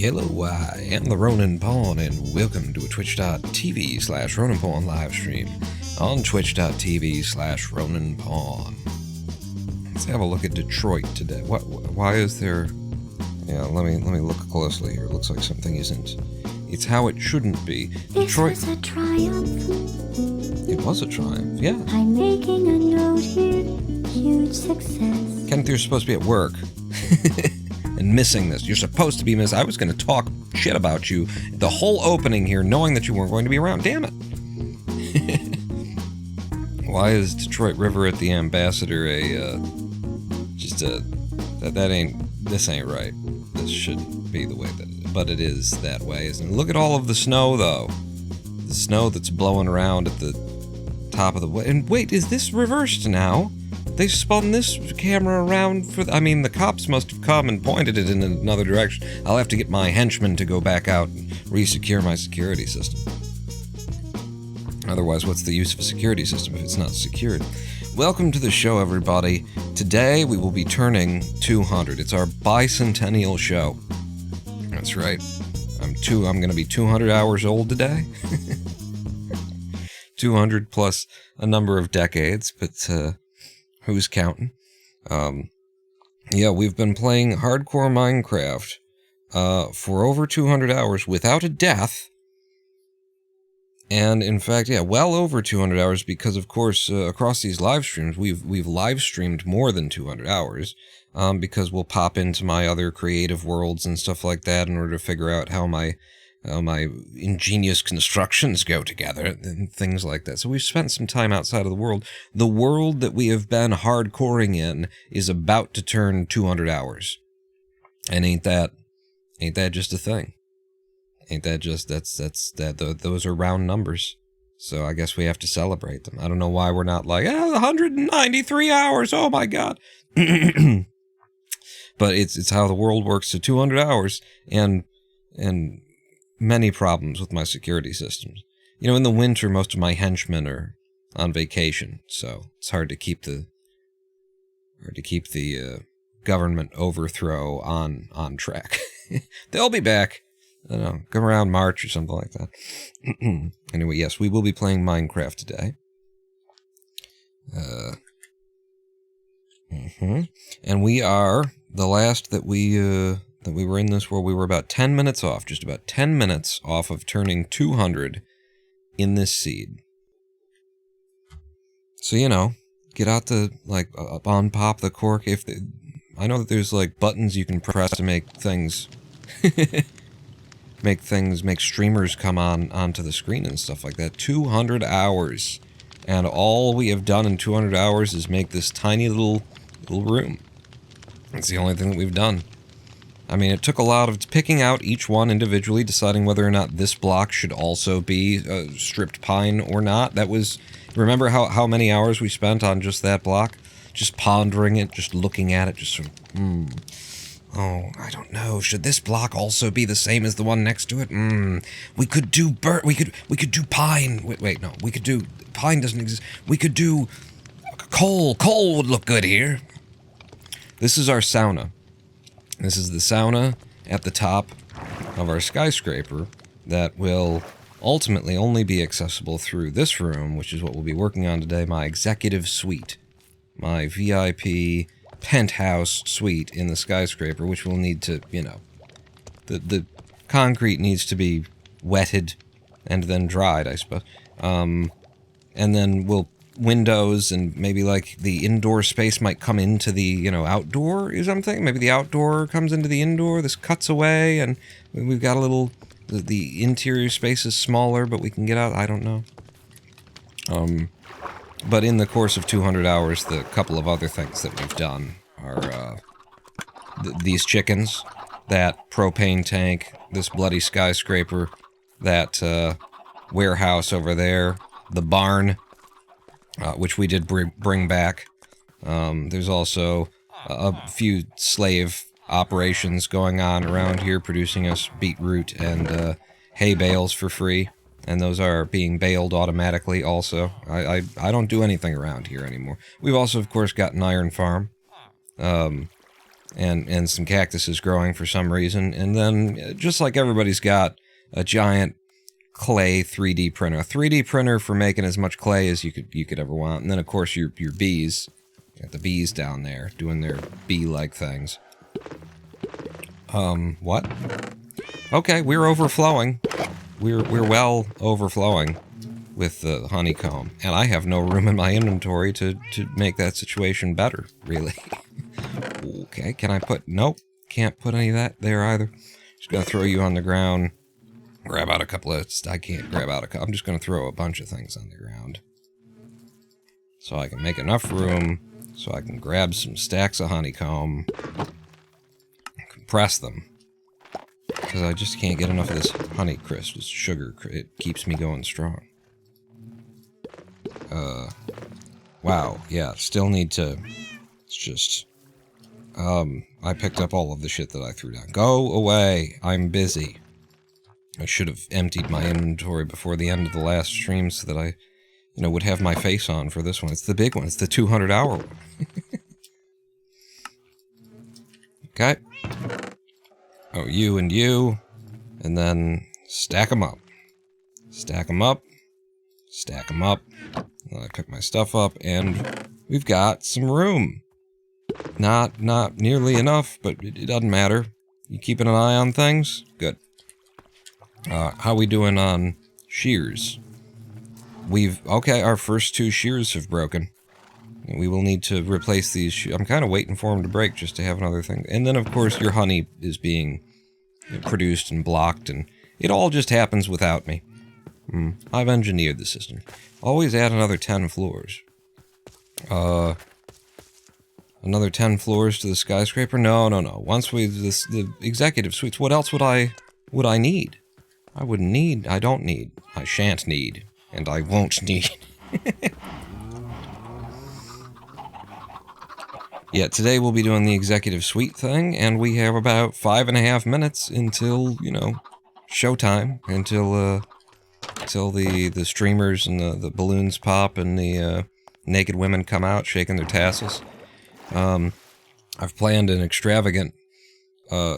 Hello, I am the Ronin Pawn, and welcome to a twitch.tv/Ronin Pawn livestream on twitch.tv/Ronin Pawn. Let's have a look at Detroit today. Why is there... Yeah, let me look closely here. It looks like something isn't... It's how it shouldn't be. Detroit... This was a triumph. It was a triumph, yeah. I'm making a note here. Huge success. Kenneth, you're supposed to be at work. And missing this. You're supposed to be missing. I was going to talk shit about you the whole opening here, knowing that you weren't going to be around. Damn it. Why is Detroit River at the Ambassador this ain't right. This shouldn't be the way that it is. But it is that way, isn't it? Look at all of the snow, though. The snow that's blowing around at the top of the... And wait, is this reversed now? They spun this camera around for... the cops must have come and pointed it in another direction. I'll have to get my henchmen to go back out and re-secure my security system. Otherwise, what's the use of a security system if it's not secured? Welcome to the show, everybody. Today, we will be turning 200. It's our bicentennial show. That's right. I'm going to be 200 hours old today. 200 plus a number of decades, but... who's counting? Yeah, we've been playing hardcore Minecraft for over 200 hours without a death. And in fact, yeah, well over 200 hours because, of course, across these live streams, we've live streamed more than 200 hours because we'll pop into my other creative worlds and stuff like that in order to figure out how my ingenious constructions go together and things like that. So we've spent some time outside of the world. The world that we have been hardcoring in is about to turn 200 hours. And ain't that just a thing? Ain't that just, those are round numbers. So I guess we have to celebrate them. I don't know why we're not like, 193 hours, oh my god. But it's how the world works, to 200 hours, and many problems with my security systems. You know, in the winter, most of my henchmen are on vacation, so it's hard to keep the government overthrow on track. They'll be back. I don't know, come around March or something like that. Anyway, yes, we will be playing Minecraft today. And we are the last that we were in this world. We were about 10 minutes off, just about 10 minutes off of turning 200 in this seed. So, you know, get out the, unpop the cork. I know that there's, buttons you can press to make things, make streamers come onto the screen and stuff like that. 200 hours. And all we have done in 200 hours is make this tiny little room. That's the only thing that we've done. I mean, it took a lot of picking out each one individually, deciding whether or not this block should also be stripped pine or not. That was... Remember how many hours we spent on just that block? Just pondering it, just looking at it, just sort of, oh, I don't know. Should this block also be the same as the one next to it? We could do we could do pine. Wait, no. We could do... Pine doesn't exist. We could do... Coal. Coal would look good here. This is our sauna. This is the sauna at the top of our skyscraper that will ultimately only be accessible through this room, which is what we'll be working on today, my executive suite. My VIP penthouse suite in the skyscraper, which will need to, you know, the concrete needs to be wetted and then dried, I suppose. And then we'll... windows and maybe the indoor space might come into the, outdoor or something. Maybe the outdoor comes into the indoor. This cuts away and we've got a little, the interior space is smaller, but we can get out. I don't know. But in the course of 200 hours, the couple of other things that we've done are, these chickens, that propane tank, this bloody skyscraper, that, warehouse over there, the barn, which we did bring back. There's also a few slave operations going on around here, producing us beetroot and hay bales for free. And those are being baled automatically also. I don't do anything around here anymore. We've also, of course, got an iron farm. and some cactuses growing for some reason. And then, just like everybody's got a giant clay 3D printer. A 3D printer for making as much clay as you could ever want. And then, of course, your bees. You got the bees down there doing their bee-like things. What? Okay, we're overflowing. We're well overflowing with the honeycomb. And I have no room in my inventory to make that situation better, really. Okay, can I put... Nope, can't put any of that there either. Just gonna throw you on the ground. Grab out a couple of... I can't grab out a couple... I'm just gonna throw a bunch of things on the ground. So I can make enough room, so I can grab some stacks of honeycomb, compress them. Because I just can't get enough of this honey crisp, this sugar. It keeps me going strong. Wow, yeah, still need to... It's just... I picked up all of the shit that I threw down. Go away, I'm busy. I should have emptied my inventory before the end of the last stream so that I, would have my face on for this one. It's the big one, it's the 200-hour one. Okay. Oh, you and you. And then stack them up. Stack them up. Stack them up. I pick my stuff up, and we've got some room. Not nearly enough, but it doesn't matter. You keeping an eye on things? Good. How we doing on shears? Okay, our first 2 shears have broken. We will need to replace these. I'm kind of waiting for them to break just to have another thing. And then, of course, your honey is being produced and blocked, and it all just happens without me. I've engineered the system. Always add another 10 floors. Another 10 floors to the skyscraper? No. Once the executive suites, what else would I need? I don't need. I shan't need. And I won't need. Yeah, today we'll be doing the executive suite thing, and we have about 5.5 minutes until, showtime, until the streamers and the balloons pop and the naked women come out shaking their tassels. I've planned an extravagant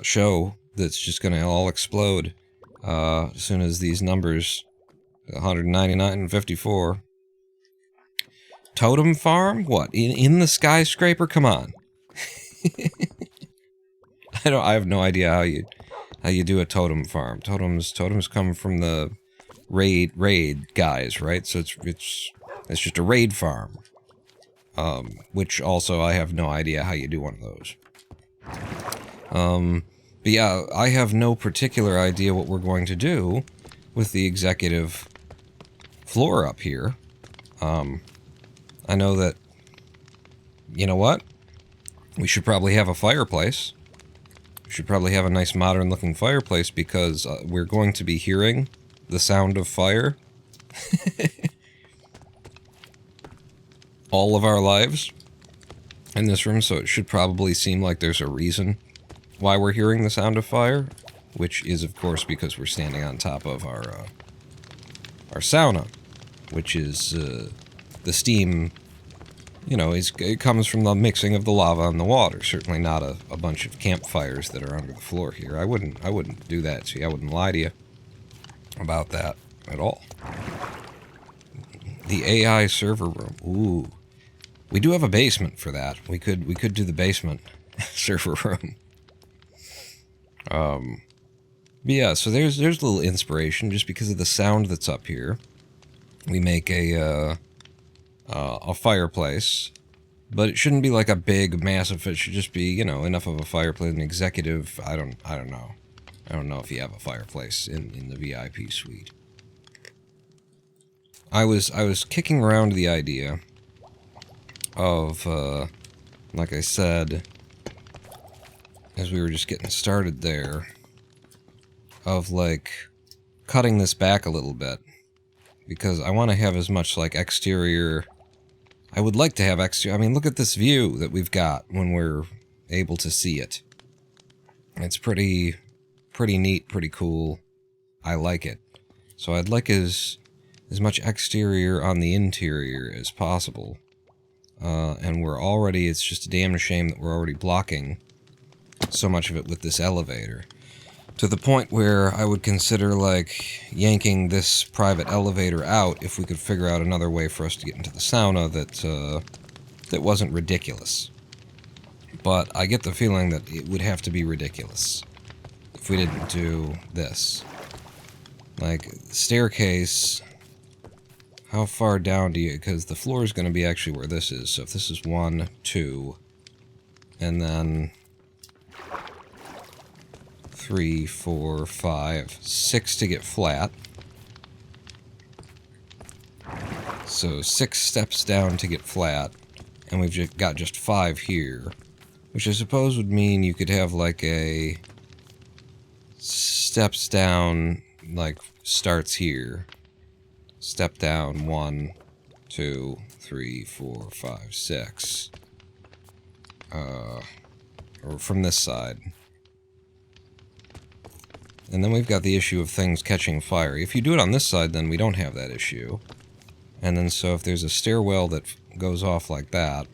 show that's just gonna all explode as soon as these numbers, 199 and 54. Totem farm? What? In the skyscraper? Come on. I have no idea how you do a totem farm. Totems come from the raid guys, right? So it's just a raid farm. Which also I have no idea how you do one of those. But yeah, I have no particular idea what we're going to do with the executive floor up here. I know that, you know what? We should probably have a fireplace. We should probably have a nice modern looking fireplace because we're going to be hearing the sound of fire all of our lives in this room, so it should probably seem like there's a reason why we're hearing the sound of fire, which is, of course, because we're standing on top of our sauna, which is the steam, it comes from the mixing of the lava and the water. Certainly not a bunch of campfires that are under the floor here. I wouldn't do that. See, I wouldn't lie to you about that at all. The AI server room. Ooh. We do have a basement for that. We could do the basement server room. But yeah, so there's a little inspiration just because of the sound that's up here. We make a fireplace, but it shouldn't be like a big, massive. It should just be, enough of a fireplace. An executive. I don't know. I don't know if you have a fireplace in the VIP suite. I was kicking around the idea of, like I said, as we were just getting started there, of like cutting this back a little bit, because I want to have as much like exterior. I would like to have exterior. I mean, look at this view that we've got when we're able to see it. It's pretty neat, pretty cool. I like it. So I'd like as much exterior on the interior as possible. And it's just a damn shame that we're already blocking so much of it with this elevator. To the point where I would consider, like, yanking this private elevator out if we could figure out another way for us to get into the sauna that wasn't ridiculous. But I get the feeling that it would have to be ridiculous if we didn't do this. Like, staircase, how far down do you... Because the floor is going to be actually where this is. So if this is 1, 2, and then 3, 4, 5, 6 to get flat. So 6 steps down to get flat, and we've got just 5 here, which I suppose would mean you could have like a steps down, like starts here, step down 1, 2, 3, 4, 5, 6, or from this side. And then we've got the issue of things catching fire. If you do it on this side, then we don't have that issue. And then so if there's a stairwell that goes off like that,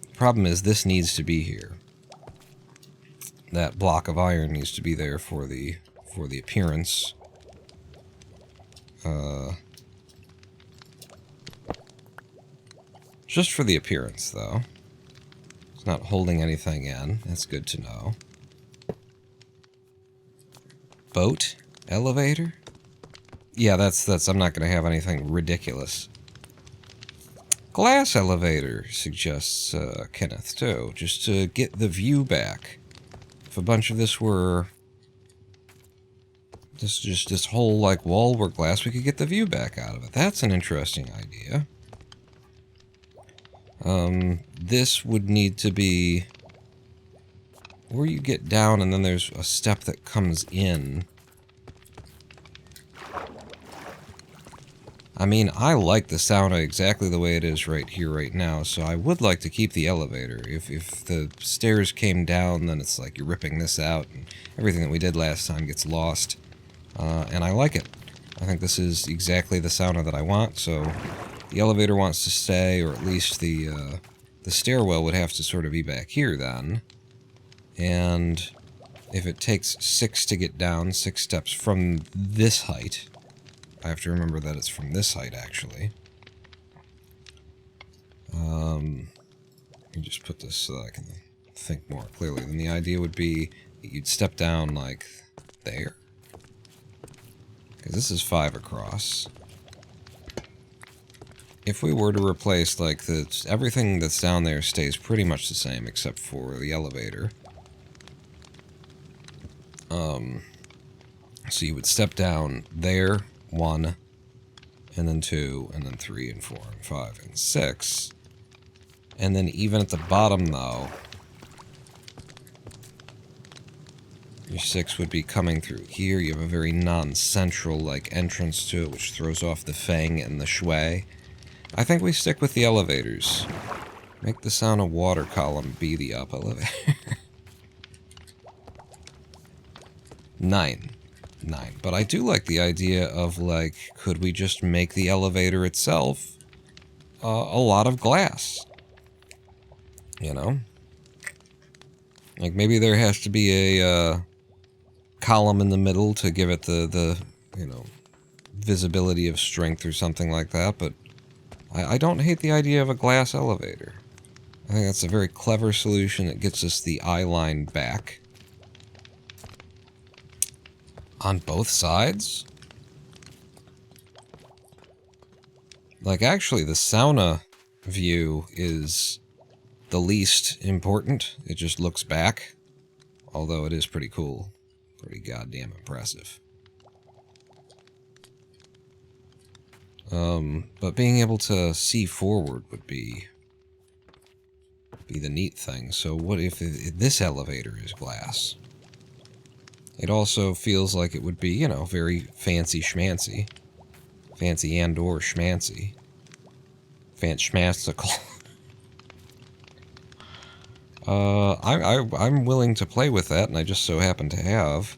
the problem is this needs to be here. That block of iron needs to be there for the appearance. Just for the appearance, though. It's not holding anything in. That's good to know. Boat? Elevator? Yeah, that's I'm not going to have anything ridiculous. Glass elevator, suggests Kenneth, too. Just to get the view back. If a bunch of this were... this whole, like, wall were glass, we could get the view back out of it. That's an interesting idea. This would need to be... where you get down and then there's a step that comes in. I mean, I like the sauna exactly the way it is right here, right now, so I would like to keep the elevator. If the stairs came down, then it's like you're ripping this out, and everything that we did last time gets lost. And I like it. I think this is exactly the sauna that I want, so the elevator wants to stay, or at least the stairwell would have to sort of be back here then. And if it takes 6 to get down, 6 steps from this height... I have to remember that it's from this height, actually. Let me just put this so that I can think more clearly. Then the idea would be that you'd step down, like, there. Because this is 5 across. If we were to replace, like, everything that's down there stays pretty much the same, except for the elevator. So you would step down there, 1, and then 2, and then 3, and 4, and 5, and 6. And then even at the bottom, though, your 6 would be coming through here. You have a very non-central, like, entrance to it, which throws off the fang and the shui. I think we stick with the elevators. Make the sauna water column be the up elevator. 9. But I do like the idea of, like, could we just make the elevator itself a lot of glass? You know? Like, maybe there has to be a column in the middle to give it the you know, visibility of strength or something like that, but I don't hate the idea of a glass elevator. I think that's a very clever solution that gets us the eye line back. On both sides? Like, actually, the sauna view is the least important. It just looks back. Although it is pretty cool. Pretty goddamn impressive. But being able to see forward would be the neat thing. So what if this elevator is glass? It also feels like it would be, you know, very fancy schmancy. Fancy and or schmancy. Fancy-schmansical. I'm willing to play with that, and I just so happen to have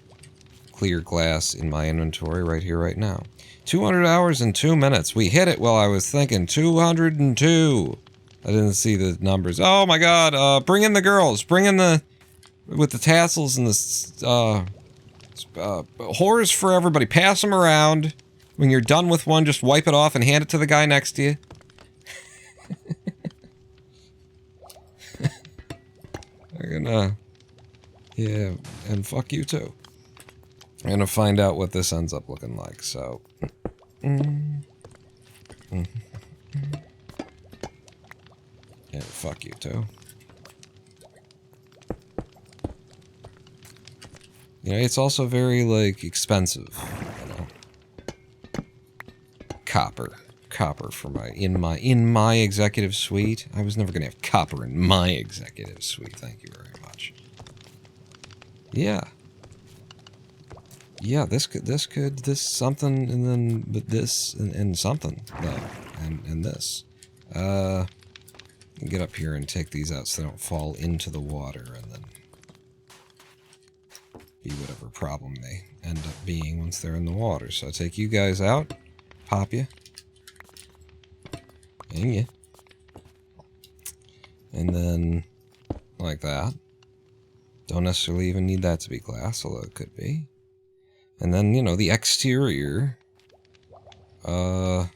clear glass in my inventory right here, right now. 200 hours and 2 minutes. We hit it while I was thinking 202. I didn't see the numbers. Oh my god, bring in the girls. Bring in the with the tassels and the whores for everybody. Pass them around. When you're done with one, just wipe it off and hand it to the guy next to you. They're gonna... Yeah, and fuck you too. I'm gonna find out what this ends up looking like, so... Yeah, fuck you too. You know, it's also very, like, expensive, you know. Copper for in my executive suite. I was never gonna have copper in my executive suite. Thank you very much. Yeah. Yeah, this something, and then but this and something though, and this. Get up here and take these out so they don't fall into the water, and then be whatever problem they end up being once they're in the water. So I take you guys out, pop you. And then, like that. Don't necessarily even need that to be glass, although it could be. And then, you know, the exterior. Wow.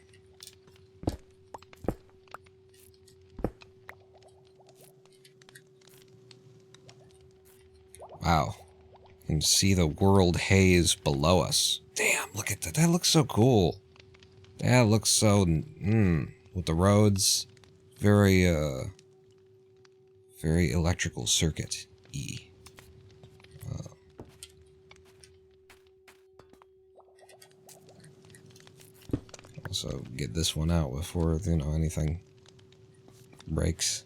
You can see the world haze below us. Damn, look at that. That looks so cool. That looks so... with the roads, very electrical circuit-y. Also, get this one out before, you know, anything breaks.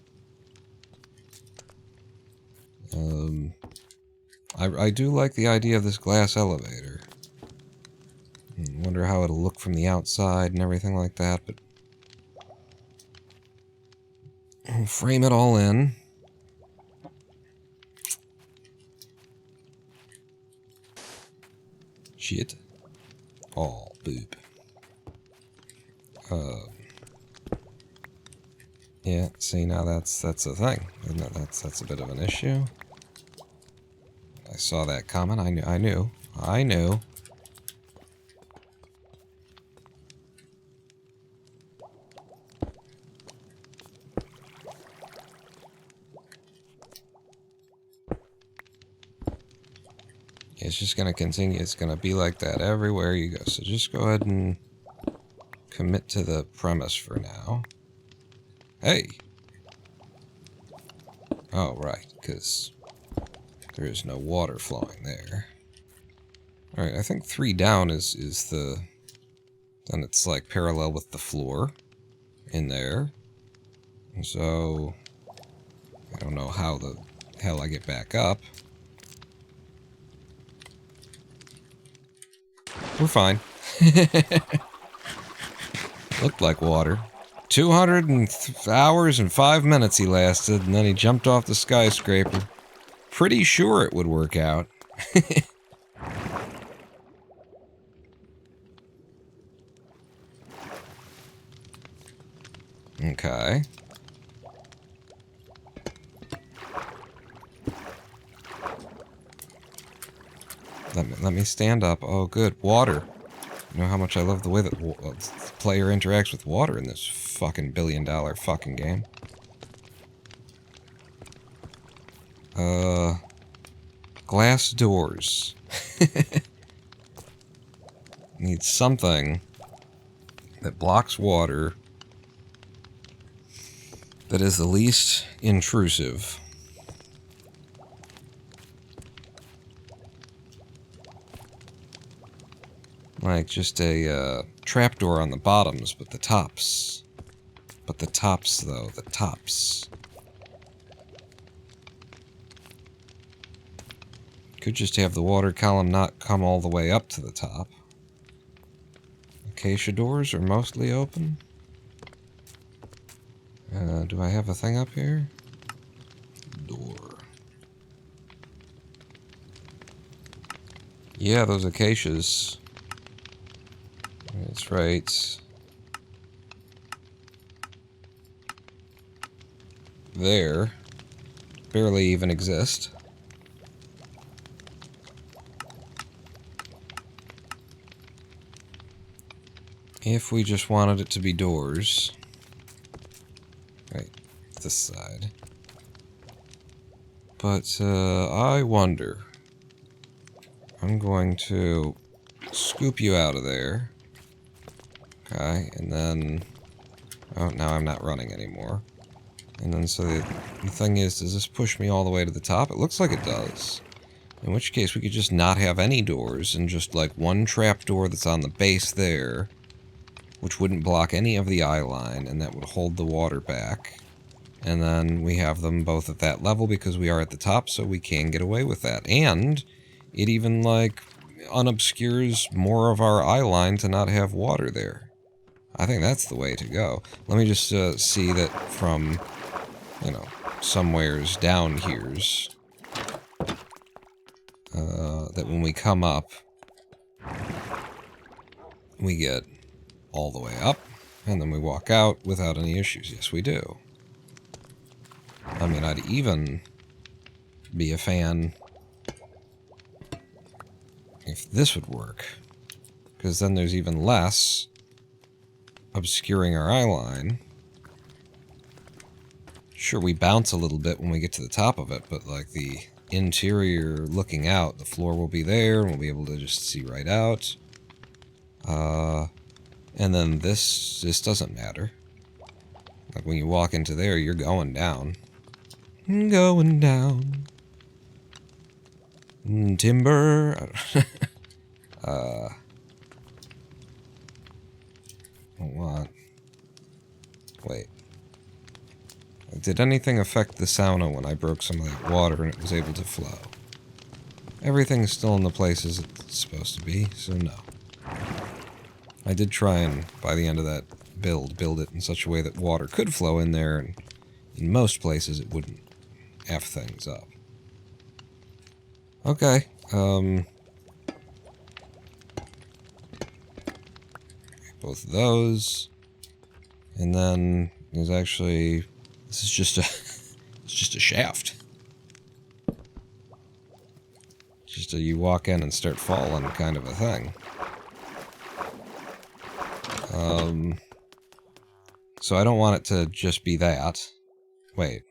I do like the idea of this glass elevator. I wonder how it'll look from the outside and everything like that, but... I'll frame it all in. Shit. Oh, boop. Yeah, see, now that's a thing. Isn't it? That's a bit of an issue. I saw that coming. I knew. It's just going to continue. It's going to be like that everywhere you go. So just go ahead and commit to the premise for now. Hey! Oh, right, because there is no water flowing there. Alright, I think 3 down is the... Then it's like parallel with the floor in there. And so... I don't know how the hell I get back up. We're fine. Looked like water. 200 hours and 5 minutes he lasted, and then he jumped off the skyscraper. Pretty sure it would work out. Okay. Let me stand up. Oh, good. Water. You know how much I love the way that the player interacts with water in this fucking billion-dollar fucking game. Glass doors. Need something that blocks water that is the least intrusive. Like just a trapdoor on the bottoms, but the tops. But the tops, though, the tops. Could just have the water column not come all the way up to the top. Acacia doors are mostly open. Do I have a thing up here? Door. Yeah, those acacias. That's right. There. Barely even exist. if we just wanted it to be doors, right, this side. But, I wonder. I'm going to scoop you out of there. Okay, and then... Oh, now I'm not running anymore. And then, so the thing is, does this push me all the way to the top? It looks like it does. In which case, we could just not have any doors, and just, like, one trap door that's on the base there, which wouldn't block any of the eye line, and that would hold the water back. And then we have them both at that level because we are at the top, so we can get away with that. And it even, like, unobscures more of our eye line to not have water there. I think that's the way to go. Let me just see that from, you know, somewheres down here's. That when we come up, we get all the way up, and then we walk out without any issues. Yes, we do. I mean, I'd even be a fan if this would work, because then there's even less obscuring our eye line. Sure, we bounce a little bit when we get to the top of it, but like the interior looking out, the floor will be there, and we'll be able to just see right out. And then this doesn't matter. Like when you walk into there, you're going down. Going down. Timber. What? Wait. Did anything affect the sauna when I broke some of that water and it was able to flow? Everything's still in the places it's supposed to be, so no. I did try and, by the end of that build it in such a way that water could flow in there, and in most places it wouldn't F things up. Okay, both of those, and then there's actually, this is just a, it's just a shaft. Just a, you walk in and start falling kind of a thing. So I don't want it to just be that. Wait.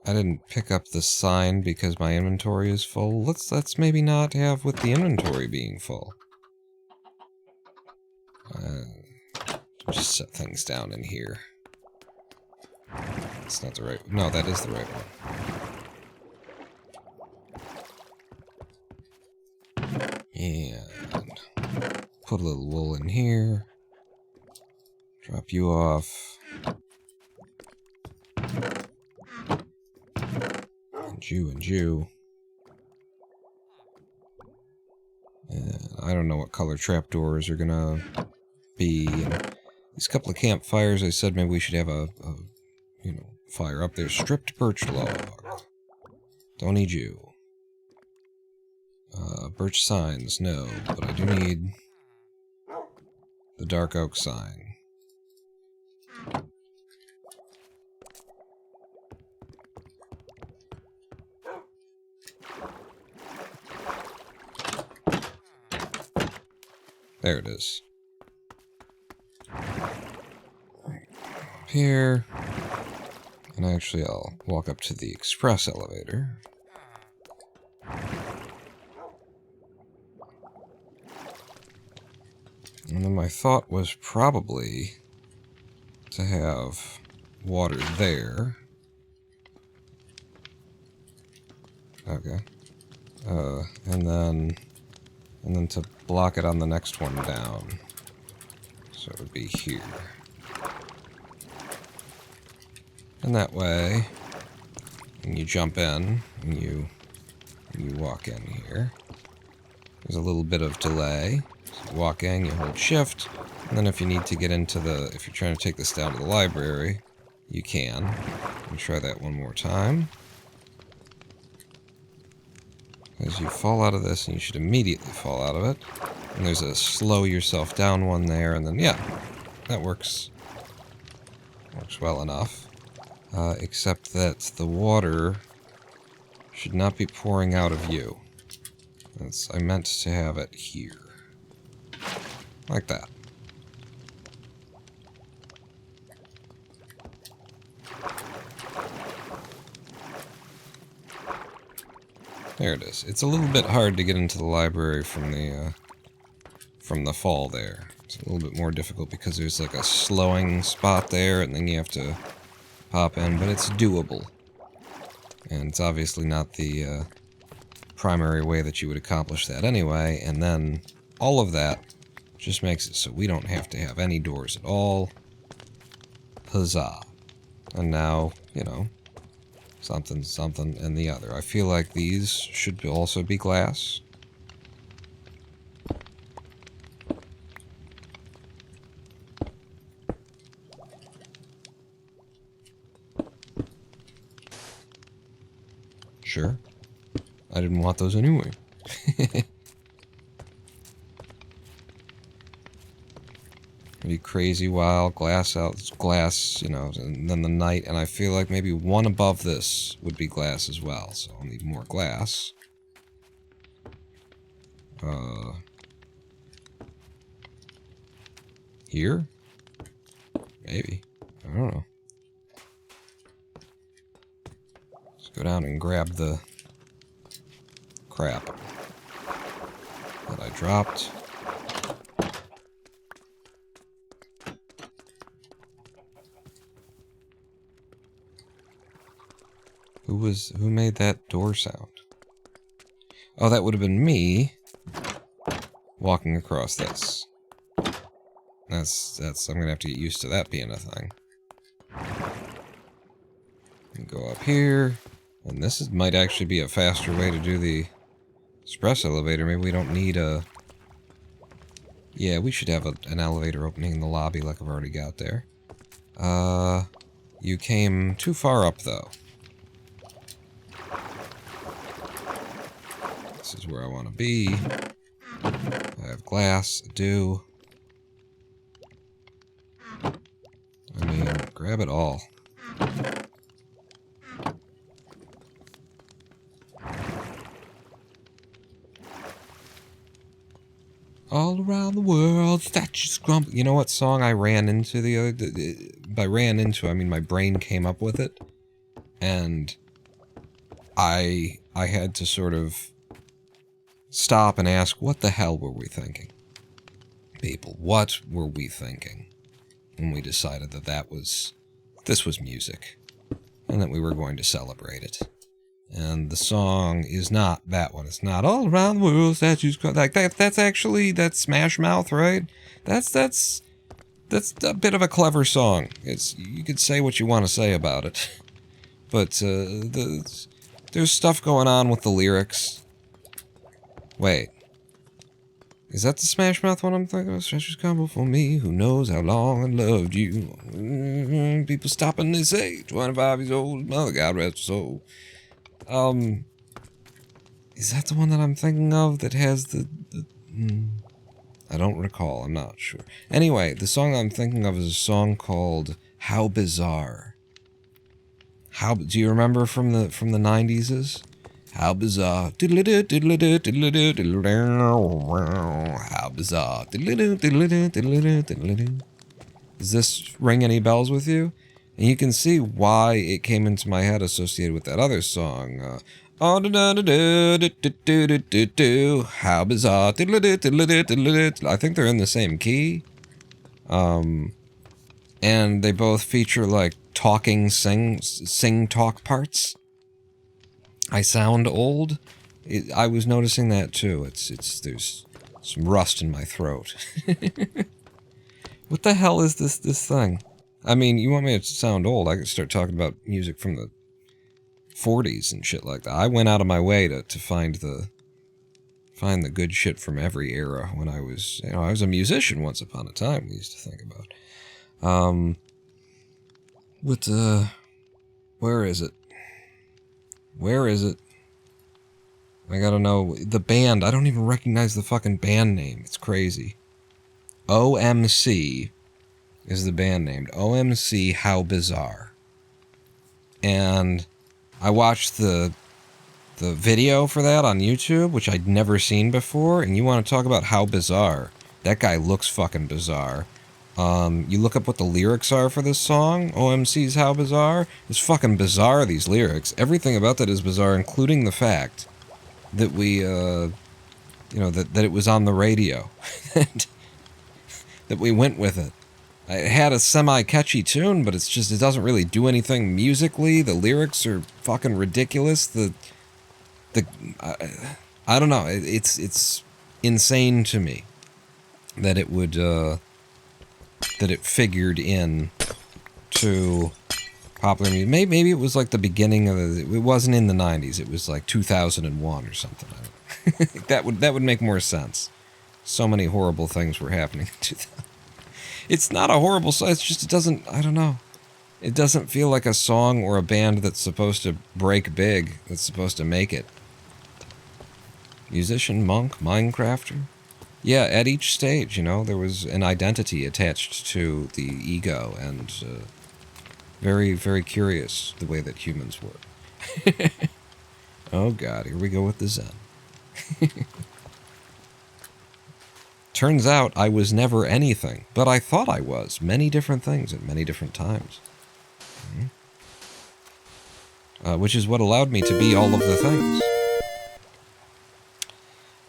I didn't pick up the sign because my inventory is full. Let's maybe not have with the inventory being full. Just set things down in here. That's not the right... No, that is the right one. And put a little wool in here. Drop you off. And you. And I don't know what color trapdoors are gonna be. And these couple of campfires, I said maybe we should have a you know, fire up there. Stripped birch log. Don't need you. Birch signs, no, but I do need the dark oak sign. There it is. Up here. And actually, I'll walk up to the express elevator. And then my thought was probably to have water there. Okay. And then to block it on the next one down. So it would be here. And that way, when you jump in, and you walk in here, there's a little bit of delay. So you walk in, you hold shift, and then if you need to get into the, if you're trying to take this down to the library, you can. Let me try that one more time. As you fall out of this, and you should immediately fall out of it. And there's a slow yourself down one there, and then, yeah, that works. Works well enough. Except that the water should not be pouring out of you. I meant to have it here. Like that. There it is. It's a little bit hard to get into the library from the fall there. It's a little bit more difficult because there's like a slowing spot there, and then you have to pop in, but it's doable. And it's obviously not the primary way that you would accomplish that anyway, and then all of that just makes it so we don't have to have any doors at all. Huzzah. And now, you know, something, something, and the other. I feel like these should also be glass. Sure. I didn't want those anyway. Pretty crazy, wild, glass out, glass, you know, and then the night, and I feel like maybe one above this would be glass as well, so I'll need more glass. Here? Maybe. I don't know. Let's go down and grab the crap that I dropped. Who made that door sound? Oh, that would have been me walking across this. I'm gonna have to get used to that being a thing. And go up here, and this might actually be a faster way to do the express elevator. Maybe we don't need a... Yeah, we should have an elevator opening in the lobby like I've already got there. You came too far up, though. This is where I want to be. I have glass. I do. I mean, grab it all. All around the world, statues crumble. You know what song I ran into the other day? By ran into, I mean my brain came up with it. And I had to sort of stop and ask, what the hell were we thinking? People, what were we thinking when we decided that this was music and that we were going to celebrate it? And the song is not that one. It's not all around the world, statues like that. That's Smash Mouth, right? That's a bit of a clever song. You could say what you want to say about it, but there's stuff going on with the lyrics. Wait. Is that the Smash Mouth one I'm thinking of? Stretches come before me, who knows how long I loved you. People stop and they say, 25 years old, mother, God rest her soul. Is that the one that I'm thinking of that has the I don't recall, I'm not sure. Anyway, the song I'm thinking of is a song called How Bizarre. Do you remember from the 90s? How bizarre. How bizarre. Does this ring any bells with you? And you can see why it came into my head associated with that other song. How bizarre. I think they're in the same key. And they both feature like talking sing talk parts. I sound old. I was noticing that too. There's some rust in my throat. What the hell is this thing? I mean, you want me to sound old? I could start talking about music from the 40s and shit like that. I went out of my way to find the good shit from every era when I was, I was a musician once upon a time, we used to think about. Where is it? Where is it? I gotta know. The band, I don't even recognize the fucking band name. It's crazy. OMC is the band name. OMC How Bizarre. And I watched the video for that on YouTube, which I'd never seen before, and you want to talk about how bizarre. That guy looks fucking bizarre. You look up what the lyrics are for this song, OMC's How Bizarre. It's fucking bizarre, these lyrics. Everything about that is bizarre, including the fact that we, you know, that it was on the radio. That we went with it. It had a semi-catchy tune, but it's just, it doesn't really do anything musically. The lyrics are fucking ridiculous. I don't know. It's insane to me that it would, that it figured in to popular music. Maybe it was like the beginning of it wasn't in the 90s. It was like 2001 or something. that would make more sense. So many horrible things were happening in 2000. It's not a horrible song. It's just, it doesn't, I don't know. It doesn't feel like a song or a band that's supposed to break big, that's supposed to make it. Musician, monk, Minecrafter. Yeah, at each stage, you know, there was an identity attached to the ego, and very, very curious the way that humans work. Oh god, here we go with the Zen. Turns out I was never anything, but I thought I was many different things at many different times. Which is what allowed me to be all of the things.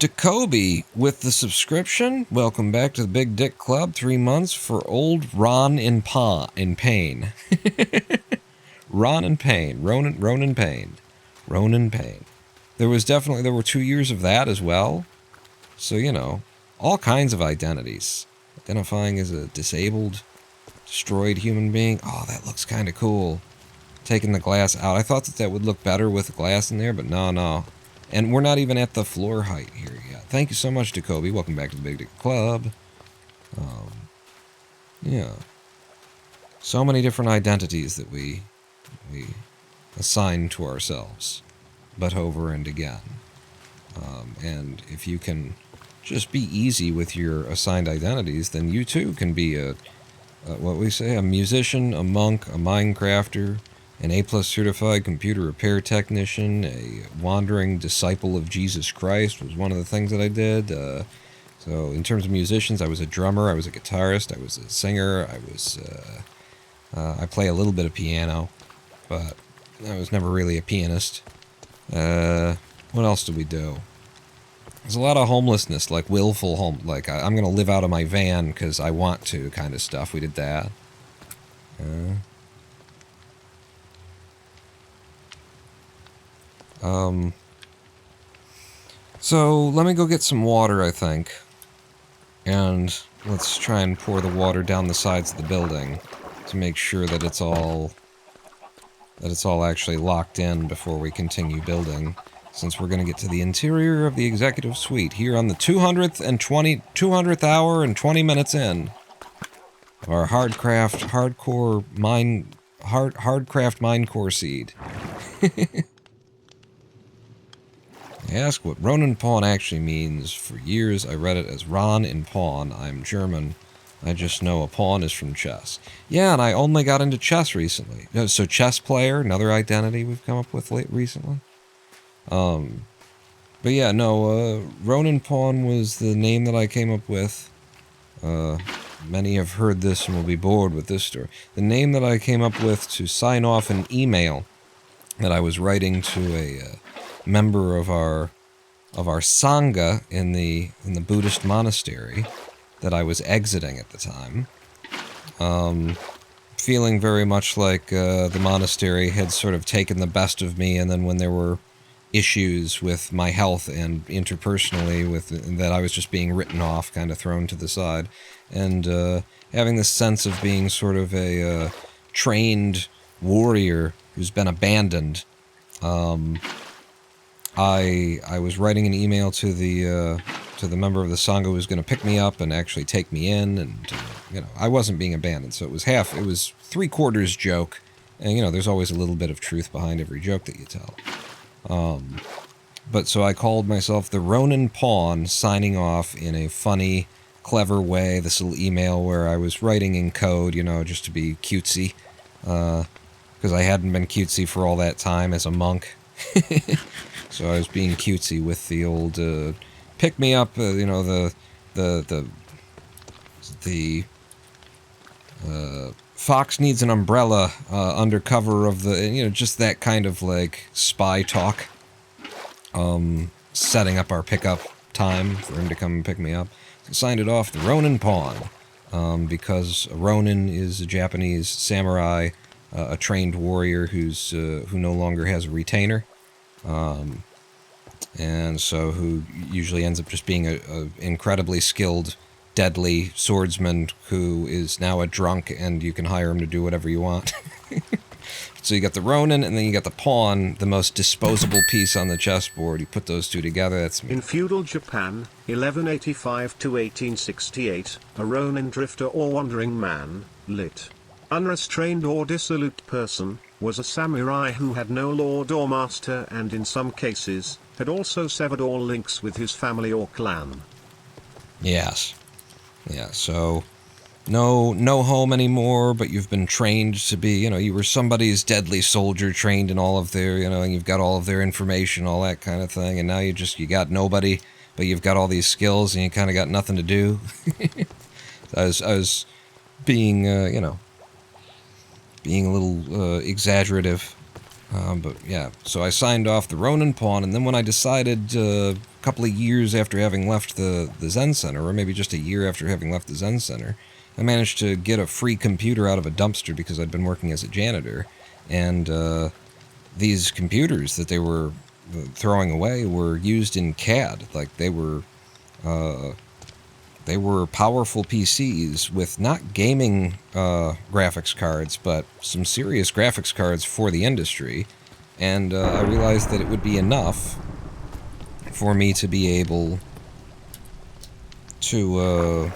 Jacoby with the subscription. Welcome back to the Big Dick Club. 3 months for old Ron in pain. Ron in pain. Ronan Pain. Ronan Pain. There were 2 years of that as well. So, you know, all kinds of identities. Identifying as a disabled, destroyed human being. Oh, that looks kind of cool. Taking the glass out. I thought that would look better with the glass in there, but no. And we're not even at the floor height here yet. Thank you so much, Jacoby. Welcome back to the Big Dick Club. Yeah. So many different identities that we assign to ourselves. But over and again. And if you can just be easy with your assigned identities, then you too can be a musician, a monk, a Minecrafter, an A+ certified computer repair technician, a wandering disciple of Jesus Christ was one of the things that I did. So in terms of musicians, I was a drummer, I was a guitarist, I was a singer, I play a little bit of piano, but I was never really a pianist. What else did we do? There's a lot of homelessness, like willful like I'm gonna live out of my van because I want to kind of stuff. We did that. So let me go get some water, I think. And let's try and pour the water down the sides of the building to make sure that it's all actually locked in before we continue building, since we're going to get to the interior of the executive suite here on the 200th hour and 20 minutes in of our hardcore minecore seed. Ask what Ronin Pawn actually means. For years I read it as Ron in Pawn. I'm German. I just know a pawn is from chess. Yeah, and I only got into chess recently. So chess player, another identity we've come up with recently. But yeah, no, Ronin Pawn was the name that I came up with. Many have heard this and will be bored with this story. The name that I came up with to sign off an email that I was writing to a member of our sangha in the Buddhist monastery that I was exiting at the time. Feeling very much like the monastery had sort of taken the best of me, and then when there were issues with my health and interpersonally that I was just being written off, kind of thrown to the side, and having this sense of being sort of a trained warrior who's been abandoned. I was writing an email to the member of the Sangha who was going to pick me up and actually take me in, and you know, I wasn't being abandoned, so it was 3/4 joke, and you know, there's always a little bit of truth behind every joke that you tell. But so I called myself the Ronin Pawn, signing off in a funny, clever way, this little email where I was writing in code, you know, just to be cutesy, because I hadn't been cutesy for all that time as a monk. So I was being cutesy with the old pick me up, you know, the fox needs an umbrella under cover of the, you know, just that kind of like spy talk. Setting up our pickup time for him to come and pick me up. So signed it off the Ronin pawn, because a Ronin is a Japanese samurai, a trained warrior who no longer has a retainer, and so who usually ends up just being a incredibly skilled, deadly swordsman who is now a drunk, and you can hire him to do whatever you want. So you got the Ronin, and then you got the pawn, the most disposable piece on the chessboard. You put those two together, that's me. In feudal Japan, 1185 to 1868, a Ronin drifter or wandering man, lit. Unrestrained or dissolute person, was a samurai who had no lord or master and in some cases, had also severed all links with his family or clan. Yes. Yeah, so no home anymore, but you've been trained to be, you know, you were somebody's deadly soldier, trained in all of their, you know, and you've got all of their information, all that kind of thing, and now you got nobody, but you've got all these skills, and you kind of got nothing to do. I was being, you know, being a little exaggerative, but yeah, so I signed off the Ronin pawn, and then when I decided, a couple of years after having left the Zen Center, or maybe just a year after having left the Zen Center, I managed to get a free computer out of a dumpster because I'd been working as a janitor, and these computers that they were throwing away were used in CAD. Like, they were powerful PCs with not gaming graphics cards, but some serious graphics cards for the industry, and I realized that it would be enough for me to be able to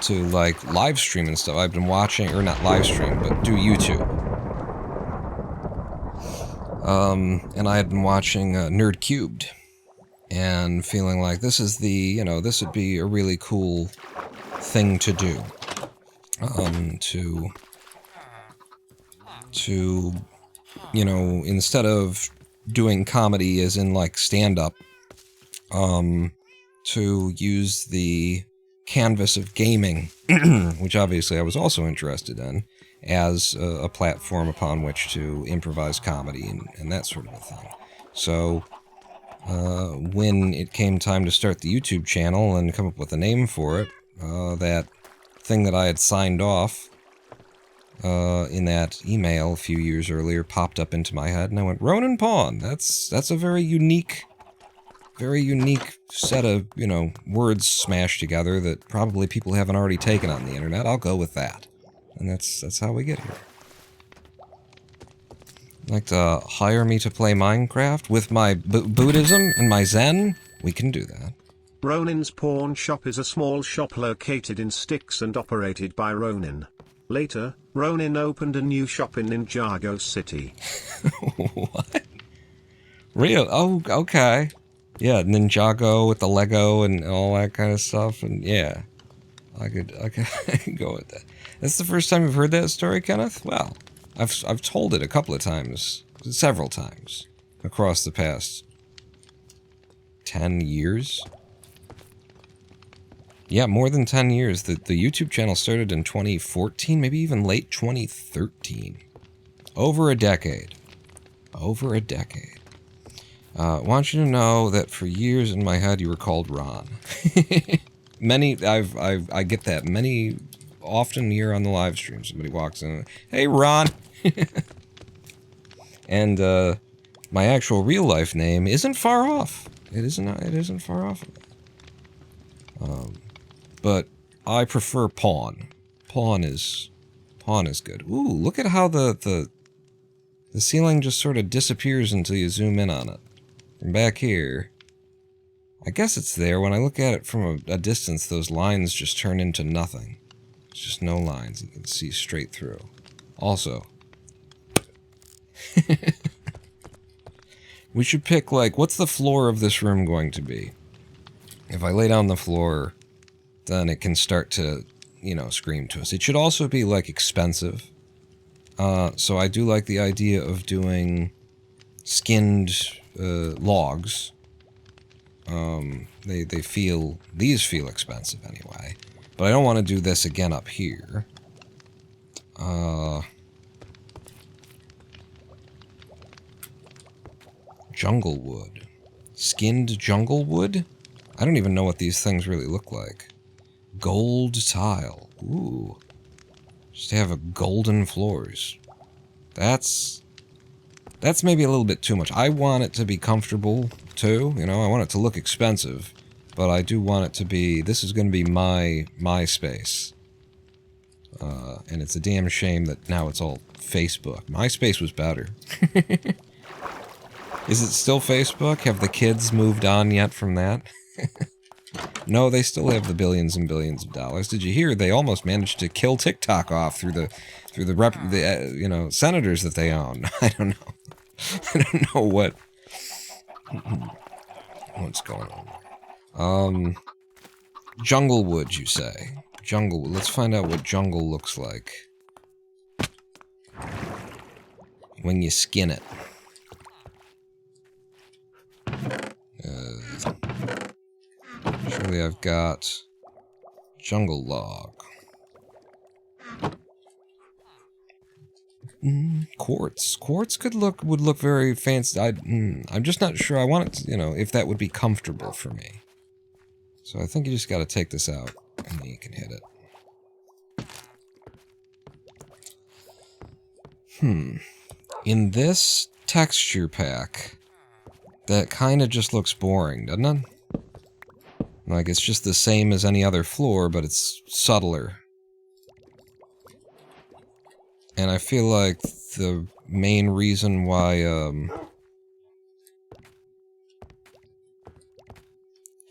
like live stream and stuff. I've been watching, or not live stream, but do YouTube. And I had been watching Nerd Cubed, and feeling like this is the, you know, this would be a really cool thing to do. To, you know, instead of doing comedy as in like stand-up, to use the canvas of gaming, which obviously I was also interested in, as a platform upon which to improvise comedy and that sort of a thing. So, when it came time to start the YouTube channel and come up with a name for it, that thing that I had signed off in that email a few years earlier popped up into my head, and I went, Ronin Pawn, that's a very unique set of, you know, words smashed together that probably people haven't already taken on the internet. I'll go with that. And that's how we get here. Like to hire me to play Minecraft with my Buddhism and my Zen? We can do that. Ronin's Pawn Shop is a small shop located in Styx and operated by Ronin. Later, Ronin opened a new shop in Ninjago City. What? Real? Oh, okay. Yeah, Ninjago with the Lego and all that kind of stuff, and yeah. I could go with that. That's the first time you've heard that story, Kenneth? Well, I've told it a couple of times, several times, across the past 10 years. Yeah, more than 10 years. The YouTube channel started in 2014, maybe even late 2013. Over a decade. Over a decade. I want you to know that for years in my head you were called Ron. I get that often here on the live stream. Somebody walks in, hey Ron. And my actual real life name isn't far off. It isn't far off. But I prefer Pawn. Pawn is good. Ooh, look at how the ceiling just sort of disappears until you zoom in on it. From back here, I guess it's there. When I look at it from a distance, those lines just turn into nothing. It's just no lines. You can see straight through. Also, we should pick, like, what's the floor of this room going to be? If I lay down the floor, then it can start to, you know, scream to us. It should also be, like, expensive. So I do like the idea of doing skinned logs. These feel expensive anyway. But I don't want to do this again up here. Jungle wood. Skinned jungle wood? I don't even know what these things really look like. Gold tile. Ooh. Just have a golden floors. That's maybe a little bit too much. I want it to be comfortable, too. You know, I want it to look expensive. But I do want it to be... This is going to be my space. And it's a damn shame that now it's all Facebook. MySpace was better. Is it still Facebook? Have the kids moved on yet from that? No, they still have the billions and billions of dollars. Did you hear they almost managed to kill TikTok off through the senators that they own? I don't know. I don't know what's going on. Jungle wood, you say? Jungle. Let's find out what jungle looks like when you skin it. Surely I've got jungle log. Quartz. Quartz would look very fancy. I'm just not sure I want it to, you know, if that would be comfortable for me. So I think you just got to take this out and then you can hit it. In this texture pack, that kind of just looks boring, doesn't it? Like, it's just the same as any other floor, but it's subtler. And I feel like the main reason why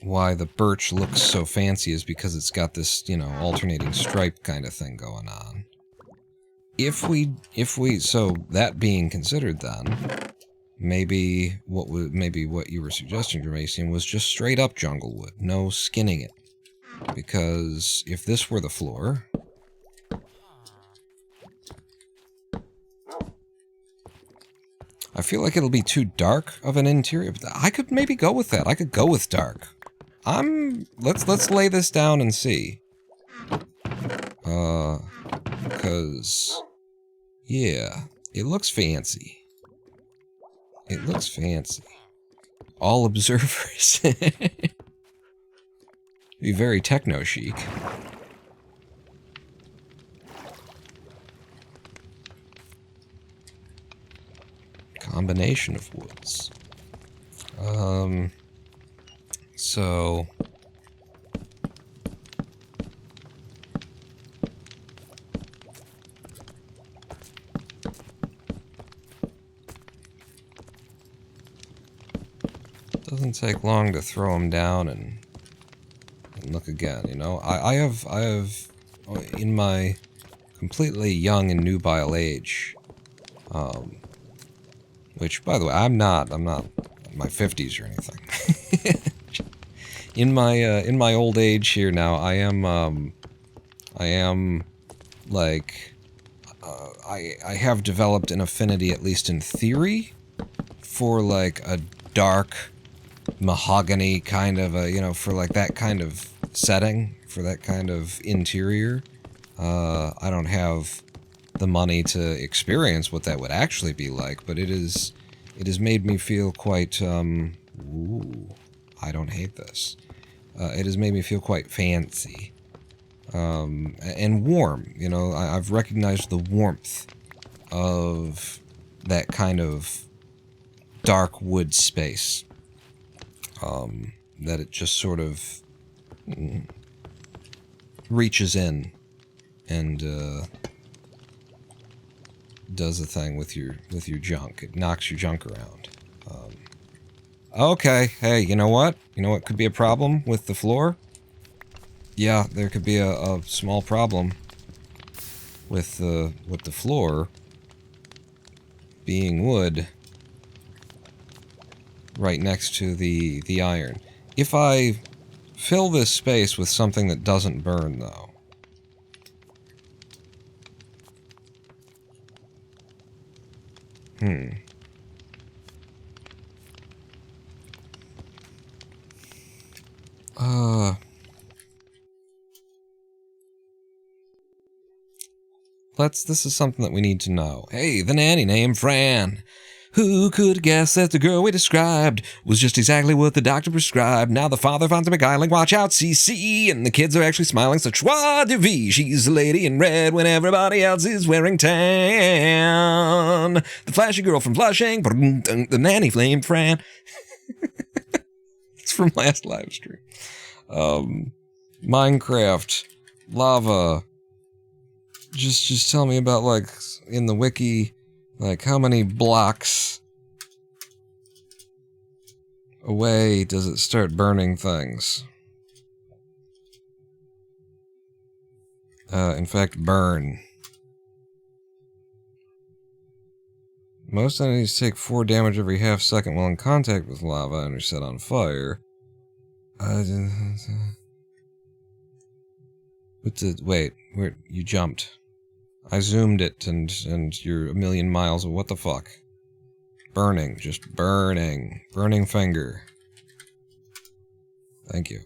the birch looks so fancy is because it's got this, you know, alternating stripe kind of thing going on. So that being considered then, maybe what you were suggesting, Jermaine, was just straight up jungle wood, no skinning it. Because if this were the floor, I feel like it'll be too dark of an interior, but I could maybe go with that. I could go with dark. Let's lay this down and see. Because yeah, it looks fancy. It looks fancy. All observers. Be very techno chic. Combination of woods. So doesn't take long to throw them down and look again, you know. I have in my completely young and nubile age, which, by the way, I'm not in my 50s or anything. in my old age here now, I am like, I have developed an affinity, at least in theory, for like a dark mahogany kind of a, you know, for like that kind of setting, for that kind of interior. I don't have the money to experience what that would actually be like, but it has made me feel quite, ooh, I don't hate this. It has made me feel quite fancy. And warm, you know, I've recognized the warmth of that kind of dark wood space. That it just sort of reaches in and does a thing with your junk. It knocks your junk around. Okay, hey, you know what? You know what could be a problem with the floor? Yeah, there could be a small problem with the floor being wood right next to the iron. If I fill this space with something that doesn't burn, though, This is something that we need to know. Hey, the nanny named Fran. Who could guess that the girl we described was just exactly what the doctor prescribed? Now the father finds her beguiling, watch out, CC, and the kids are actually smiling, so joie de vie. She's the lady in red when everybody else is wearing tan. The flashy girl from Flushing, the nanny named Fran. It's from last live stream. Minecraft, lava. Just tell me about, like, in the wiki, like, how many blocks away does it start burning things? In fact, burn. Most enemies take 4 damage every half second while in contact with lava and are set on fire. Wait, where you jumped? I zoomed it and you're a million miles. What the fuck? Burning, just burning. Burning finger. Thank you.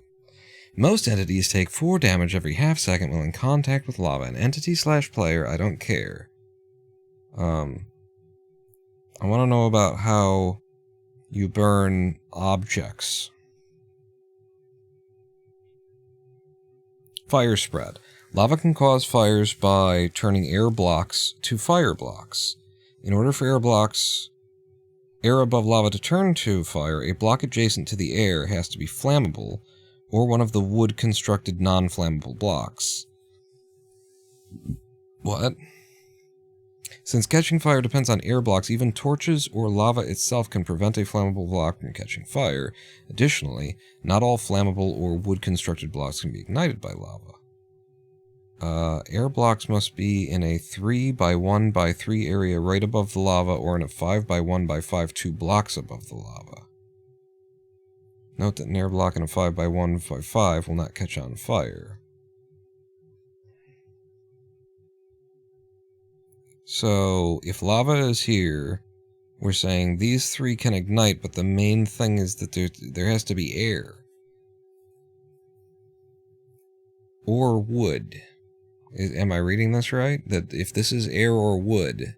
Most entities take 4 damage every half second while in contact with lava. An entity/player, I don't care. I want to know about how you burn objects. Fire spread. Lava can cause fires by turning air blocks to fire blocks. In order for air above lava to turn to fire, a block adjacent to the air has to be flammable, or one of the wood-constructed non-flammable blocks. What? Since catching fire depends on air blocks, even torches or lava itself can prevent a flammable block from catching fire. Additionally, not all flammable or wood-constructed blocks can be ignited by lava. Air blocks must be in a 3x1x3 area right above the lava, or in a 5x1x5 2 blocks above the lava. Note that an air block in a 5x1x5 will not catch on fire. So, if lava is here, we're saying these 3 can ignite, but the main thing is that there has to be air. Or wood. Am I reading this right? That if this is air or wood...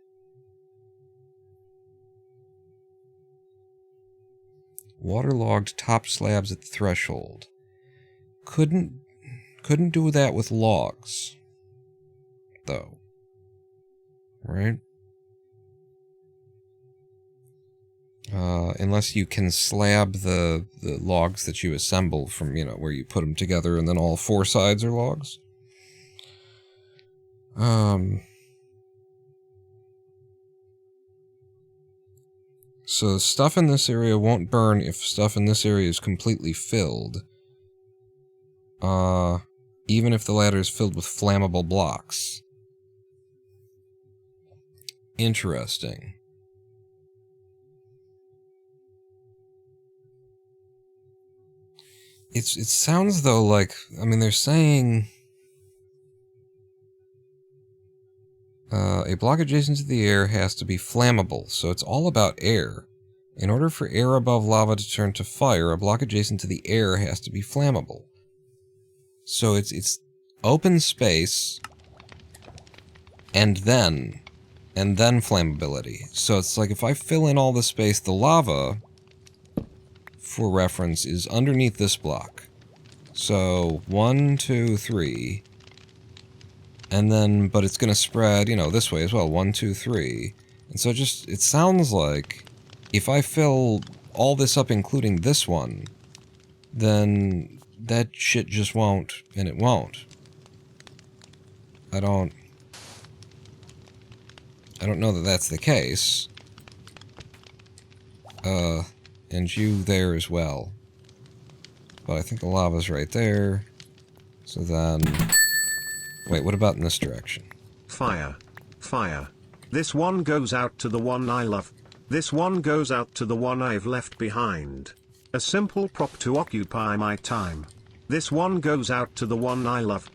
Waterlogged top slabs at the threshold. Couldn't do that with logs. Though. Right? Unless you can slab the logs that you assemble from, where you put them together and then all 4 sides are logs. So stuff in this area won't burn if stuff in this area is completely filled. Even if the ladder is filled with flammable blocks. Interesting. It sounds though like, they're saying a block adjacent to the air has to be flammable, so it's all about air. In order for air above lava to turn to fire, a block adjacent to the air has to be flammable. So it's open space, and then flammability. So it's like if I fill in all the space, the lava, for reference, is underneath this block. So 1, 2, 3... And then, but it's going to spread, this way as well. 1, 2, 3. And so it sounds like if I fill all this up, including this one, then that shit just won't, and it won't. I don't know that that's the case. And you there as well. But I think the lava's right there. So then... Wait, what about in this direction? Fire. Fire. This one goes out to the one I love. This one goes out to the one I've left behind. A simple prop to occupy my time. This one goes out to the one I love.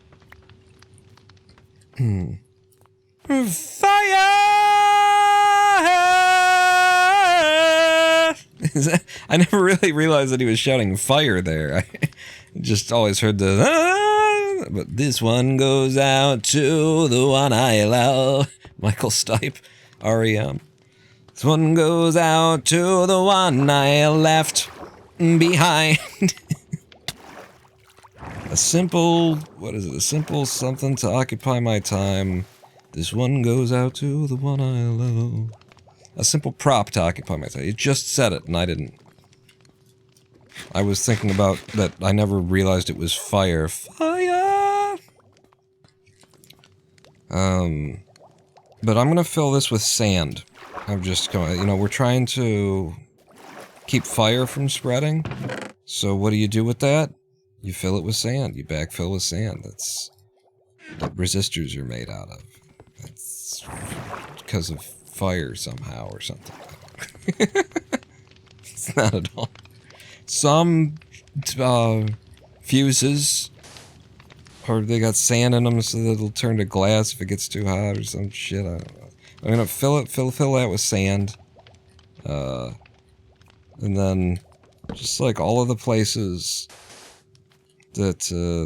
Fire! I never really realized that he was shouting fire there. I just always heard the, ah, but this one goes out to the one I love. Michael Stipe, REM. This one goes out to the one I left behind. A simple, what is it? A simple something to occupy my time. This one goes out to the one I love. A simple prop to occupy my time. It just said it, and I didn't. I was thinking about that. I never realized it was fire. Fire! But I'm gonna fill this with sand. I'm just going, you know, we're trying to keep fire from spreading. So what do you do with that? You fill it with sand. You backfill with sand. That's what resistors are made out of. That's because of fire somehow or something. It's not at all. Some fuses, or they got sand in them so that it'll turn to glass if it gets too hot or some shit. I don't know. I'm gonna fill that with sand, and then just like all of the places that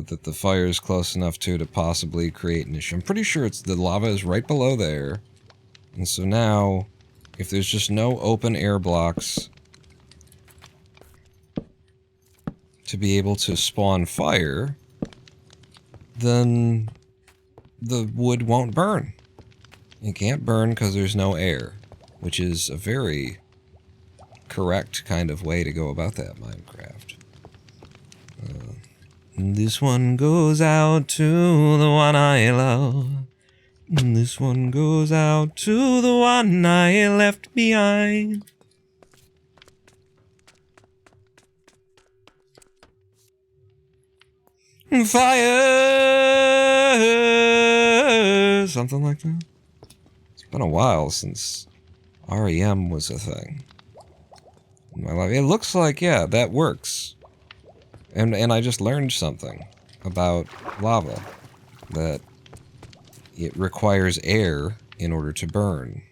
that the fire is close enough to possibly create an issue. I'm pretty sure it's the lava is right below there. And so now, if there's just no open air blocks to be able to spawn fire, then the wood won't burn. It can't burn because there's no air, which is a very correct kind of way to go about that, Minecraft. This one goes out to the one I love. This one goes out to the one I left behind. Fire! Something like that. It's been a while since REM was a thing in my life. It looks like, yeah, that works. And I just learned something about lava. That it requires air in order to burn.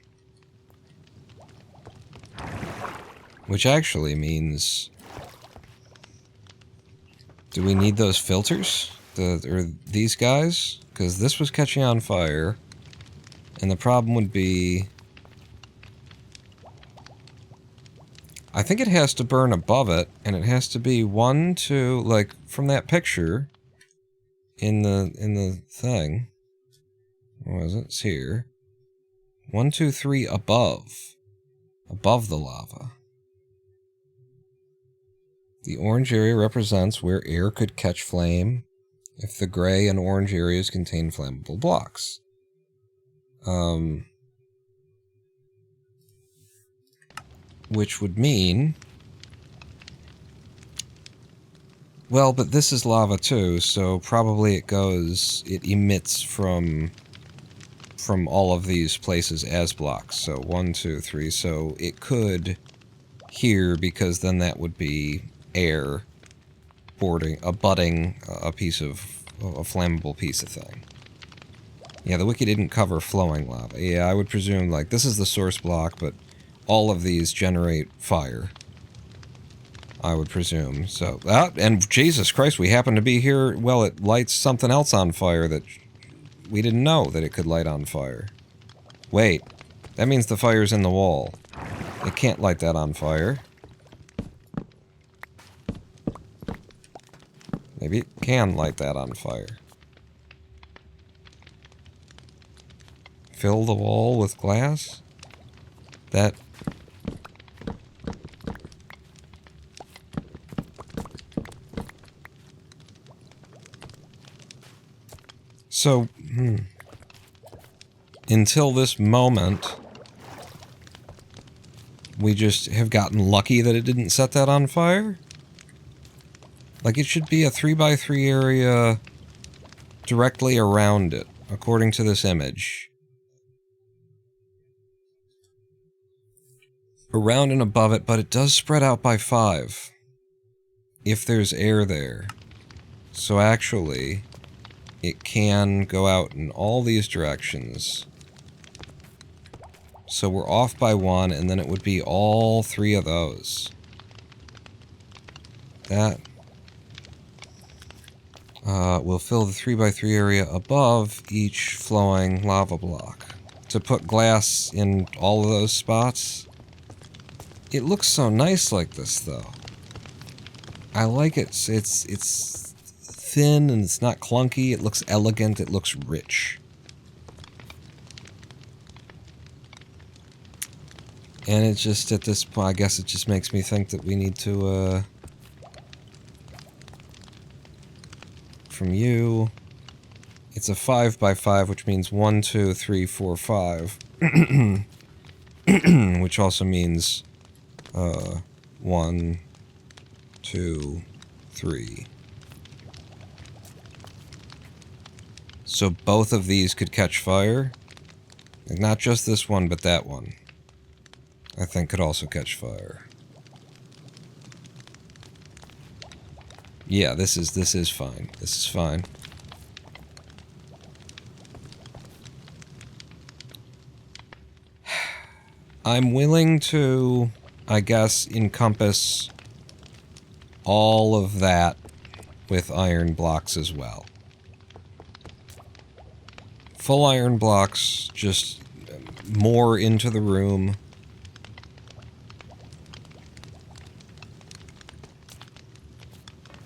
Which actually means... do we need those filters? Or these guys? Because this was catching on fire. And the problem would be... I think it has to burn above it, and it has to be 1, 2, like, from that picture in the thing. What was it? It's here. 1, 2, 3 above. Above the lava. The orange area represents where air could catch flame if the gray and orange areas contain flammable blocks. Which would mean... well, but this is lava too, so probably it emits from all of these places as blocks. So 1, 2, 3, so it could here, because then that would be air abutting a piece of a flammable piece of thing. Yeah, the wiki didn't cover flowing lava. Yeah, I would presume, like, this is the source block, but all of these generate fire. I would presume. So, and Jesus Christ, we happen to be here, well, it lights something else on fire that we didn't know that it could light on fire. Wait, that means the fire's in the wall. It can't light that on fire. Maybe it can light that on fire. Fill the wall with glass? That... so, until this moment, we just have gotten lucky that it didn't set that on fire? Like, it should be a 3x3 area directly around it, according to this image. Around and above it, but it does spread out by 5. If there's air there. So actually, it can go out in all these directions. So we're off by 1, and then it would be all 3 of those. That will fill the 3x3 area above each flowing lava block. To put glass in all of those spots. It looks so nice like this, though. I like it. It's thin and it's not clunky. It looks elegant. It looks rich. And it just, at this point, I guess it just makes me think that we need to, from you, it's a 5x5, which means 1, 2, 3, 4, 5. Which also means, 1, 2, 3. So both of these could catch fire. Like not just this one, but that one. I think could also catch fire. Yeah, this is fine. This is fine. I'm willing to, I guess, encompass all of that with iron blocks as well. Full iron blocks, just more into the room.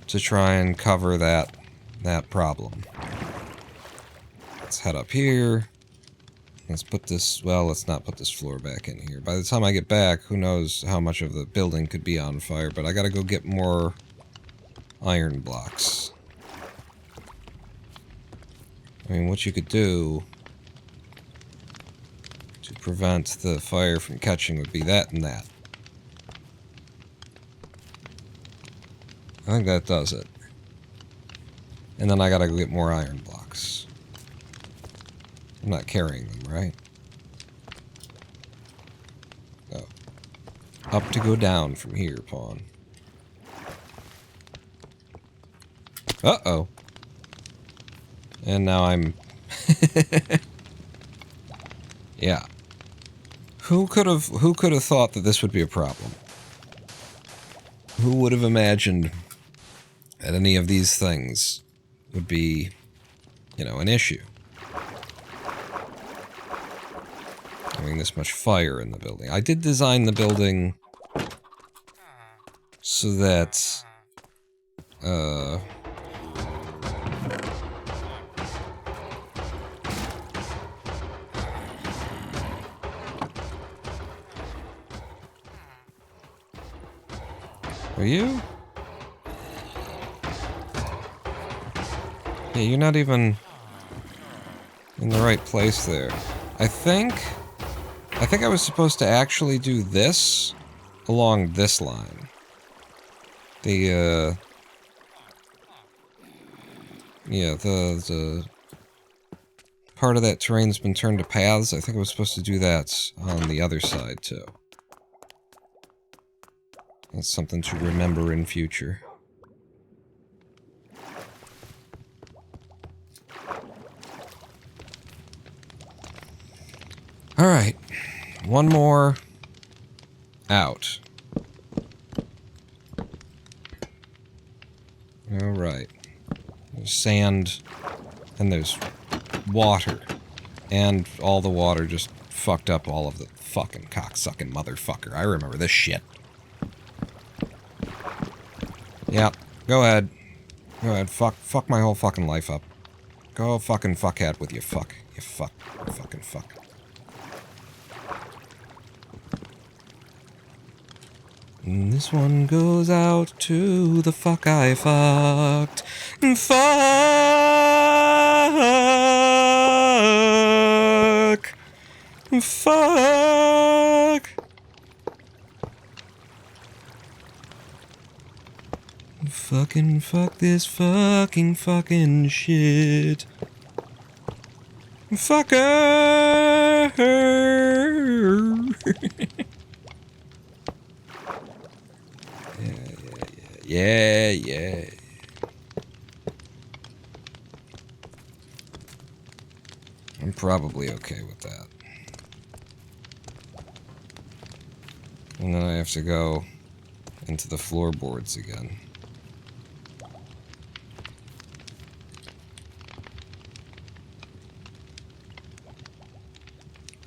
To try and cover that problem. Let's head up here. Let's put this, well, let's not put this floor back in here. By the time I get back, who knows how much of the building could be on fire, but I gotta go get more iron blocks. I mean, what you could do to prevent the fire from catching would be that and that. I think that does it. And then I gotta go get more iron blocks. I'm not carrying them, right? Oh. Up to go down from here, pawn. Uh-oh. And now I'm... Yeah. Who could have thought that this would be a problem? Who would have imagined that any of these things would be, you know, an issue? Having this much fire in the building. I did design the building so that, Are you? Yeah, you're not even in the right place there. I think I was supposed to actually do this along this line. The, yeah, the part of that terrain's been turned to paths. I think I was supposed to do that on the other side, too. That's something to remember in future. Alright. One more out. Alright. There's sand and there's water. And all the water just fucked up all of the fucking cocksucking motherfucker. I remember this shit. Yeah, go ahead. Go ahead, fuck my whole fucking life up. Go fucking fuckhead with you fuck. You fucking fuck. And this one goes out to the fuck I fucked. Fuck. Fucking fuck this fucking shit. Fucker. Yeah. I'm probably okay with that. And then I have to go into the floorboards again.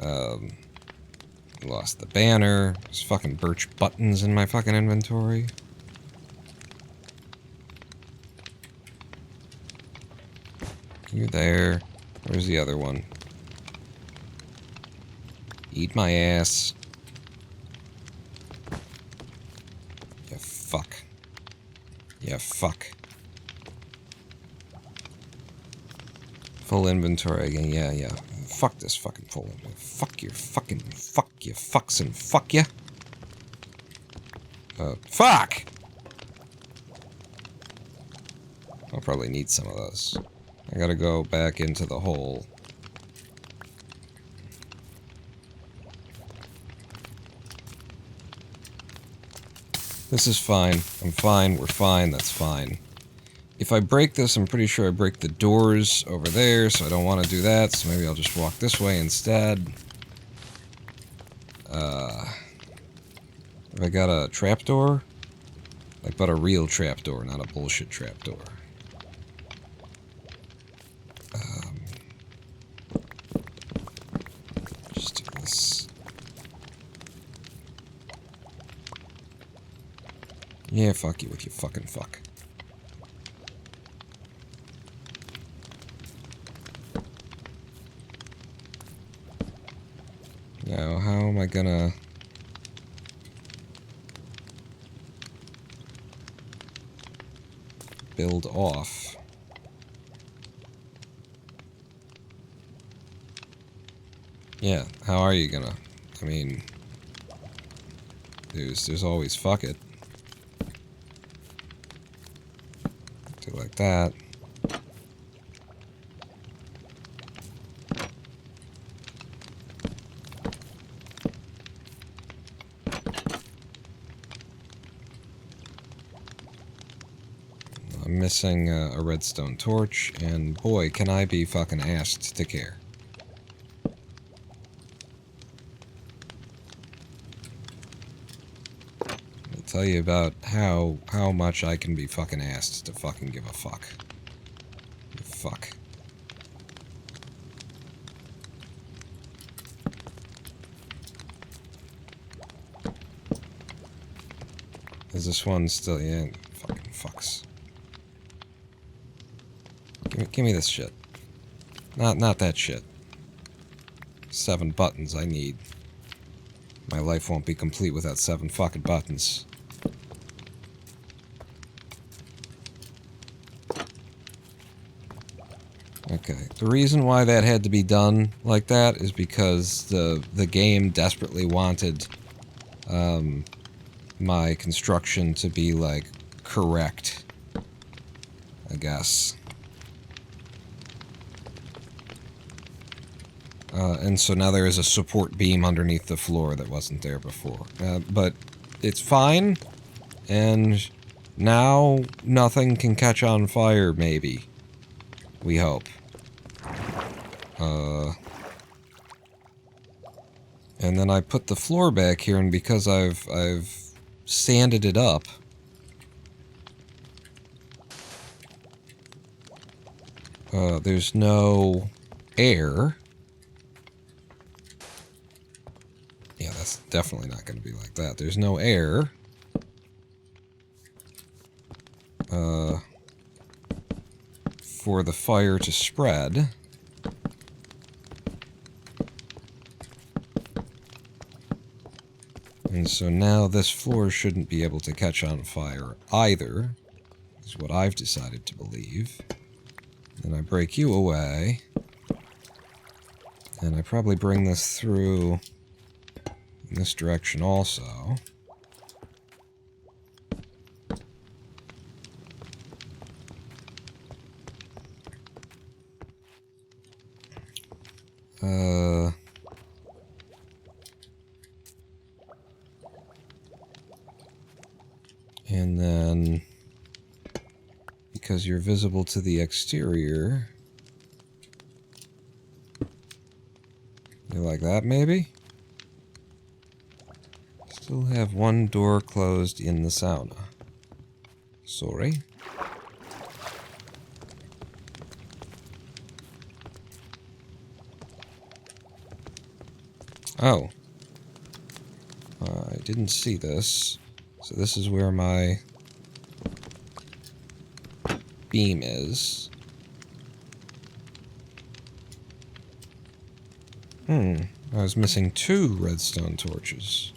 Lost the banner. There's fucking birch buttons in my fucking inventory. You there. Where's the other one? Eat my ass. You fuck. You fuck. Full inventory again. Yeah, yeah. Fuck this fucking full inventory. Fuck your fucking fuck you fucks and fuck ya. Fuck! I'll probably need some of those. I gotta go back into the hole. This is fine. I'm fine. We're fine. That's fine. If I break this, I'm pretty sure I break the doors over there, so I don't want to do that, so maybe I'll just walk this way instead. Have I got a trapdoor? Like, but a real trapdoor, not a bullshit trapdoor. Just do this. Yeah, fuck you with your fucking fuck. Now, how am I gonna... build off? Yeah, how are you gonna... I mean... There's always fuck it. Do like that. I'm missing a redstone torch, and boy, can I be fucking asked to care. I'll tell you about how much I can be fucking asked to fucking give a fuck. Fuck. Is this one still... Yeah, fucking fucks. Give me this shit. Not that shit. 7 buttons I need. My life won't be complete without 7 fucking buttons. Okay. The reason why that had to be done like that is because the game desperately wanted my construction to be, like, correct, I guess. And so now there is a support beam underneath the floor that wasn't there before. But it's fine, and now nothing can catch on fire, maybe. We hope. And then I put the floor back here, and because I've sanded it up, there's no air. Yeah, that's definitely not going to be like that. There's no air. For the fire to spread. And so now this floor shouldn't be able to catch on fire either, is what I've decided to believe. Then I break you away. And I probably bring this through in this direction also. And then, because you're visible to the exterior, you like that maybe? Still have one door closed in the sauna. Sorry. Oh. I didn't see this. So this is where my beam is. I was missing 2 redstone torches.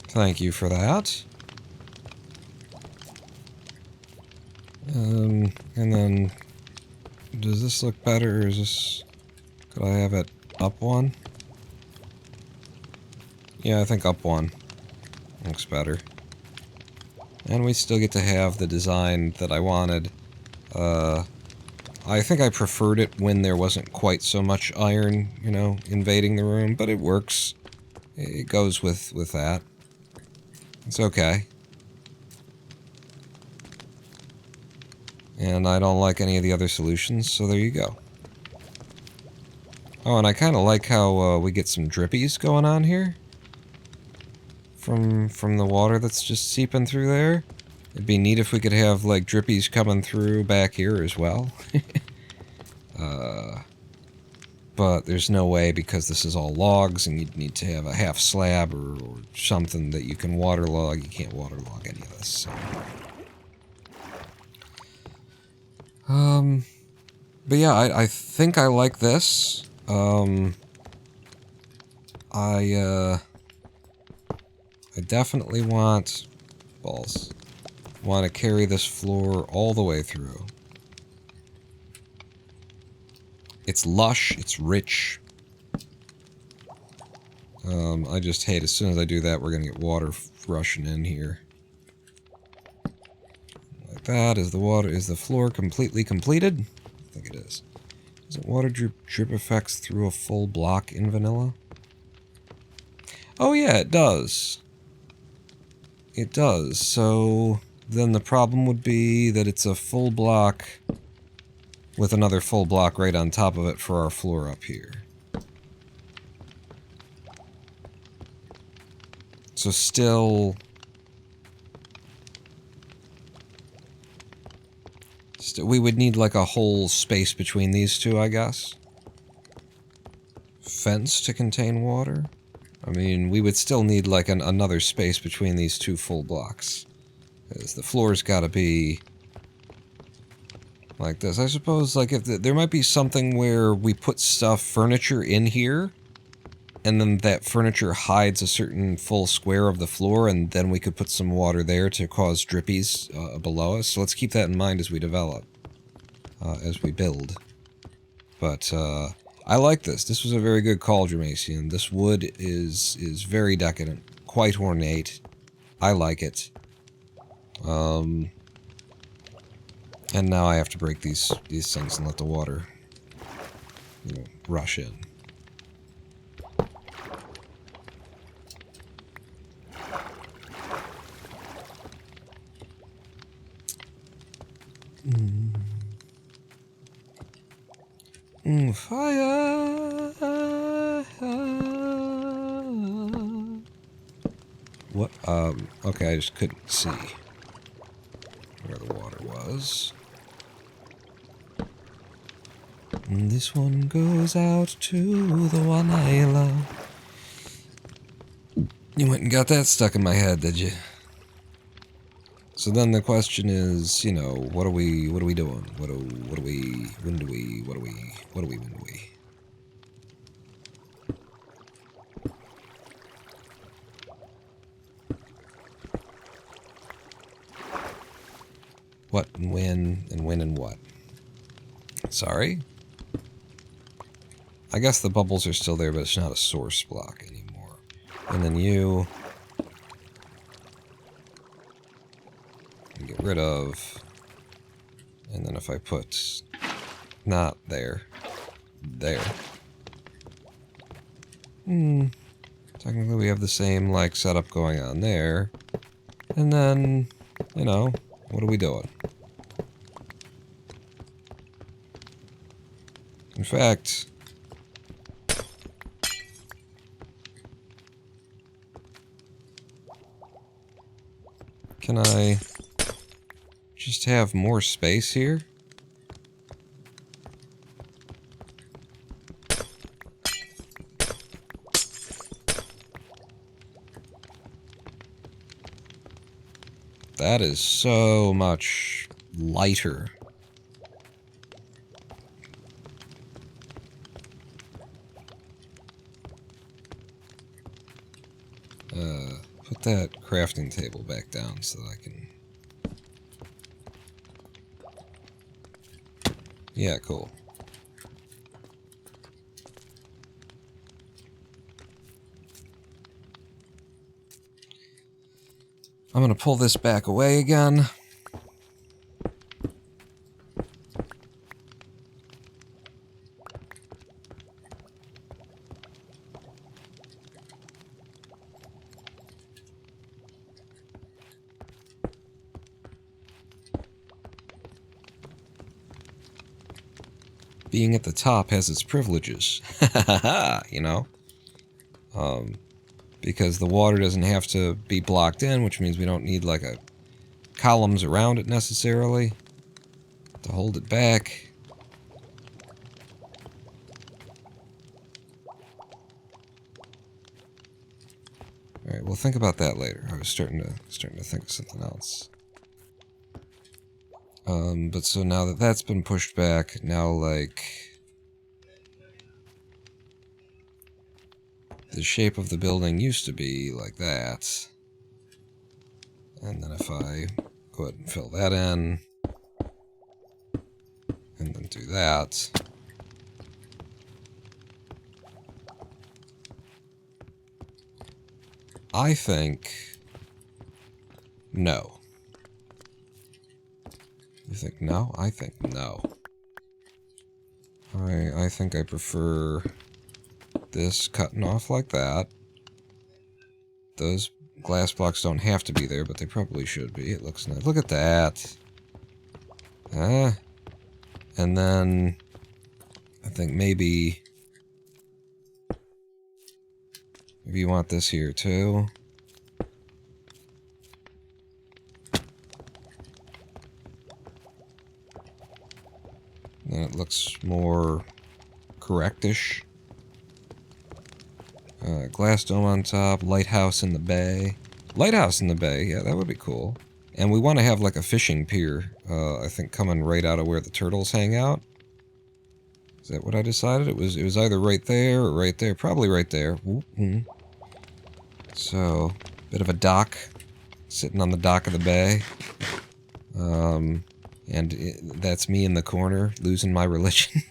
Thank you for that. And then, does this look better, or is this... Could I have it up 1? Yeah, I think up 1. Looks better. And we still get to have the design that I wanted. I think I preferred it when there wasn't quite so much iron, you know, invading the room, but it works. It goes with that. It's okay. And I don't like any of the other solutions, so there you go. Oh, and I kind of like how we get some drippies going on here. From the water that's just seeping through there. It'd be neat if we could have, like, drippies coming through back here as well. But there's no way, because this is all logs, and you'd need to have a half slab or something that you can waterlog. You can't waterlog any of this, so... But yeah, I think I like this. I definitely want... balls. Want to carry this floor all the way through. It's lush, it's rich. I just hate, as soon as I do that, we're gonna get water rushing in here. Like that. Is the floor completely completed? I think it is. Doesn't water drip effects through a full block in vanilla? Oh yeah, it does. It does. So then the problem would be that it's a full block with another full block right on top of it for our floor up here. So still... we would need like a whole space between these two, I guess. Fence to contain water? I mean, we would still need like another space between these 2 full blocks. Because the floor's gotta be... like this. I suppose, like, if there might be something where we put furniture in here, and then that furniture hides a certain full square of the floor, and then we could put some water there to cause drippies below us. So let's keep that in mind as we develop, as we build. But I like this. This was a very good call, Jamasian. This wood is very decadent, quite ornate. I like it. And now I have to break these things and let the water, you know, rush in. Fire! What? Okay, I just couldn't see where the water was. And this one goes out to the one I love. You went and got that stuck in my head, did you? So then the question is, you know, what are we doing? When do we? What and when and what? Sorry? I guess the bubbles are still there, but it's not a source block anymore. And then you... get rid of... and then if I put... not there. There. Technically we have the same, like, setup going on there. And then, you know, what are we doing? In fact... can I just have more space here? That is so much lighter. Put that crafting table back down so that I can... Yeah, cool. I'm gonna pull this back away again. Being at the top has its privileges. You know? Because the water doesn't have to be blocked in, which means we don't need like a columns around it necessarily to hold it back. Alright, we'll think about that later. I was starting to think of something else. But so now that that's been pushed back, now like the shape of the building used to be like that. And then if I go ahead and fill that in, and then do that, I think no. You think no? I think no. I think I prefer this cutting off like that. Those glass blocks don't have to be there, but they probably should be. It looks nice. Look at that. And then I think maybe you want this here too. Then it looks more correctish. Glass dome on top, lighthouse in the bay. Lighthouse in the bay, yeah, that would be cool. And we want to have like a fishing pier, I think coming right out of where the turtles hang out. Is that what I decided? It was either right there or right there. Probably right there. Mm-hmm. So, bit of a dock. Sitting on the dock of the bay. That's me in the corner, losing my religion.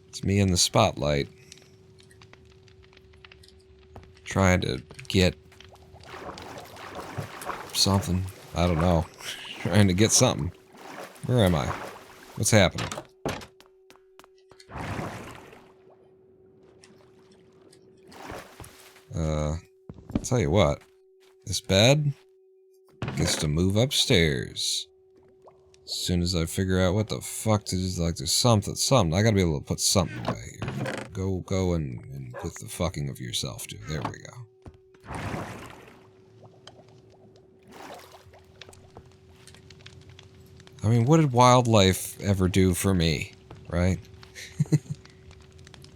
It's me in the spotlight. Trying to get something. I don't know. Trying to get something. Where am I? What's happening? I'll tell you what. This bed gets to move upstairs. As soon as I figure out what the fuck to do, like there's something. I gotta be able to put something away here. Go and put the fucking of yourself, dude. There we go. I mean, what did wildlife ever do for me, right?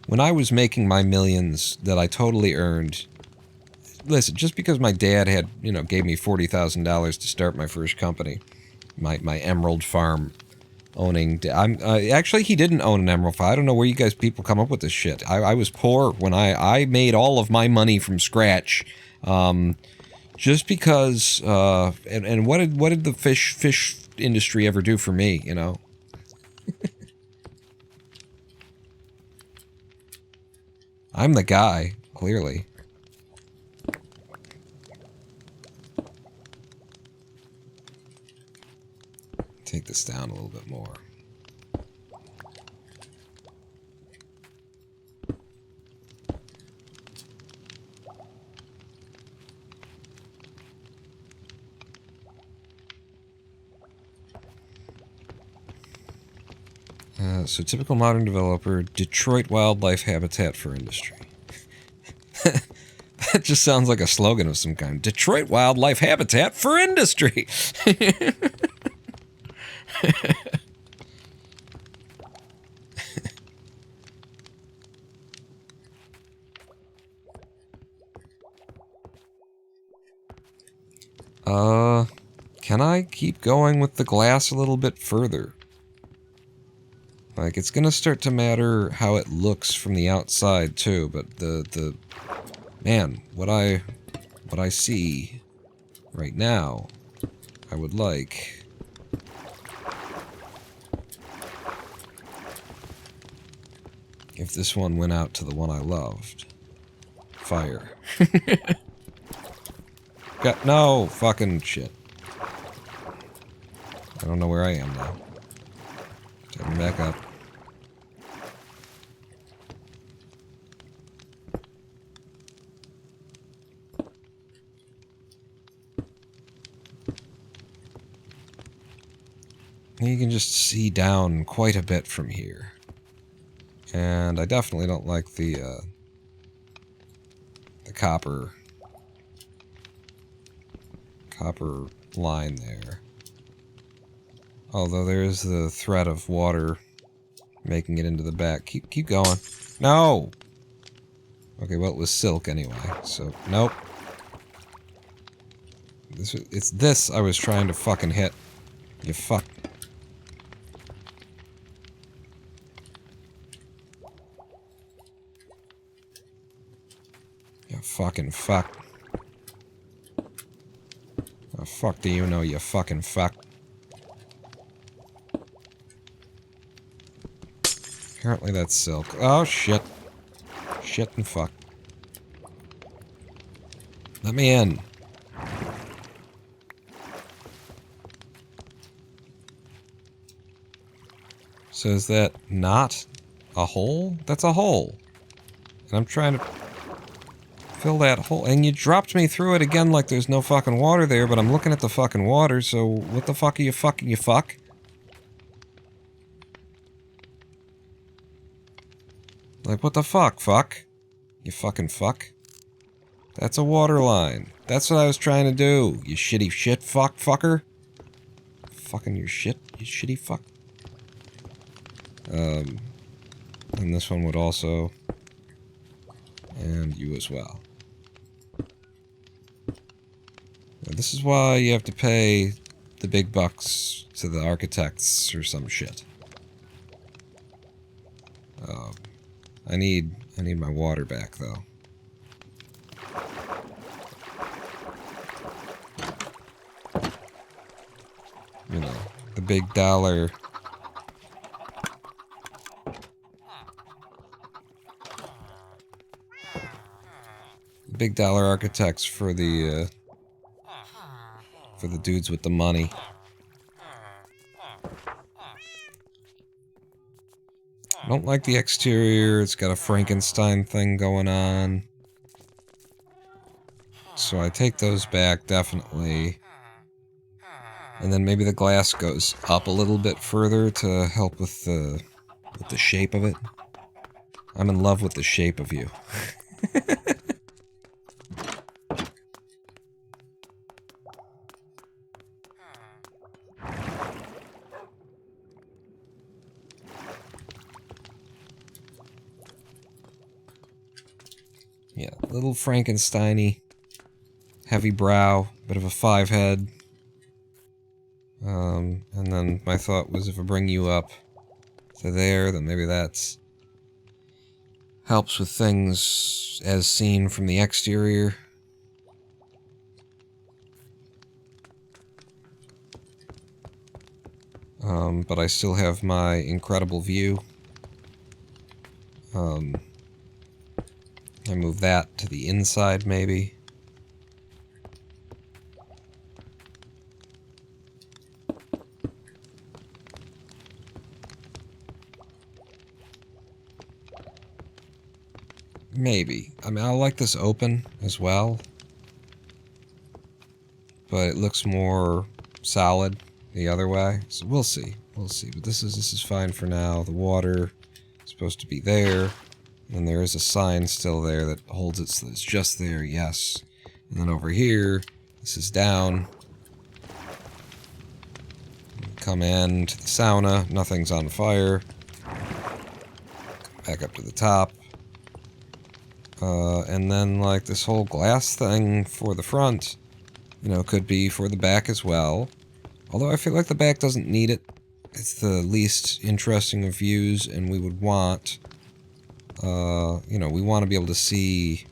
When I was making my millions that I totally earned, listen, just because my dad had, gave me $40,000 to start my first company, my emerald farm owning, actually he didn't own an emerald farm. I don't know where you guys people come up with this shit. I was poor when I made all of my money from scratch, just because, and what did the fish industry ever do for me, I'm the guy, clearly. Take this down a little bit more. So typical modern developer, Detroit wildlife habitat for industry. That just sounds like a slogan of some kind. Detroit Wildlife Habitat for Industry. Can I keep going with the glass a little bit further? Like, it's gonna start to matter how it looks from the outside, too, but man, what I see right now, I would like... if this one went out to the one I loved. Fire. Got no fucking shit. I don't know where I am now. Take me back up. You can just see down quite a bit from here. And I definitely don't like the copper line there. Although there is the threat of water making it into the back. Keep going. No! Okay, well, it was silk anyway, so nope. It's this I was trying to fucking hit. You fuck. You fucking fuck. Oh, fuck do you know, you fucking fuck. Apparently that's silk. Oh, shit. Shit and fuck. Let me in. So is that not a hole? That's a hole. And I'm trying to fill that hole. And you dropped me through it again like there's no fucking water there, but I'm looking at the fucking water, so what the fuck are you fucking, you fuck? Like, what the fuck, fuck? You fucking fuck? That's a water line. That's what I was trying to do, you shitty shit fuck fucker. Fucking your shit, you shitty fuck. And this one would also... and you as well. Now, this is why you have to pay the big bucks to the architects or some shit. I need my water back, though. You know, the big dollar... big dollar architects for the dudes with the money. I don't like the exterior. It's got a Frankenstein thing going on. So I take those back, definitely. And then maybe the glass goes up a little bit further to help with the shape of it. I'm in love with the shape of you. Yeah, little Frankenstein-y, heavy brow, bit of a 5 head. And then my thought was if I bring you up to there, then maybe that's helps with things as seen from the exterior. But I still have my incredible view. I move that to the inside, maybe. Maybe. I mean, I like this open as well. But it looks more solid the other way. So we'll see. We'll see. But this is fine for now. The water is supposed to be there. And there is a sign still there that holds it, so it's just there, yes. And then over here, this is down. Come in to the sauna, nothing's on fire. Back up to the top. And then, like, this whole glass thing for the front, you know, could be for the back as well. Although I feel like the back doesn't need it. It's the least interesting of views, and we would want, you know, we want to be able to see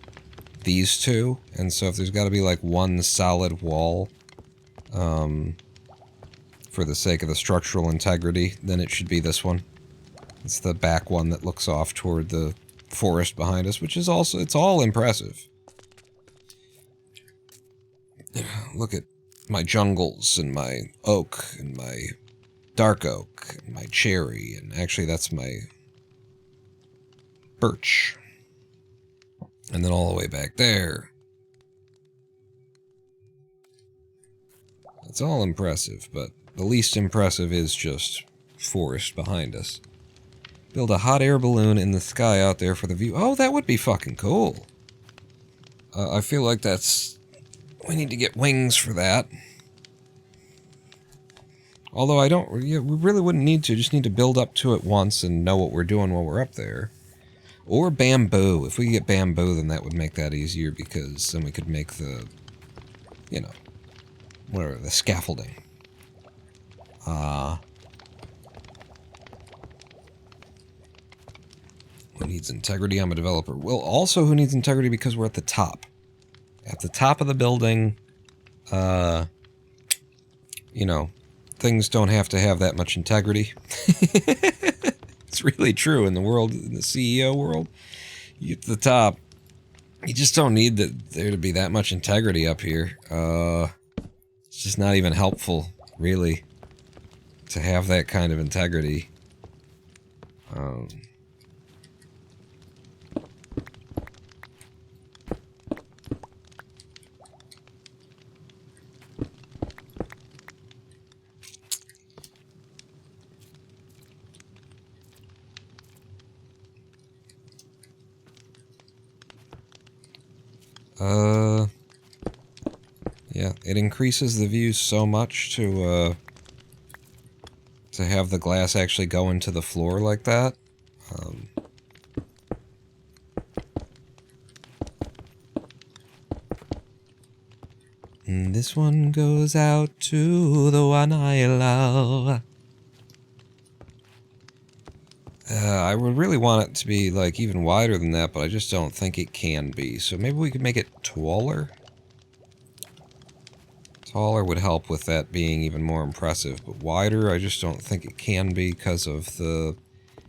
these two. And so if there's got to be, like, one solid wall, for the sake of the structural integrity, then it should be this one. It's the back one that looks off toward the forest behind us, which is also, it's all impressive. Look at my jungles and my oak and my dark oak and my cherry, and actually that's my birch. And then all the way back there. It's all impressive, but the least impressive is just forest behind us. Build a hot air balloon in the sky out there for the view. Oh, that would be fucking cool. I feel like that's... we need to get wings for that. Although I don't... yeah, we really wouldn't need to. Just need to build up to it once and know what we're doing while we're up there. Or bamboo. If we get bamboo, then that would make that easier, because then we could make the... you know... whatever, the scaffolding. Who needs integrity? I'm a developer. Well, also who needs integrity because we're at the top. At the top of the building, you know, things don't have to have that much integrity. It's really true in the world, in the CEO world. You get to the top, you just don't need there to be that much integrity up here. It's just not even helpful, really, to have that kind of integrity. Yeah, it increases the views so much to have the glass actually go into the floor like that. And this one goes out to the one I love. I would really want it to be, like, even wider than that, but I just don't think it can be. So maybe we could make it taller? Taller would help with that being even more impressive, but wider, I just don't think it can be because of the...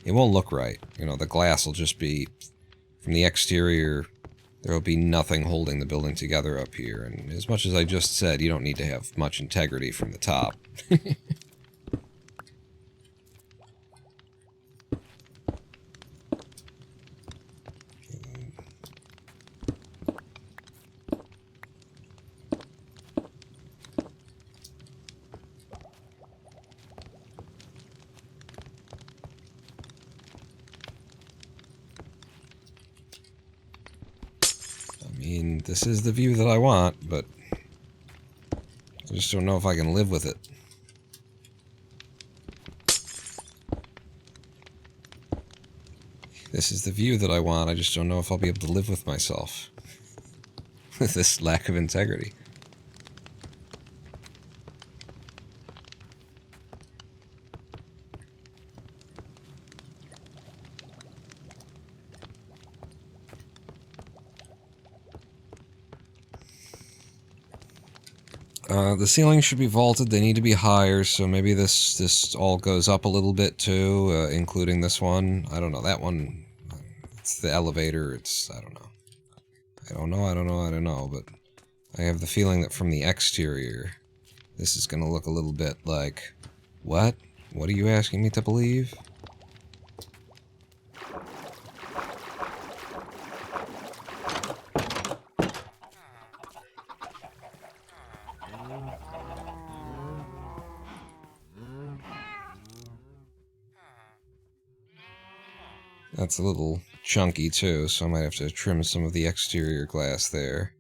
it won't look right. You know, the glass will just be... from the exterior, there will be nothing holding the building together up here. And as much as I just said, you don't need to have much integrity from the top. I mean, this is the view that I want, but I just don't know if I can live with it. This is the view that I want, I just don't know if I'll be able to live with myself. With this lack of integrity. The ceilings should be vaulted, they need to be higher, so maybe this all goes up a little bit too, including this one. I don't know, that one, it's the elevator, it's, I don't know. I don't know, but I have the feeling that from the exterior, this is gonna look a little bit like, what? What are you asking me to believe? That's a little chunky too, so I might have to trim some of the exterior glass there.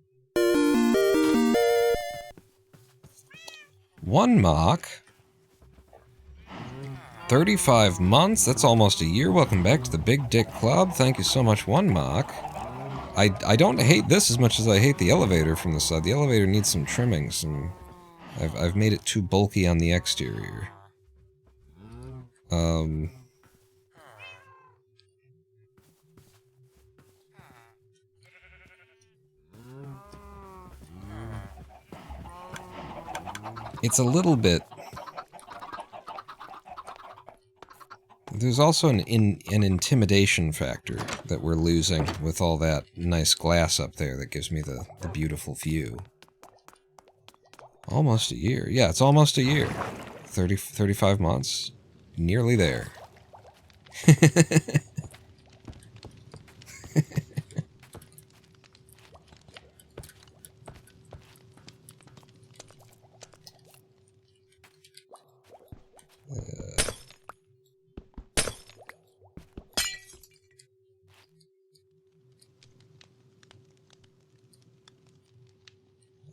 1 Mach? 35 months? That's almost a year. Welcome back to the Big Dick Club. Thank you so much, 1 Mach. I don't hate this as much as I hate the elevator from the side. The elevator needs some trimming. I've made it too bulky on the exterior. It's a little bit... There's also an intimidation factor that we're losing with all that nice glass up there that gives me the beautiful view. Almost a year. Yeah, it's almost a year. 35 months. Nearly there.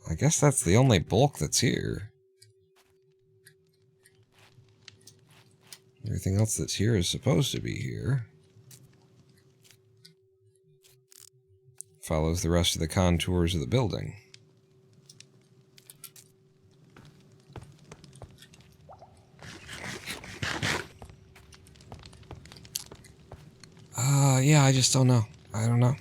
I guess that's the only bulk that's here. Everything else that's here is supposed to be here. Follows the rest of the contours of the building. Yeah, I just don't know. I don't know.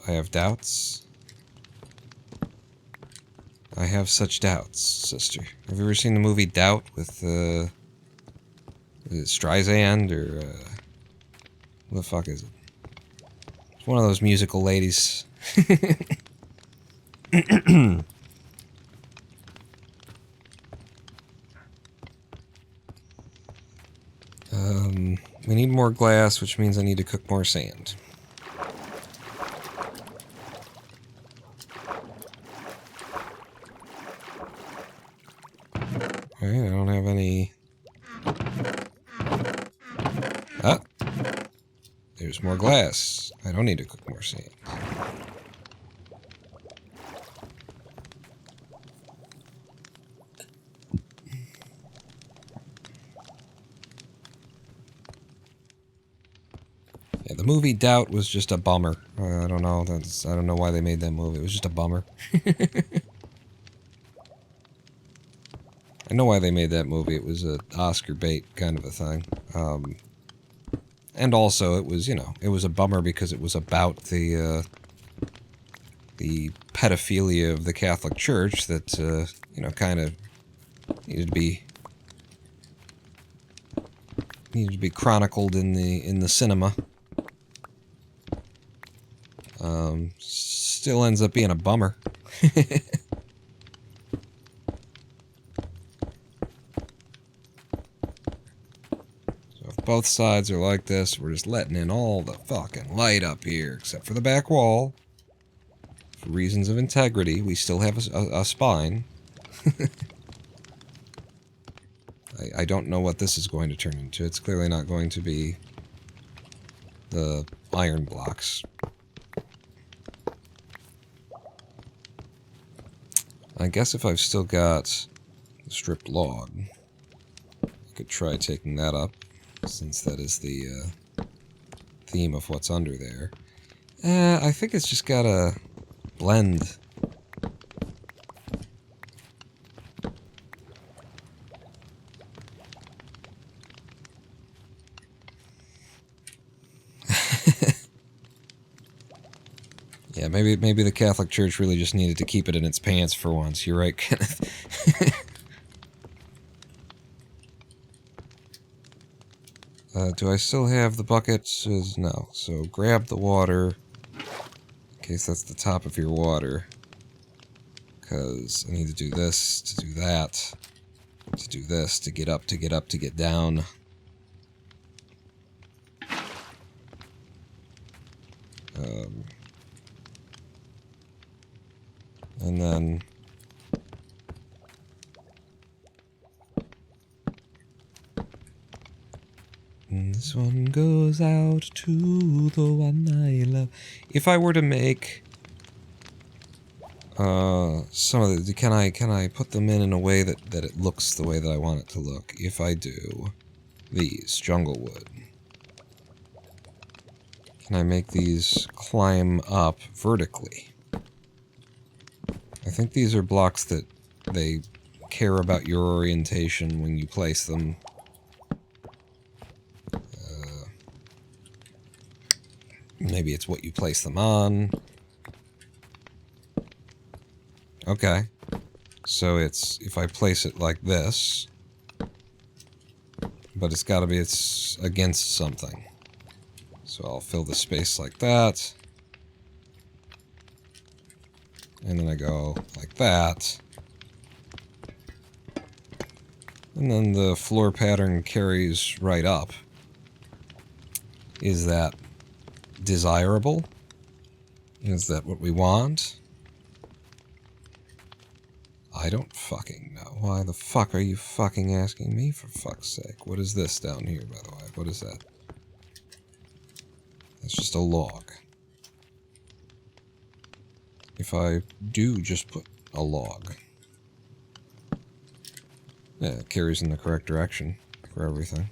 I have doubts. I have such doubts, sister. Have you ever seen the movie Doubt with, is it Streisand, or, what the fuck is it? It's one of those musical ladies. We need more glass, which means I need to cook more sand. Alright, I don't have any... Ah! There's more glass. I don't need to cook more sand. Yeah, the movie Doubt was just a bummer. I don't know. I don't know why they made that movie. It was just a bummer. I know why they made that movie. It was a Oscar bait kind of a thing. And also, it was, you know, it was a bummer because it was about the pedophilia of the Catholic Church that, you know, kind of needed to be chronicled in the cinema. Still ends up being a bummer. Both sides are like this. We're just letting in all the fucking light up here, except for the back wall. For reasons of integrity, we still have a spine. I don't know what this is going to turn into. It's clearly not going to be the iron blocks. I guess if I've still got the stripped log, I could try taking that up, since that is the theme of what's under there. I think it's just gotta blend. Yeah, maybe the Catholic Church really just needed to keep it in its pants for once. You're right, Kenneth. Do I still have the bucket? No. So grab the water, in case that's the top of your water. Because I need to do this, to do that, to do this, to get up, to get up, to get down. And then... This one goes out to the one I love. If I were to make some of the, can I put them in a way that it looks the way that I want it to look? If I do these jungle wood, can I make these climb up vertically? I think these are blocks that they care about your orientation when you place them. Maybe it's what you place them on. Okay. So it's, if I place it like this, but it's gotta be, it's against something. So I'll fill the space like that. And then I go like that. And then the floor pattern carries right up. Is that desirable? Is that what we want? I don't fucking know. Why the fuck are you fucking asking me, for fuck's sake? What is this down here, by the way? What is that? That's just a log. If I do just put a log. Yeah, it carries in the correct direction for everything.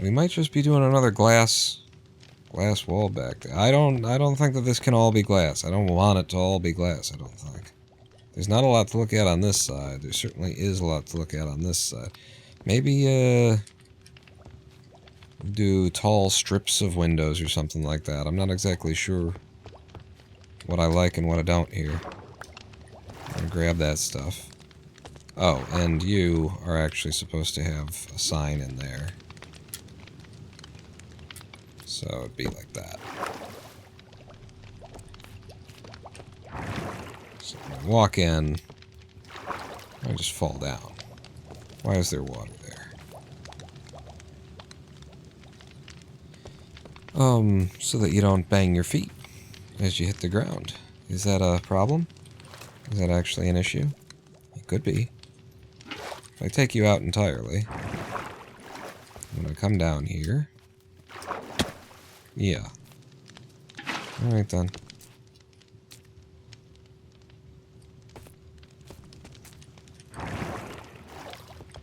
We might just be doing another glass wall back there. I don't think that this can all be glass. I don't want it to all be glass, I don't think. There's not a lot to look at on this side. There certainly is a lot to look at on this side. Maybe do tall strips of windows or something like that. I'm not exactly sure what I like and what I don't here. I'm gonna grab that stuff. Oh, and you are actually supposed to have a sign in there. So it'd be like that. So when I walk in, I just fall down. Why is there water there? So that you don't bang your feet as you hit the ground. Is that a problem? Is that actually an issue? It could be. If I take you out entirely, I'm gonna come down here. Yeah. Alright then.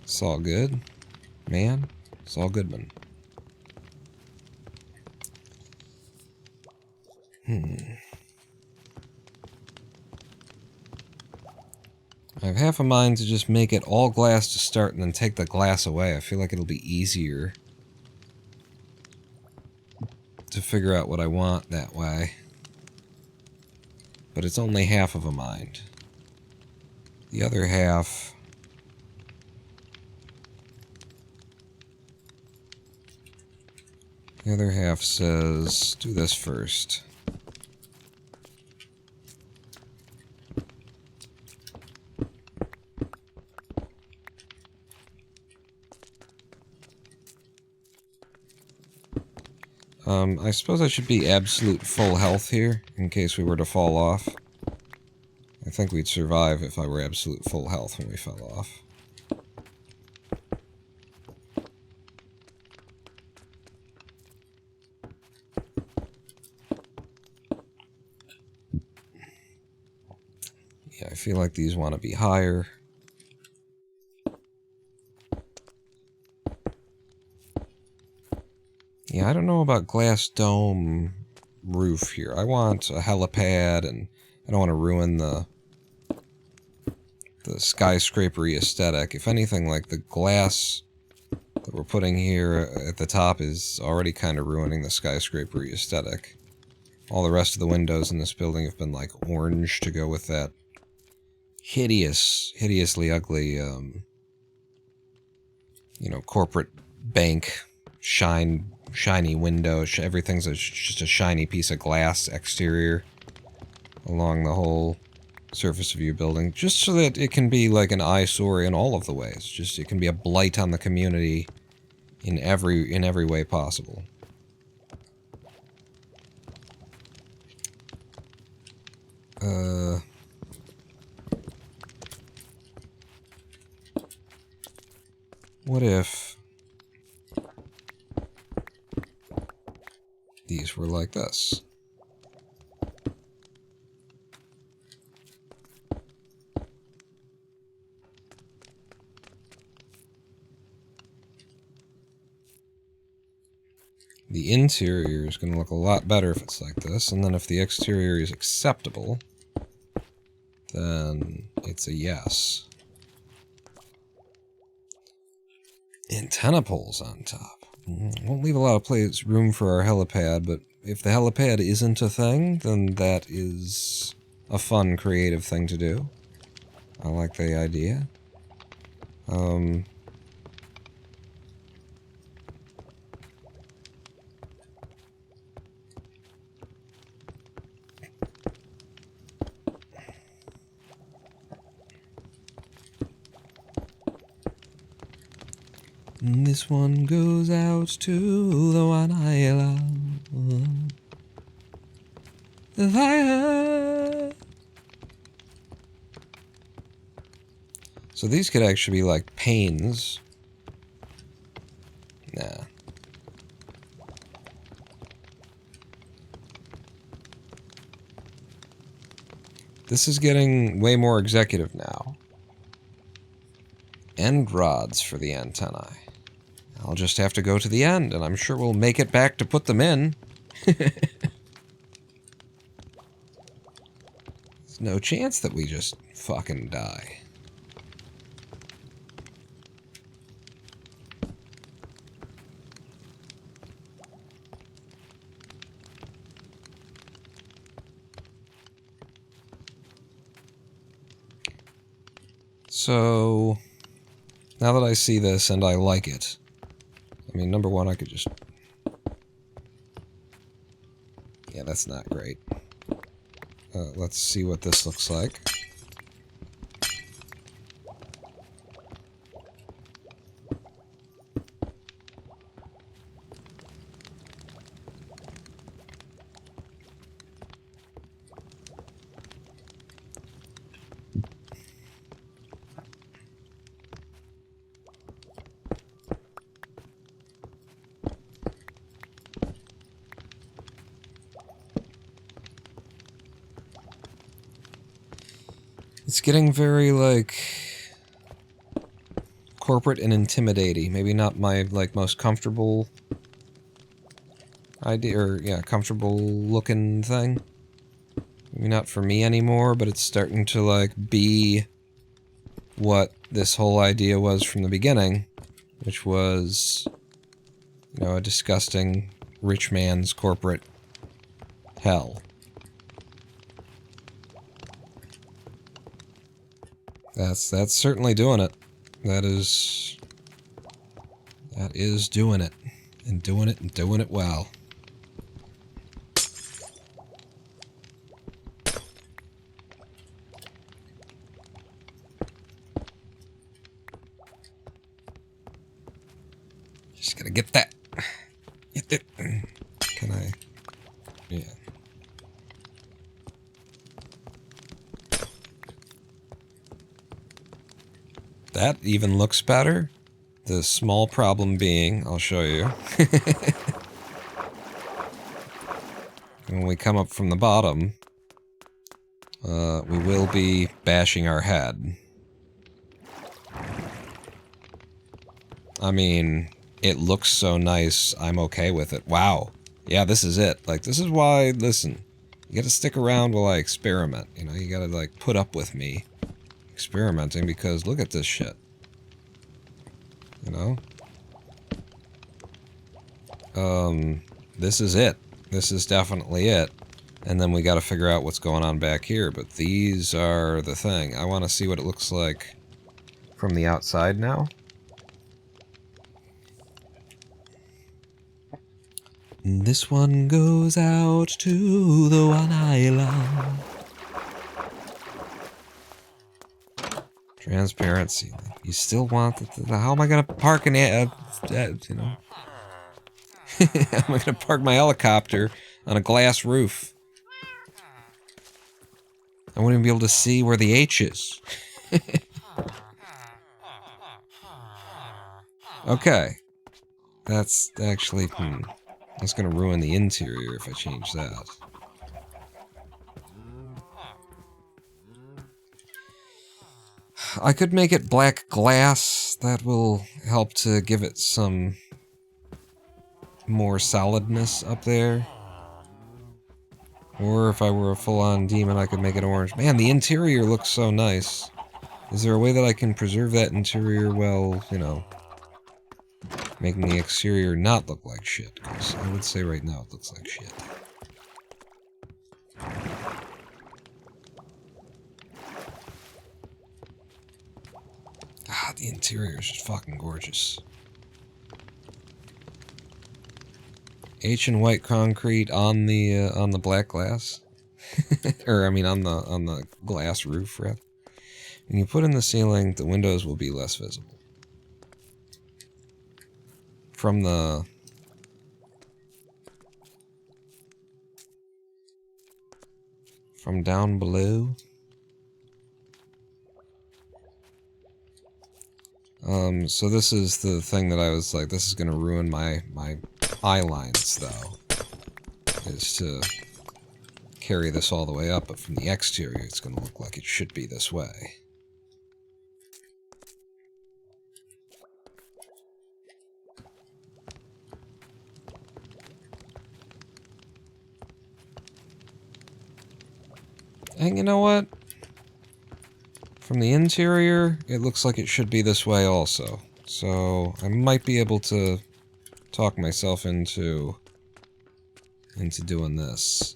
It's all good, man. It's all good, man. I have half a mind to just make it all glass to start and then take the glass away. I feel like it'll be easier to figure out what I want that way. But it's only half of a mind. The other half... The other half says, do this first. I suppose I should be absolute full health here, in case we were to fall off. I think we'd survive if I were absolute full health when we fell off. Yeah, I feel like these want to be higher. Yeah, I don't know about glass dome roof here. I want a helipad, and I don't want to ruin the skyscraper-y aesthetic. If anything, like the glass that we're putting here at the top is already kind of ruining the skyscraper-y aesthetic. All the rest of the windows in this building have been like orange to go with that hideously ugly, you know, corporate bank shiny window. Everything's just a shiny piece of glass exterior along the whole surface of your building, just so that it can be like an eyesore in all of the ways. Just it can be a blight on the community in every way possible. What if these were like this? The interior is going to look a lot better if it's like this, and then if the exterior is acceptable, then it's a yes. Antenna poles on top. Won't leave a lot of room for our helipad, but if the helipad isn't a thing, then that is a fun, creative thing to do. I like the idea. This one goes out to the one I love. The fire. So these could actually be like panes. Nah. This is getting way more executive now. End rods for the antennae. I'll just have to go to the end, and I'm sure we'll make it back to put them in. There's no chance that we just fucking die. So, now that I see this and I like it, I mean, number one, I could just... Yeah, that's not great. Let's see what this looks like. It's getting very, like, corporate and intimidating. Maybe not my, like, most comfortable idea, or, yeah, comfortable looking thing. Maybe not for me anymore, but it's starting to, like, be what this whole idea was from the beginning, which was, you know, a disgusting rich man's corporate hell. That's certainly doing it. That is doing it. And doing it well. Just gotta get that. Get it. Can I? Yeah. That even looks better. The small problem being, I'll show you. When we come up from the bottom, we will be bashing our head. I mean, it looks so nice, I'm okay with it. Wow. Yeah, this is it. Like, this is why, listen, you gotta stick around while I experiment. You know, you gotta, like, put up with me experimenting, because look at this shit. You know? This is it. This is definitely it. And then we gotta figure out what's going on back here, but these are the thing. I want to see what it looks like from the outside now. This one goes out to the one I love. Transparency. You still want how am I gonna park an you know? How am I gonna park my helicopter on a glass roof? I wouldn't even be able to see where the H is. Okay. That's actually, that's gonna ruin the interior if I change that. I could make it black glass. That will help to give it some more solidness up there. Or if I were a full-on demon, I could make it orange. Man, the interior looks so nice. Is there a way that I can preserve that interior while, you know, making the exterior not look like shit? Because I would say right now it looks like shit. Ah, the interior is just fucking gorgeous. H and white concrete on the black glass, or I mean on the glass roof. Rather. When you put in the ceiling, the windows will be less visible. From down below. So this is the thing that I was like, this is gonna ruin my eye lines, though, is to carry this all the way up, but from the exterior it's gonna look like it should be this way. And you know what? From the interior, it looks like it should be this way also. So I might be able to talk myself into doing this.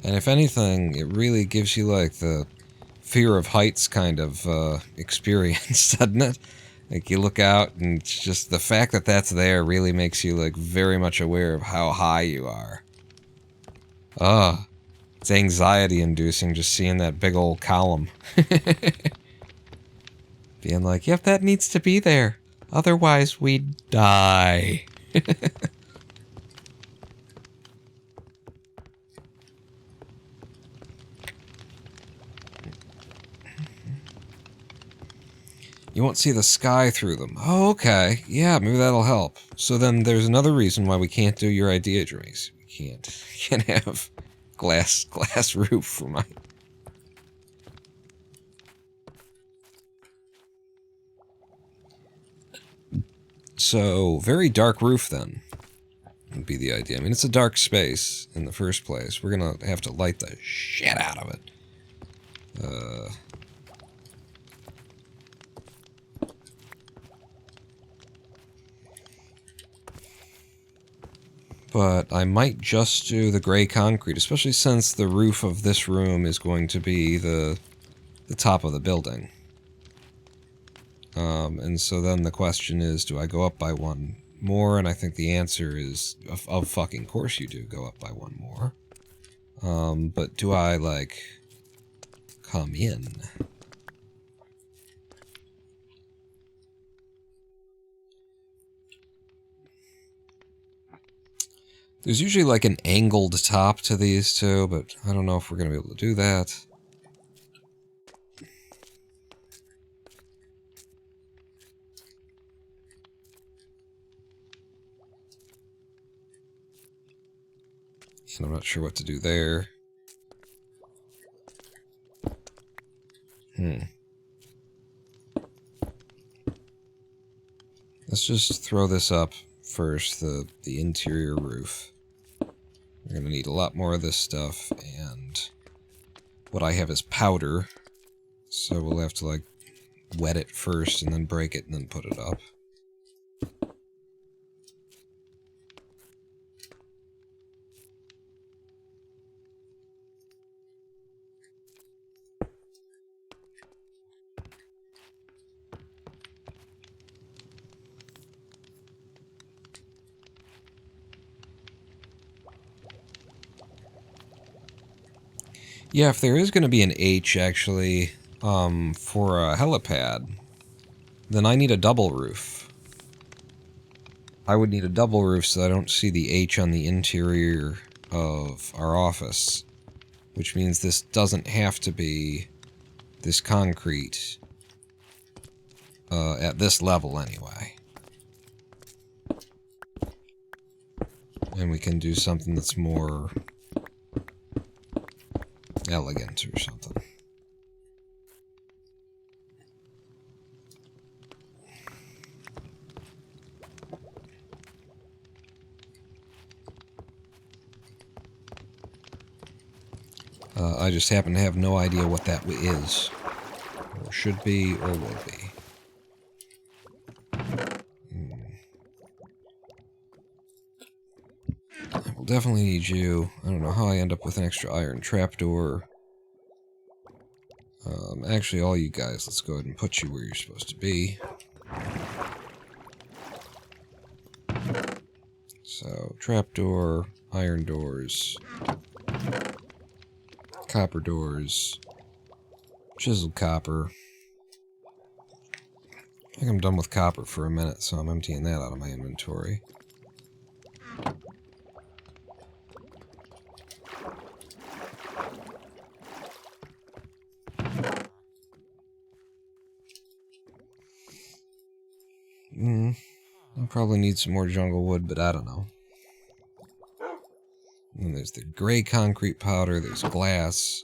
And if anything, it really gives you like the fear of heights kind of experience, doesn't it? Like, you look out, and it's just the fact that that's there really makes you, like, very much aware of how high you are. Ah, it's anxiety-inducing just seeing that big old column. Being like, yep, that needs to be there. Otherwise, we'd die. You won't see the sky through them. Oh, okay. Yeah, maybe that'll help. So then there's another reason why we can't do your idea, Joyce. We can't have glass roof for my... So, very dark roof then would be the idea. I mean, it's a dark space in the first place. We're gonna have to light the shit out of it. But I might just do the gray concrete, especially since the roof of this room is going to be the top of the building. And so then the question is, do I go up by one more? And I think the answer is, of fucking course you do go up by one more. But do I, like, come in? There's usually like an angled top to these two, but I don't know if we're going to be able to do that. And I'm not sure what to do there. Let's just throw this up first, the interior roof. We're going to need a lot more of this stuff, and what I have is powder, so we'll have to, like, wet it first and then break it and then put it up. Yeah, if there is going to be an H, actually, for a helipad, then I need a double roof. I would need a double roof so I don't see the H on the interior of our office. Which means this doesn't have to be this concrete at this level anyway. And we can do something that's more elegant or something. I just happen to have no idea what that is, or should be, or will be. I will definitely need you. I don't know how I end up with an extra iron trapdoor. Actually, all you guys, let's go ahead and put you where you're supposed to be. So, trapdoor, iron doors, copper doors, chiseled copper. I think I'm done with copper for a minute, so I'm emptying that out of my inventory. I'll probably need some more jungle wood, but I don't know. And there's the gray concrete powder, there's glass.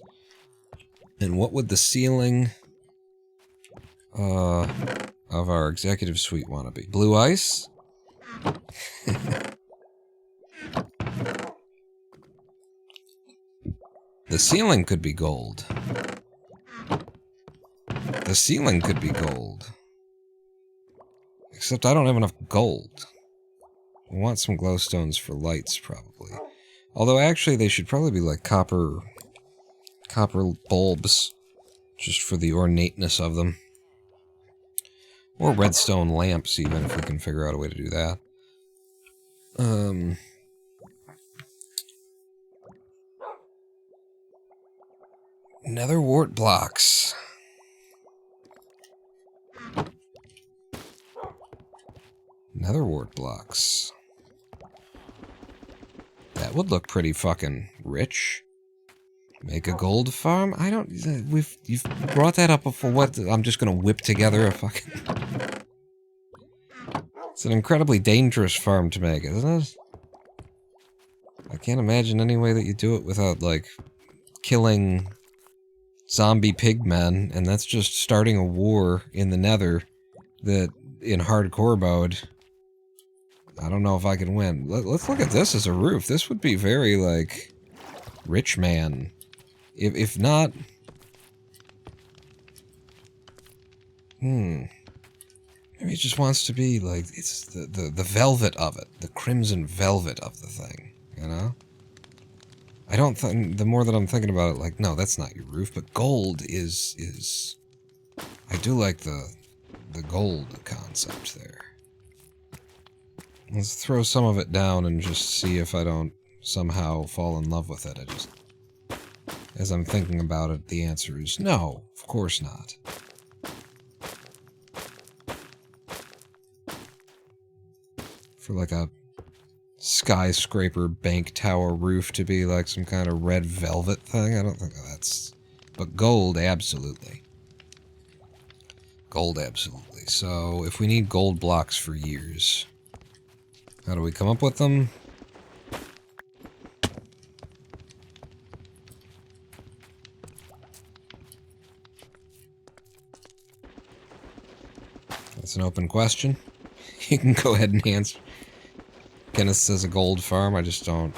And what would the ceiling of our executive suite want to be? Blue ice? The ceiling could be gold. The ceiling could be gold. Except I don't have enough gold. I want some glowstones for lights, probably. Although, actually, they should probably be like copper bulbs, just for the ornateness of them. Or redstone lamps, even, if we can figure out a way to do that. Nether wart blocks. Nether wart blocks. That would look pretty fucking rich. Make a gold farm? I don't... You've brought that up before. What? I'm just gonna whip together a fucking... It's an incredibly dangerous farm to make, isn't it? I can't imagine any way that you do it without, like, killing zombie pigmen, and that's just starting a war in the Nether that, in hardcore mode, I don't know if I can win. Let's look at this as a roof. This would be very, like, rich man. If not... Maybe it just wants to be, like, it's the velvet of it. The crimson velvet of the thing, you know? I don't think... The more that I'm thinking about it, like, no, that's not your roof, but gold is... I do like the gold concept there. Let's throw some of it down and just see if I don't somehow fall in love with it. I just... As I'm thinking about it, the answer is no, of course not. For like a skyscraper bank tower roof to be like some kind of red velvet thing, I don't think that's... But gold, absolutely. Gold, absolutely. So, if we need gold blocks for years... How do we come up with them? That's an open question. You can go ahead and answer. Kenneth says a gold farm, I just don't...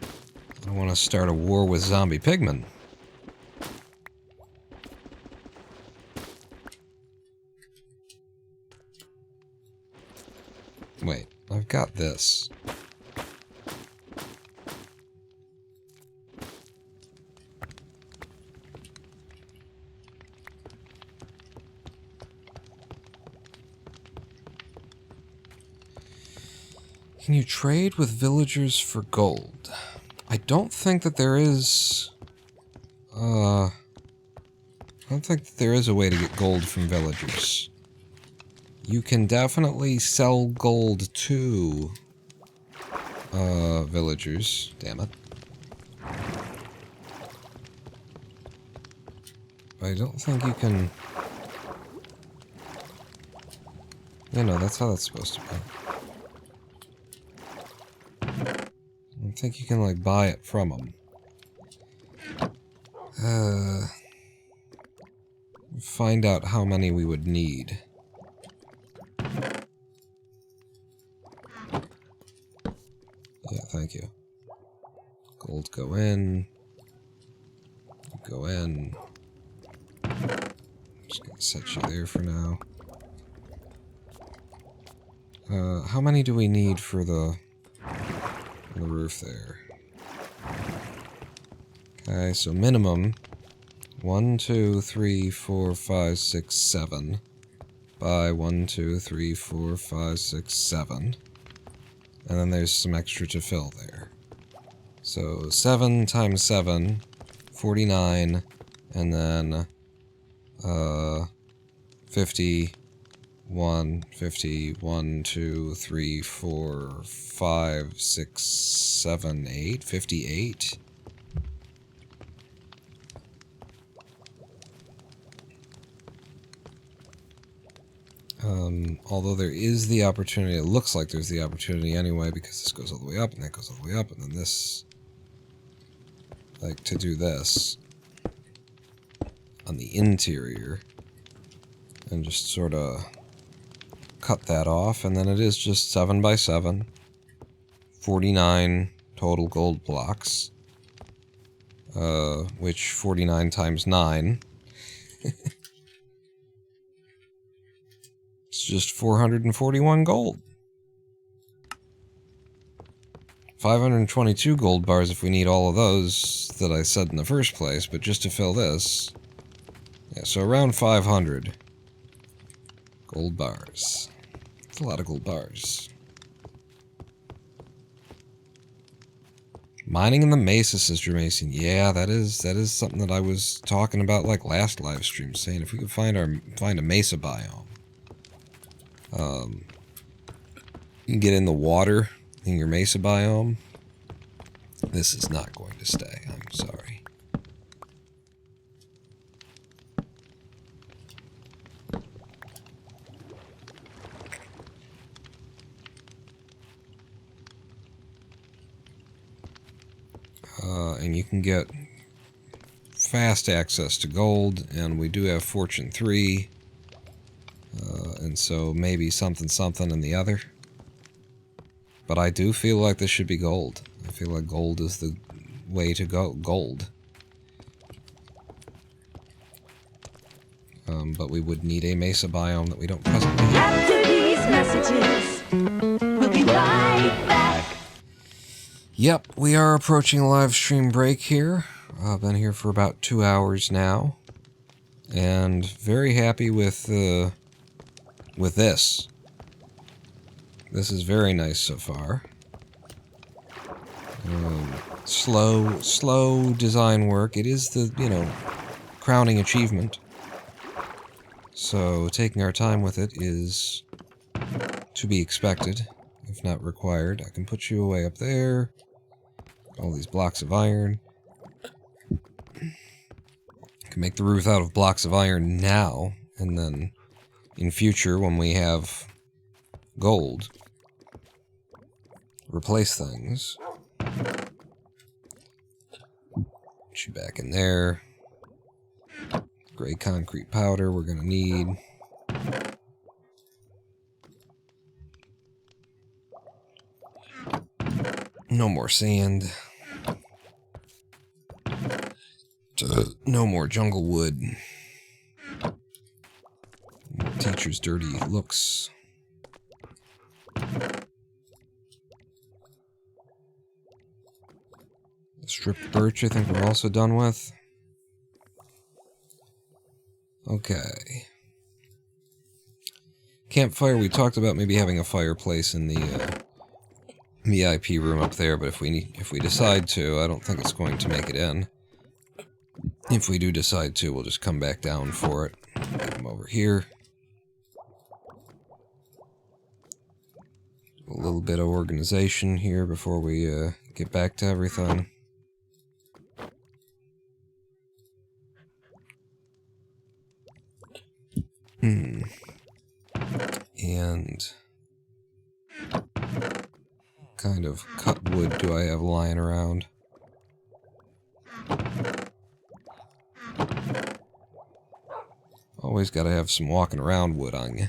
I don't want to start a war with zombie pigmen. Wait, I've got this. Can you trade with villagers for gold? I don't think that there is... I don't think that there is a way to get gold from villagers. You can definitely sell gold to villagers. Damn it. I don't think you can... Yeah, no, that's how that's supposed to be. I don't think you can, like, buy it from them. Find out how many we would need. Yeah, thank you. Gold go in. Go in. Just gonna set you there for now. How many do we need for the roof there? Okay, so minimum 1, 2, 3, 4, 5, 6, 7 by 1, 2, 3, 4, 5, 6, 7. And then there's some extra to fill there. So 7 times 7, 49, and then 50, 1, 50, 1, 2, 3, 4, 5, 6, 7, 8, 58. Although there is the opportunity, it looks like there's the opportunity anyway, because this goes all the way up, and that goes all the way up, and then this, like, to do this on the interior, and just sort of cut that off, and then it is just 7 by 7, 49 total gold blocks, which 49 times 9... It's just 441 gold. 522 gold bars if we need all of those that I said in the first place, but just to fill this... Yeah, so around 500 gold bars. It's a lot of gold bars. Mining in the Mesa, Sister Mason. Yeah, that is something that I was talking about like last live stream, saying if we could find a Mesa biome. You can get in the water in your Mesa biome. This is not going to stay, I'm sorry. And you can get fast access to gold, and we do have Fortune 3. And so maybe something in the other. But I do feel like this should be gold. I feel like gold is the way to go. Gold. But we would need a Mesa biome that we don't presently have. After these messages, we'll be right back. Yep, we are approaching a live stream break here. I've been here for about 2 hours now. And very happy with this. This is very nice so far. Slow design work. It is the, crowning achievement. So taking our time with it is to be expected, if not required. I can put you away up there. All these blocks of iron. I can make the roof out of blocks of iron now, and then in future, when we have gold, replace things. Put you back in there. Gray concrete powder we're gonna need. No more sand. No more jungle wood. Teacher's dirty looks. The stripped birch I think we're also done with. Okay. Campfire, we talked about maybe having a fireplace in the VIP room up there, but if we decide to, I don't think it's going to make it in. If we do decide to, we'll just come back down for it. Get them over here. A little bit of organization here before we get back to everything. And kind of cut wood do I have lying around? Always gotta have some walking around wood on you.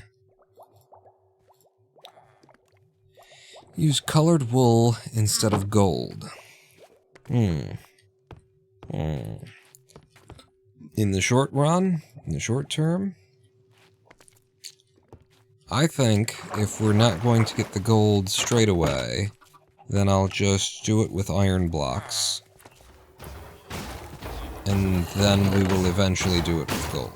Use colored wool instead of gold. In the short run, in the short term, I think if we're not going to get the gold straight away, then I'll just do it with iron blocks. And then we will eventually do it with gold.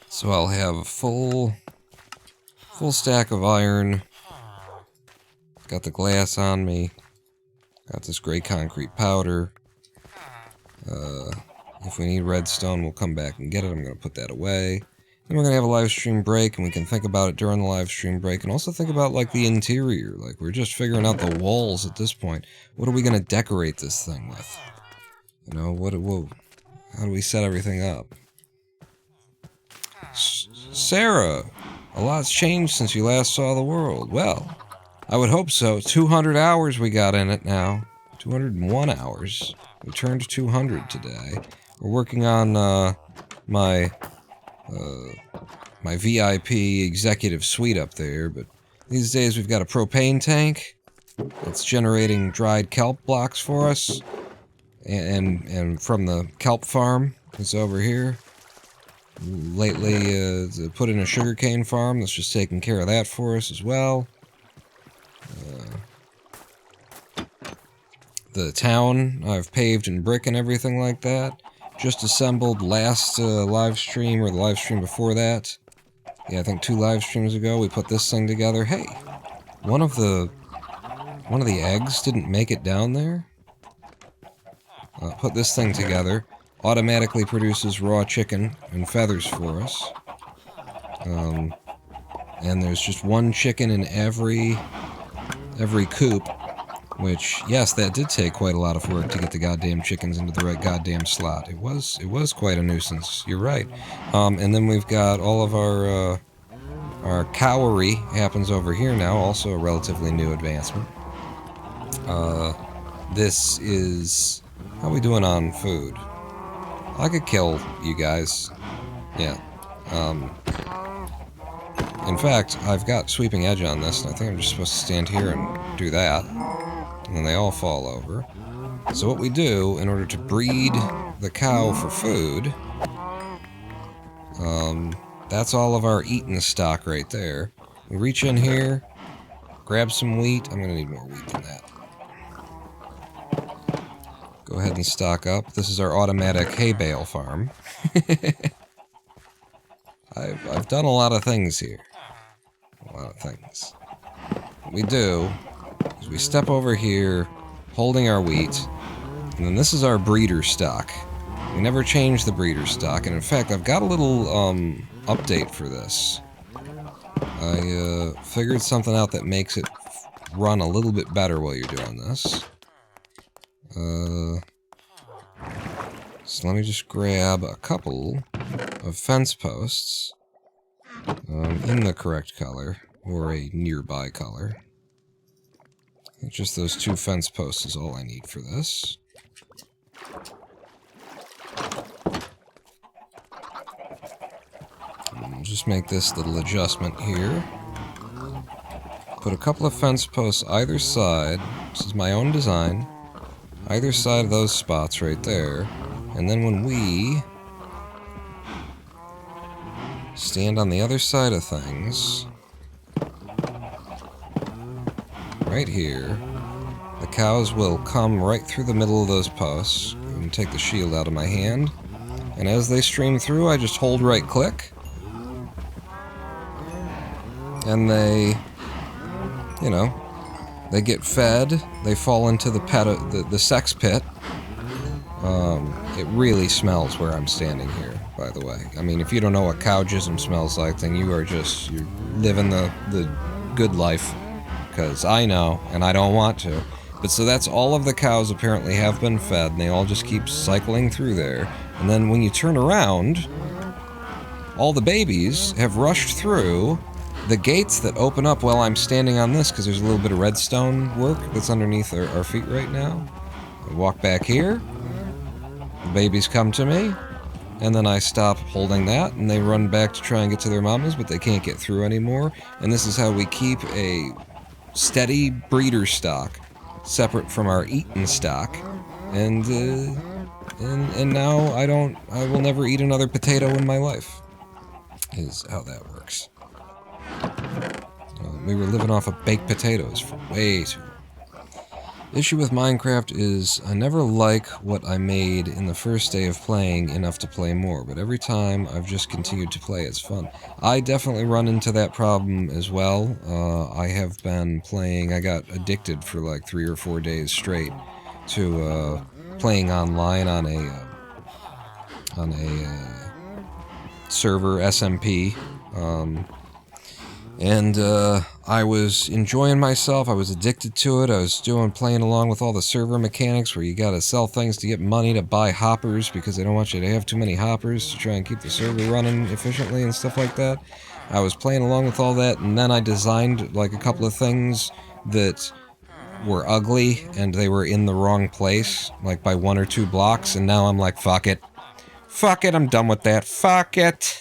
So I'll have a full stack of iron. Got the glass on me. Got this gray concrete powder. If we need redstone, we'll come back and get it. I'm going to put that away. Then we're going to have a live stream break, and we can think about it during the live stream break, and also think about, like, the interior. Like, we're just figuring out the walls at this point. What are we going to decorate this thing with? You know, how do we set everything up? Sarah, a lot's changed since you last saw the world. Well, I would hope so. 200 hours we got in it now. 201 hours. We turned 200 today. We're working on my VIP executive suite up there, but these days we've got a propane tank that's generating dried kelp blocks for us, and from the kelp farm that's over here. Lately, put in a sugarcane farm that's just taking care of that for us as well. The town I've paved and brick and everything like that. Just assembled last live stream, or the live stream before that. Yeah, I think 2 live streams ago we put this thing together. Hey, one of the eggs didn't make it down there. Put this thing together. Automatically produces raw chicken and feathers for us. And there's just 1 chicken in every coop. Which, yes, that did take quite a lot of work to get the goddamn chickens into the right goddamn slot. It was quite a nuisance. You're right. And then we've got all of our Hardc0re happens over here now, also a relatively new advancement. This is... how are we doing on food? I could kill you guys. Yeah. In fact, I've got sweeping edge on this, and I think I'm just supposed to stand here and do that. And then they all fall over. So what we do, in order to breed the cow for food, that's all of our eaten stock right there. We reach in here, grab some wheat. I'm gonna need more wheat than that. Go ahead and stock up. This is our automatic hay bale farm. I've done a lot of things here. A lot of things. What we do is we step over here, holding our wheat, and then this is our breeder stock. We never change the breeder stock, and in fact, I've got a little update for this. I figured something out that makes it run a little bit better while you're doing this. So let me just grab a couple of fence posts in the correct color, or a nearby color. Just those 2 fence posts is all I need for this. And just make this little adjustment here. Put a couple of fence posts either side. This is my own design. Either side of those spots right there. And then when we stand on the other side of things, right here, the cows will come right through the middle of those posts. And take the shield out of my hand. And as they stream through, I just hold right click. And they, you know, They get fed. They fall into the sex pit. It really smells where I'm standing here, by the way. I mean, if you don't know what cow jism smells like, then you're living the good life. Because I know, and I don't want to. But so that's all of the cows apparently have been fed, and they all just keep cycling through there. And then when you turn around, all the babies have rushed through the gates that open up while I'm standing on this, because there's a little bit of redstone work that's underneath our feet right now. I walk back here, the babies come to me, and then I stop holding that, and they run back to try and get to their mamas, but they can't get through anymore. And this is how we keep a steady breeder stock, separate from our eaten stock. And now I will never eat another potato in my life, is how that works. We were living off of baked potatoes for way too long. Issue with Minecraft is I never like what I made in the first day of playing enough to play more, but every time I've just continued to play, it's fun. I definitely run into that problem as well. I have been playing, I got addicted for like 3 or 4 days straight to playing online on a server, SMP. And I was enjoying myself. I was addicted to it. I was playing along with all the server mechanics where you gotta sell things to get money to buy hoppers because they don't want you to have too many hoppers to try and keep the server running efficiently and stuff like that. I was playing along with all that, and then I designed like a couple of things that were ugly and they were in the wrong place, like by 1 or 2 blocks, and now I'm like, fuck it. Fuck it, I'm done with that. Fuck it.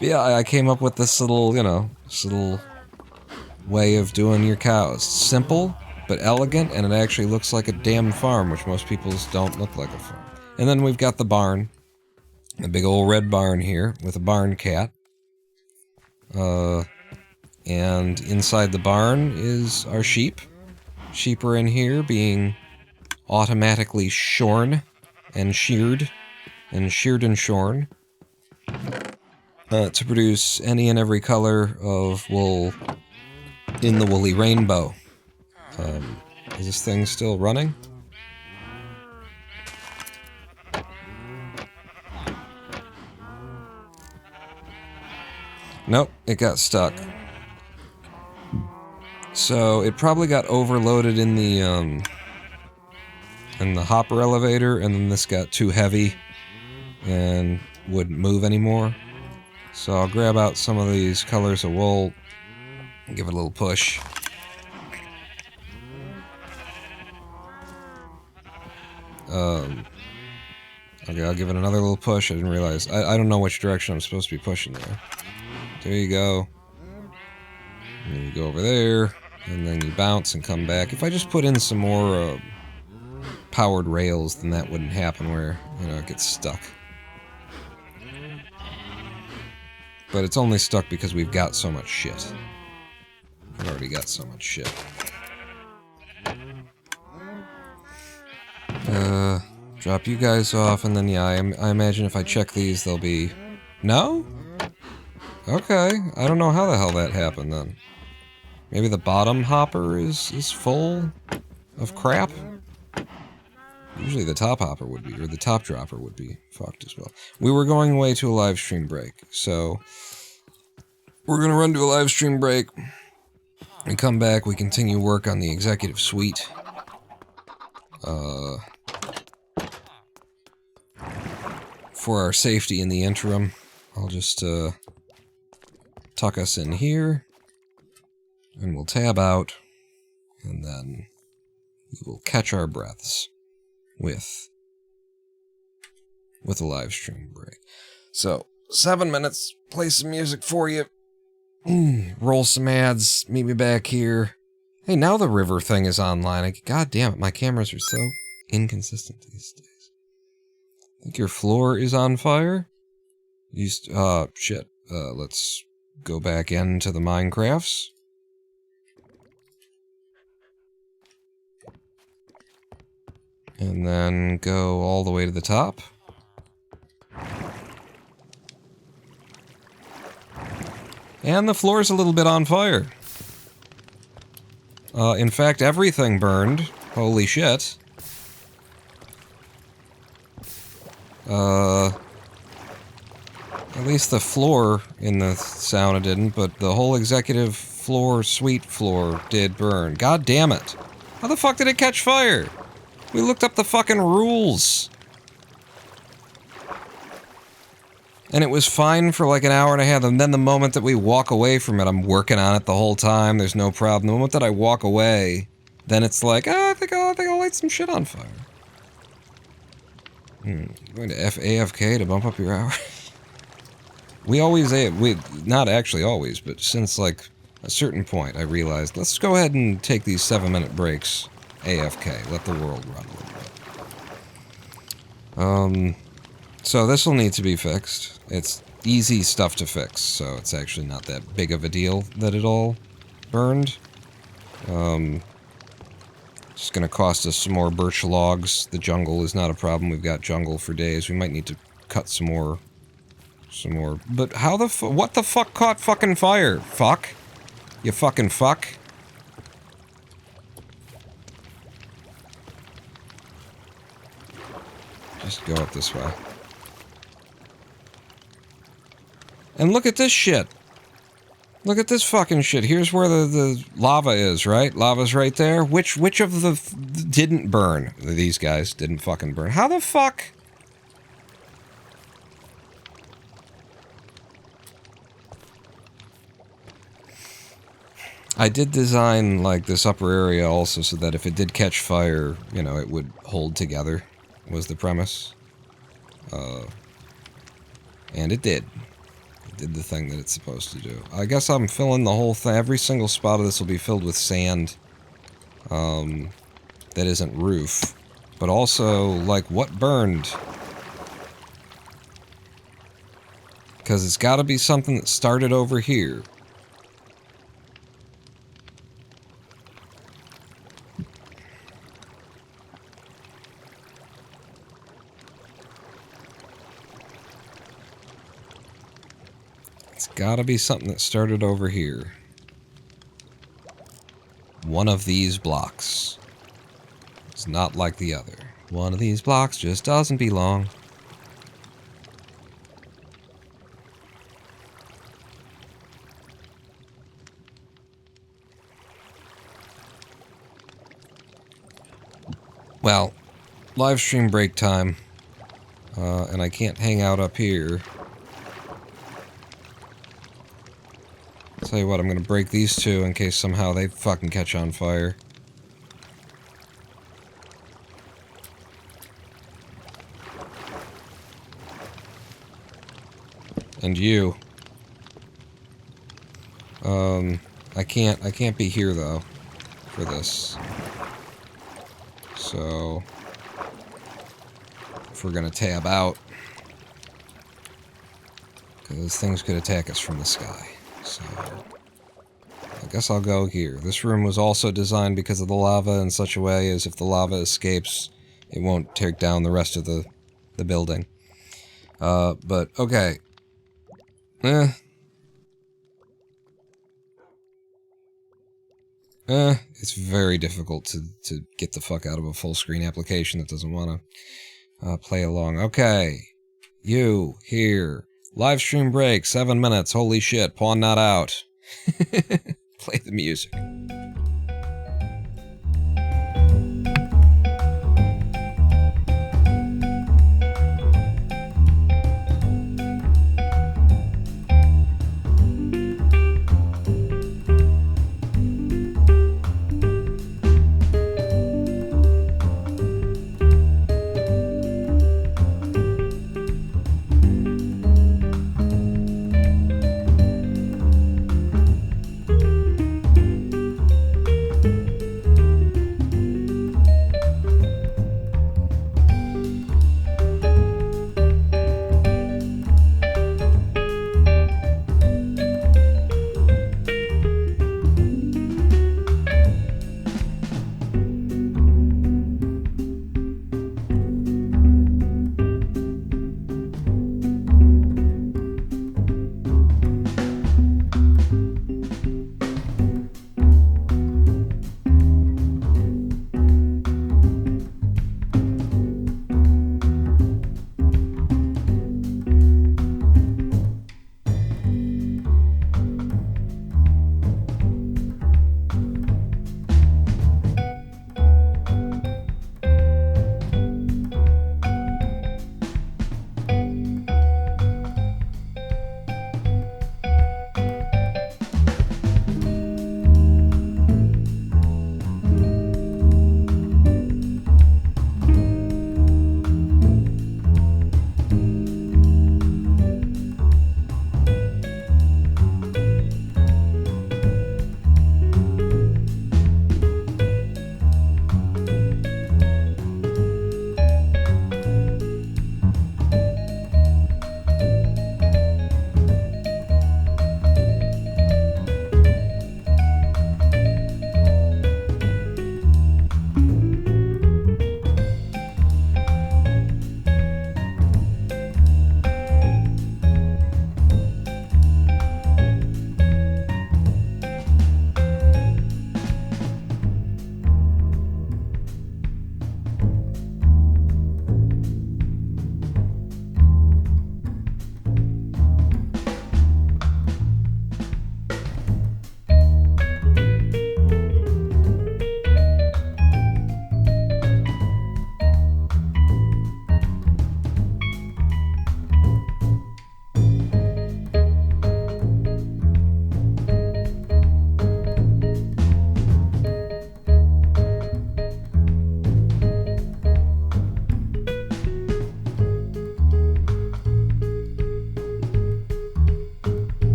Yeah, I came up with this little, this little way of doing your cows. Simple, but elegant, and it actually looks like a damn farm, which most people's don't look like a farm. And then we've got the barn. A big old red barn here, with a barn cat. And inside the barn is our sheep. Sheep are in here being automatically shorn and sheared and shorn. To produce any and every color of wool in the woolly rainbow. Is this thing still running? Nope, it got stuck. So it probably got overloaded in the hopper elevator, and then this got too heavy and wouldn't move anymore. So I'll grab out some of these colors of wool and give it a little push. Okay, I'll give it another little push. I didn't realize. I don't know which direction I'm supposed to be pushing there. There you go. And then you go over there, and then you bounce and come back. If I just put in some more powered rails, then that wouldn't happen where, it gets stuck. But it's only stuck because we've got so much shit. We've already got so much shit. Drop you guys off, and then, yeah, I imagine if I check these, they'll be... No? Okay, I don't know how the hell that happened, then. Maybe the bottom hopper is full of crap? Usually the top hopper would be, or the top dropper would be fucked as well. We were going away to a live stream break, so we're gonna run to a live stream break and come back. We continue work on the executive suite. For our safety in the interim, I'll just tuck us in here, and we'll tab out, and then we will catch our breaths with a live stream break. So, 7 minutes, play some music for you, roll some ads, meet me back here. Hey, now the river thing is online. God damn it, my cameras are so inconsistent these days. I think your floor is on fire? Shit. Let's go back into the Minecrafts. And then go all the way to the top. And the floor's a little bit on fire. In fact, everything burned. Holy shit. At least the floor in the sauna didn't, but the whole executive floor, suite floor did burn. God damn it. How the fuck did it catch fire? We looked up the fucking rules. And it was fine for like an hour and a half, and then the moment that we walk away from it, I'm working on it the whole time, there's no problem. The moment that I walk away, then it's like, I think I'll light some shit on fire. Going to AFK to bump up your hour? We always, not actually always, but since like a certain point, I realized, let's go ahead and take these 7-minute breaks AFK, let the world run a little bit. So this will need to be fixed. It's easy stuff to fix, so it's actually not that big of a deal that it all burned. Just gonna cost us some more birch logs. The jungle is not a problem. We've got jungle for days. We might need to cut some more. But how the what the fuck caught fucking fire? Fuck? You fucking fuck? Just go up this way. And look at this shit. Look at this fucking shit. Here's where the lava is, right? Lava's right there. Which of the didn't burn? These guys didn't fucking burn. How the fuck? I did design, like, this upper area also so that if it did catch fire, you know, it would hold together, was the premise. And it did. Did the thing that it's supposed to do. I guess I'm filling the whole thing. Every single spot of this will be filled with sand. That isn't roof. But also, like, what burned? Because it's got to be something that started over here. Gotta be something that started over here. One of these blocks. It's not like the other. One of these blocks just doesn't belong. Well, live stream break time. And I can't hang out up here. Tell you what, I'm gonna break these two in case somehow they fucking catch on fire. And you. I can't be here though for this. So if we're gonna tab out, because things could attack us from the sky. So, I guess I'll go here. This room was also designed because of the lava in such a way as if the lava escapes, it won't take down the rest of the building. But, okay. It's very difficult to get the fuck out of a full screen application that doesn't want to play along. Okay. You, here. Live stream break, 7 minutes, holy shit, pawn not out. Play the music.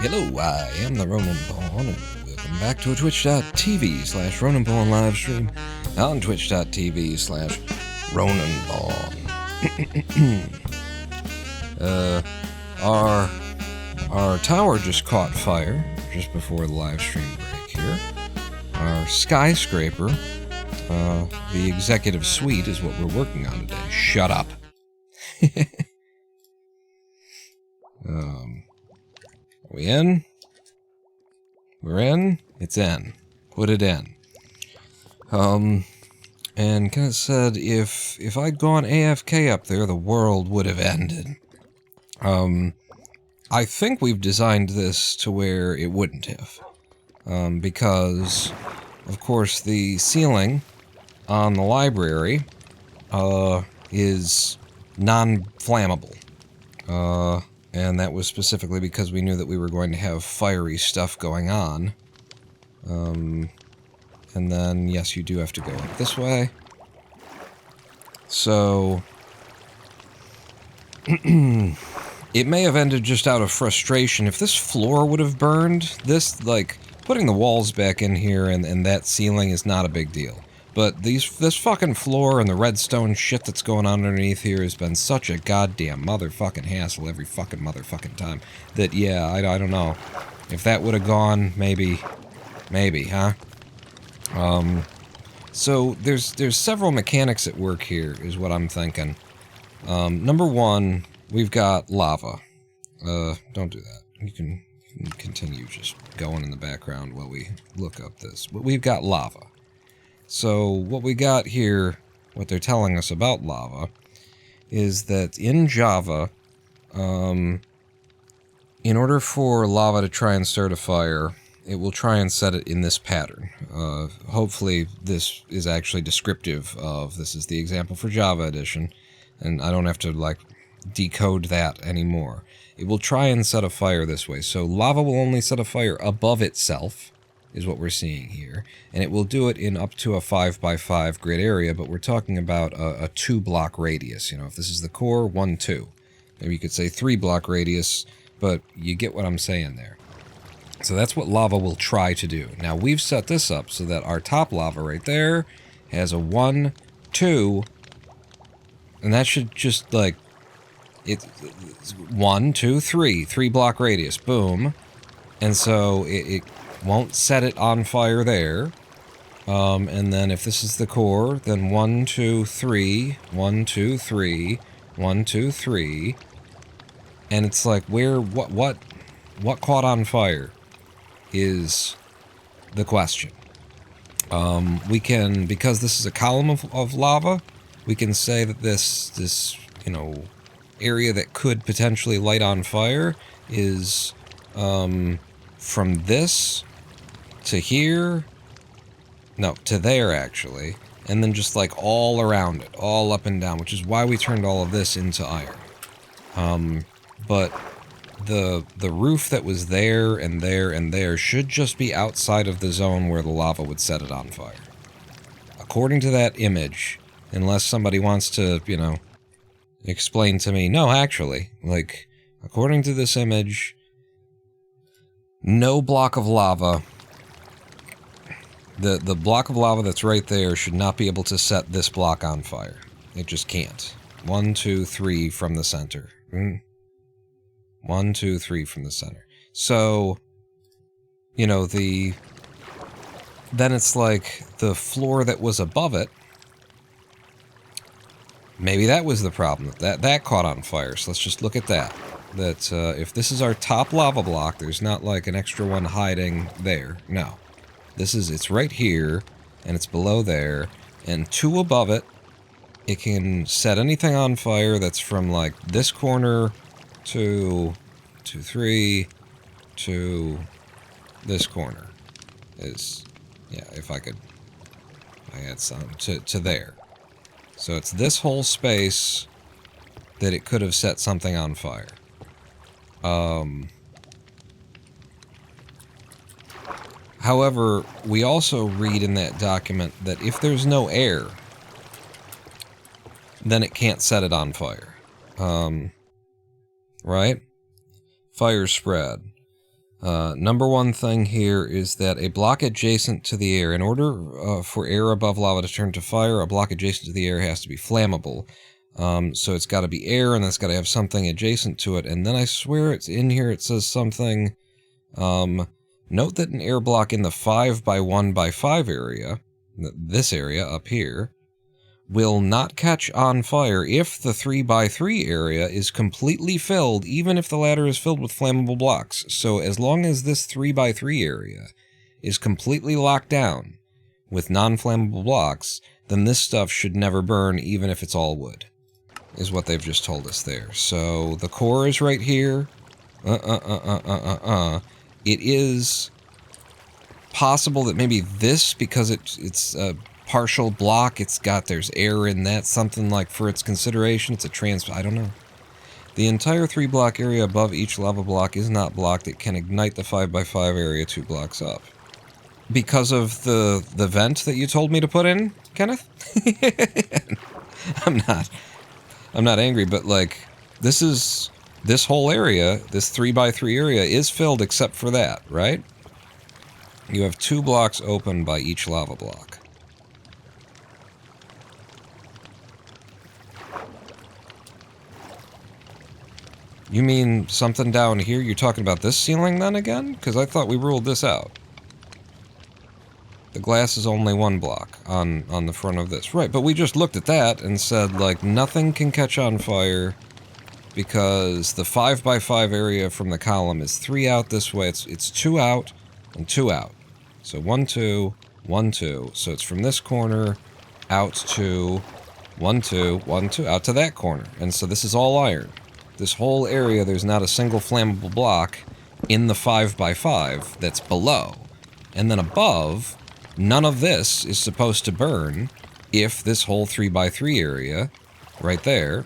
Hello, I am the Ronan Pawn, and welcome back to a twitch.tv/Ronan Pawn live stream on twitch.tv/Ronan Pawn. Our tower just caught fire just before the live stream break here. Our Skyscraper, the executive suite is what we're working on today. Shut up. Are we in? We're in? It's in. Put it in. And kind of said if I'd gone AFK up there, the world would have ended. I think we've designed this to where it wouldn't have. Because, of course, the ceiling on the library, is non-flammable. And that was specifically because we knew that we were going to have fiery stuff going on. And then, yes, you do have to go up this way. So, it may have ended just out of frustration. If this floor would have burned, this, like, putting the walls back in here and that ceiling is not a big deal. But this fucking floor and the redstone shit that's going on underneath here has been such a goddamn motherfucking hassle every fucking motherfucking time. That, yeah, I don't know. If that would have gone, maybe, huh? So there's several mechanics at work here, is what I'm thinking. Number one, we've got lava. Don't do that. You can continue just going in the background while we look up this. But we've got lava. So what we got here, what they're telling us about lava, is that in Java, in order for lava to try and start a fire, it will try and set it in this pattern. Hopefully this is actually descriptive of, this is the example for Java Edition, and I don't have to, like, decode that anymore. It will try and set a fire this way. So lava will only set a fire above itself, is what we're seeing here. And it will do it in up to a 5x5 grid area, but we're talking about a 2-block radius. You know, if this is the core, 1, 2. Maybe you could say 3-block radius, but you get what I'm saying there. So that's what lava will try to do. Now, we've set this up so that our top lava right there has a 1, 2, and that should just, like, it's 1, 2, 3, 3-block radius, boom. And so it won't set it on fire there. And then if this is the core, then 1, 2, 3, 1, 2, 3, 1, 2, 3. And it's like, what caught on fire is the question. We can, because this is a column of lava, we can say that this, you know, area that could potentially light on fire is, from this to here, no, to there actually, and then just like all around it, all up and down, which is why we turned all of this into iron. But the roof that was there and there and there should just be outside of the zone where the lava would set it on fire. According to that image, unless somebody wants to, you know, explain to me, no, actually, like, according to this image, no block of lava, the block of lava that's right there should not be able to set this block on fire. It just can't. 1, 2, 3 from the center. 1, 2, 3 from the center. So, you know, then it's like the floor that was above it, maybe that was the problem. That caught on fire. So let's just look at that. That if this is our top lava block, there's not like an extra one hiding there. No. It's right here, and it's below there, and 2 above it, it can set anything on fire that's from like this corner to 3 to this corner. Is, yeah, if I had some, to there. So it's this whole space that it could have set something on fire. However, we also read in that document that if there's no air, then it can't set it on fire. Right? Fire spread. Number one thing here is that a block adjacent to the air, in order for air above lava to turn to fire, a block adjacent to the air has to be flammable. So it's got to be air, and it's got to have something adjacent to it. And then I swear it's in here, it says something. Note that an air block in the 5x1x5 area, this area up here, will not catch on fire if the 3x3 area is completely filled, even if the ladder is filled with flammable blocks. So as long as this 3x3 area is completely locked down with non-flammable blocks, then this stuff should never burn, even if it's all wood, is what they've just told us there. So the core is right here. It is possible that maybe this, because it's a partial block, there's air in that, something like for its consideration, it's a I don't know. The entire 3-block area above each lava block is not blocked. It can ignite the 5x5 area 2 blocks up. Because of the vent that you told me to put in, Kenneth? I'm not angry, but like, this whole area, this 3x3 area is filled except for that, right? You have 2 blocks open by each lava block. You mean something down here? You're talking about this ceiling then again? Because I thought we ruled this out. The glass is only 1 block on the front of this. Right, but we just looked at that and said, like, nothing can catch on fire because the 5x5 area from the column is 3 out this way. It's 2 out and 2 out. So 1, 2, 1, 2. So it's from this corner out to 1, 2, 1, 2, out to that corner. And so this is all iron. This whole area, there's not a single flammable block in the 5x5 that's below. And then above, none of this is supposed to burn if this whole 3x3 area, right there,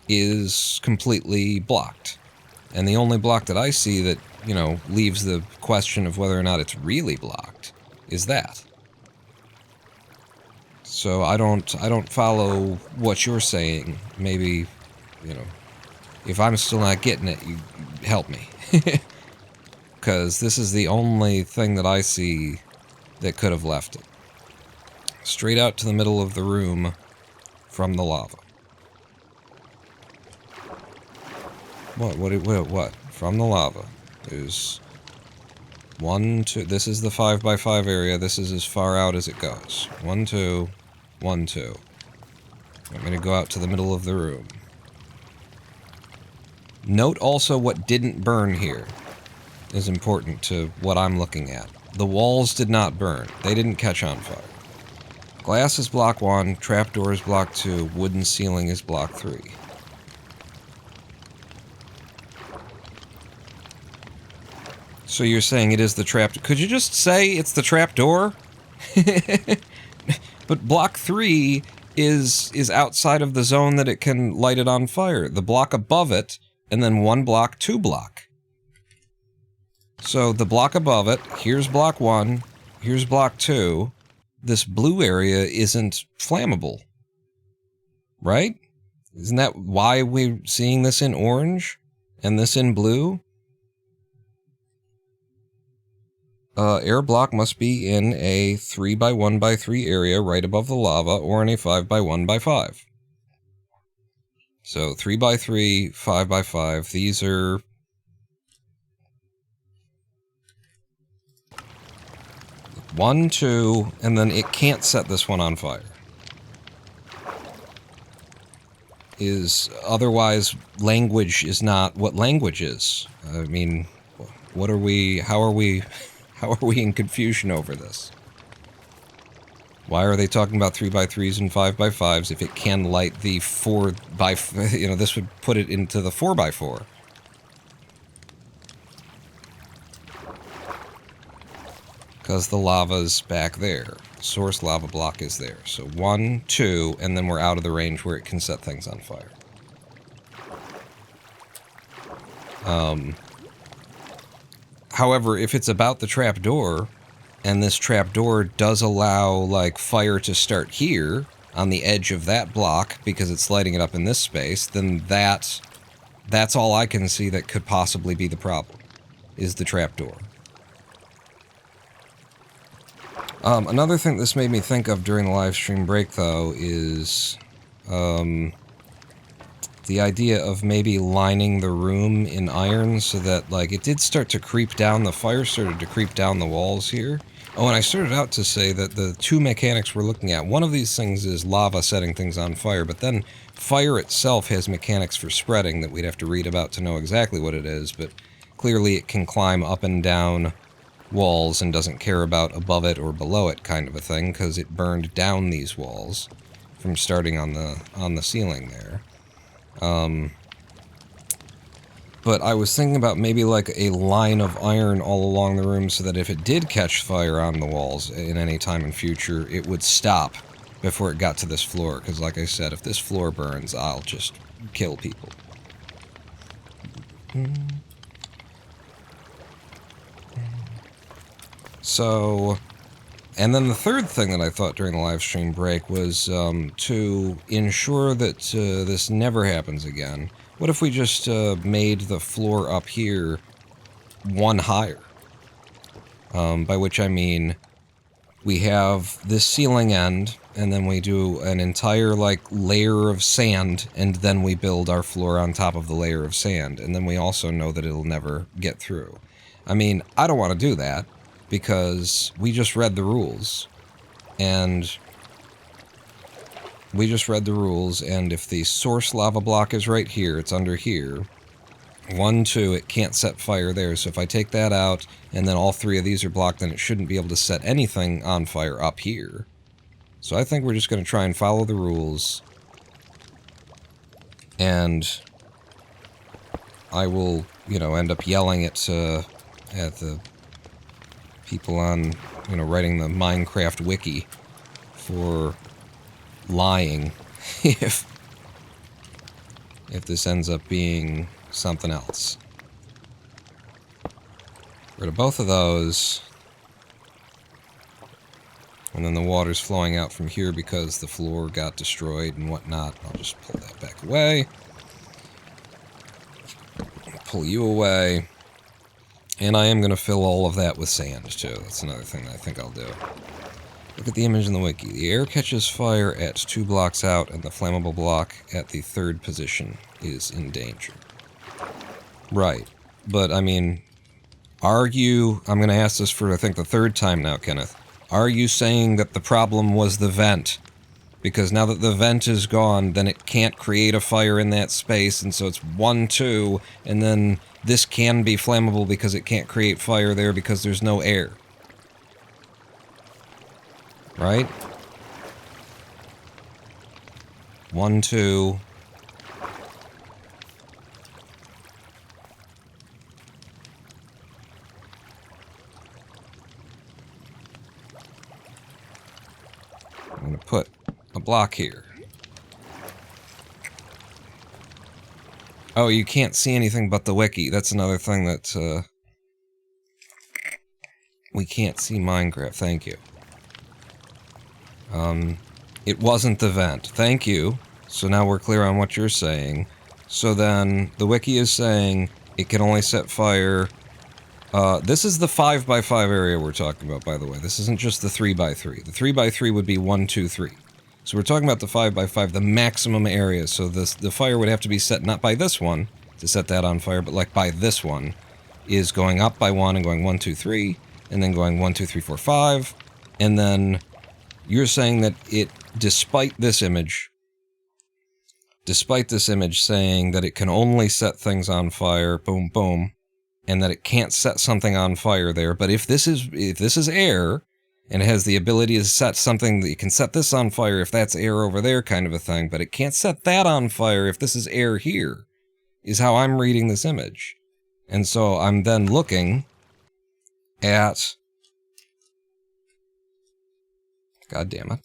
is completely blocked. And the only block that I see that, you know, leaves the question of whether or not it's really blocked is that. So I don't follow what you're saying. Maybe, you know, if I'm still not getting it, you help me. Because this is the only thing that I see that could have left it. Straight out to the middle of the room from the lava. What? From the lava. There's 1, 2. This is the 5x5 area. This is as far out as it goes. 1, 2, 1, 2. I'm going to go out to the middle of the room. Note also what didn't burn here is important to what I'm looking at. The walls did not burn. They didn't catch on fire. Glass is block 1, trapdoor is block 2, wooden ceiling is block 3. So you're saying it is the trap... Could you just say it's the trapdoor? But block 3 is outside of the zone that it can light it on fire. The block above it, and then 1 block, 2 block. So the block above it, here's block 1, here's block 2. This blue area isn't flammable. Right? Isn't that why we're seeing this in orange and this in blue? Air block must be in a 3x1x3 area right above the lava or in a 5x1x5. So 3x3, 5x5, these are... One, 2, and then it can't set this one on fire. Otherwise, language is not what language is. I mean, what are we, how are we in confusion over this? Why are they talking about 3x3s and 5x5s if it can light the 4x, you know, this would put it into the 4x4. Because the lava's back there. Source lava block is there. So 1, 2, and then we're out of the range where it can set things on fire. However, if it's about the trapdoor, and this trapdoor does allow, like, fire to start here, on the edge of that block, because it's lighting it up in this space, then that's all I can see that could possibly be the problem. is the trapdoor. Another thing this made me think of during the live stream break, though, is the idea of maybe lining the room in iron so that, like, it did start to creep down, the fire started to creep down the walls here. Oh, and I started out to say that the two mechanics we're looking at, one of these things is lava setting things on fire, but then fire itself has mechanics for spreading that we'd have to read about to know exactly what it is, but clearly it can climb up and down walls and doesn't care about above it or below it kind of a thing, because it burned down these walls from starting on the ceiling there. But I was thinking about maybe like a line of iron all along the room so that if it did catch fire on the walls in any time in future, it would stop before it got to this floor. Because like I said, if this floor burns, I'll just kill people. So, and then the third thing that I thought during the live stream break was to ensure that this never happens again. What if we just made the floor up here one higher? By which I mean we have this ceiling end, and then we do an entire, like, layer of sand, and then we build our floor on top of the layer of sand, and then we also know that it'll never get through. I mean, I don't want to do that, because we just read the rules, and if the source lava block is right here, it's under here, 1, 2, it can't set fire there, so if I take that out, and then all 3 of these are blocked, then it shouldn't be able to set anything on fire up here. So I think we're just going to try and follow the rules, and I will, you know, end up yelling at the people on, you know, writing the Minecraft wiki for lying if this ends up being something else. Rid of both of those, and then the water's flowing out from here because the floor got destroyed and whatnot. I'll just pull that back away. Pull you away. And I am going to fill all of that with sand, too. That's another thing that I think I'll do. Look at the image in the wiki. The air catches fire at 2 blocks out, and the flammable block at the 3rd position is in danger. Right. But, I mean, are you... I'm going to ask this for, I think, the 3rd time now, Kenneth. Are you saying that the problem was the vent? Because now that the vent is gone, then it can't create a fire in that space, and so it's 1, 2, and then this can be flammable because it can't create fire there because there's no air. Right? 1, 2. I'm going to put a block here. Oh, you can't see anything but the wiki. That's another thing that, we can't see Minecraft. Thank you. It wasn't the vent. Thank you. So now we're clear on what you're saying. So then, the wiki is saying it can only set fire... this is the 5x5 area we're talking about, by the way. This isn't just the 3x3. The 3x3 would be 1, 2, 3. So we're talking about the 5x5, the maximum area. So the fire would have to be set not by this one to set that on fire, but like by this one, is going up by 1 and going 1, 2, 3, and then going 1, 2, 3, 4, 5, and then you're saying that it, despite this image saying that it can only set things on fire, boom, boom, and that it can't set something on fire there, but if this is air, and it has the ability to set something that you can set this on fire if that's air over there kind of a thing, but it can't set that on fire if this is air here, is how I'm reading this image. And so I'm then looking at... God damn it.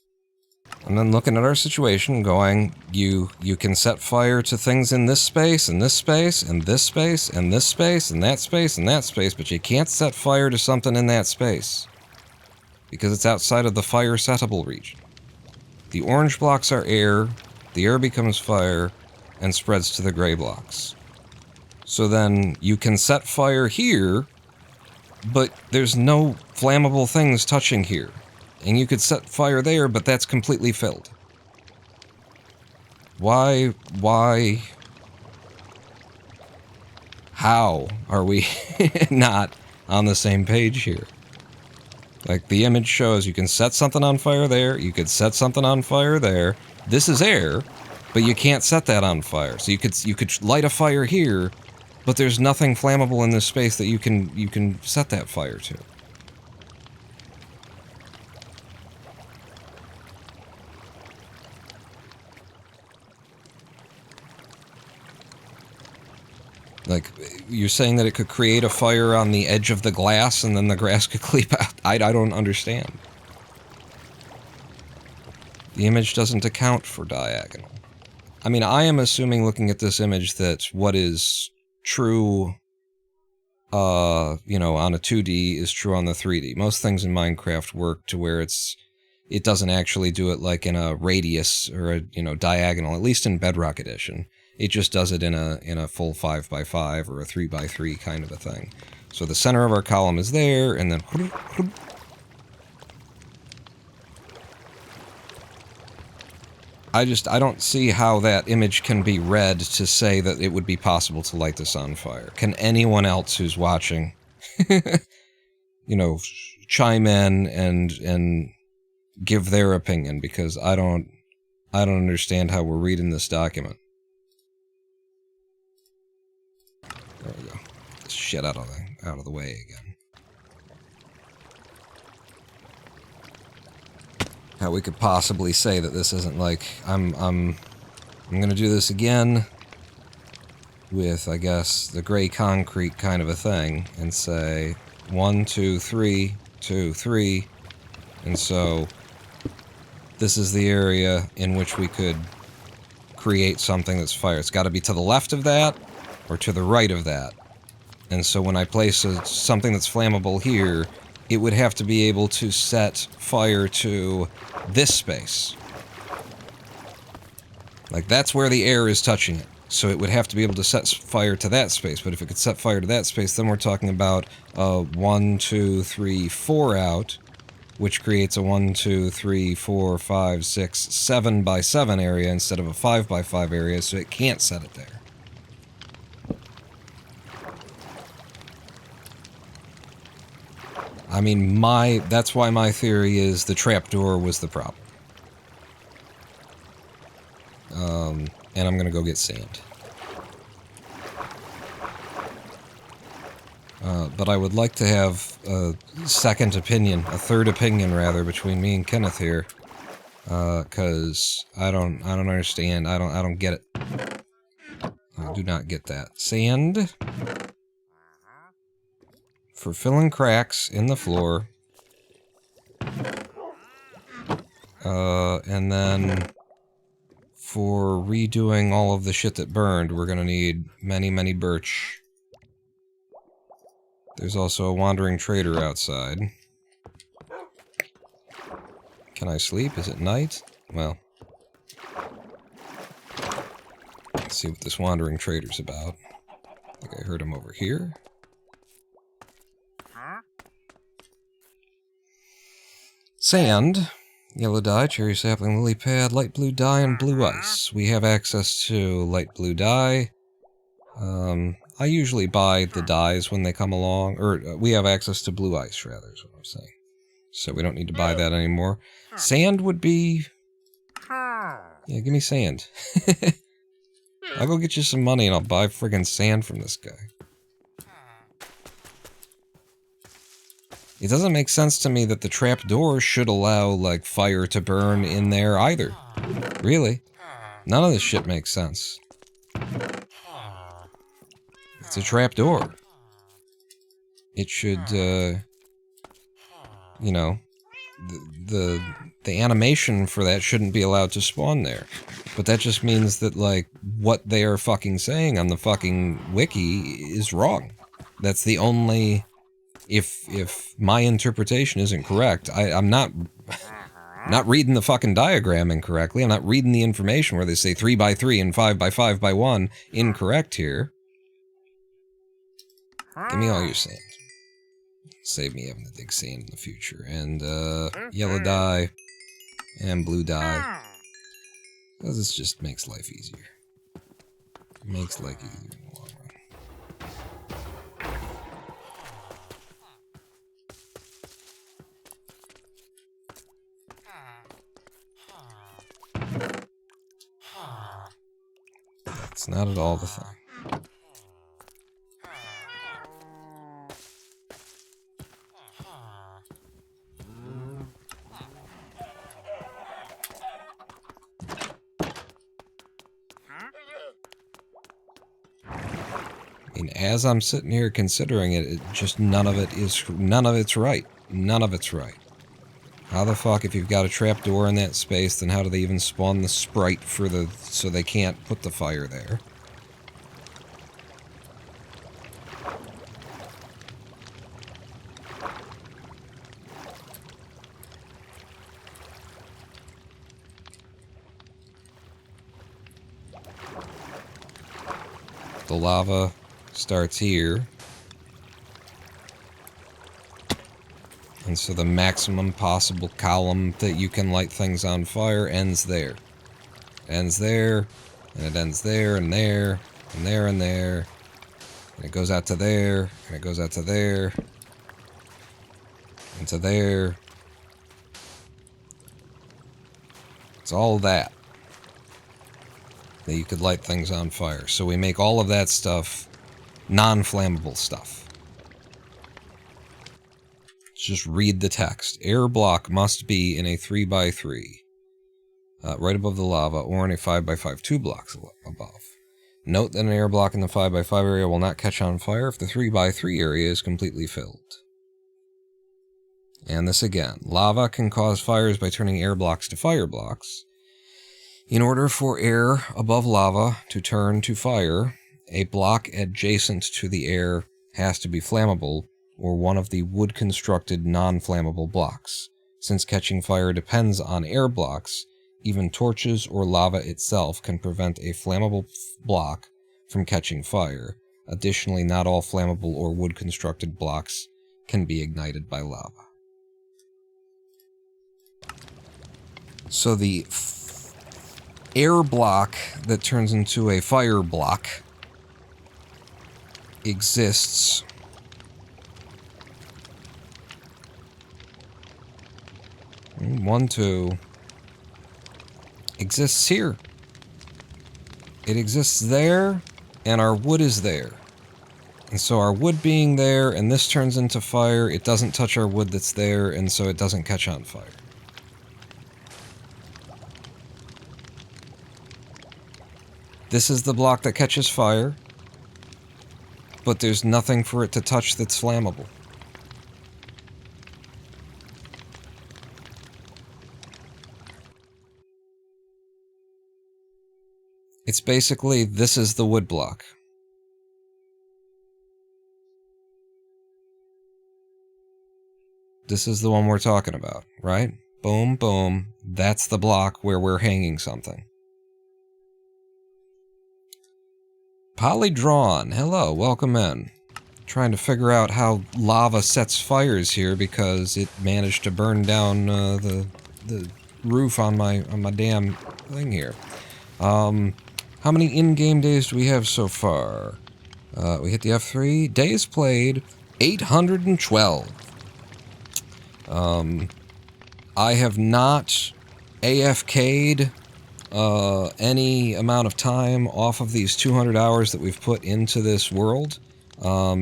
I'm then looking at our situation going, you can set fire to things in this space, and this space, and this space, and this space, and that space, and that space, but you can't set fire to something in that space. Because it's outside of the fire settable region. The orange blocks are air, the air becomes fire, and spreads to the gray blocks. So then, you can set fire here, But there's no flammable things touching here. And you could set fire there, but that's completely filled. Why? How are we not on the same page here? Like, the image shows you can set something on fire there, you could set something on fire there. This is air, but you can't set that on fire. So you could light a fire here, but there's nothing flammable in this space that you can set that fire to. Like, you're saying that it could create a fire on the edge of the glass and then the grass could leap out? I don't understand. The image doesn't account for diagonal. I mean, I am assuming, looking at this image, that what is true, you know, on a 2D is true on the 3D. Most things in Minecraft work to where it doesn't actually do it like in a radius or a, you know, diagonal, at least in Bedrock Edition. It just does it in a full 5x5 or a 3x3 kind of a thing. So the center of our column is there, and then I don't see how that image can be read to say that it would be possible to light this on fire. Can anyone else who's watching, you know, chime in and give their opinion, because I don't understand how we're reading this document. There we go. Get this shit out of the way again. How we could possibly say that this isn't like I'm gonna do this again with, I guess, the gray concrete kind of a thing, and say 1, 2, 3, 2, 3, and so this is the area in which we could create something that's fire. It's got to be to the left of that or to the right of that. And so when I place something that's flammable here, it would have to be able to set fire to this space. Like, that's where the air is touching it. So it would have to be able to set fire to that space. But if it could set fire to that space, then we're talking about a 1, 2, 3, 4 out, which creates a 1, 2, 3, 4, 5, 6, 7 by 7 area instead of a 5 by 5 area, so it can't set it there. I mean, that's why my theory is the trapdoor was the problem. And I'm gonna go get sand. But I would like to have a second opinion, a third opinion rather, between me and Kenneth here. 'Cause I don't understand. I don't get it. I do not get that. Sand for filling cracks in the floor. And then for redoing all of the shit that burned, we're gonna need many birch. There's also a wandering trader outside. Can I sleep? Is it night? Well, let's see what this wandering trader's about. I think I heard him over here. Sand, yellow dye, cherry sapling, lily pad, light blue dye, and blue ice. We have access to light blue dye. I usually buy the dyes when they come along, or we have access to blue ice, rather, is what I'm saying. So we don't need to buy that anymore. Sand would be... Yeah, give me sand. I'll go get you some money and I'll buy friggin' sand from this guy. It doesn't make sense to me that the trapdoor should allow, like, fire to burn in there either. Really. None of this shit makes sense. It's a trapdoor. It should, you know, the animation for that shouldn't be allowed to spawn there. But that just means that, like, what they are fucking saying on the fucking wiki is wrong. That's the only... If my interpretation isn't correct, I'm not reading the fucking diagram incorrectly. I'm not reading the information where they say 3 by 3 and 5 by 5 by 1 incorrect here. Give me all your sand. Save me having to dig sand in the future. And, yellow dye. And blue dye. Because this just makes life easier. Makes life easier in the long run. It's not at all the thing. I mean, as I'm sitting here considering it, just none of it's right. None of it's right. How the fuck, if you've got a trapdoor in that space, then how do they even spawn the sprite for so they can't put the fire there? The lava starts here. And so the maximum possible column that you can light things on fire ends there. Ends there, and it ends there, and there, and there, and there. And it goes out to there, and it goes out to there, and to there. It's all that you could light things on fire. So we make all of that stuff non-flammable stuff. Just read the text. Air block must be in a 3x3, right above the lava, or in a 5x5, 2 blocks above. Note that an air block in the 5x5 area will not catch on fire if the 3x3 area is completely filled. And this again. Lava can cause fires by turning air blocks to fire blocks. In order for air above lava to turn to fire, a block adjacent to the air has to be flammable, or one of the wood-constructed non-flammable blocks. Since catching fire depends on air blocks, even torches or lava itself can prevent a flammable block from catching fire. Additionally, not all flammable or wood-constructed blocks can be ignited by lava. So the air block that turns into a fire block exists exists here. It exists there, and our wood is there. And so our wood being there, and this turns into fire, it doesn't touch our wood that's there, and so it doesn't catch on fire. This is the block that catches fire, but there's nothing for it to touch that's flammable. It's basically, this is the wood block. This is the one we're talking about, right? Boom, boom. That's the block where we're hanging something. Polydrawn, hello, welcome in. Trying to figure out how lava sets fires here because it managed to burn down the roof on my damn thing here. How many in-game days do we have so far? We hit the F3. Days played, 812. I have not AFK'd any amount of time off of these 200 hours that we've put into this world,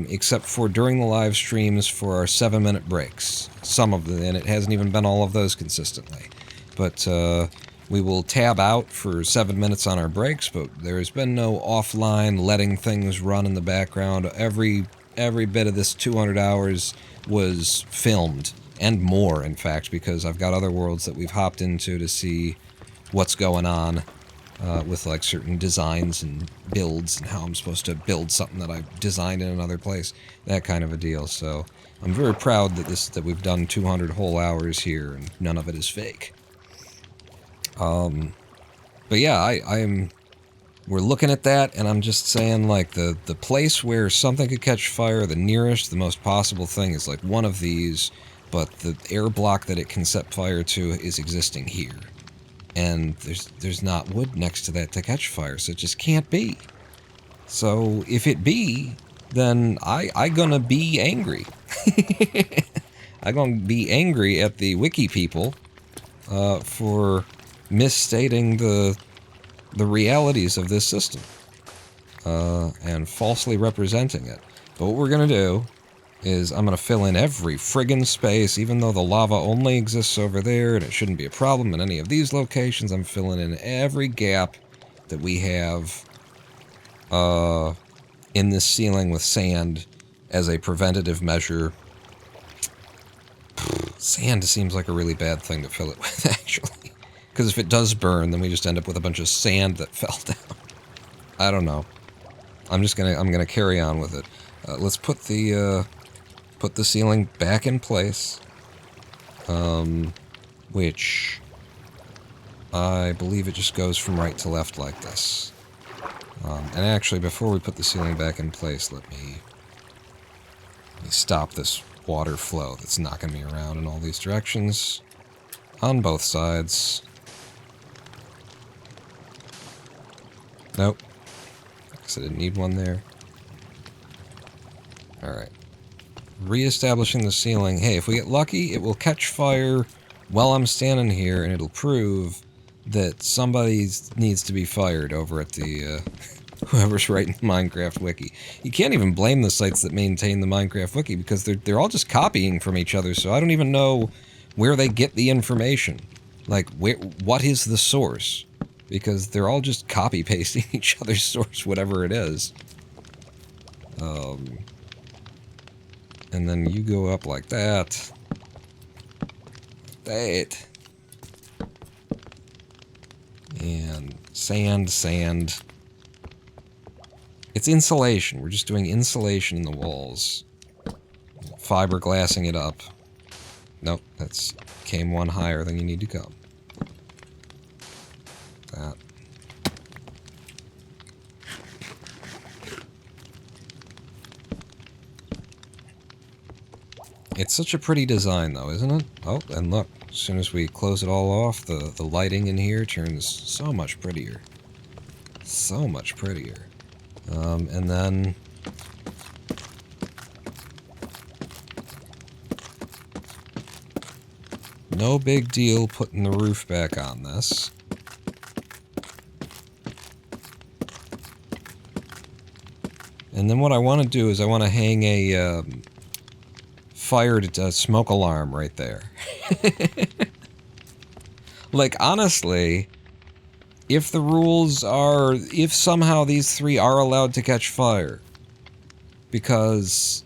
except for during the live streams for our 7-minute breaks. Some of them, and it hasn't even been all of those consistently. But we will tab out for 7 minutes on our breaks, but there's been no offline letting things run in the background. Every bit of this 200 hours was filmed, and more, in fact, because I've got other worlds that we've hopped into to see what's going on with like certain designs and builds and how I'm supposed to build something that I've designed in another place, that kind of a deal. So I'm very proud that we've done 200 whole hours here and none of it is fake. But yeah, I'm we're looking at that, and I'm just saying, like, the place where something could catch fire, the nearest, the most possible thing is, like, one of these, but the air block that it can set fire to is existing here. And there's not wood next to that to catch fire, so it just can't be. So, if it be, then I gonna be angry. I gonna be angry at the wiki people for misstating the realities of this system and falsely representing it. But what we're gonna do is I'm gonna fill in every friggin' space, even though the lava only exists over there and it shouldn't be a problem in any of these locations. I'm filling in every gap that we have in this ceiling with sand as a preventative measure. Sand seems like a really bad thing to fill it with, actually. Because if it does burn, then we just end up with a bunch of sand that fell down. I don't know. I'm gonna carry on with it. Let's put the ceiling back in place. Which I believe it just goes from right to left like this. And actually, before we put the ceiling back in place, let me stop this water flow that's knocking me around in all these directions on both sides. Nope. Guess I didn't need one there. Alright. Reestablishing the ceiling. Hey, if we get lucky, it will catch fire while I'm standing here, and it'll prove that somebody needs to be fired over at the, whoever's writing the Minecraft wiki. You can't even blame the sites that maintain the Minecraft wiki, because they're all just copying from each other, so I don't even know where they get the information. Like, what is the source? Because they're all just copy-pasting each other's source, whatever it is. And then you go up like that. That. And sand, sand. It's insulation. We're just doing insulation in the walls. Fiberglassing it up. Nope, that's came one higher than you need to come. That. It's such a pretty design, though, isn't it? Oh, and look, as soon as we close it all off, the lighting in here turns so much prettier. So much prettier. And then... no big deal putting the roof back on this. And then what I want to do is I want to hang a fire smoke alarm right there. Like, honestly, if the rules are... if somehow these three are allowed to catch fire, because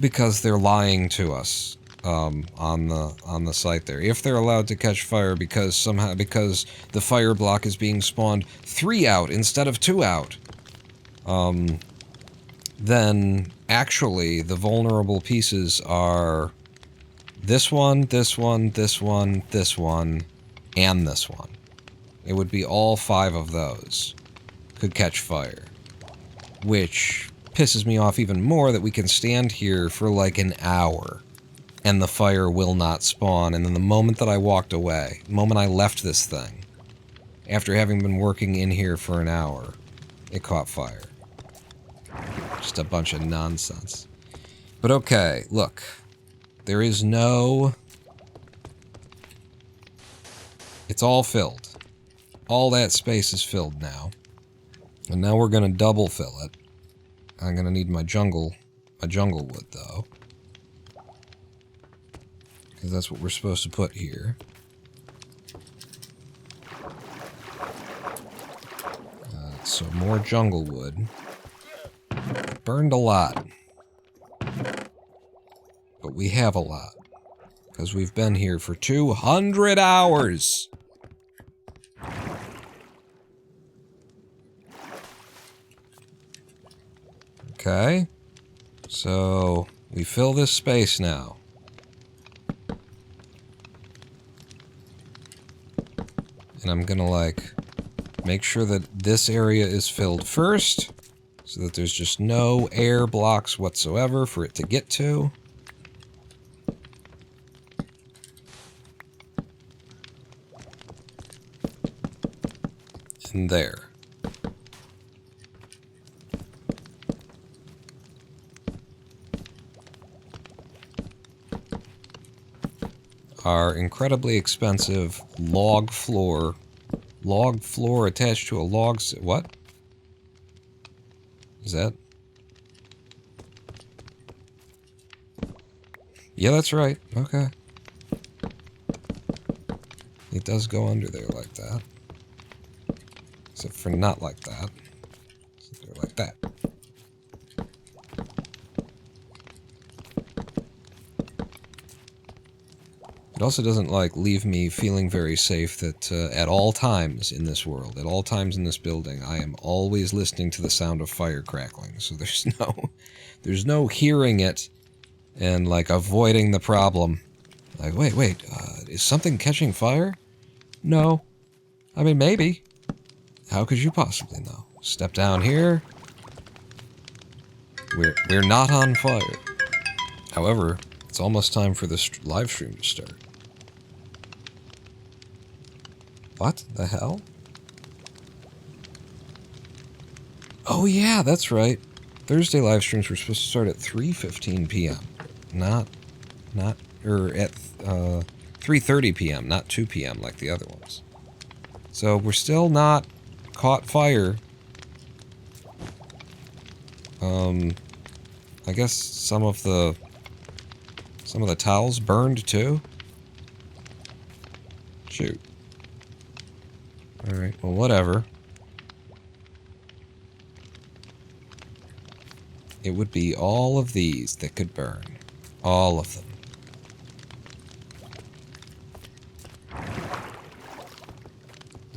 they're lying to us on the site there. If they're allowed to catch fire because the fire block is being spawned 3 out instead of 2 out, then actually the vulnerable pieces are this one, this one, this one, this one, and this one. It would be all 5 of those could catch fire, which pisses me off even more that we can stand here for like an hour and the fire will not spawn, and then the moment that I walked away, the moment I left this thing, after having been working in here for an hour, it caught fire. Just a bunch of nonsense. But okay, look. There is no... it's all filled. All that space is filled now. And now we're gonna double fill it. I'm gonna need my jungle wood, though. Because that's what we're supposed to put here. So more jungle wood. Burned a lot. But we have a lot. Because we've been here for 200 hours! Okay. So, we fill this space now. And I'm gonna, like, make sure that this area is filled first, so that there's just no air blocks whatsoever for it to get to. And there. Our incredibly expensive log floor attached to a log... What? Is that... Yeah, that's right. Okay. It does go under there like that. Except for not like that. Except for like that. It also doesn't, like, leave me feeling very safe that at all times in this world, at all times in this building, I am always listening to the sound of fire crackling. So there's no hearing it and, like, avoiding the problem. Like, wait, is something catching fire? No. I mean, maybe. How could you possibly know? Step down here. We're not on fire. However, it's almost time for this live stream to start. What the hell? Oh yeah, that's right. Thursday live streams were supposed to start at 3:15 p.m. Or at 3:30 p.m., not 2 p.m. like the other ones. So we're still not caught fire. I guess some of the towels burned too. Shoot. Alright, well, whatever. It would be all of these that could burn. All of them.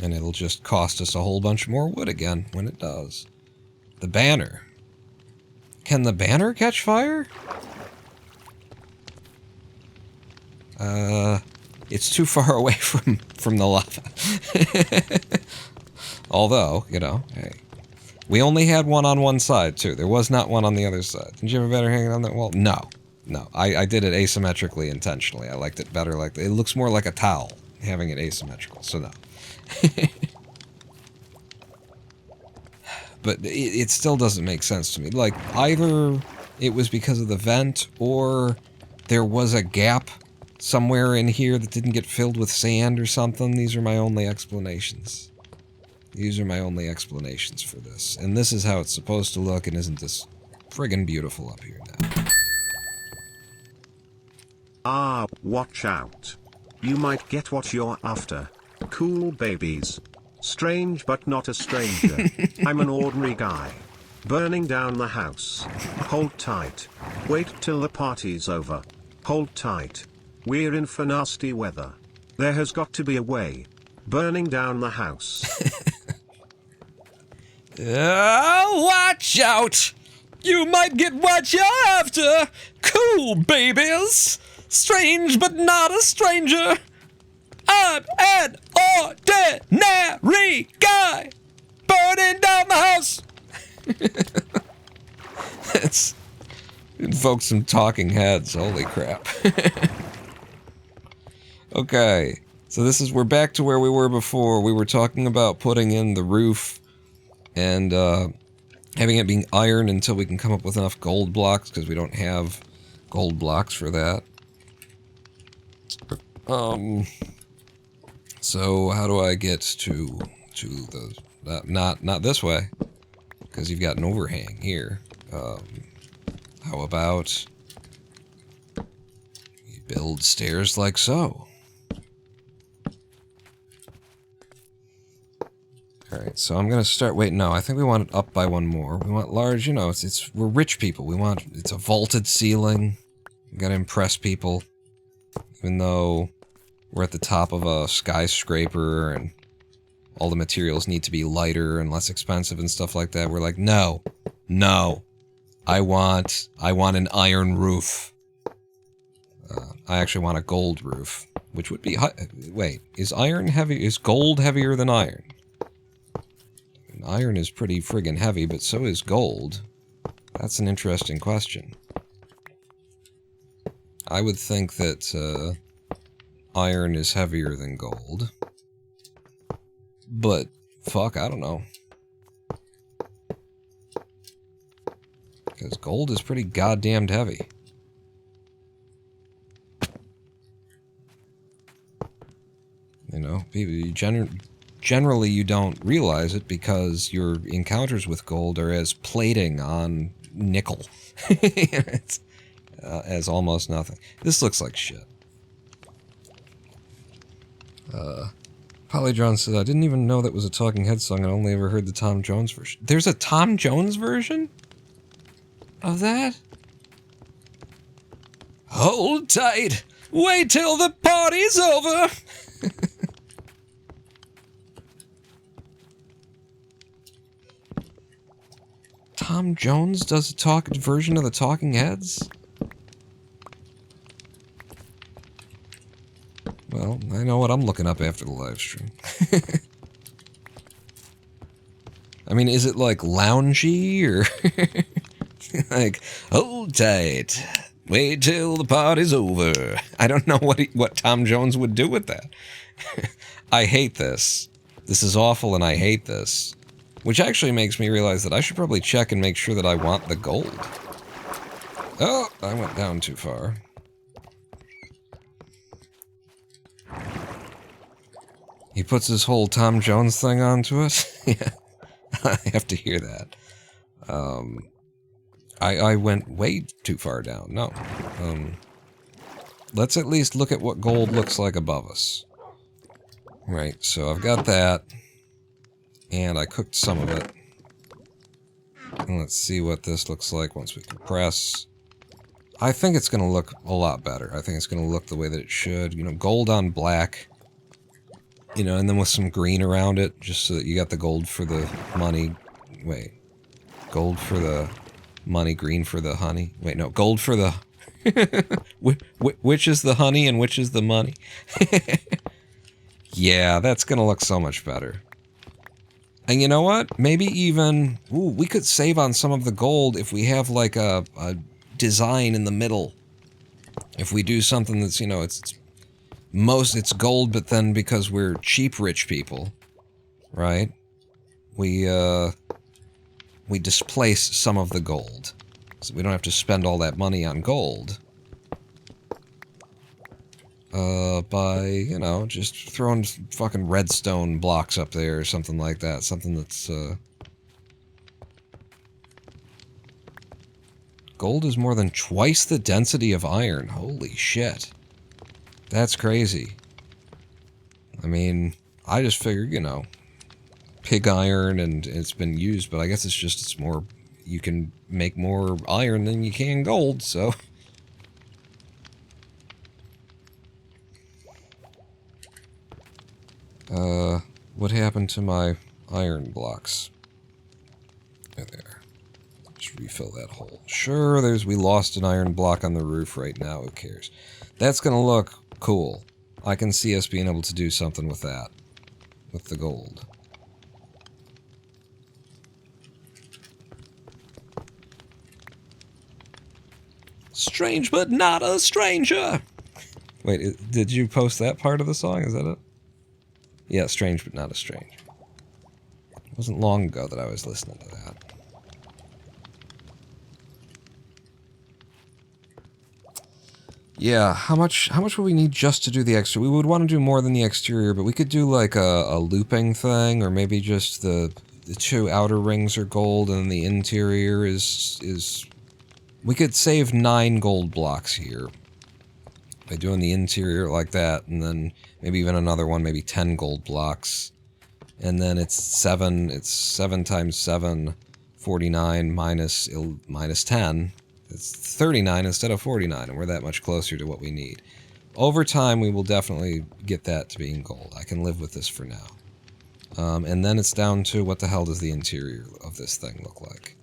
And it'll just cost us a whole bunch more wood again when it does. The banner. Can the banner catch fire? It's too far away from the lava. Although, you know, hey. We only had one on one side, too. There was not one on the other side. Did you have a banner hanging on that wall? No. No. I did it asymmetrically intentionally. I liked it better like that. It looks more like a towel, having it asymmetrical, so no. But it still doesn't make sense to me. Like, either it was because of the vent, or there was a gap somewhere in here that didn't get filled with sand or something. These are my only explanations. These are my only explanations for this. And this is how it's supposed to look, and isn't this friggin' beautiful up here now? Ah, watch out. You might get what you're after. Cool babies. Strange but not a stranger. I'm an ordinary guy. Burning down the house. Hold tight. Wait till the party's over. Hold tight. We're in for nasty weather. There has got to be a way. Burning down the house. Watch out! You might get what you're after! Cool babies! Strange but not a stranger! I'm an ordinary guy! Burning down the house! It's invoked some talking heads, holy crap. Okay, so we're back to where we were before. We were talking about putting in the roof and having it being iron until we can come up with enough gold blocks, because we don't have gold blocks for that. So how do I get to the not this way, because you've got an overhang here. How about you build stairs like so? Alright, so I'm gonna start. Wait, no, I think we want it up by one more. We want large, you know, we're rich people. It's a vaulted ceiling. We gotta impress people. Even though we're at the top of a skyscraper and all the materials need to be lighter and less expensive and stuff like that, we're like, no. I want an iron roof. I actually want a gold roof, which would be wait, is gold heavier than iron? Iron is pretty friggin' heavy, but so is gold. That's an interesting question. I would think that iron is heavier than gold. But, fuck, I don't know. Because gold is pretty goddamned heavy. You know, people, generally you don't realize it because your encounters with gold are as plating on nickel. It's as almost nothing. This looks like shit. Polydron said, I didn't even know that was a Talking Heads song. I only ever heard the Tom Jones version. There's a Tom Jones version of that? Hold tight. Wait till the party's over. Tom Jones does a version of the Talking Heads? Well, I know what I'm looking up after the live stream. I mean, is it like loungy or like hold tight, wait till the party's over? I don't know what Tom Jones would do with that. I hate this. This is awful, and I hate this. Which actually makes me realize that I should probably check and make sure that I want the gold. Oh, I went down too far. He puts his whole Tom Jones thing onto us? Yeah, I have to hear that. I went way too far down. No. Let's at least look at what gold looks like above us. Right, so I've got that. And I cooked some of it. And let's see what this looks like once we compress. I think it's going to look a lot better. I think it's going to look the way that it should. You know, gold on black. You know, and then with some green around it, just so that you got the gold for the money. Wait. Gold for the money, green for the honey. Wait, no, gold for the... which is the honey and which is the money? Yeah, that's going to look so much better. And you know what? Maybe even... Ooh, we could save on some of the gold if we have, like, a design in the middle. If we do something that's, you know, it's gold, but then because we're cheap rich people, right? We displace some of the gold. So we don't have to spend all that money on gold. By, you know, just throwing fucking redstone blocks up there or something like that. Something that's, Gold is more than twice the density of iron. Holy shit. That's crazy. I mean, I just figured, you know, pig iron and it's been used, but I guess it's more, you can make more iron than you can gold, so... what happened to my iron blocks? There. Just refill that hole. Sure, we lost an iron block on the roof right now, who cares? That's gonna look cool. I can see us being able to do something with that. With the gold. Strange but not a stranger! Wait, did you post that part of the song? Is that it? Yeah, strange but not a stranger. It wasn't long ago that I was listening to that. Yeah, how much would we need just to do the exterior? We would want to do more than the exterior, but we could do like a looping thing, or maybe just the two outer rings are gold and the interior is... We could save 9 gold blocks here by doing the interior like that, and then maybe even another one, maybe 10 gold blocks. And then it's 7 times 7, 49 minus 10. It's 39 instead of 49, and we're that much closer to what we need. Over time, we will definitely get that to being gold. I can live with this for now. And then it's down to what the hell does the interior of this thing look like.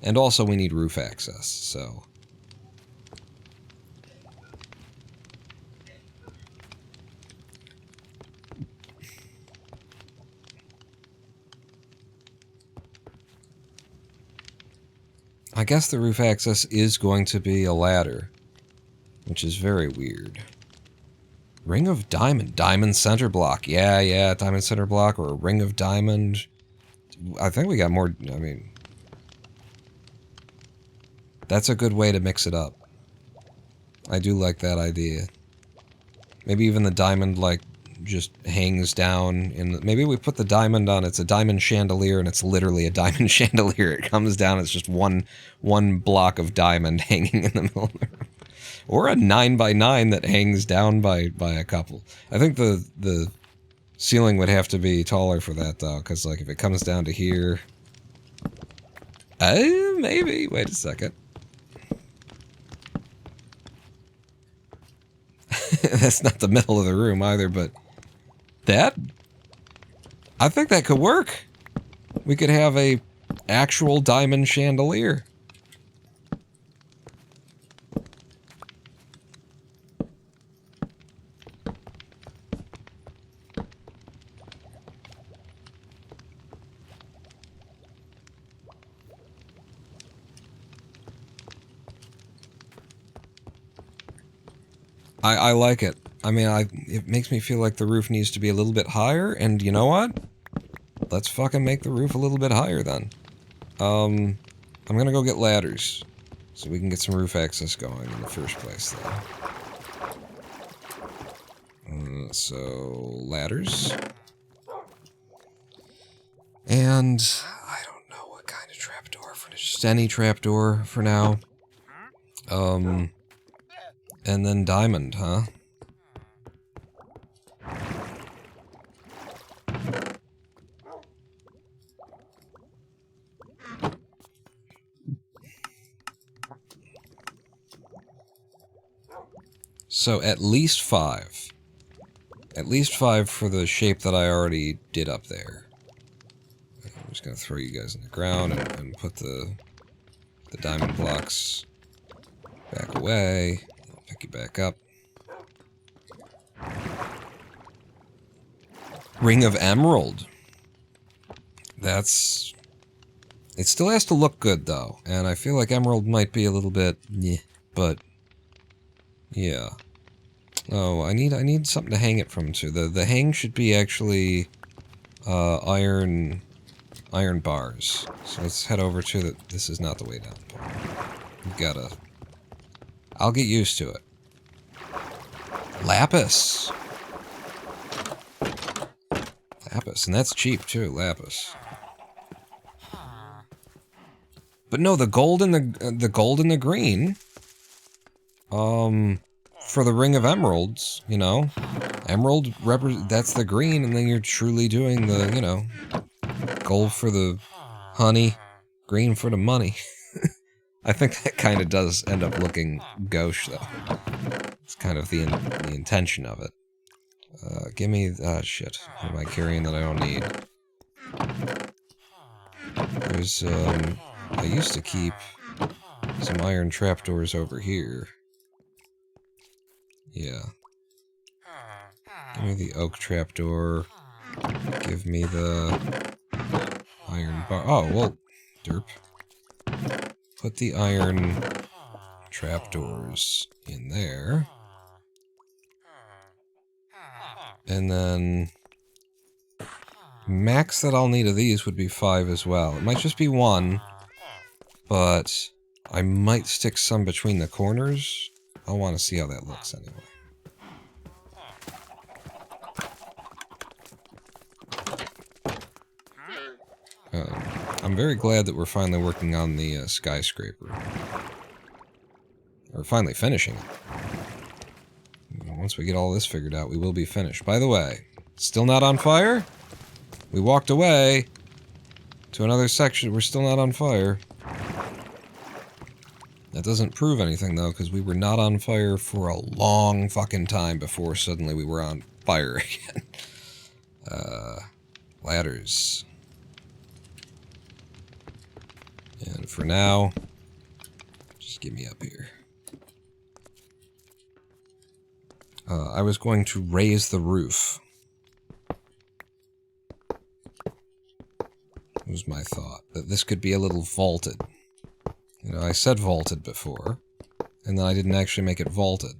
And also we need roof access, so... I guess the roof access is going to be a ladder, which is very weird. Ring of diamond. Diamond center block. Yeah, diamond center block or a ring of diamond. I think we got more, I mean... That's a good way to mix it up. I do like that idea. Maybe even the diamond, like, just hangs down in the, maybe we put the diamond on, it's a diamond chandelier, and it's literally a diamond chandelier. It comes down, it's just one block of diamond hanging in the middle of the room. Or a 9x9 that hangs down by a couple. I think the ceiling would have to be taller for that, though, because, like, if it comes down to here... maybe. Wait a second. That's not the middle of the room, either, but... That... I think that could work. We could have a actual diamond chandelier. I like it. I mean, it makes me feel like the roof needs to be a little bit higher, and you know what? Let's fucking make the roof a little bit higher, then. I'm gonna go get ladders, so we can get some roof access going in the first place, then. So, ladders. And, I don't know what kind of trapdoor for this. Just any trapdoor for now. And then diamond, huh? So at least 5. At least 5 for the shape that I already did up there. I'm just gonna throw you guys in the ground and put the diamond blocks back away. I'll pick you back up. Ring of Emerald. That's... It still has to look good, though. And I feel like Emerald might be a little bit... Meh, but... Yeah. Oh, I need something to hang it from, too. The hang should be actually... iron bars. So let's head over to the... This is not the way down. We've gotta... I'll get used to it. Lapis. Lapis, and that's cheap too, lapis. But no, the gold and the gold and the green. For the Ring of Emeralds, you know, emerald that's the green, and then you're truly doing the, you know, gold for the honey, green for the money. I think that kind of does end up looking gauche, though. It's kind of the intention of it. Give me... shit. What am I carrying that I don't need? There's, I used to keep some iron trapdoors over here. Yeah. Give me the oak trapdoor. Give me the iron bar... Oh, well, derp. Put the iron trapdoors in there. And then... Max that I'll need of these would be 5 as well. It might just be 1, but I might stick some between the corners. I want to see how that looks anyway. I'm very glad that we're finally working on the Skyscraper. Or finally finishing it. Once we get all this figured out, we will be finished. By the way, still not on fire? We walked away to another section. We're still not on fire. That doesn't prove anything, though, because we were not on fire for a long fucking time before suddenly we were on fire again. Ladders. And for now, just get me up here. I was going to raise the roof. Was my thought. That this could be a little vaulted. You know, I said vaulted before, and then I didn't actually make it vaulted.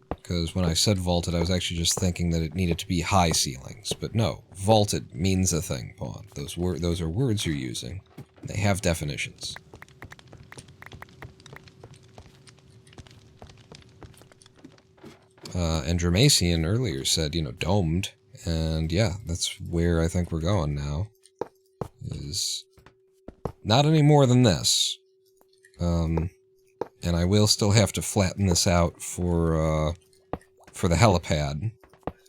Because when I said vaulted, I was actually just thinking that it needed to be high ceilings. But no, vaulted means a thing, Pawn. Those are words you're using. They have definitions. And Dramacian earlier said, you know, domed. And yeah, that's where I think we're going now. Is not any more than this. And I will still have to flatten this out for the helipad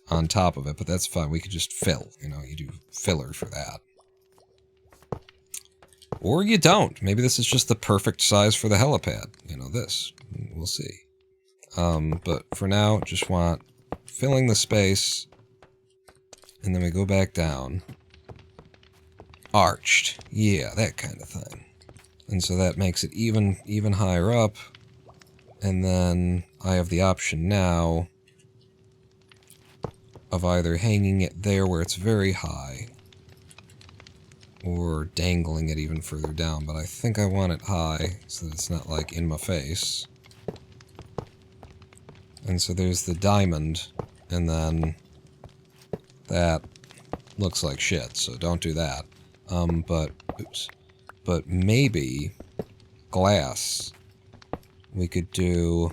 on top of it, but that's fine. We could just fill, you know, you do filler for that. Or you don't. Maybe this is just the perfect size for the helipad. You know, this. We'll see. But for now, just want filling the space, and then we go back down. Arched. Yeah, that kind of thing. And so that makes it even higher up. And then I have the option now of either hanging it there where it's very high, or dangling it even further down. But I think I want it high, so that it's not, like, in my face. And so there's the diamond, and then that looks like shit, so don't do that. But maybe glass. We could do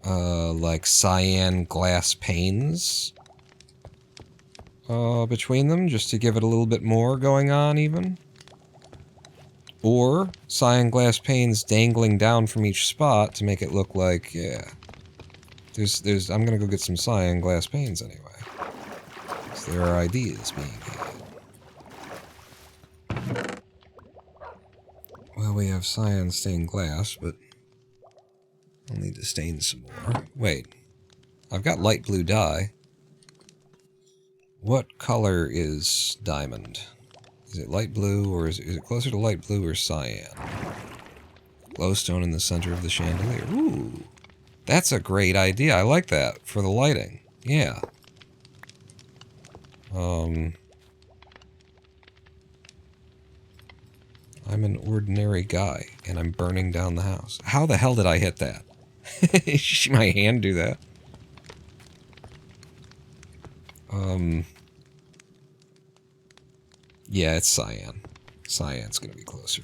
like cyan glass panes between them, just to give it a little bit more going on even. Or cyan glass panes dangling down from each spot to make it look like, yeah. I'm gonna go get some cyan glass panes anyway. So there are ideas being had. Well, we have cyan stained glass, but I'll need to stain some more. Wait, I've got light blue dye. What color is diamond? Is it light blue, or is it closer to light blue or cyan? Glowstone in the center of the chandelier. Ooh, that's a great idea. I like that for the lighting. Yeah. I'm an ordinary guy, and I'm burning down the house. How the hell did I hit that? Did my hand do that? Yeah, it's cyan. Cyan's gonna be closer.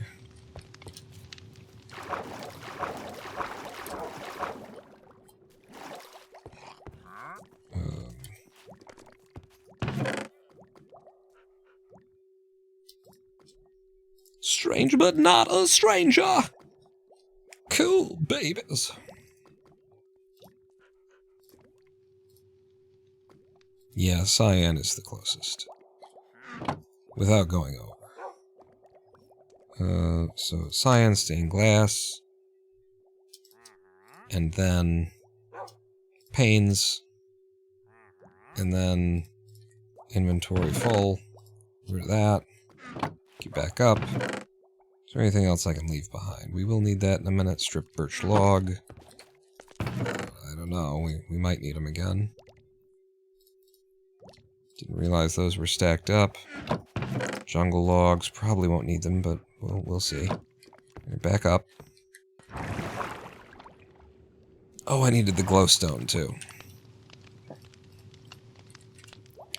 Strange but not a stranger! Cool babies. Yeah, cyan is the closest. Without going over. So cyan stained glass. And then panes. And then inventory full. Rid of that. Keep back up. Is there anything else I can leave behind? We will need that in a minute. Strip birch log. I don't know. We might need them again. Didn't realize those were stacked up. Jungle logs. Probably won't need them, but we'll see. Back up. Oh, I needed the glowstone, too.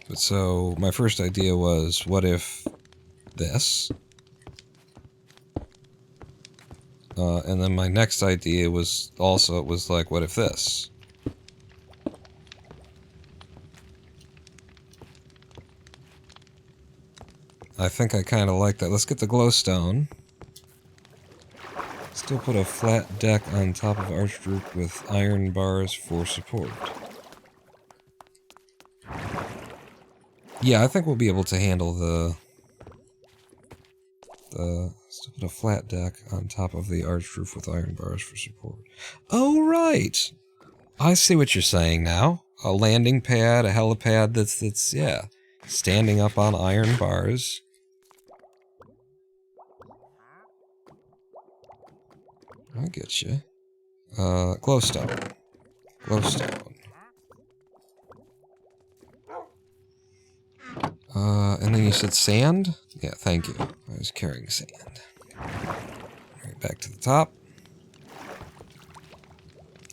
But so, my first idea was, what if this? And then my next idea was also, it was like, what if this? I think I kind of like that. Let's get the glowstone. Still put a flat deck on top of arched roof with iron bars for support. Yeah, I think we'll be able to handle the still put a flat deck on top of the arched roof with iron bars for support. Oh, right! I see what you're saying now. A landing pad, a helipad that's yeah, standing up on iron bars. I get you. Glowstone. Glowstone. And then you said sand? Yeah, thank you. I was carrying sand. Right back to the top.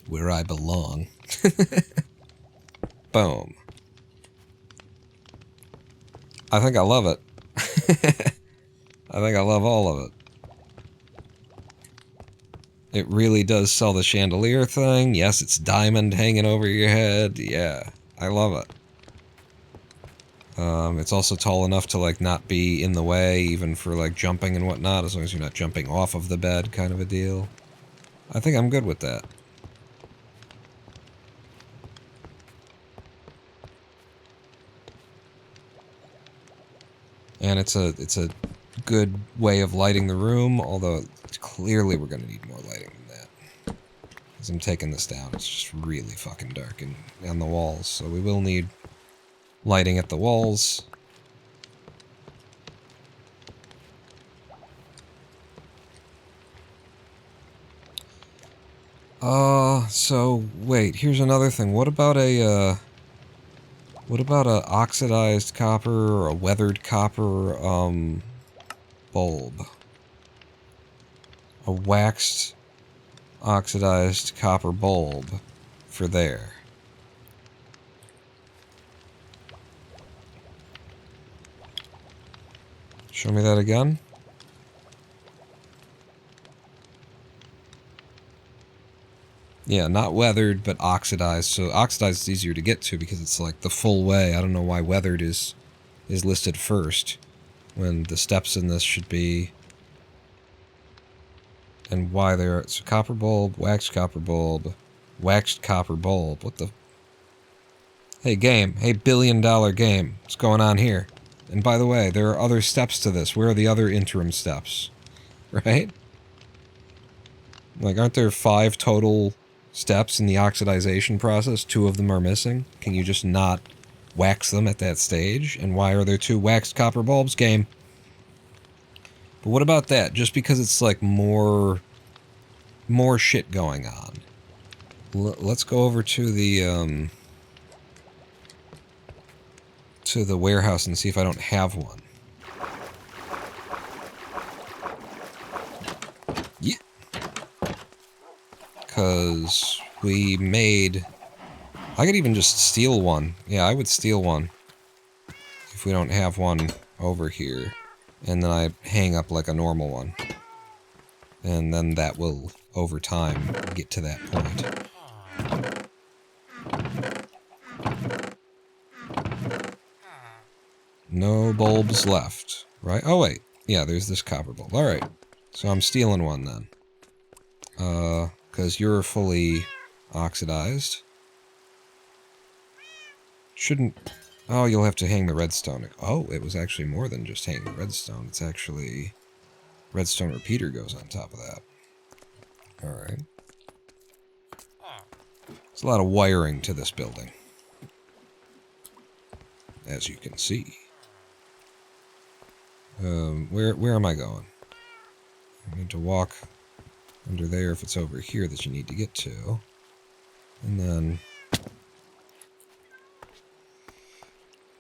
Where I belong. Boom. I think I love it. I think I love all of it. It really does sell the chandelier thing. Yes, it's diamond hanging over your head. Yeah, I love it. It's also tall enough to, like, not be in the way, even for, like, jumping and whatnot, as long as you're not jumping off of the bed, kind of a deal. I think I'm good with that. And it's a good way of lighting the room, although clearly we're going to need more lighting than that. As I'm taking this down, it's just really fucking dark on the walls, so we will need lighting at the walls. So wait, here's another thing. What about a oxidized copper or a weathered copper, bulb? A waxed oxidized copper bulb for there. Show me that again. Yeah, not weathered, but oxidized. So oxidized is easier to get to because it's like the full way. I don't know why weathered is listed first when the steps in this should be, and why there are. So copper bulb, waxed copper bulb, waxed copper bulb. What the? Hey game, hey $1 billion game. What's going on here? And by the way, there are other steps to this. Where are the other interim steps? Right? Like, aren't there 5 total steps in the oxidization process? 2 of them are missing. Can you just not wax them at that stage? And why are there 2 waxed copper bulbs, game? But what about that? Just because it's like more shit going on. Let's go over to the warehouse and see if I don't have one. Yeah. Because we made... I could even just steal one. Yeah, I would steal one. If we don't have one over here. And then I hang up like a normal one. And then that will, over time, get to that point. No bulbs left, right? Oh, wait. Yeah, there's this copper bulb. Alright. So I'm stealing one then. Because you're fully oxidized. Shouldn't... Oh, you'll have to hang the redstone. Oh, it was actually more than just hanging the redstone. It's actually... Redstone repeater goes on top of that. Alright. There's a lot of wiring to this building. As you can see. Where am I going? I need to walk under there if it's over here that you need to get to. And then...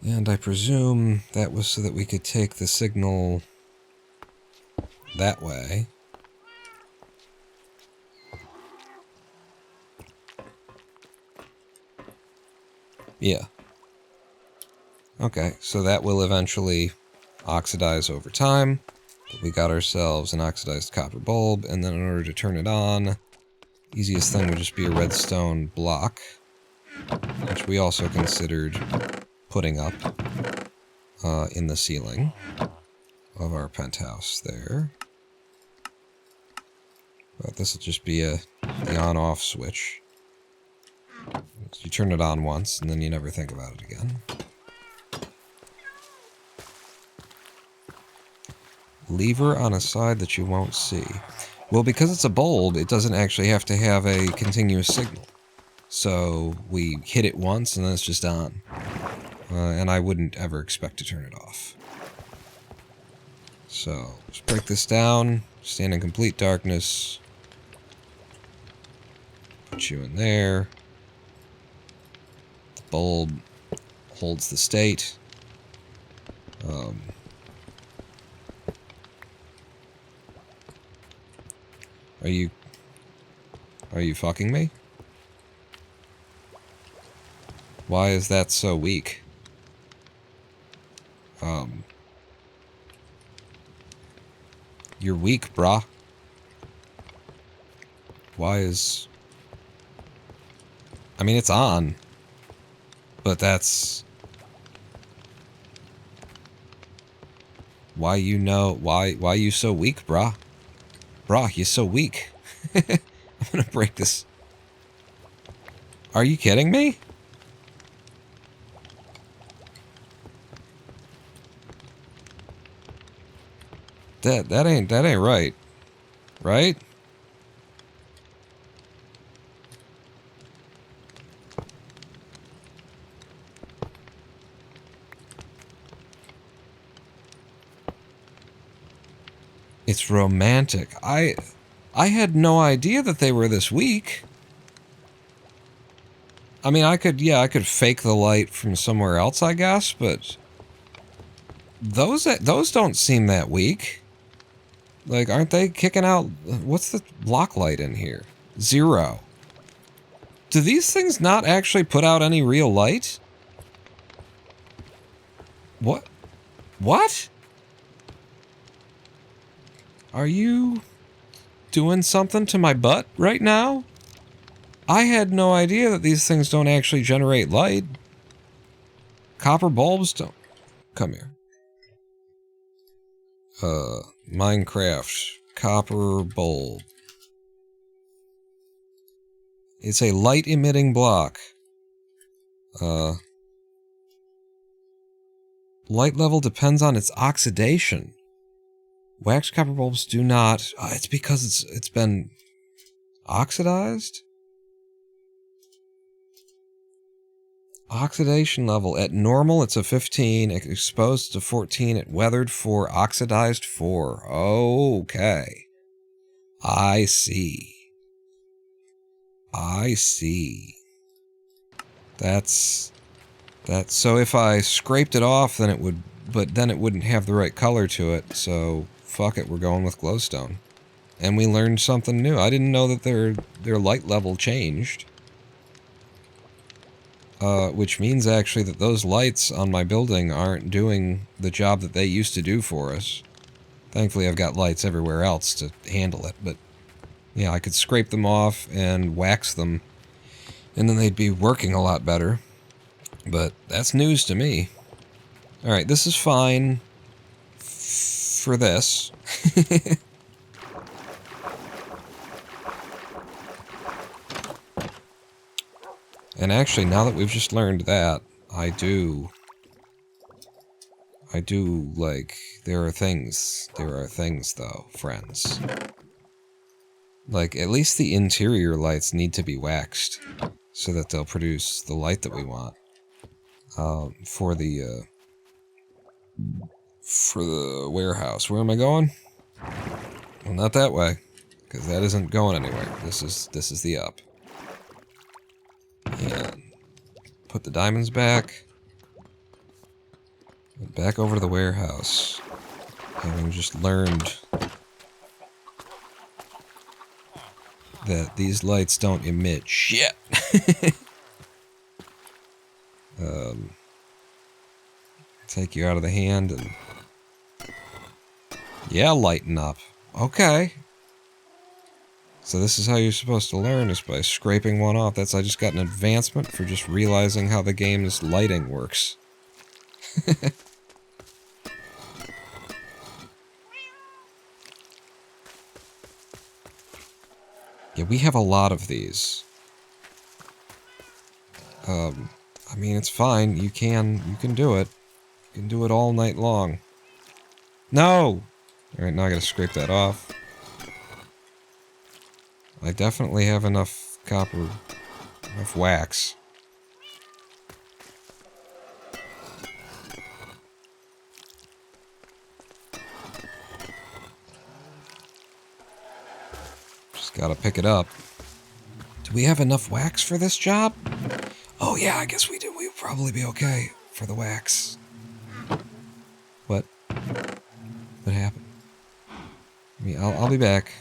And I presume that was so that we could take the signal that way. Yeah. Okay, so that will eventually oxidize over time. But we got ourselves an oxidized copper bulb, and then in order to turn it on, easiest thing would just be a redstone block, which we also considered putting up in the ceiling of our penthouse there. But this will just be the on-off switch. You turn it on once, and then you never think about it again. Lever on a side that you won't see. Well, because it's a bulb, it doesn't actually have to have a continuous signal. So we hit it once, and then it's just on. And I wouldn't ever expect to turn it off. So, let's break this down. Stand in complete darkness. Put you in there. The bulb holds the state. you fucking me? Why is that so weak? You're weak, brah. Why is... I mean, it's on. But that's... Why you so weak, brah? Brah, you so weak. I'm gonna break this. Are you kidding me? That ain't right. Right? It's romantic. I had no idea that they were this weak. I mean, I could fake the light from somewhere else, I guess, but those don't seem that weak. Like, aren't they kicking out... What's the block light in here? 0. Do these things not actually put out any real light? What? What? Are you doing something to my butt right now? I had no idea that these things don't actually generate light. Copper bulbs don't... Come here. Minecraft. Copper bulb. It's a light-emitting block. Light level depends on its oxidation. Wax copper bulbs do not... it's because it's been oxidized? Oxidation level. At normal, it's a 15. Exposed to 14. At weathered 4. Oxidized 4. Okay. I see. I see. That's... So if I scraped it off, then it would... But then it wouldn't have the right color to it, so... Fuck it, we're going with glowstone. And we learned something new. I didn't know that their light level changed. Which means actually that those lights on my building aren't doing the job that they used to do for us. Thankfully I've got lights everywhere else to handle it, but... Yeah, I could scrape them off and wax them, and then they'd be working a lot better. But that's news to me. Alright, this is fine... for this. And actually, now that we've just learned that, I do, like, there are things though, friends. Like, at least the interior lights need to be waxed, so that they'll produce the light that we want. For the warehouse. Where am I going? Well, not that way, because that isn't going anywhere. This is the up. And put the diamonds back. And back over to the warehouse. Having just learned that these lights don't emit shit. Take you out of the hand and... Yeah, lighten up. Okay. So this is how you're supposed to learn, is by scraping one off. I just got an advancement for just realizing how the game's lighting works. Yeah, we have a lot of these. I mean, it's fine. You can do it. You can do it all night long. No! Alright, now I gotta scrape that off. I definitely have enough copper, enough wax. Just gotta pick it up. Do we have enough wax for this job? Oh yeah, I guess we do. We'll probably be okay for the wax. What? What happened? I mean, I'll be back.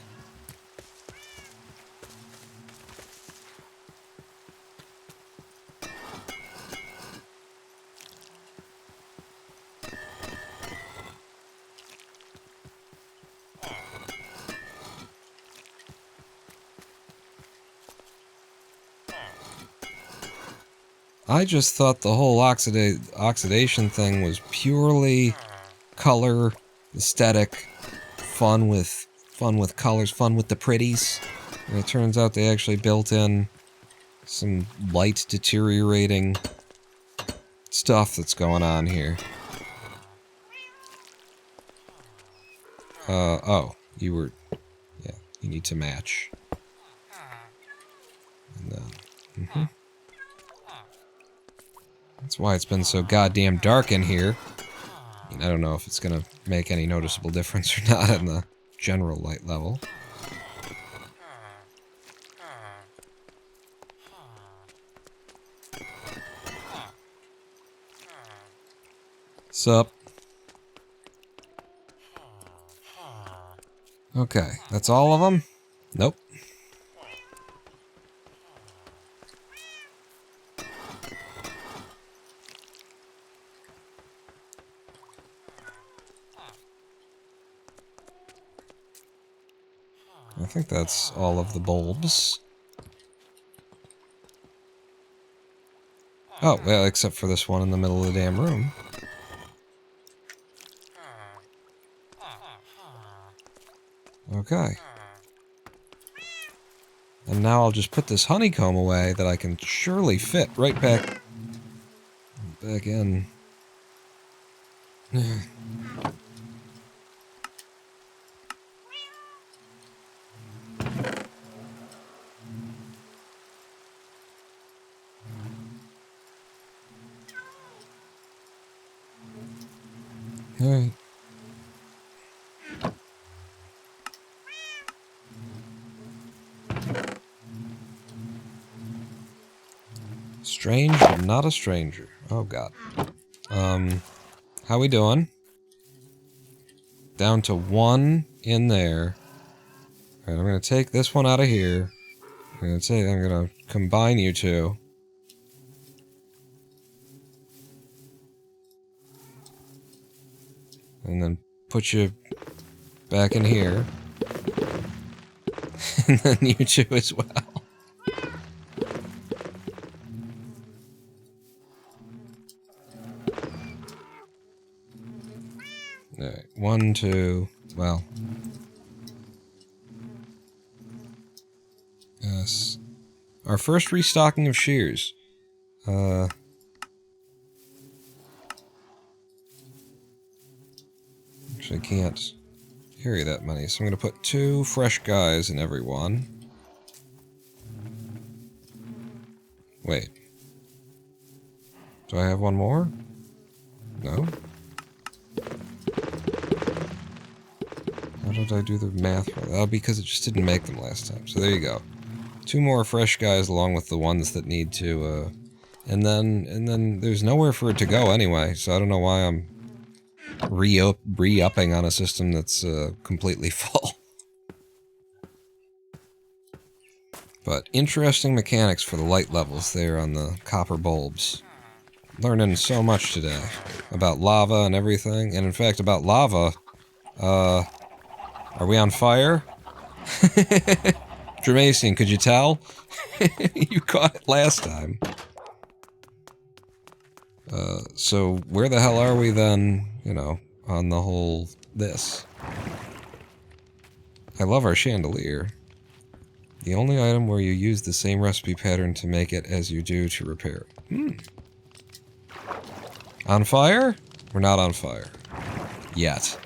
I just thought the whole oxidation thing was purely color, aesthetic, fun with colors, fun with the pretties. And it turns out they actually built in some light deteriorating stuff that's going on here. Oh, you were... Yeah, you need to match. And then... That's why it's been so goddamn dark in here. I mean, I don't know if it's gonna make any noticeable difference or not in the general light level. Sup? Okay, that's all of them? Nope. I think that's all of the bulbs. Oh, well, except for this one in the middle of the damn room. Okay. And now I'll just put this honeycomb away that I can surely fit right back in. Alright. Strange, but not a stranger. Oh god. How we doing? Down to one in there. Alright, I'm gonna take this one out of here. I'm gonna combine you two. And then put you back in here. And then you two as well. Alright, 1, 2, well. Yes. Our first restocking of shears. Actually, I can't carry that many, so I'm going to put 2 fresh guys in every one. Wait. Do I have one more? No? How did I do the math? Oh, because it just didn't make them last time. So there you go. 2 more fresh guys along with the ones that need to, and then there's nowhere for it to go anyway, so I don't know why I'm re-upping on a system that's completely full. But interesting mechanics for the light levels there on the copper bulbs. Learning so much today about lava and everything, and in fact about lava, are we on fire? Dramacian, could you tell? You caught it last time. So where the hell are we then, you know, on the whole this? I love our chandelier. The only item where you use the same recipe pattern to make it as you do to repair it. On fire? We're not on fire. Yet.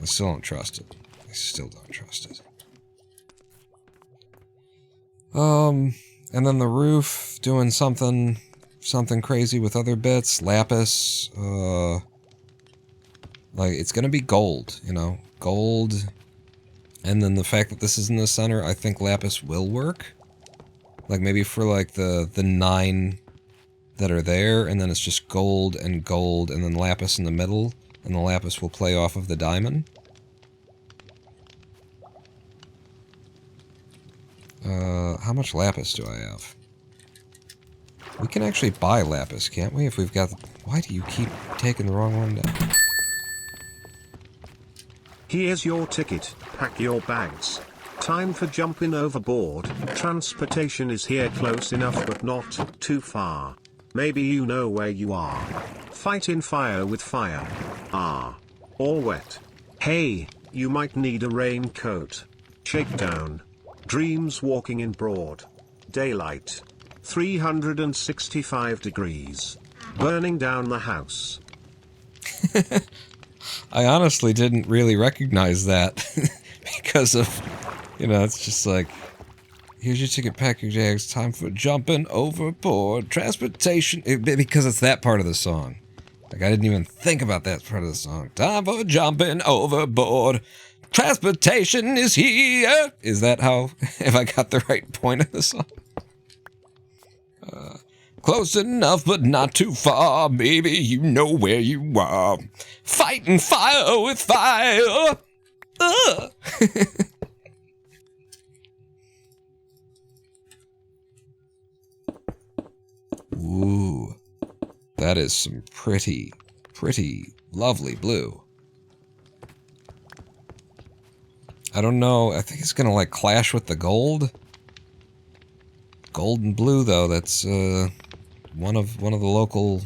I still don't trust it. I still don't trust it. And then the roof doing something crazy with other bits. Lapis, like, it's gonna be gold, you know? Gold. And then the fact that this is in the center, I think lapis will work. Like, maybe for, like, the 9 that are there, and then it's just gold, and then lapis in the middle, and the lapis will play off of the diamond. How much lapis do I have? We can actually buy lapis, can't we? If we've got... Why do you keep taking the wrong one down? Here's your ticket, pack your bags. Time for jumping overboard. Transportation is here close enough but not too far. Maybe you know where you are. Fight in fire with fire. Ah. All wet. Hey, you might need a raincoat. Shakedown. Dreams walking in broad daylight. 365 degrees. Burning down the house. I honestly didn't really recognize that because of, you know, it's just like, here's your ticket package, Jags. Time for jumping overboard. Transportation. Because it's that part of the song. Like, I didn't even think about that part of the song. Time for jumping overboard. Transportation is here. Is that how, if I got the right point of the song? Close enough, but not too far. Baby, you know where you are. Fighting fire with fire. Ooh. That is some pretty lovely blue. I don't know. I think it's gonna like clash with the gold. Gold and blue, though. That's one of the local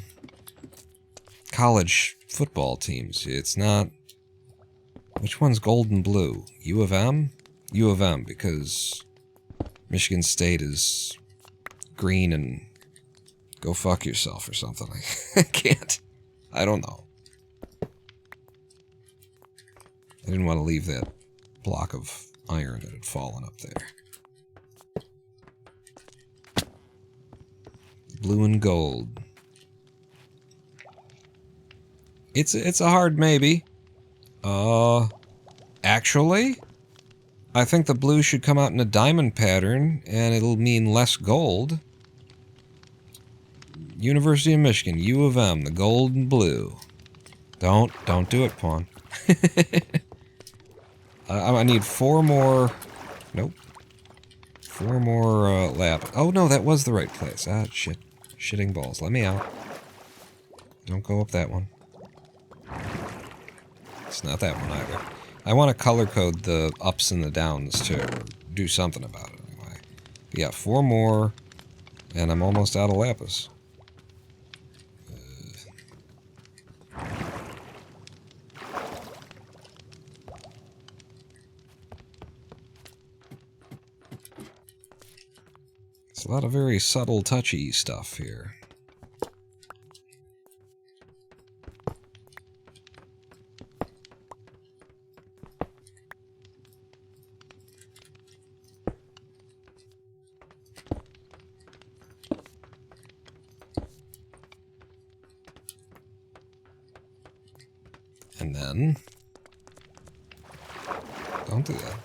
college football teams. It's not. Which one's gold and blue? U of M? U of M, because Michigan State is green and go fuck yourself or something. I can't. I don't know. I didn't want to leave that block of iron that had fallen up there. Blue and gold. It's a hard maybe. Actually, I think the blue should come out in a diamond pattern, and it'll mean less gold. University of Michigan, U of M, the gold and blue. Don't do it, Pawn. I need 4 more. Nope. 4 more lap. Oh no, that was the right place. Ah, shit. Shitting balls. Let me out. Don't go up that one. It's not that one either. I want to color code the ups and the downs to do something about it anyway. But yeah, 4 more, and I'm almost out of lapis. It's a lot of very subtle, touchy stuff here. And then... Don't do that.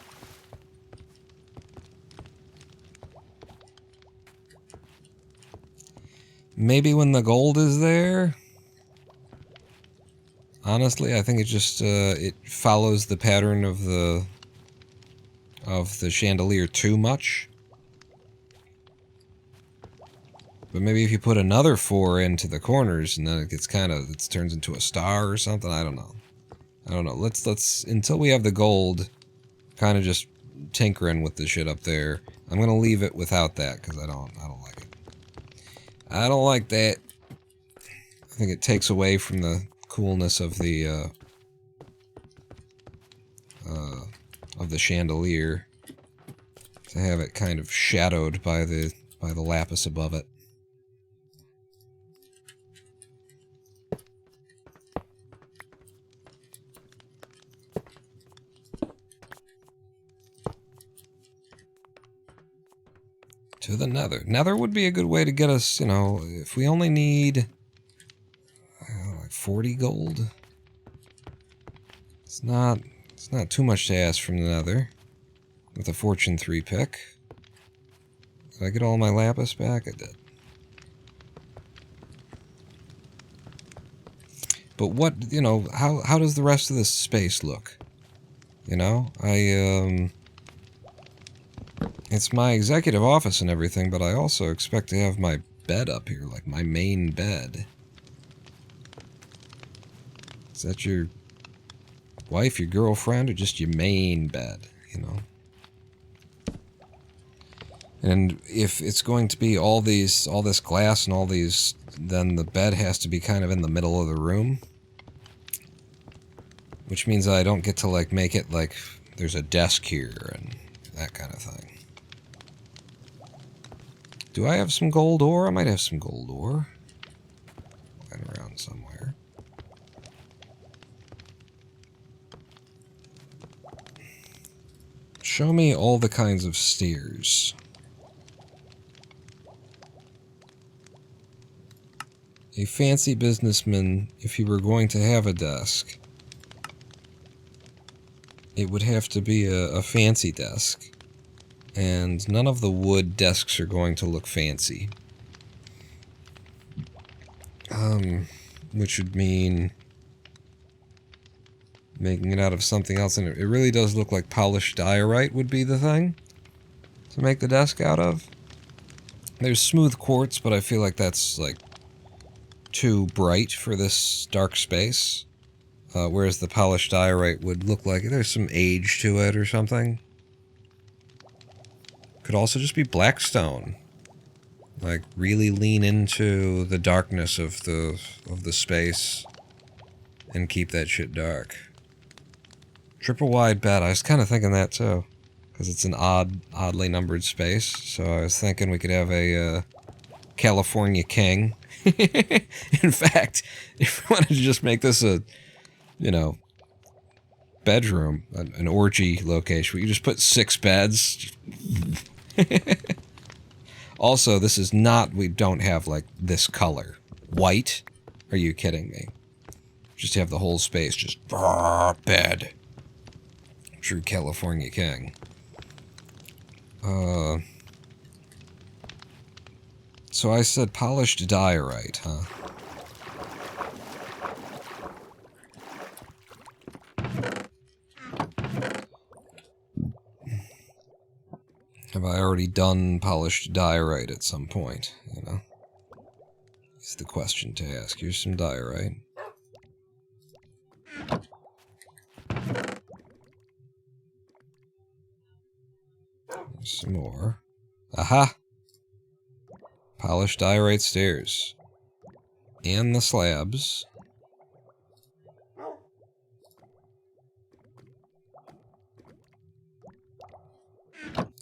Maybe when the gold is there? Honestly, I think it just, it follows the pattern of the chandelier too much. But maybe if you put another 4 into the corners, and then it gets kind of, it turns into a star or something, I don't know. I don't know, let's, until we have the gold, kind of just tinkering with the shit up there. I'm gonna leave it without that, because I don't like it. I don't like that. I think it takes away from the coolness of the chandelier to have it kind of shadowed by the lapis above it. To the nether. Nether would be a good way to get us, you know, if we only need like 40 gold. It's not too much to ask from the nether. With a Fortune 3 pick. Did I get all my lapis back? I did. But what, you know, how does the rest of this space look? You know, it's my executive office and everything, but I also expect to have my bed up here, like my main bed. Is that your wife, your girlfriend, or just your main bed, you know? And if it's going to be all this glass and all these then the bed has to be kind of in the middle of the room. Which means I don't get to, like, make it like there's a desk here and that kind of thing. Do I have some gold ore? I might have some gold ore. Lying around somewhere. Show me all the kinds of stairs. A fancy businessman, if he were going to have a desk, it would have to be a fancy desk. And none of the wood desks are going to look fancy. Which would mean making it out of something else. And it really does look like polished diorite would be the thing to make the desk out of. There's smooth quartz, but I feel like that's like too bright for this dark space. Whereas the polished diorite would look like there's some age to it or something. Could also just be black stone. Like, really lean into the darkness of the space and keep that shit dark. Triple wide bed, I was kind of thinking that too. Because it's an oddly numbered space. So I was thinking we could have a California king. In fact, if we wanted to just make this a, you know, bedroom, an orgy location, we could just put 6 beds. Also, this is not, we don't have, like, this color. White? Are you kidding me? Just have the whole space, just, bed. True California king. So I said polished diorite, huh? Have I already done polished diorite at some point, you know? It's the question to ask. Here's some diorite. There's some more. Aha! Polished diorite stairs. And the slabs.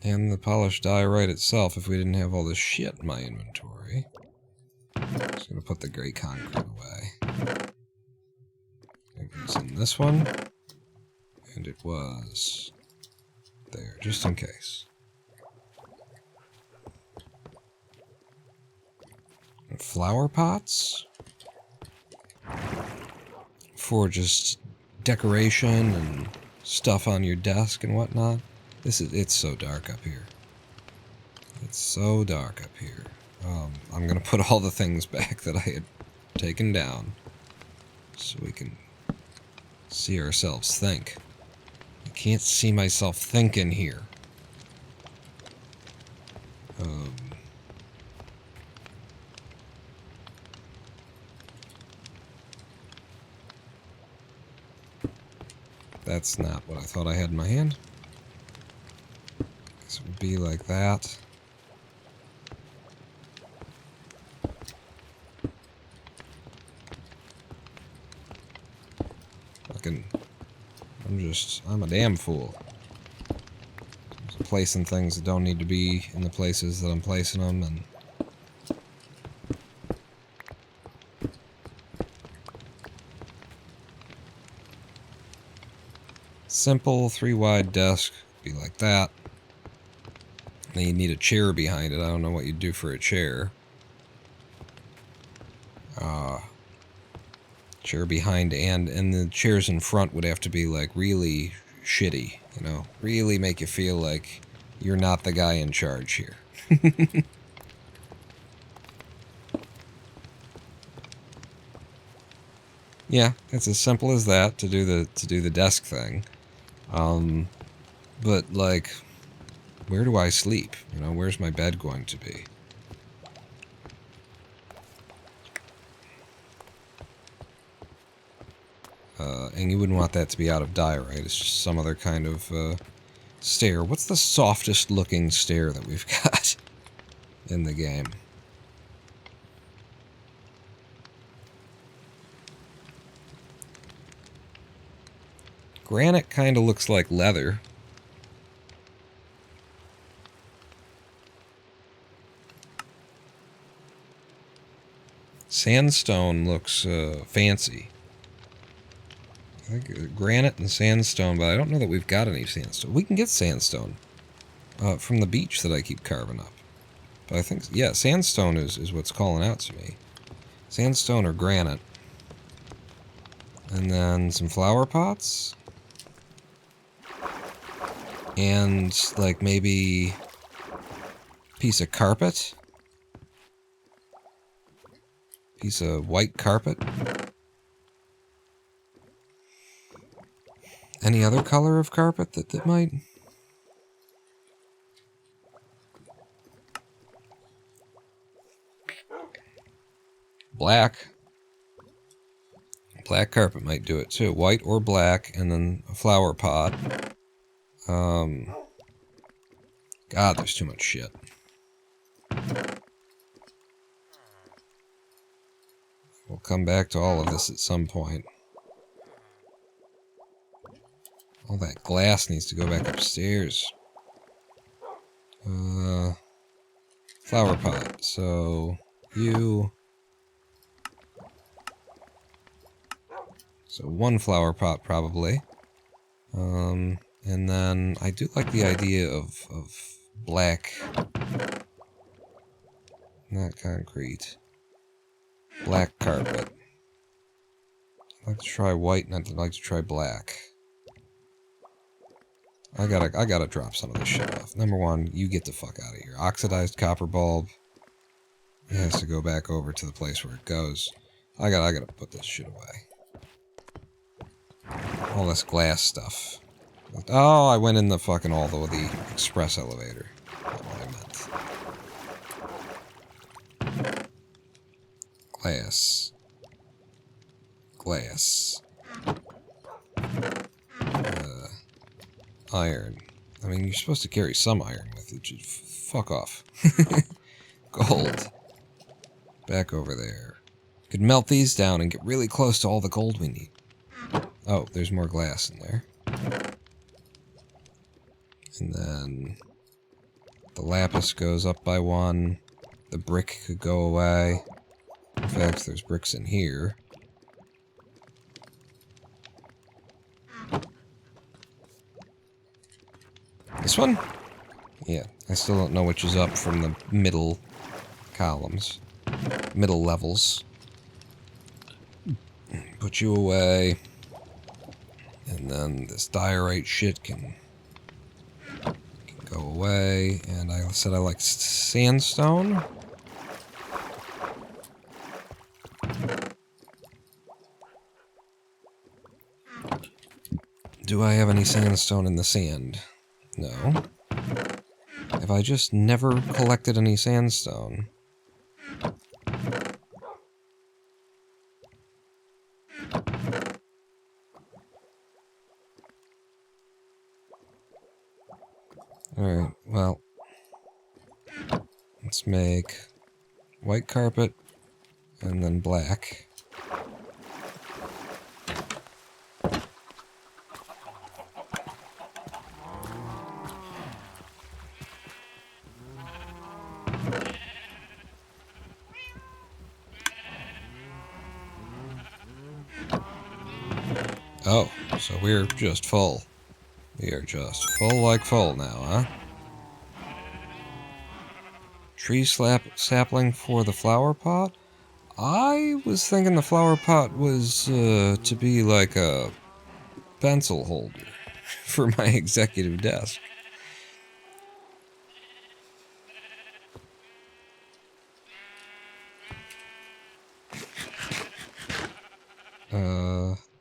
And the polished diorite itself, if we didn't have all this shit in my inventory. I'm just gonna put the gray concrete away. It was in this one. And it was there, just in case. And flower pots. For just decoration and stuff on your desk and whatnot. It's so dark up here. It's so dark up here. I'm gonna put all the things back that I had taken down so we can see ourselves think. I can't see myself thinking here. That's not what I thought I had in my hand. It would be like that. I'm a damn fool. I'm placing things that don't need to be in the places that I'm placing them, and simple 3-wide desk, be like that. Then you need a chair behind it. I don't know what you'd do for a chair. Chair behind and the chairs in front would have to be like really shitty, you know? Really make you feel like you're not the guy in charge here. Yeah, it's as simple as that to do the desk thing. But like, where do I sleep? You know, where's my bed going to be? And you wouldn't want that to be out of diorite. It's just some other kind of stair. What's the softest looking stair that we've got in the game? Granite kind of looks like leather. Sandstone looks fancy. I think granite and sandstone, but I don't know that we've got any sandstone. We can get sandstone from the beach that I keep carving up. But I think, yeah, sandstone is what's calling out to me. Sandstone or granite. And then some flower pots. And, like, maybe a piece of carpet. Piece of white carpet. Any other color of carpet that might... Black. Black carpet might do it too. White or black, and then a flower pot. God, there's too much shit. We'll come back to all of this at some point. All that glass needs to go back upstairs. Flower pot. So, you... So one flower pot, probably. And then I do like the idea of black... Not concrete. Black carpet. I'd like to try white, and I'd like to try black. I gotta drop some of this shit off. Number one, you get the fuck out of here. Oxidized copper bulb. It has to go back over to the place where it goes. I gotta put this shit away. All this glass stuff. Oh, I went in the fucking all the express elevator. That's what I meant. Glass. Glass. Iron. I mean, you're supposed to carry some iron with you. Just fuck off. Gold. Back over there. Could melt these down and get really close to all the gold we need. Oh, there's more glass in there. And then the lapis goes up by one. The brick could go away. In fact, there's bricks in here. This one? Yeah, I still don't know which is up from the middle columns. Middle levels. Put you away. And then this diorite shit can go away. And I said I like sandstone. Do I have any sandstone in the sand? No. Have I just never collected any sandstone? Alright, well. Let's make white carpet and then black. Oh, so we're just full. We are just full like full now, huh? Tree sapling for the flower pot? I was thinking the flower pot was to be like a pencil holder for my executive desk.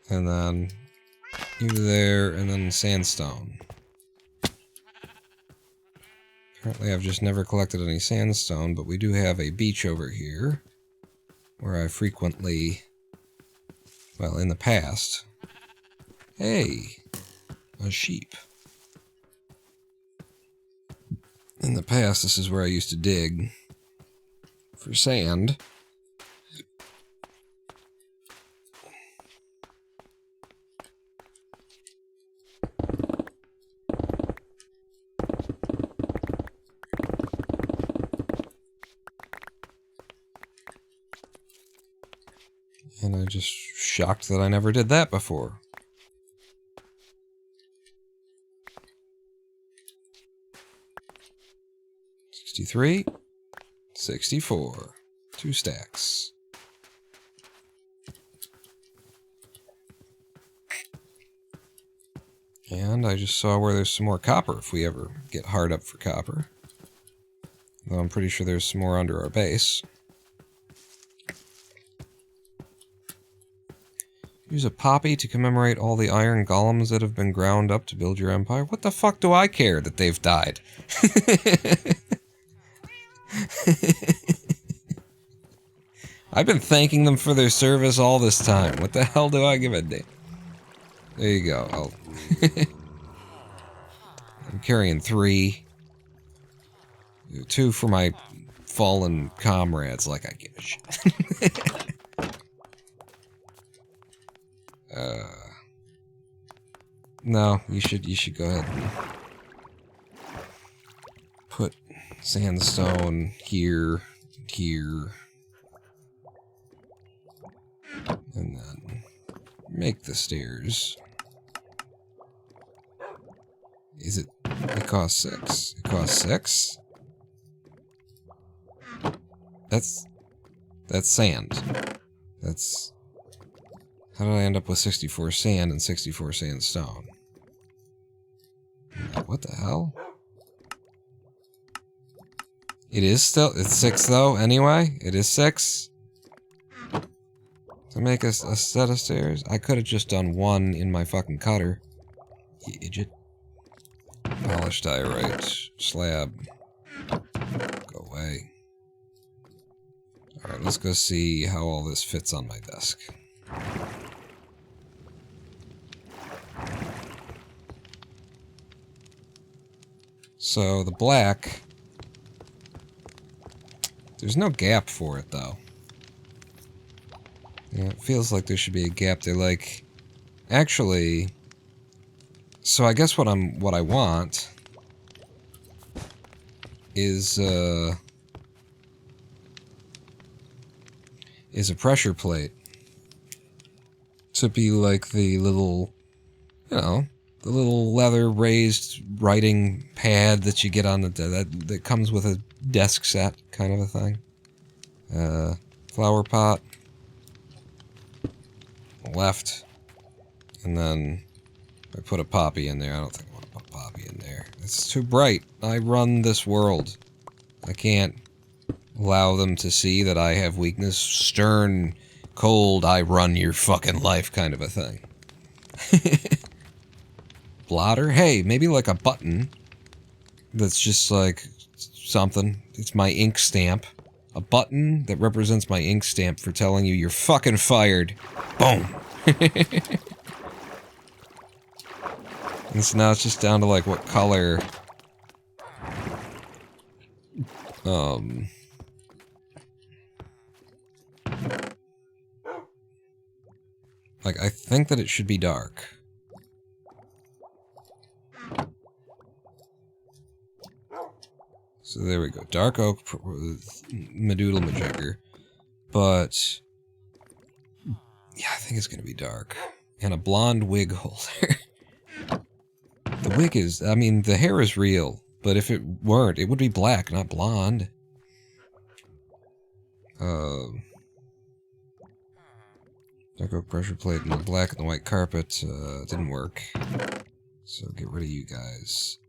And then you there, and then sandstone. Apparently I've just never collected any sandstone, but we do have a beach over here, where I frequently, well, in the past... Hey! A sheep. In the past, this is where I used to dig for sand. And I'm just shocked that I never did that before. $63, $64, 2 stacks. And I just saw where there's some more copper if we ever get hard up for copper. Though I'm pretty sure there's some more under our base. Use a poppy to commemorate all the iron golems that have been ground up to build your empire. What the fuck do I care that they've died? I've been thanking them for their service all this time. What the hell do I give a damn? There you go. I'm carrying 3. 2 for my fallen comrades, like I give a shit. No, you should go ahead and put sandstone here, and then make the stairs. Is it? It costs 6. It costs 6? That's sand. That's... How did I end up with 64 sand and 64 sandstone? What the hell? It is still... It's 6 though, anyway? It is 6? To make a set of stairs? I could have just done 1 in my fucking cutter. You idiot. Polished diorite. Slab. Go away. Alright, let's go see how all this fits on my desk. So, the black... There's no gap for it, though. Yeah, it feels like there should be a gap there, like... Actually... So I guess what I want... is a pressure plate. To be like the little... You know... The little leather raised writing pad that you get on the... That comes with a desk set, kind of a thing. Flower pot. Left. And then I put a poppy in there. I don't think I want to put a poppy in there. It's too bright. I run this world. I can't allow them to see that I have weakness. Stern, cold, I run your fucking life kind of a thing. Blotter? Hey, maybe like a button. That's just like something. It's my ink stamp. A button that represents my ink stamp for telling you you're fucking fired. Boom! And so now it's just down to like what color... Like, I think that it should be dark. So there we go. Dark oak, Medoodle Majigger. But... yeah, I think it's gonna be dark. And a blonde wig holder. The wig is... I mean, the hair is real. But if it weren't, it would be black, not blonde. Dark oak pressure plate and the black and the white carpet didn't work. So get rid of you guys.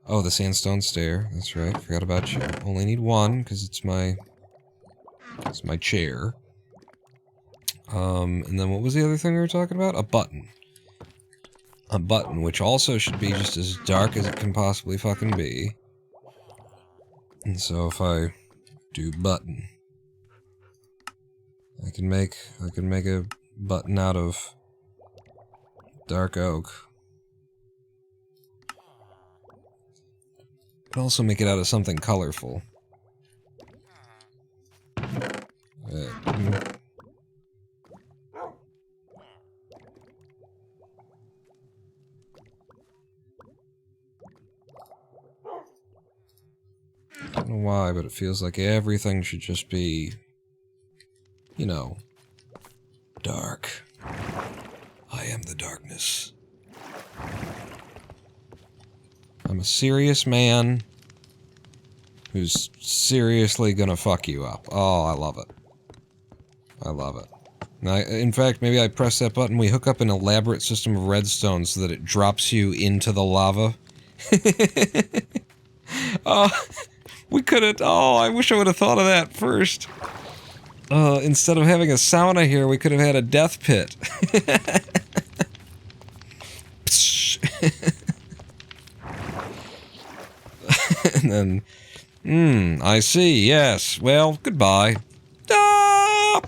Oh, the sandstone stair. That's right. Forgot about you. Only need 1 because it's my chair. And then what was the other thing we were talking about? A button. A button, which also should be just as dark as it can possibly fucking be. And so if I do button, I can make a button out of dark oak. But also make it out of something colorful. I don't know why, but it feels like everything should just be, you know, serious. I'm a serious man who's seriously gonna fuck you up. Oh, I love it. I love it. Now, in fact, maybe I press that button, we hook up an elaborate system of redstone so that it drops you into the lava. Oh, we could have... Oh, I wish I would have thought of that first. Instead of having a sauna here, we could have had a death pit. And then... I see, yes. Well, goodbye. Ah,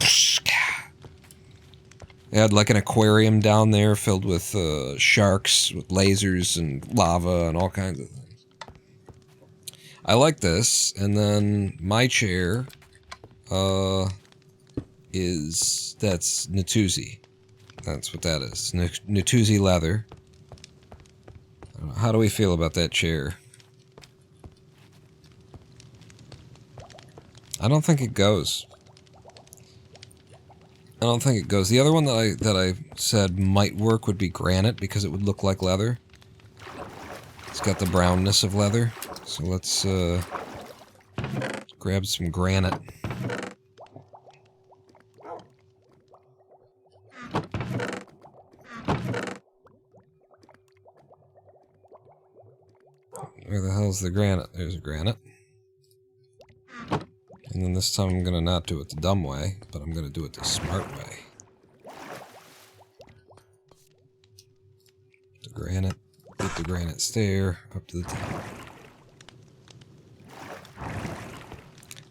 they had like an aquarium down there filled with sharks, with lasers and lava and all kinds of things. I like this, and then my chair that's Natuzi. That's what that is. Natuzi leather. How do we feel about that chair? I don't think it goes. I don't think it goes. The other one that I said might work would be granite, because it would look like leather. It's got the brownness of leather. So let's grab some granite. Where the hell's the granite? There's a granite. And then this time I'm gonna not do it the dumb way, but I'm gonna do it the smart way. The granite, get the granite stair up to the top.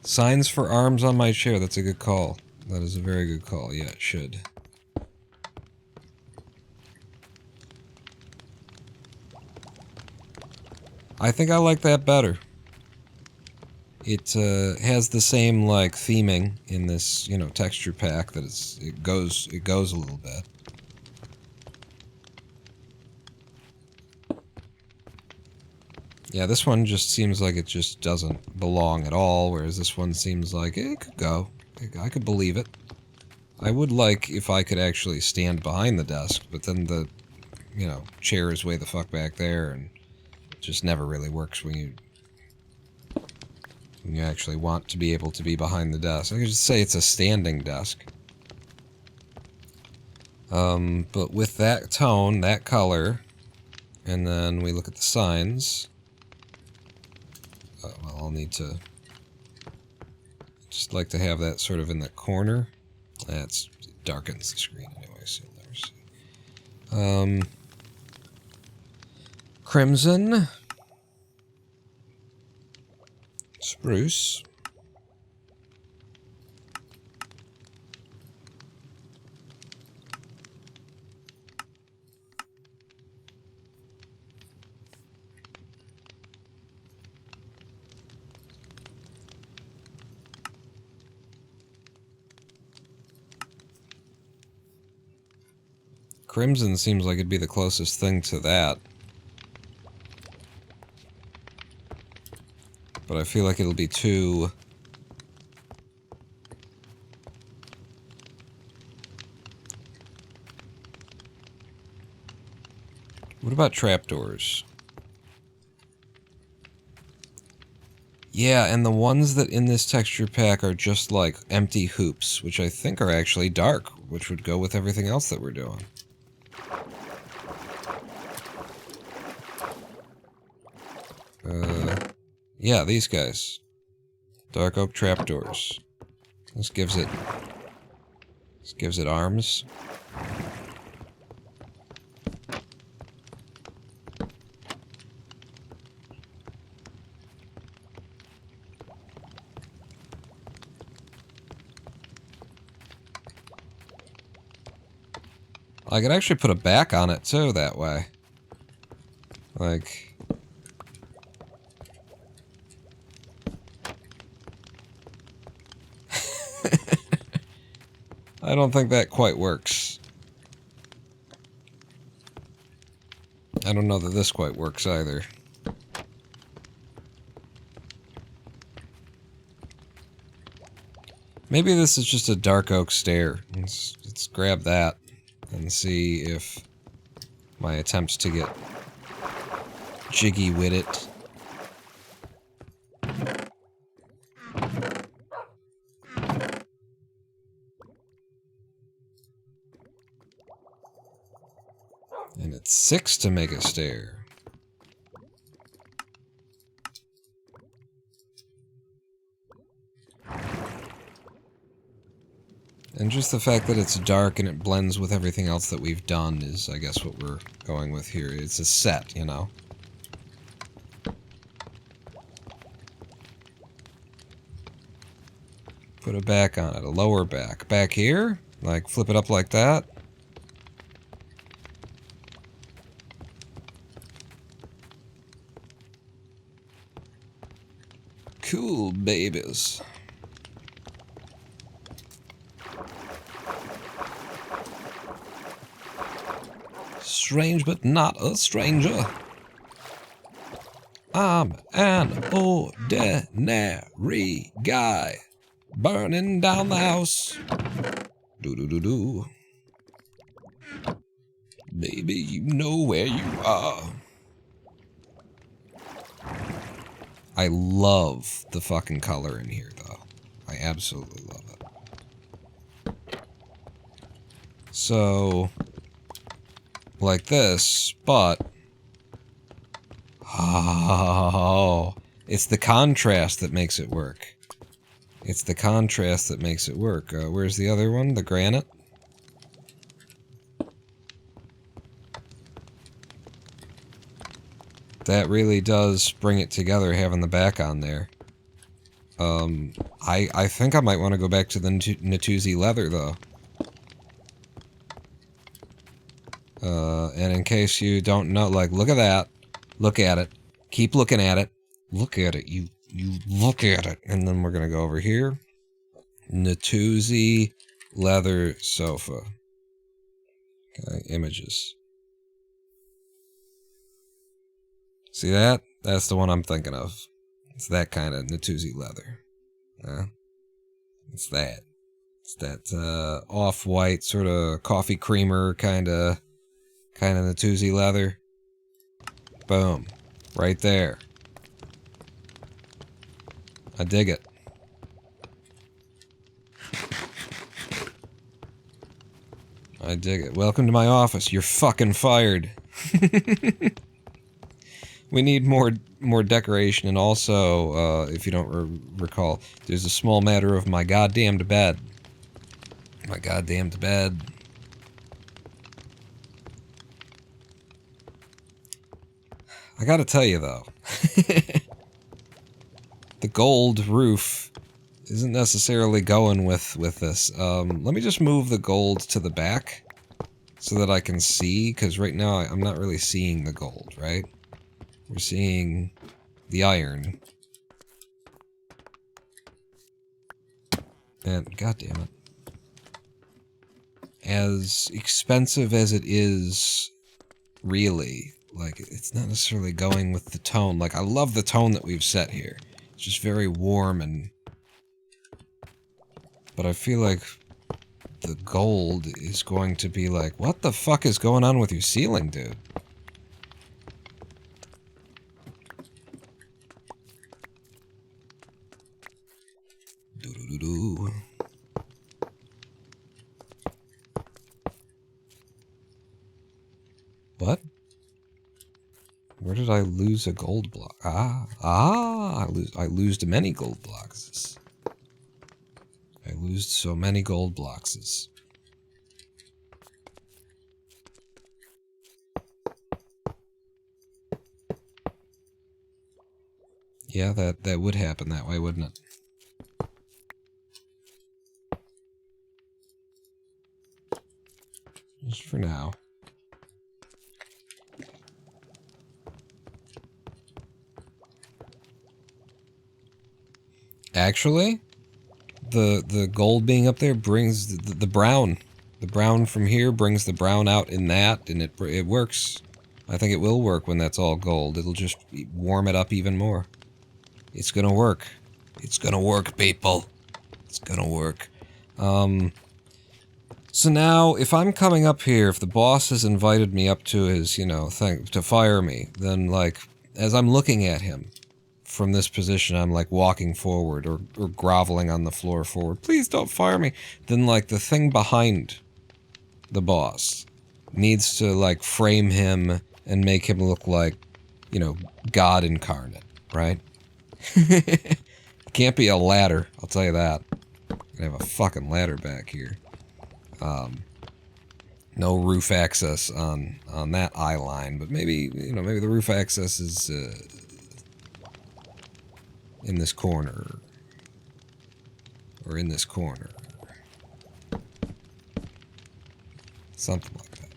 Signs for arms on my chair, that's a good call. That is a very good call, yeah, it should. I think I like that better. It has the same like theming in this, you know, texture pack that it goes a little bit. Yeah, this one just seems like it just doesn't belong at all, whereas this one seems like it could go. I could believe it. I would like if I could actually stand behind the desk, but then the, you know, chair is way the fuck back there, and it just never really works when you actually want to be able to be behind the desk. I could just say it's a standing desk. But with that tone, that color, and then we look at the signs. Well, I'll need to just like to have that sort of in the corner. It darkens the screen anyway, so there's... Crimson. Spruce. Crimson seems like it'd be the closest thing to that. But I feel like it'll be too... What about trapdoors? Yeah, and the ones that in this texture pack are just like empty hoops, which I think are actually dark, which would go with everything else that we're doing. Yeah, these guys. Dark oak trapdoors. This gives it arms. I could actually put a back on it too that way. Like... I don't think that quite works. I don't know that this quite works either. Maybe this is just a dark oak stair. Let's grab that and see if my attempts to get jiggy with it. And it's 6 to make a stair. And just the fact that it's dark and it blends with everything else that we've done is, I guess, what we're going with here. It's a set, you know? Put a back on it, a lower back. Back here? Like, flip it up like that? Cool babies. Strange but not a stranger. I'm an ordinary guy. Burning down the house. Do-do-do-do. Baby, you know where you are. I love the fucking color in here, though. I absolutely love it. So, like this, but... Oh, it's the contrast that makes it work. It's the contrast that makes it work. Where's the other one? The granite? That really does bring it together, having the back on there. I think I might want to go back to the Natuzzi leather, though. And in case you don't know, like, look at that. Look at it. Keep looking at it. Look at it. You look at it. And then we're going to go over here. Natuzzi leather sofa. Okay, images. See that? That's the one I'm thinking of. It's that kind of Natuzzi leather. It's that. It's that off-white, sort of coffee creamer kind of Natuzzi leather. Boom. Right there. I dig it. I dig it. Welcome to my office. You're fucking fired. We need more decoration, and also, if you don't recall, there's a small matter of my goddamned bed. My goddamned bed. I gotta tell you, though. The gold roof isn't necessarily going with this. Let me just move the gold to the back so that I can see, because right now I'm not really seeing the gold, right? We're seeing the iron. And, goddammit. As expensive as it is, really, like, it's not necessarily going with the tone. Like, I love the tone that we've set here. It's just very warm and... But I feel like the gold is going to be like, what the fuck is going on with your ceiling, dude? Do-do-do-do. What? Where did I lose a gold block? I lose many gold blocks. I lose so many gold blocks. Yeah, that would happen that way, wouldn't it? Just for now. Actually, the gold being up there brings the brown. The brown from here brings the brown out in that, and it works. I think it will work when that's all gold. It'll just warm it up even more. It's gonna work. It's gonna work, people. It's gonna work. So now, if I'm coming up here, if the boss has invited me up to his, you know, thing to fire me, then, like, as I'm looking at him from this position, I'm, like, walking forward or groveling on the floor forward. Please don't fire me. Then, like, the thing behind the boss needs to, like, frame him and make him look like, you know, God incarnate, right? Can't be a ladder, I'll tell you that. I have a fucking ladder back here. No roof access on that eye line, but maybe, you know, maybe the roof access is in this corner. Or in this corner. Something like that.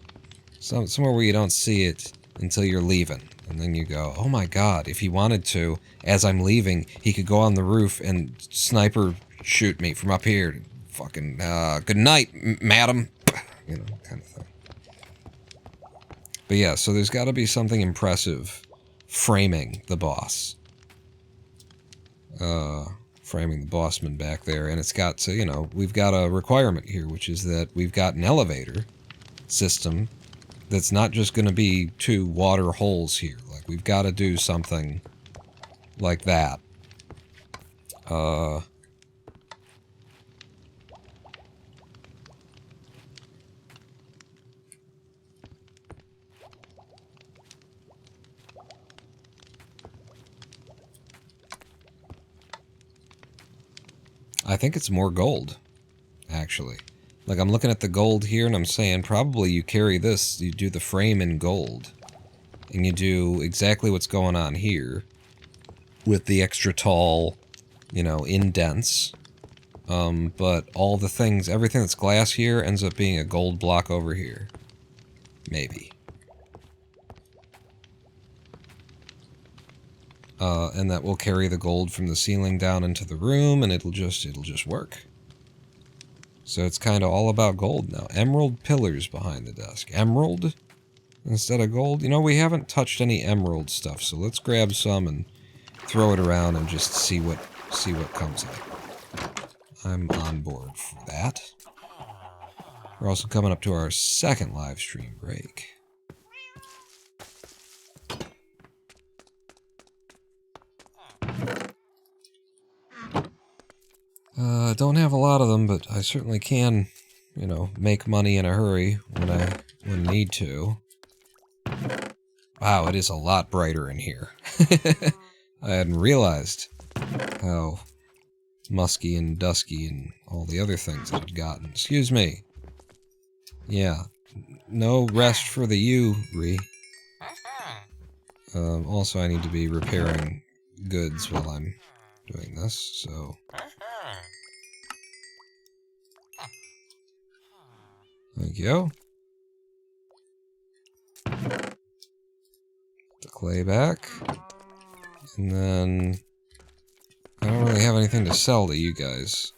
Somewhere where you don't see it until you're leaving. And then you go, oh my god, if he wanted to, as I'm leaving, he could go on the roof and sniper shoot me from up here. Fucking, good night, madam. You know, kind of thing. But yeah, so there's got to be something impressive framing the boss. Framing the bossman back there. And it's got to, you know, we've got a requirement here, which is that we've got an elevator system that's not just going to be 2 water holes here. Like, we've got to do something like that. I think it's more gold, actually. Like, I'm looking at the gold here, and I'm saying probably you carry this, you do the frame in gold. And you do exactly what's going on here. With the extra tall, you know, indents. But all the things, everything that's glass here ends up being a gold block over here. Maybe. And that will carry the gold from the ceiling down into the room, and it'll just work. So it's kind of all about gold now. Emerald pillars behind the desk. Emerald instead of gold? You know, we haven't touched any emerald stuff, so let's grab some and throw it around and just see what comes of it. I'm on board for that. We're also coming up to our second live stream break. Don't have a lot of them, but I certainly can, you know, make money in a hurry when I need to. Wow, it is a lot brighter in here. I hadn't realized how musky and dusky and all the other things it had gotten. Excuse me. Yeah. No rest for the Hardc0re. Also, I need to be repairing goods while I'm doing this, so... Thank you. Put the clay back. And then... I don't really have anything to sell to you guys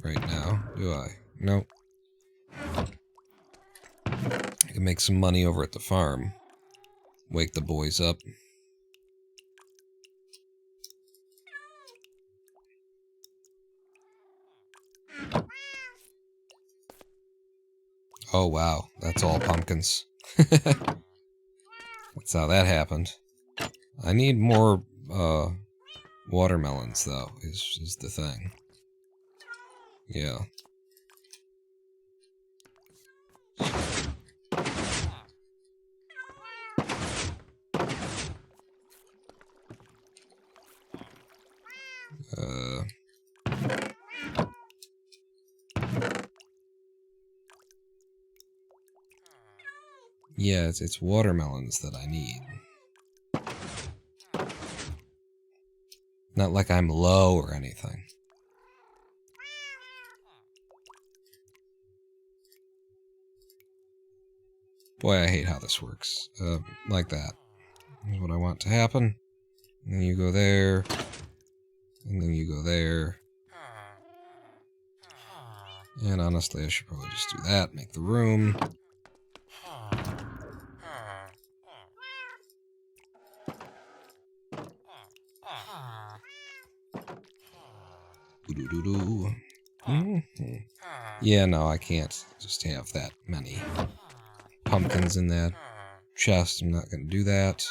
right now, do I? Nope. I can make some money over at the farm. Wake the boys up. Oh wow, that's all pumpkins. That's how that happened. I need more, watermelons, though, is the thing. Yeah. Yeah, it's watermelons that I need. Not like I'm low or anything. Boy, I hate how this works. Like that. Here's what I want to happen. And then you go there. And then you go there. And honestly, I should probably just do that. Make the room. Doo-doo-doo-doo. Yeah, no, I can't just have that many pumpkins in that chest. I'm not gonna do that.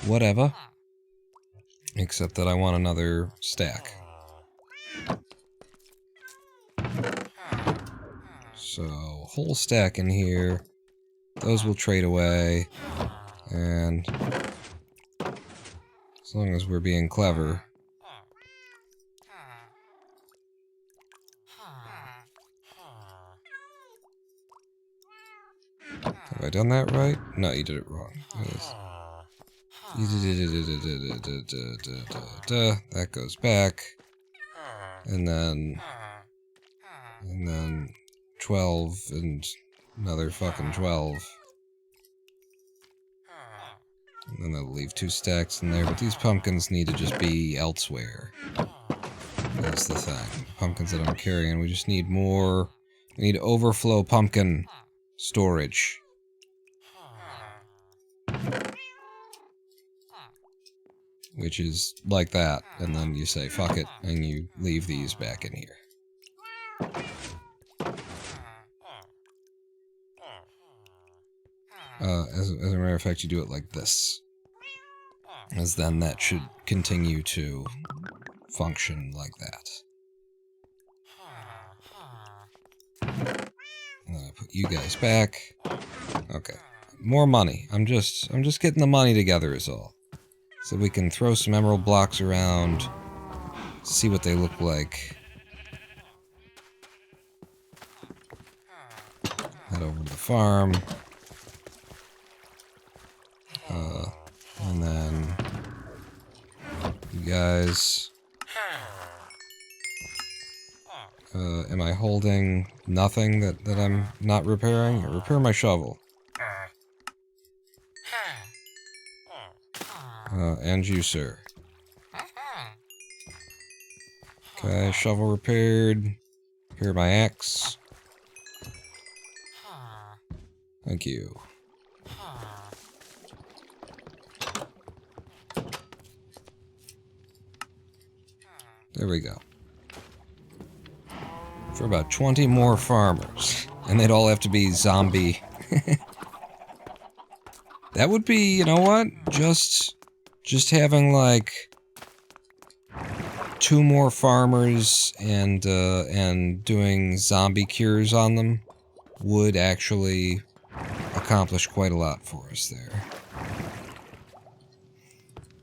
Whatever. Except that I want another stack. So, whole stack in here. Those will trade away. And as long as we're being clever. Have I done that right? No, you did it wrong. That goes back. And then 12 and another fucking 12. And then they'll leave 2 stacks in there, but these pumpkins need to just be elsewhere. That's the thing. Pumpkins that I'm carrying, we just need more. We need overflow pumpkin storage. Which is like that, and then you say fuck it, and you leave these back in here. As a matter of fact, you do it like this. As then that should continue to function like that. And then I put you guys back. Okay. More money. I'm just getting the money together is all. So we can throw some emerald blocks around, see what they look like. Head over to the farm. And then you guys. Am I holding nothing that I'm not repairing? Repair my shovel. And you, sir. Okay, shovel repaired. Repair my axe. Thank you. There we go. For about 20 more farmers. And they'd all have to be zombie. That would be, you know what? Just having like 2 more farmers and doing zombie cures on them would actually accomplish quite a lot for us there.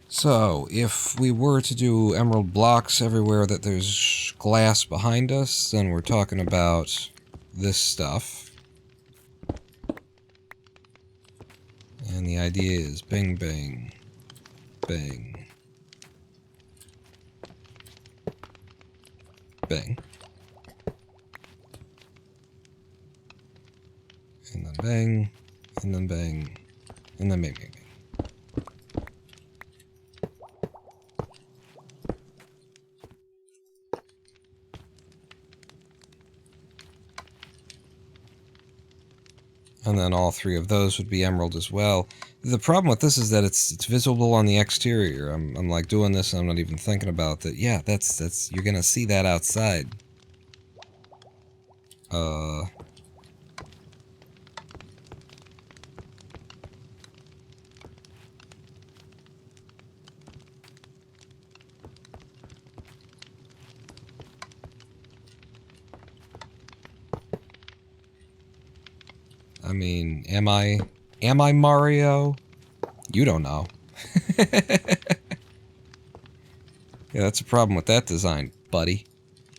So, if we were to do emerald blocks everywhere that there's glass behind us, then we're talking about this stuff. And the idea is bing, bang, bang, bang. And then bang, and then bang, and then bang, bang, bang. And then all 3 of those would be emerald as well. The problem with this is that it's visible on the exterior. I'm like doing this and I'm not even thinking about that. Yeah, that's you're gonna see that outside. I mean, am I Mario? You don't know. Yeah, that's a problem with that design, buddy.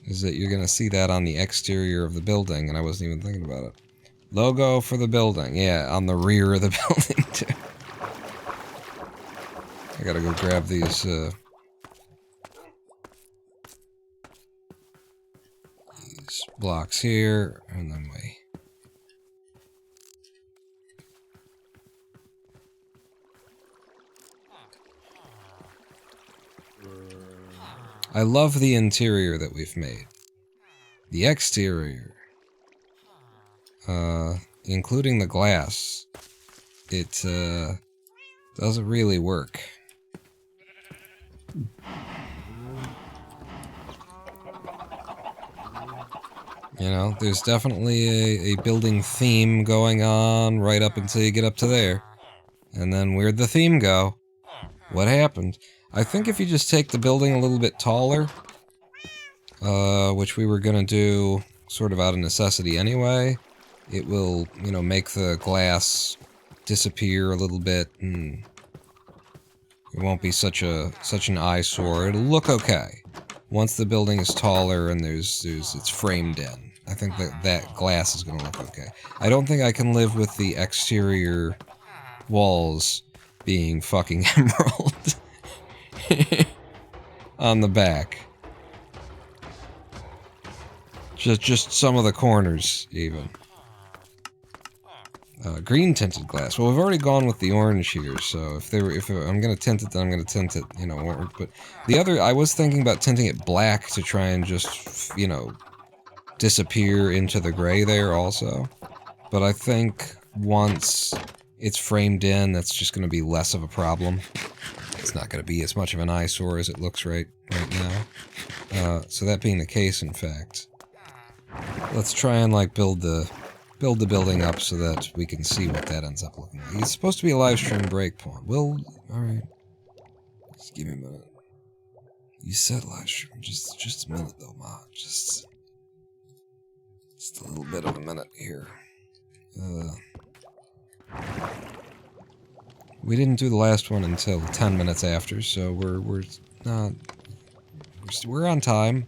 Is that you're gonna see that on the exterior of the building, and I wasn't even thinking about it. Logo for the building, yeah, on the rear of the building, too. I gotta go grab these blocks here, and then we... I love the interior that we've made. The exterior. including the glass, it doesn't really work. You know, there's definitely a building theme going on right up until you get up to there. And then where'd the theme go? What happened? I think if you just take the building a little bit taller, which we were gonna do sort of out of necessity anyway, it will, you know, make the glass disappear a little bit, and it won't be such an eyesore. It'll look okay once the building is taller and it's framed in. I think that glass is gonna look okay. I don't think I can live with the exterior walls being fucking emerald on the back. Just some of the corners, even. Green tinted glass. Well, we've already gone with the orange here, so if I'm gonna tint it, then I'm gonna tint it, you know, orange. But the other, I was thinking about tinting it black to try and just, you know, disappear into the gray there also. But I think once it's framed in, that's just gonna be less of a problem. It's not gonna be as much of an eyesore as it looks right now. So that being the case, in fact, let's try and like build the building up so that we can see what that ends up looking like. It's supposed to be a live stream breakpoint. Well, alright. Just give me a minute. You said live stream. Just a minute though, Ma. Just a little bit of a minute here. We didn't do the last one until 10 minutes after, so we're on time.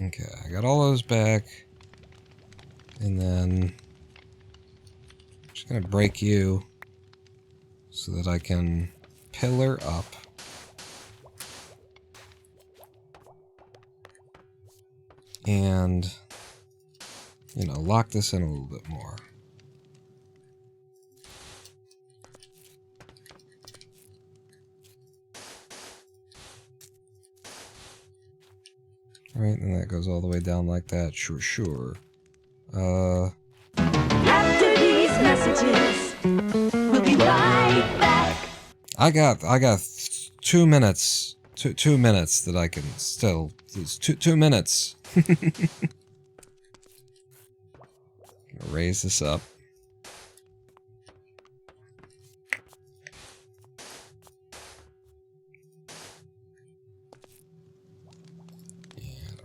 Okay, I got all those back, and then I'm just gonna break you so that I can pillar up. And, you know, lock this in a little bit more. Right, and that goes all the way down like that. Sure. After these messages, we'll be right back. I got 2 minutes. 2 minutes that I can still. It's 2 minutes. Raise this up.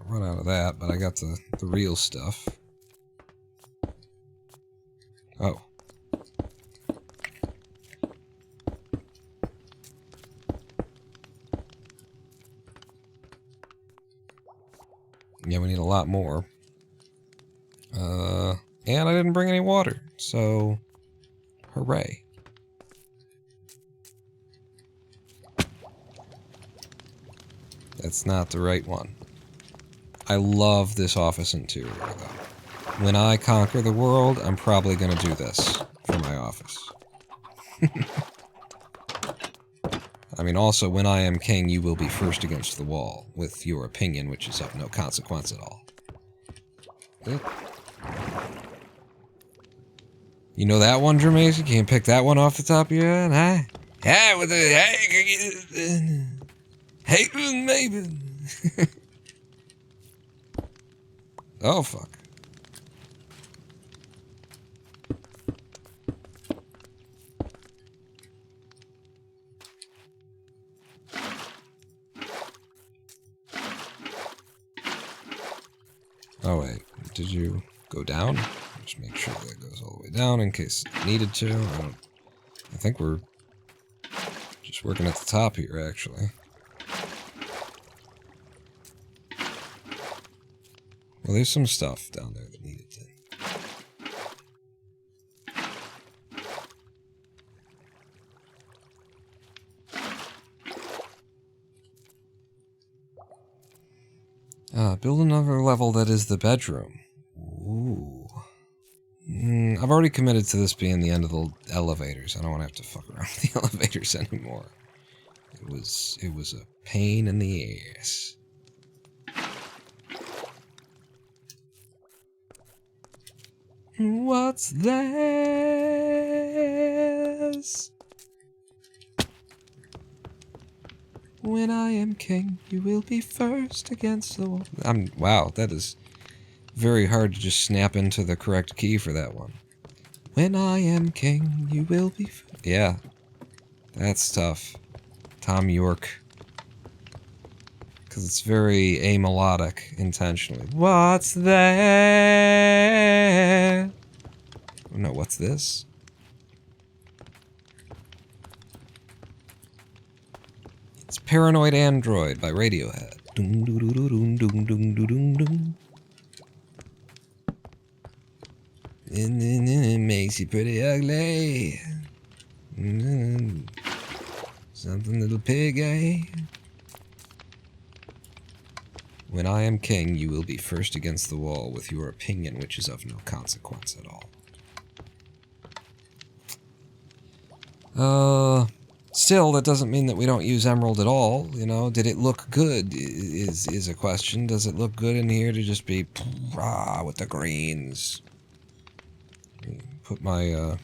Run out of that, but I got the real stuff. Oh. Yeah, we need a lot more. And I didn't bring any water, so hooray. That's not the right one. I love this office interior, though. When I conquer the world, I'm probably gonna do this for my office. I mean, also, when I am king, you will be first against the wall, with your opinion, which is of no consequence at all. You know that one, Jermaine? You can't pick that one off the top of your head, huh? Yeah, with the... Hey, maybe... Oh, fuck. Oh, wait. Did you go down? Just make sure that goes all the way down in case it needed to. I think we're just working at the top here, actually. Well, there's some stuff down there that needed to. Build another level that is the bedroom. Ooh. I've already committed to this being the end of the elevators. I don't want to have to fuck around with the elevators anymore. It was a pain in the ass. What's this? When I am king, you will be first against the wall. Wow, that is very hard to just snap into the correct key for that one. When I am king, you will be... Yeah, that's tough. Tom York. Because it's very amelodic, intentionally. What's that? Oh, no, what's this? It's Paranoid Android by Radiohead. Doom, doo, doo, doo, doom, doom, doom, doom, doom, doom. And then it makes you pretty ugly. Something little piggy. When I am king, you will be first against the wall with your opinion, which is of no consequence at all. Still, that doesn't mean that we don't use emerald at all. You know, did it look good? Is a question. Does it look good in here to just be with the greens? Put my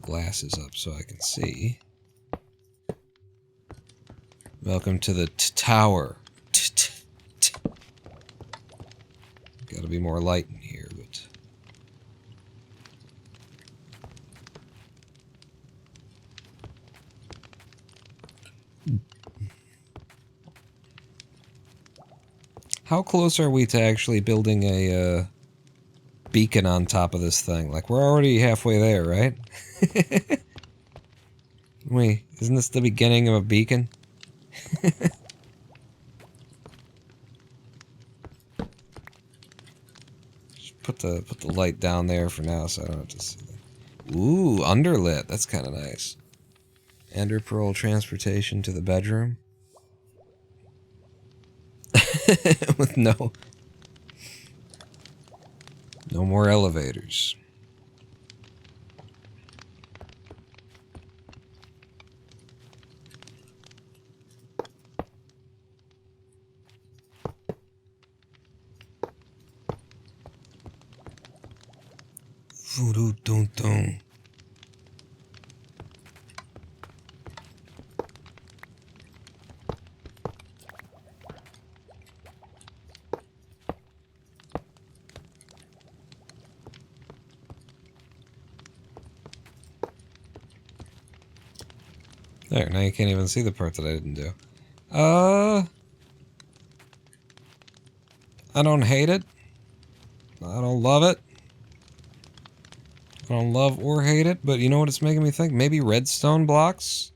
glasses up so I can see. Welcome to the tower. Gotta be more light in here, but... How close are we to actually building a, beacon on top of this thing? Like, we're already halfway there, right? Wait, isn't this the beginning of a beacon? Just put the light down there for now so I don't have to see that. Ooh, underlit. That's kind of nice. Ender pearl transportation to the bedroom. With no more elevators. Voodoo dun dun. There, now you can't even see the part that I didn't do. I don't hate it. I don't love it. I don't love or hate it, but you know what it's making me think? Maybe redstone blocks?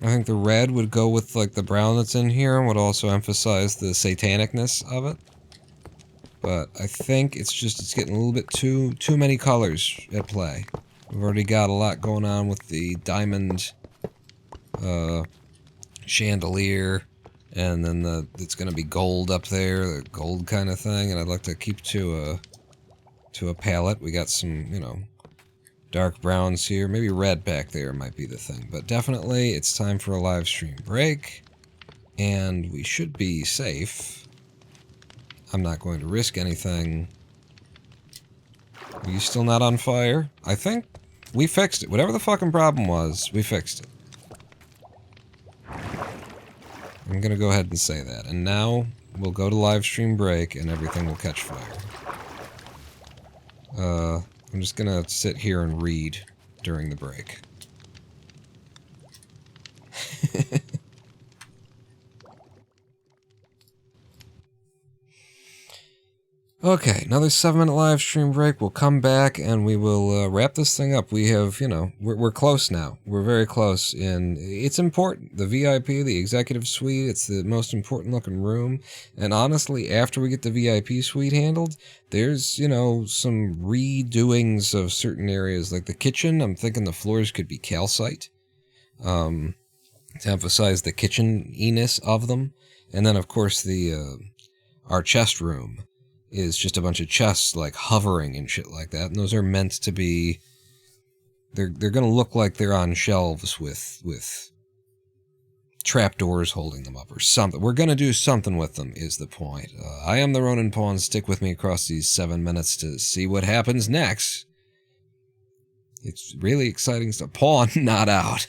I think the red would go with, like, the brown that's in here and would also emphasize the satanicness of it. But I think it's getting a little bit too many colors at play. We've already got a lot going on with the diamond chandelier, and then it's going to be gold up there, the gold kind of thing, and I'd like to keep to a palette. We got some, you know, dark browns here, maybe red back there might be the thing, but definitely it's time for a live stream break, and we should be safe. I'm not going to risk anything. Are you still not on fire? I think we fixed it. Whatever the fucking problem was, we fixed it. I'm gonna go ahead and say that. And now, we'll go to live stream break and everything will catch fire. I'm just gonna sit here and read during the break. Okay, another 7-minute live stream break. We'll come back and we will wrap this thing up. We have, you know, we're close now. We're very close, and it's important. The VIP, the executive suite, it's the most important looking room. And honestly, after we get the VIP suite handled, there's, you know, some redoings of certain areas. Like the kitchen, I'm thinking the floors could be calcite. to emphasize the kitchen-iness of them. And then, of course, our chest room is just a bunch of chests, like, hovering and shit like that. And those are meant to be... They're going to look like they're on shelves with trapdoors holding them up or something. We're going to do something with them, is the point. I am the Ronin Pawn. Stick with me across these 7 minutes to see what happens next. It's really exciting stuff. Pawn not out.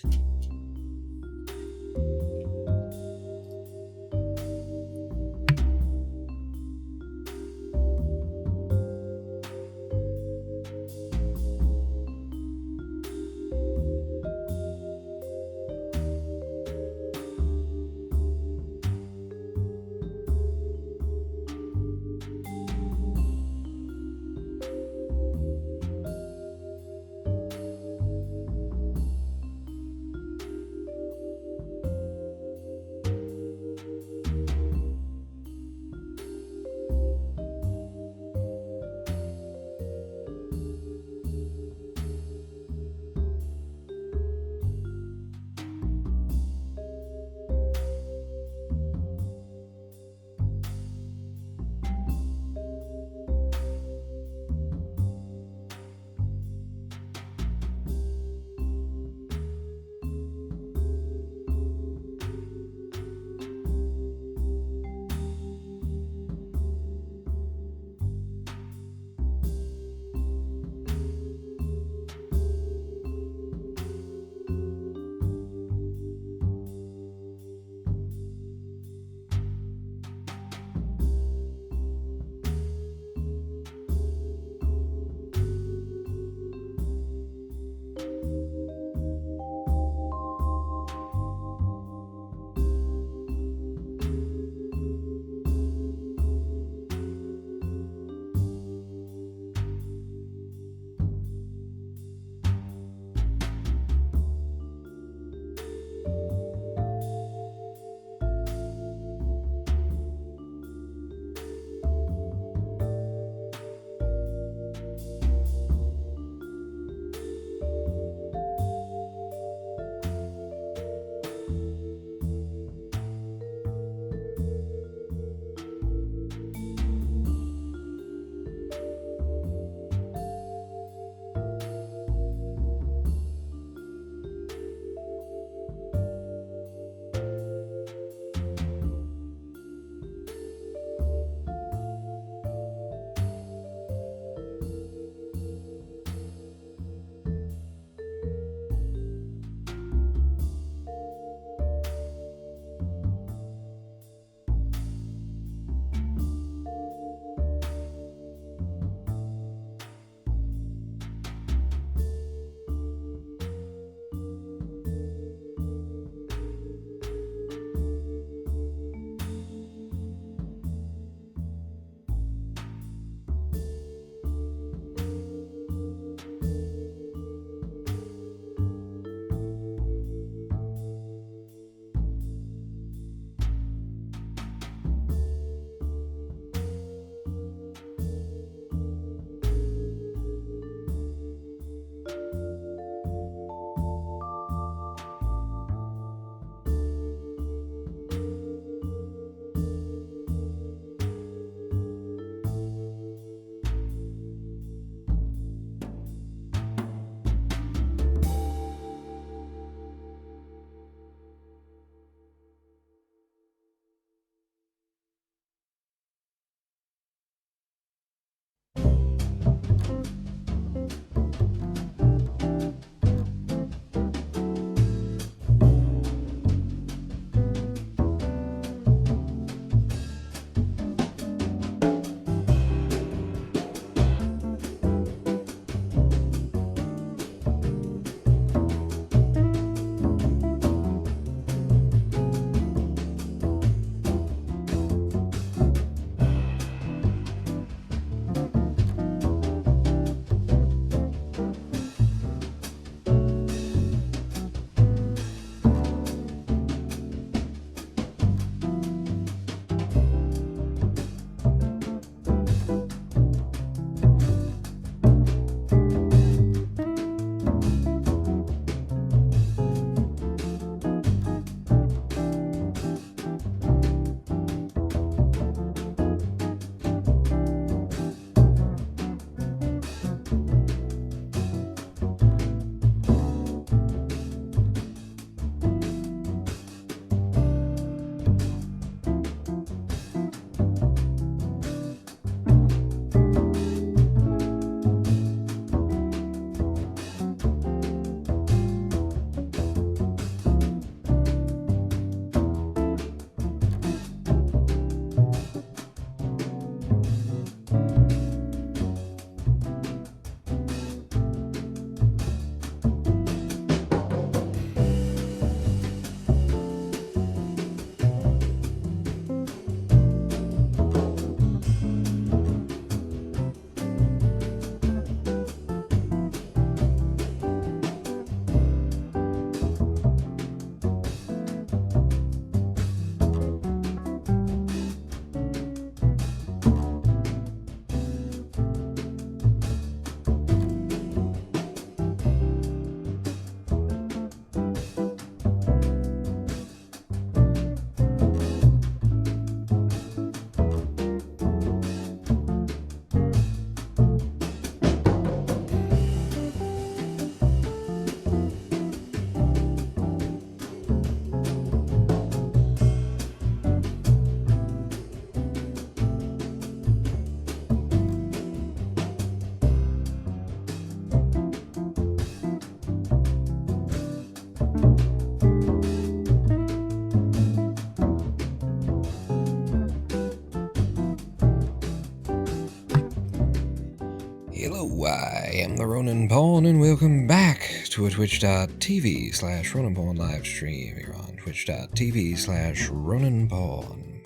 the Ronin Pawn, and welcome back to a twitch.tv/Ronin Pawn live stream here on twitch.tv/Ronin Pawn.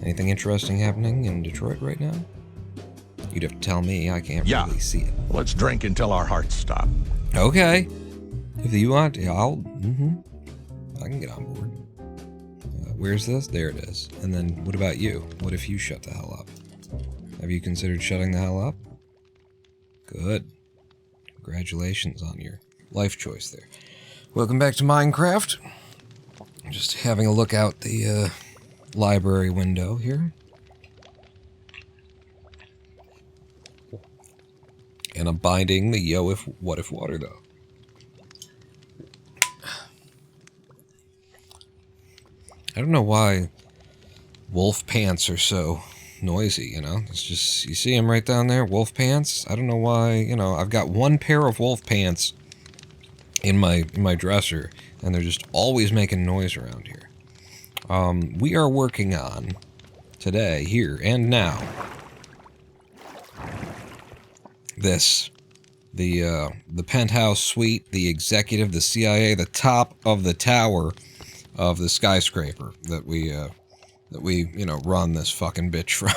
Anything interesting happening in Detroit right now? You'd have to tell me, I can't really see it. Let's drink until our hearts stop. Okay. If you want, yeah, I can get on board. Where's this? There it is. And then what about you? What if you shut the hell up? Have you considered shutting the hell up? Good. Congratulations on your life choice there. Welcome back to Minecraft. Just having a look out the library window here. And I'm binding the what if water though. I don't know why wolf pants are so noisy, you know? It's just, you see them right down there, wolf pants? I don't know why, you know, I've got one pair of wolf pants in my dresser, and they're just always making noise around here. We are working on, today, here and now, this. The penthouse suite, the executive, the CIA, the top of the tower of the Skyscraper that we you know, run this fucking bitch from.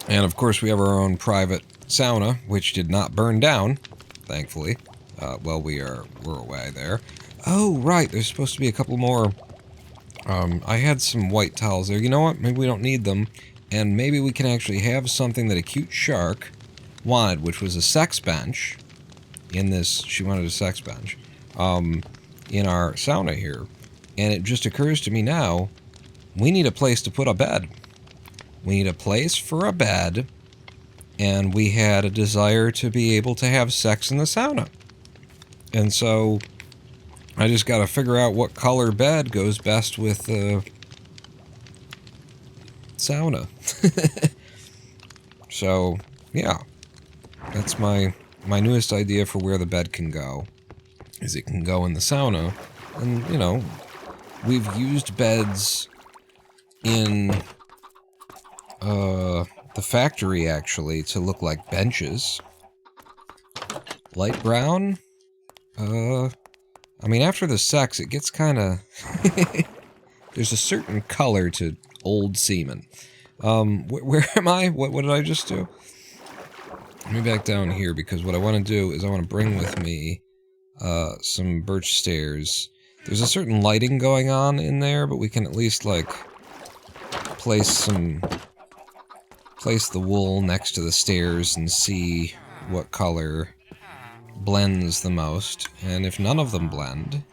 And of course we have our own private sauna, which did not burn down, thankfully. Well, we're away there. Oh, right, there's supposed to be a couple more. I had some white towels there. You know what? Maybe we don't need them. And maybe we can actually have something that a cute shark wanted, which was a sex bench. In this, she wanted a sex bench. In our sauna here. And it just occurs to me now, we need a place to put a bed. We need a place for a bed. And we had a desire to be able to have sex in the sauna. And so, I just gotta figure out what color bed goes best with the sauna. So, yeah. That's my newest idea for where the bed can go. Is it can go in the sauna. And, you know, we've used beds in the factory, actually, to look like benches. Light brown? I mean, after the sex, it gets kind of... There's a certain color to old semen. Where am I? What did I just do? Let me back down here, because what I want to do is I want to bring with me some birch stairs. There's a certain lighting going on in there, but we can at least, like, place the wool next to the stairs and see what color blends the most. And if none of them blend,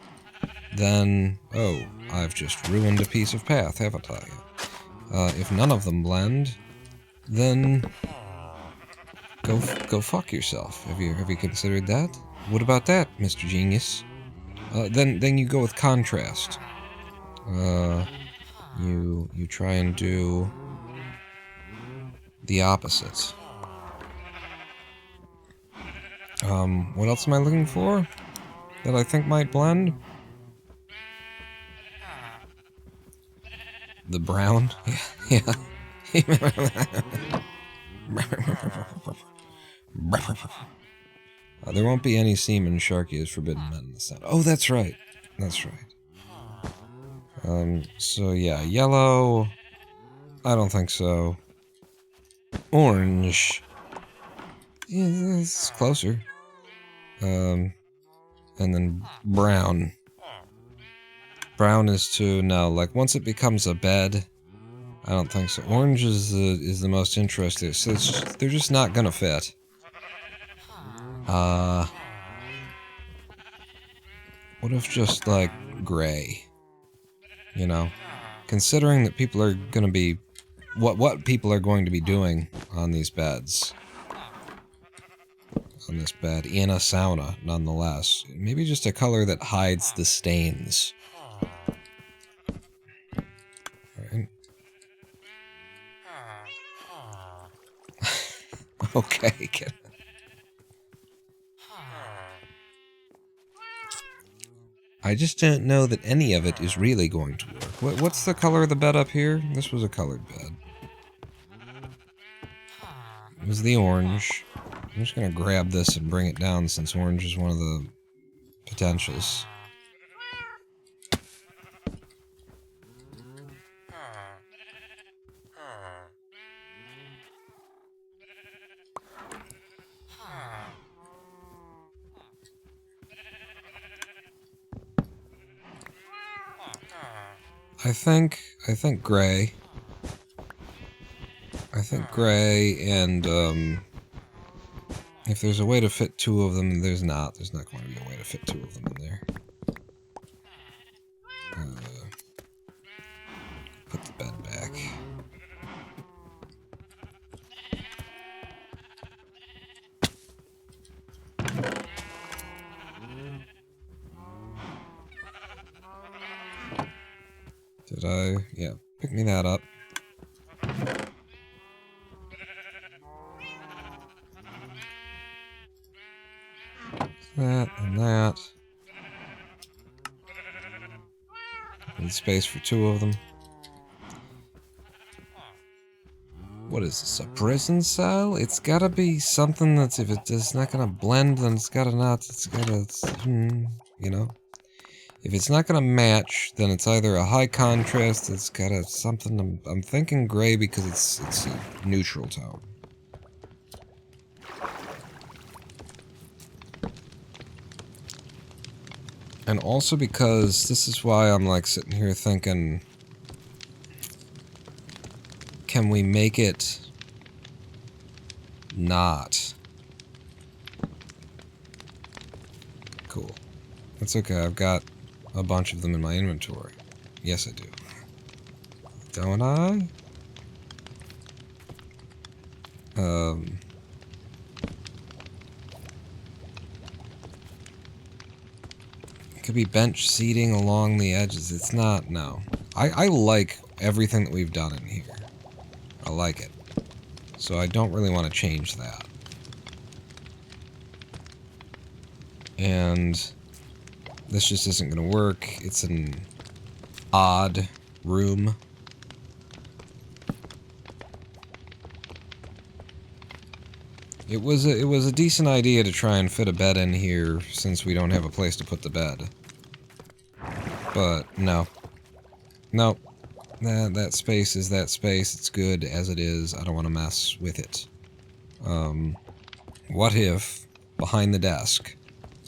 then, oh, I've just ruined a piece of path, haven't I? If none of them blend, then go fuck yourself. Have you considered that? What about that, Mr. Genius? Then you go with contrast. You try and do the opposite. What else am I looking for that I think might blend? The brown? Yeah. There won't be any semen. Sharky is forbidden men in the sun. Oh, that's right. That's right. So yeah, yellow. I don't think so. Orange. Yeah, it's closer. And then brown. Brown is to no, like once it becomes a bed, I don't think so. Orange is the most interesting. So they're just not gonna fit. What if just like gray? You know, considering that people are gonna be what people are going to be doing on these beds. On this bed in a sauna, nonetheless. Maybe just a color that hides the stains. Alright. Okay, I just don't know that any of it is really going to work. What's the color of the bed up here? This was a colored bed. was the orange. I'm just gonna grab this and bring it down since orange is one of the potentials. I think gray. I think gray and, if there's a way to fit two of them, there's not. There's not going to be a way to fit two of them in there. Put the bed back. Did I? Yeah, pick me that up. That and that. Need space for two of them. What is this, a prison cell? It's gotta be something that's, if it's not gonna blend, then it's gotta not, it's gotta, you know? If it's not gonna match, then it's either a high contrast, it's gotta something, I'm thinking gray because it's a neutral tone. And also because this is why I'm like sitting here thinking, can we make it not? Cool. That's okay, I've got a bunch of them in my inventory. Yes, I do. Don't I? It could be bench seating along the edges. It's not, no. I like everything that we've done in here. I like it. So I don't really want to change that. And this just isn't going to work. It's an odd room. It was a decent idea to try and fit a bed in here since we don't have a place to put the bed. But no. No. That space is that space. It's good as it is. I don't want to mess with it. What if behind the desk,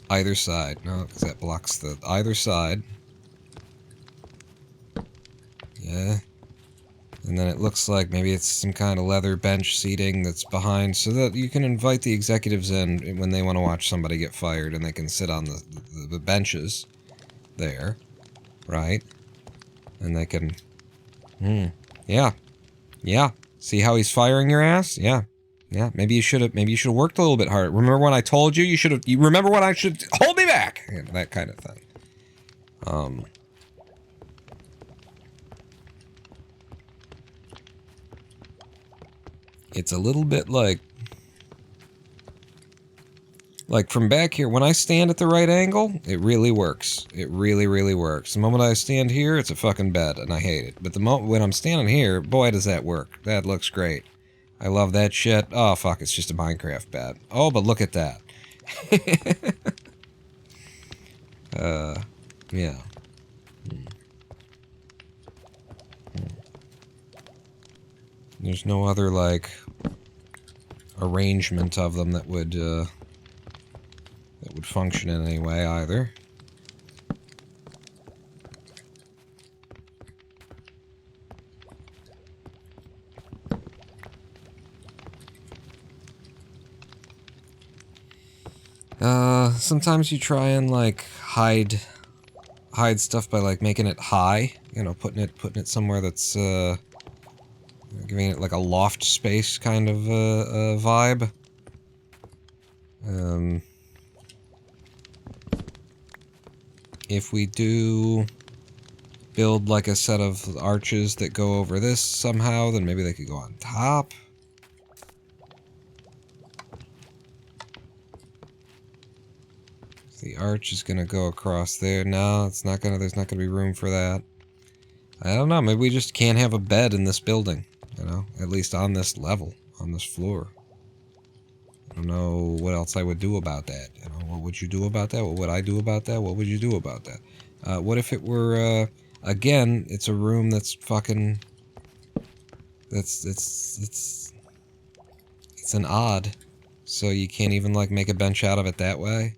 either side, no, because that blocks the either side. Yeah. And then it looks like maybe it's some kind of leather bench seating that's behind, so that you can invite the executives in when they want to watch somebody get fired, and they can sit on the benches there, right? And they can, yeah, yeah. See how he's firing your ass? Yeah, yeah. Maybe you should have worked a little bit harder. Remember when I told you you should have? You remember when I should hold me back? Yeah, that kind of thing. It's a little bit like from back here, when I stand at the right angle, it really works. It really, really works. The moment I stand here, it's a fucking bed, and I hate it. But the moment when I'm standing here, boy, does that work. That looks great. I love that shit. Oh, fuck, it's just a Minecraft bed. Oh, but look at that. Yeah. There's no other, like, arrangement of them that would function in any way either. Sometimes you try and like hide stuff by like making it high, you know, putting it somewhere that's giving it like a loft space kind of vibe. If we do build like a set of arches that go over this somehow, then maybe they could go on top. The arch is gonna go across there. No, it's not gonna, there's not gonna be room for that. I don't know, maybe we just can't have a bed in this building, you know, at least on this level, on this floor. don't know what else I would do about that. You know, what would you do about that? What would I do about that? What would you do about that? What if it were, again, it's a room that's fucking... It's an odd. So you can't even, like, make a bench out of it that way?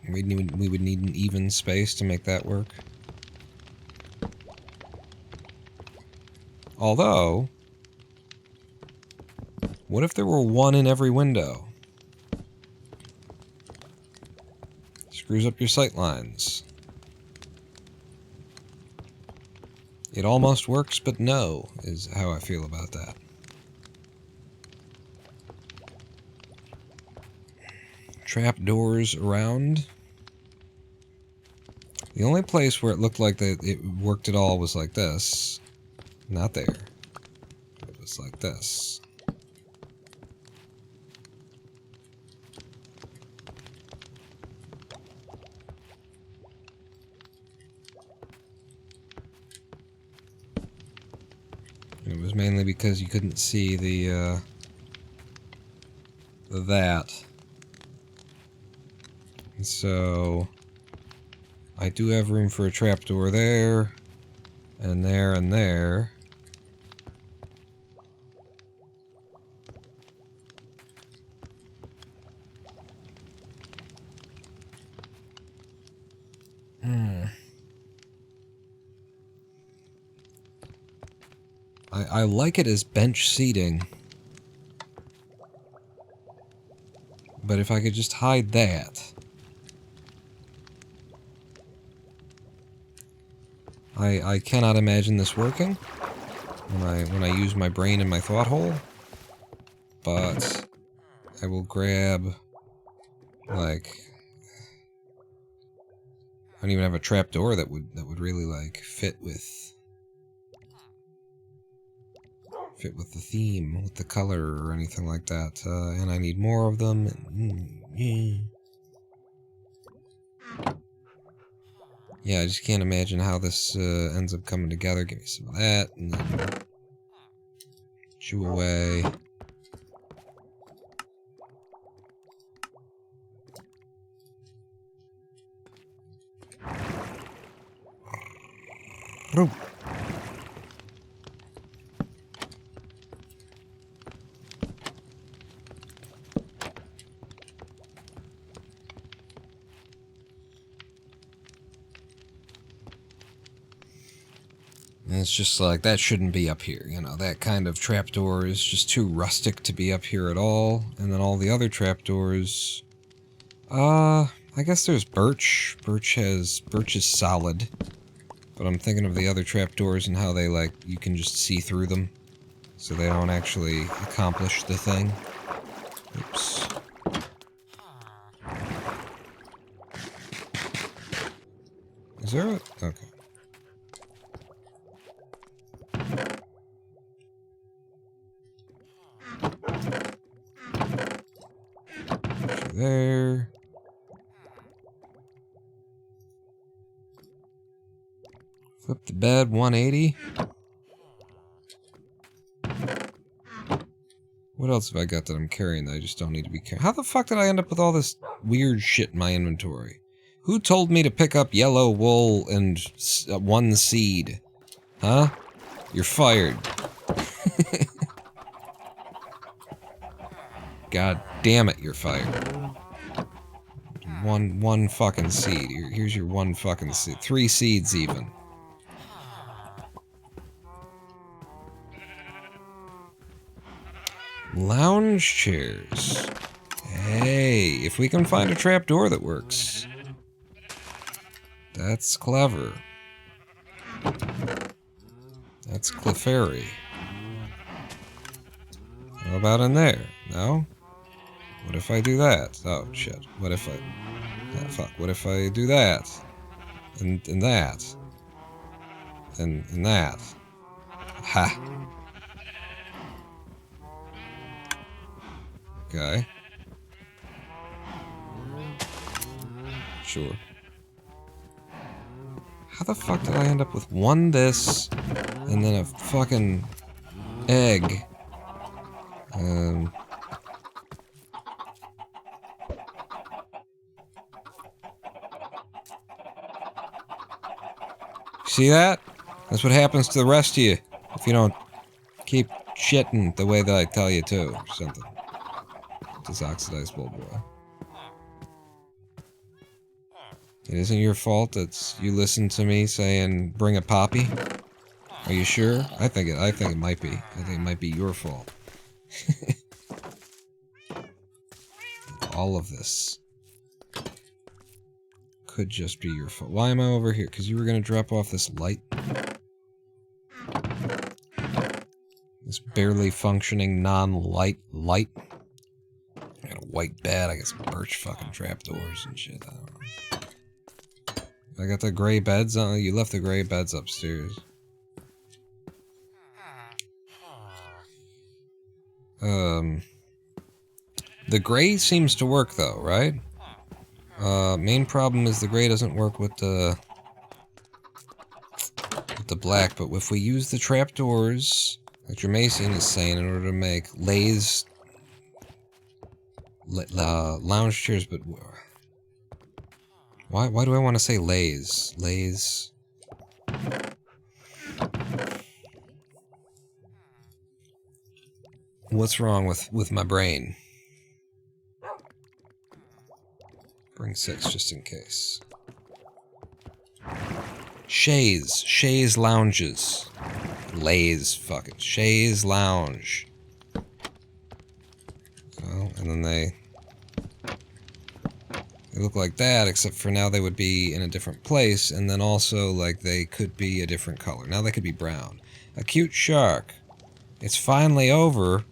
We would need an even space to make that work. Although, what if there were one in every window? Screws up your sight lines. It almost works, but no, is how I feel about that. Trapdoors around. The only place where it looked like that it worked at all was like this. Not there. It was like this. And it was mainly because you couldn't see the that. And so I do have room for a trapdoor there, and there, and there. I like it as bench seating. But if I could just hide that... I cannot imagine this working when I use my brain and my thought hole. But I will grab, like, I don't even have a trapdoor that would really, like, fit with the theme, with the color or anything like that. And I need more of them. Yeah, I just can't imagine how this ends up coming together. Give me some of that, and then chew away. And it's just like, that shouldn't be up here, you know, that kind of trapdoor is just too rustic to be up here at all. And then all the other trapdoors, I guess there's birch. Birch is solid. But I'm thinking of the other trapdoors and how they, like, you can just see through them. So they don't actually accomplish the thing. Oops. Is there a... okay. There. Flip the bed 180. What else have I got that I'm carrying that I just don't need to be carrying? How the fuck did I end up with all this weird shit in my inventory? Who told me to pick up yellow wool and one seed? Huh? You're fired. God damn it, you're fired. One fucking seed. Here's your one fucking seed. 3 seeds even. Lounge chairs. Hey, if we can find a trapdoor that works. That's clever. That's Clefairy. How about in there? No? What if I do that? Oh, shit. What if I... oh, fuck. What if I do that? And that? And that? Ha! Okay. Sure. How the fuck did I end up with one this, and then a fucking egg? See that? That's what happens to the rest of you if you don't keep shitting the way that I tell you to, or something. This oxidized bulb boy. It isn't your fault that you listened to me saying bring a poppy. Are you sure? I think it might be. I think it might be your fault. All of this could just be your fault. Why am I over here? Because you were gonna drop off this light. This barely functioning non-light light. I got a white bat. I got some birch fucking trapdoors and shit. I don't know. I got the gray beds on. You left the gray beds upstairs. The gray seems to work though, right? Main problem is the gray doesn't work with the black, but if we use the trapdoors, like Jermacian is saying, in order to make lounge chairs, but why do I want to say lays? Lays. What's wrong with my brain? Bring 6 just in case. Shays lounges. Lays fucking Shays lounge. Well, and then they look like that, except for now they would be in a different place, and then also like they could be a different color. Now they could be brown. A cute shark. It's finally over.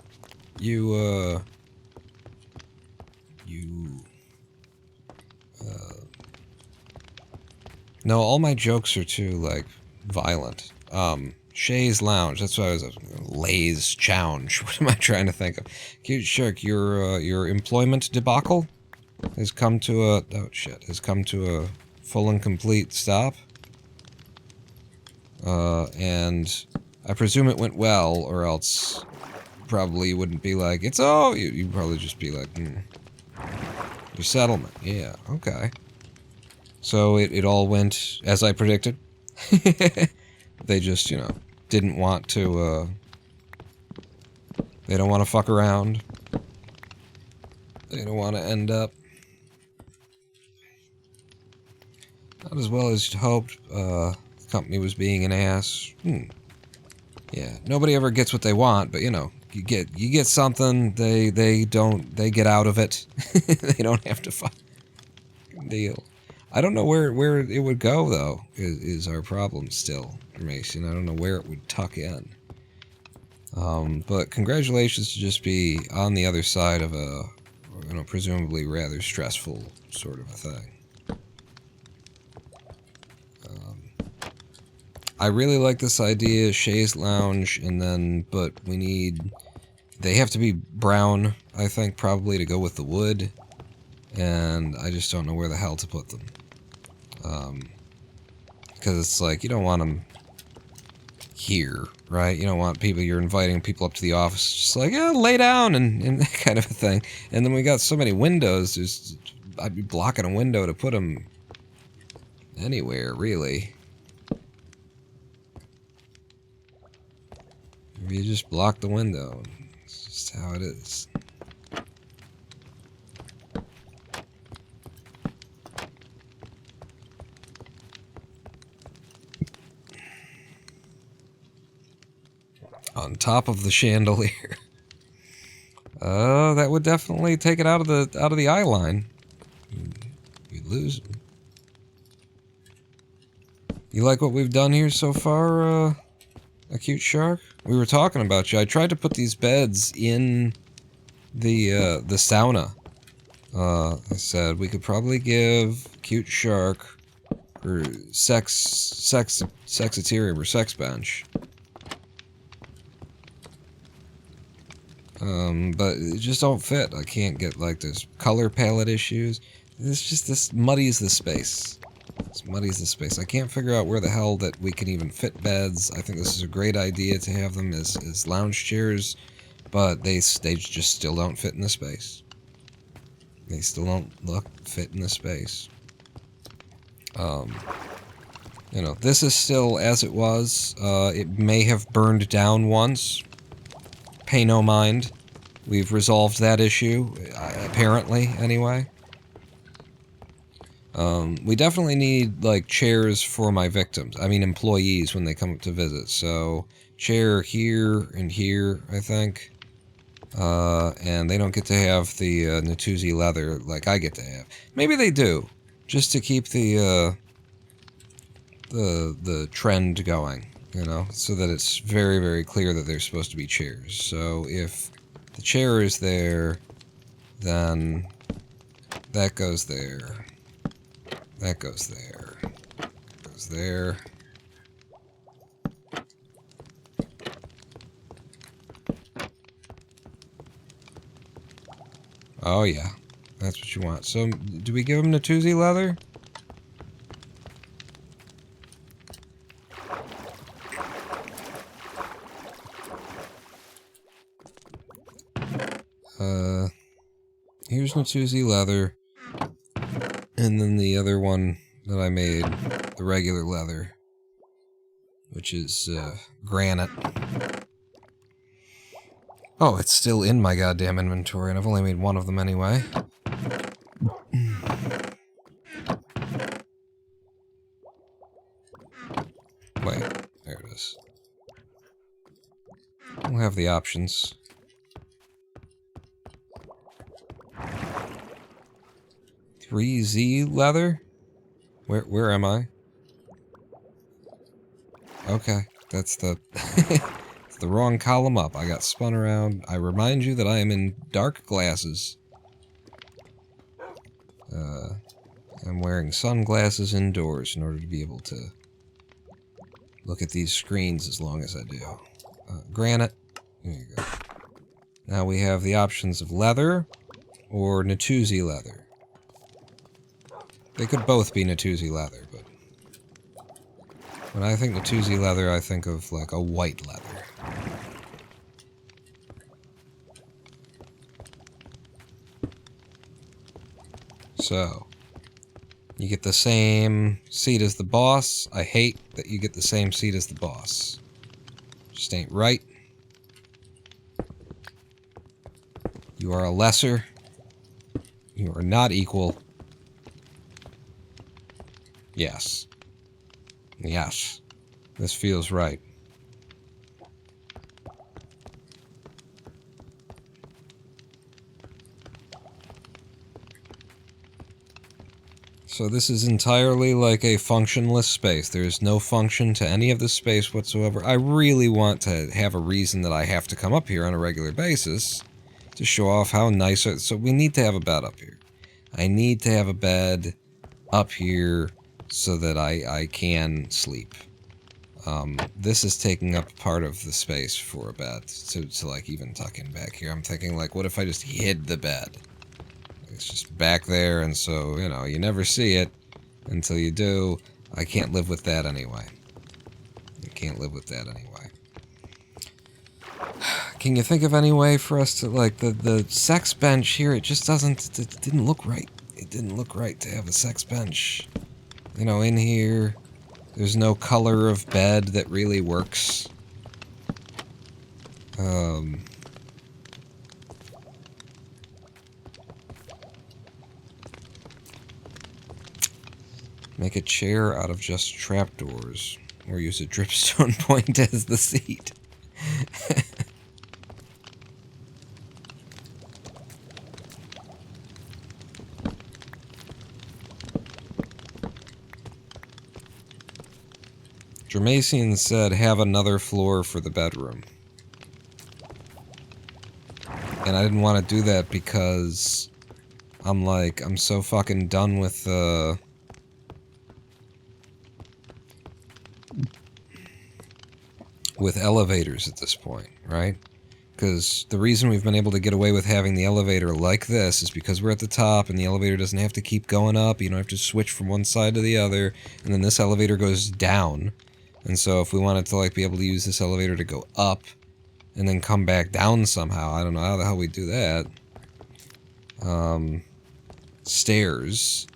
No, all my jokes are too, like, violent. Shay's Lounge, that's what I was... Lay's Chounge, what am I trying to think of? Cute Shark, your employment debacle has come to a... Oh, shit. Has come to a full and complete stop. And I presume it went well, or else probably you wouldn't be like, it's oh... You'd probably just be like, your settlement, yeah, okay. So it all went as I predicted. They just, you know, didn't want to, they don't want to fuck around. They don't want to end up not as well as you'd hoped. The company was being an ass. Yeah, nobody ever gets what they want, but you know, you get something, they get out of it. They don't have to fuck deal. I don't know where it would go, though, is our problem still, Mason. I don't know where it would tuck in. But congratulations to just be on the other side of a, you know, presumably rather stressful sort of a thing. I really like this idea, Shay's Lounge, and then, but we need, they have to be brown, I think, probably to go with the wood. And I just don't know where the hell to put them. Because it's like, you don't want them here, right? You don't want people, you're inviting people up to the office, just like, yeah, lay down and that kind of a thing. And then we got so many windows, just, I'd be blocking a window to put them anywhere, really. Maybe you just block the window. It's just how it is. On top of the chandelier. That would definitely take it out of the eye line. You lose them. You like what we've done here so far, a cute shark? We were talking about you. I tried to put these beds in the sauna. I said we could probably give cute shark her sexaterium or sex bench. But it just don't fit. I can't get, like, there's color palette issues. It's just, this muddies the space. This muddies the space. I can't figure out where the hell that we can even fit beds. I think this is a great idea to have them as lounge chairs, but they just still don't fit in the space. They still don't fit in the space. You know, this is still as it was. It may have burned down once. Pay no mind. We've resolved that issue, apparently, anyway. We definitely need, like, chairs for my victims. I mean, employees when they come up to visit. So, chair here and here, I think. And they don't get to have the Natuzzi leather like I get to have. Maybe they do, just to keep the trend going, you know, so that it's very, very clear that they're supposed to be chairs. So if the chair is there, then that goes there. That goes there. Goes there. Oh yeah, that's what you want. So, do we give him Natuzzi leather? Here's Natuzzi leather. And then the other one that I made, the regular leather, which is granite. Oh, it's still in my goddamn inventory, and I've only made one of them anyway. Wait, there it is. We'll have the options. Z leather? Where am I? Okay, that's the it's the wrong column up. I got spun around. I remind you that I am in dark glasses. I'm wearing sunglasses indoors in order to be able to look at these screens as long as I do. Granite. There you go. Now we have the options of leather or Natuzzi leather. They could both be Natuzzi leather, but when I think Natuzzi leather, I think of like a white leather. So, you get the same seat as the boss. I hate that you get the same seat as the boss. Just ain't right. You are a lesser. You are not equal. Yes. Yes. This feels right. So this is entirely like a functionless space. There is no function to any of this space whatsoever. I really want to have a reason that I have to come up here on a regular basis to show off how nice... So we need to have a bed up here. I need to have a bed up here so that I can sleep. This is taking up part of the space for a bed to like even tuck in back here. I'm thinking like, what if I just hid the bed? It's just back there, and so, you know, you never see it until you do. I can't live with that anyway. I can't live with that anyway. Can you think of any way for us to, like, the sex bench here, it just it didn't look right. It didn't look right to have a sex bench. You know, in here, there's no color of bed that really works. Make a chair out of just trapdoors, or use a dripstone point as the seat. Germasian said, have another floor for the bedroom. And I didn't want to do that because I'm so fucking done with elevators at this point, right? Because the reason we've been able to get away with having the elevator like this is because we're at the top and the elevator doesn't have to keep going up. You don't have to switch from one side to the other. And then this elevator goes down. And so if we wanted to like be able to use this elevator to go up and then come back down somehow, I don't know how the hell we do that. Stairs.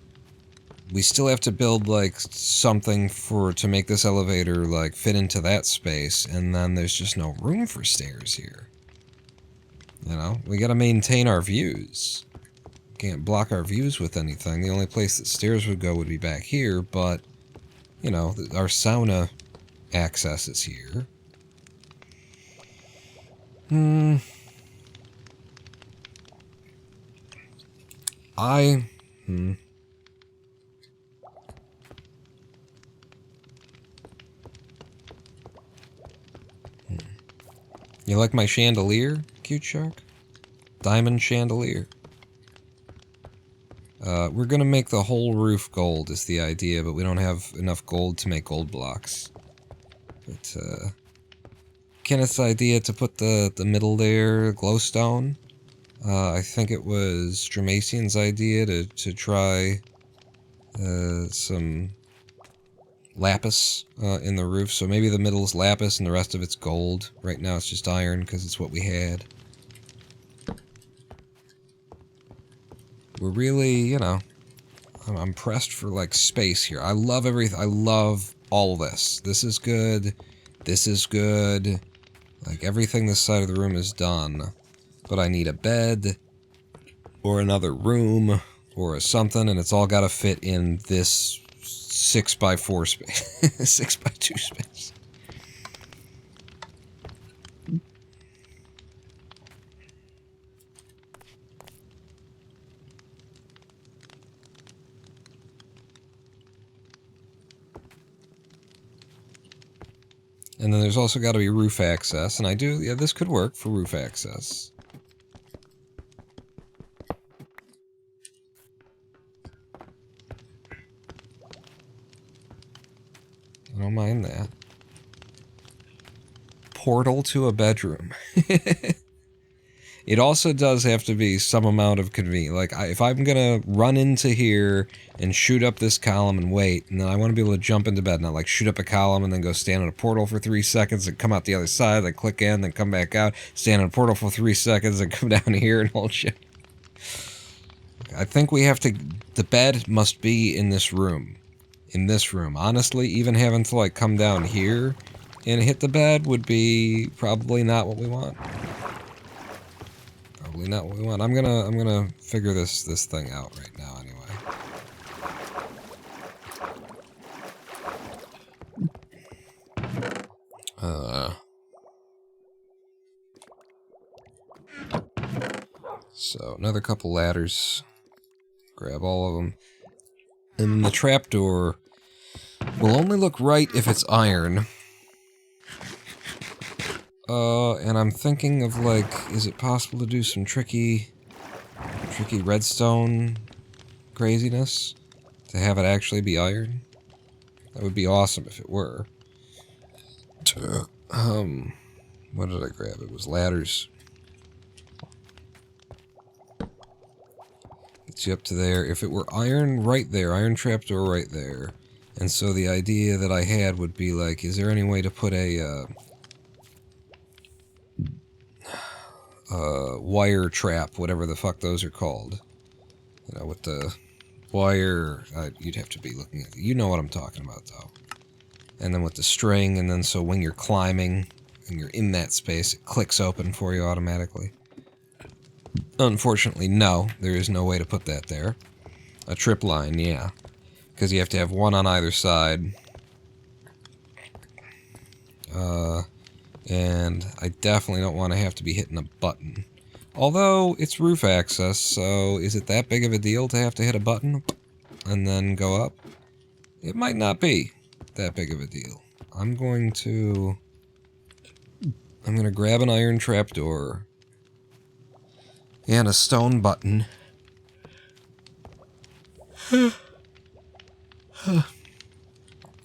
We still have to build like something to make this elevator like fit into that space, and then there's just no room for stairs here. You know, we gotta maintain our views. Can't block our views with anything. The only place that stairs would go would be back here, but, you know, our sauna access is here. You like my chandelier, Cute Shark? Diamond chandelier. We're gonna make the whole roof gold is the idea, but we don't have enough gold to make gold blocks. But, Kenneth's idea to put the middle there, glowstone. I think it was Dramatian's idea to try some lapis in the roof. So maybe the middle's lapis and the rest of it's gold. Right now it's just iron because it's what we had. We're really, you know, I'm pressed for like space here. I love everything. I love all this. This is good. This is good. Like everything this side of the room is done. But I need a bed or another room or something, and it's all got to fit in this 6x4 space. 6x2 space. And then there's also got to be roof access, and yeah, this could work for roof access. I don't mind that. Portal to a bedroom. It also does have to be some amount of convenience. Like, if I'm gonna run into here and shoot up this column and wait, and then I want to be able to jump into bed, not like shoot up a column and then go stand in a portal for 3 seconds and come out the other side, then click in, then come back out, stand in a portal for 3 seconds and come down here and all shit. I think we have to... The bed must be in this room. In this room. Honestly, even having to, like, come down here and hit the bed would be probably not what we want. Probably not what we want. I'm gonna figure this thing out right now anyway. So another couple ladders. Grab all of them. And then the trapdoor will only look right if it's iron. And I'm thinking of, like, is it possible to do some tricky redstone craziness? To have it actually be iron? That would be awesome if it were. What did I grab? It was ladders. Gets you up to there. If it were iron right there, iron trapdoor right there. And so the idea that I had would be like, is there any way to put a, wire trap, whatever the fuck those are called. You know, with the wire, you'd have to be looking at it. You know what I'm talking about, though. And then with the string, and then so when you're climbing, and you're in that space, it clicks open for you automatically. Unfortunately, no. There is no way to put that there. A trip line, yeah. Because you have to have one on either side. And I definitely don't want to have to be hitting a button. Although, it's roof access, so is it that big of a deal to have to hit a button and then go up? It might not be that big of a deal. I'm going to grab an iron trapdoor and a stone button.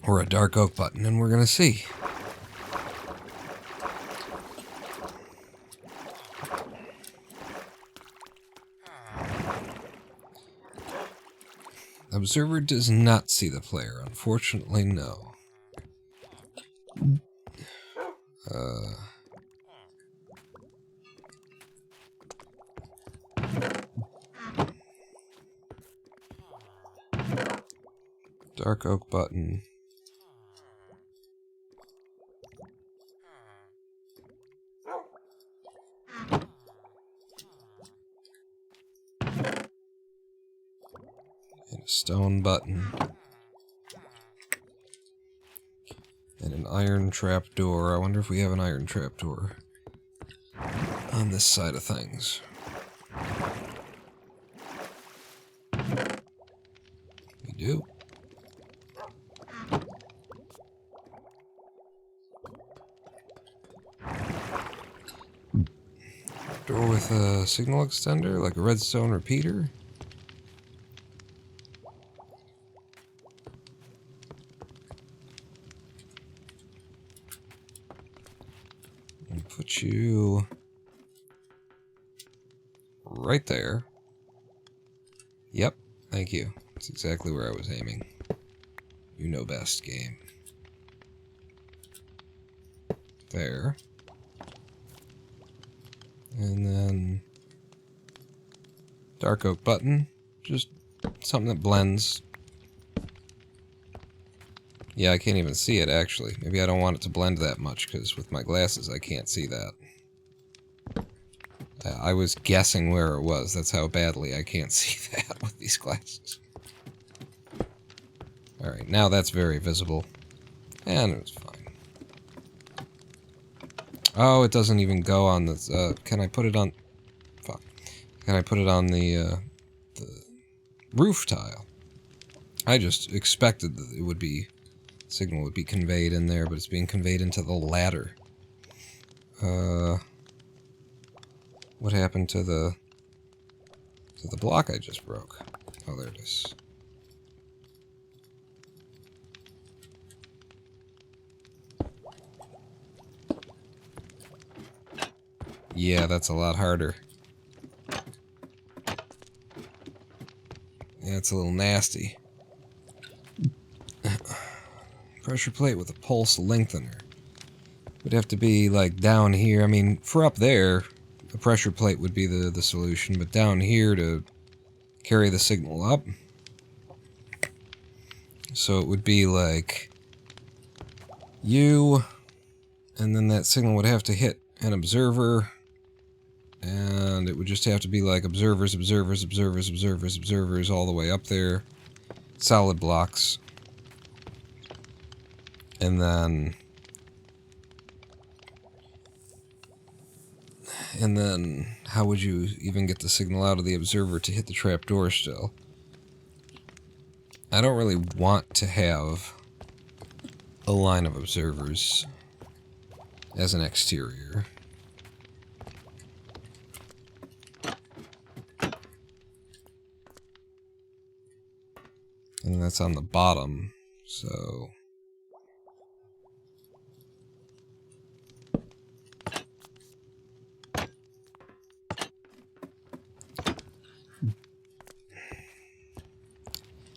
Or a dark oak button, and we're gonna see. Observer does not see the player, unfortunately, no. Dark oak button. And a stone button. And an iron trapdoor. I wonder if we have an iron trapdoor on this side of things. We do. Door with a signal extender, like a redstone repeater. And put you right there. Yep, thank you. That's exactly where I was aiming. You know best, game. There. And then dark oak button, just something that blends. Yeah, I can't even see it actually. Maybe I don't want it to blend that much because with my glasses I can't see that. I was guessing where it was. That's how badly I can't see that with these glasses. Alright, now that's very visible. And it's fine. Oh, it doesn't even go on this. Can I put it on... Fuck. Can I put it on the roof tile? I just expected that it would be... Signal would be conveyed in there, but it's being conveyed into the ladder. What happened to the block I just broke? Oh, there it is. Yeah, that's a lot harder. Yeah, it's a little nasty. Pressure plate with a pulse lengthener. Would have to be, like, down here. I mean, for up there, a pressure plate would be the solution, but down here to carry the signal up. So it would be, like, you, and then that signal would have to hit an observer, and it would just have to be like observers, observers, observers, observers, observers, all the way up there. Solid blocks. And then how would you even get the signal out of the observer to hit the trapdoor still? I don't really want to have a line of observers as an exterior. And that's on the bottom, so...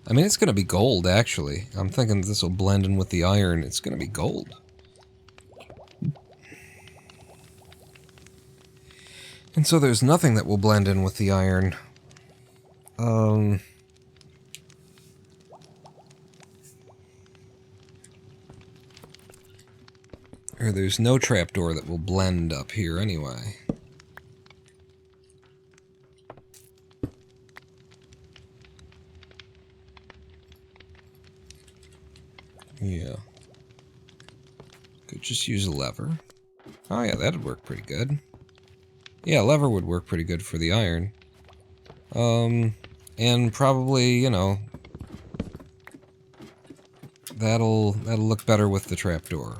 I mean, it's going to be gold, actually. I'm thinking this will blend in with the iron. It's going to be gold. And so there's nothing that will blend in with the iron. Or there's no trapdoor that will blend up here anyway. Yeah. Could just use a lever. Oh yeah, that'd work pretty good. Yeah, a lever would work pretty good for the iron. And probably, you know, that'll look better with the trapdoor.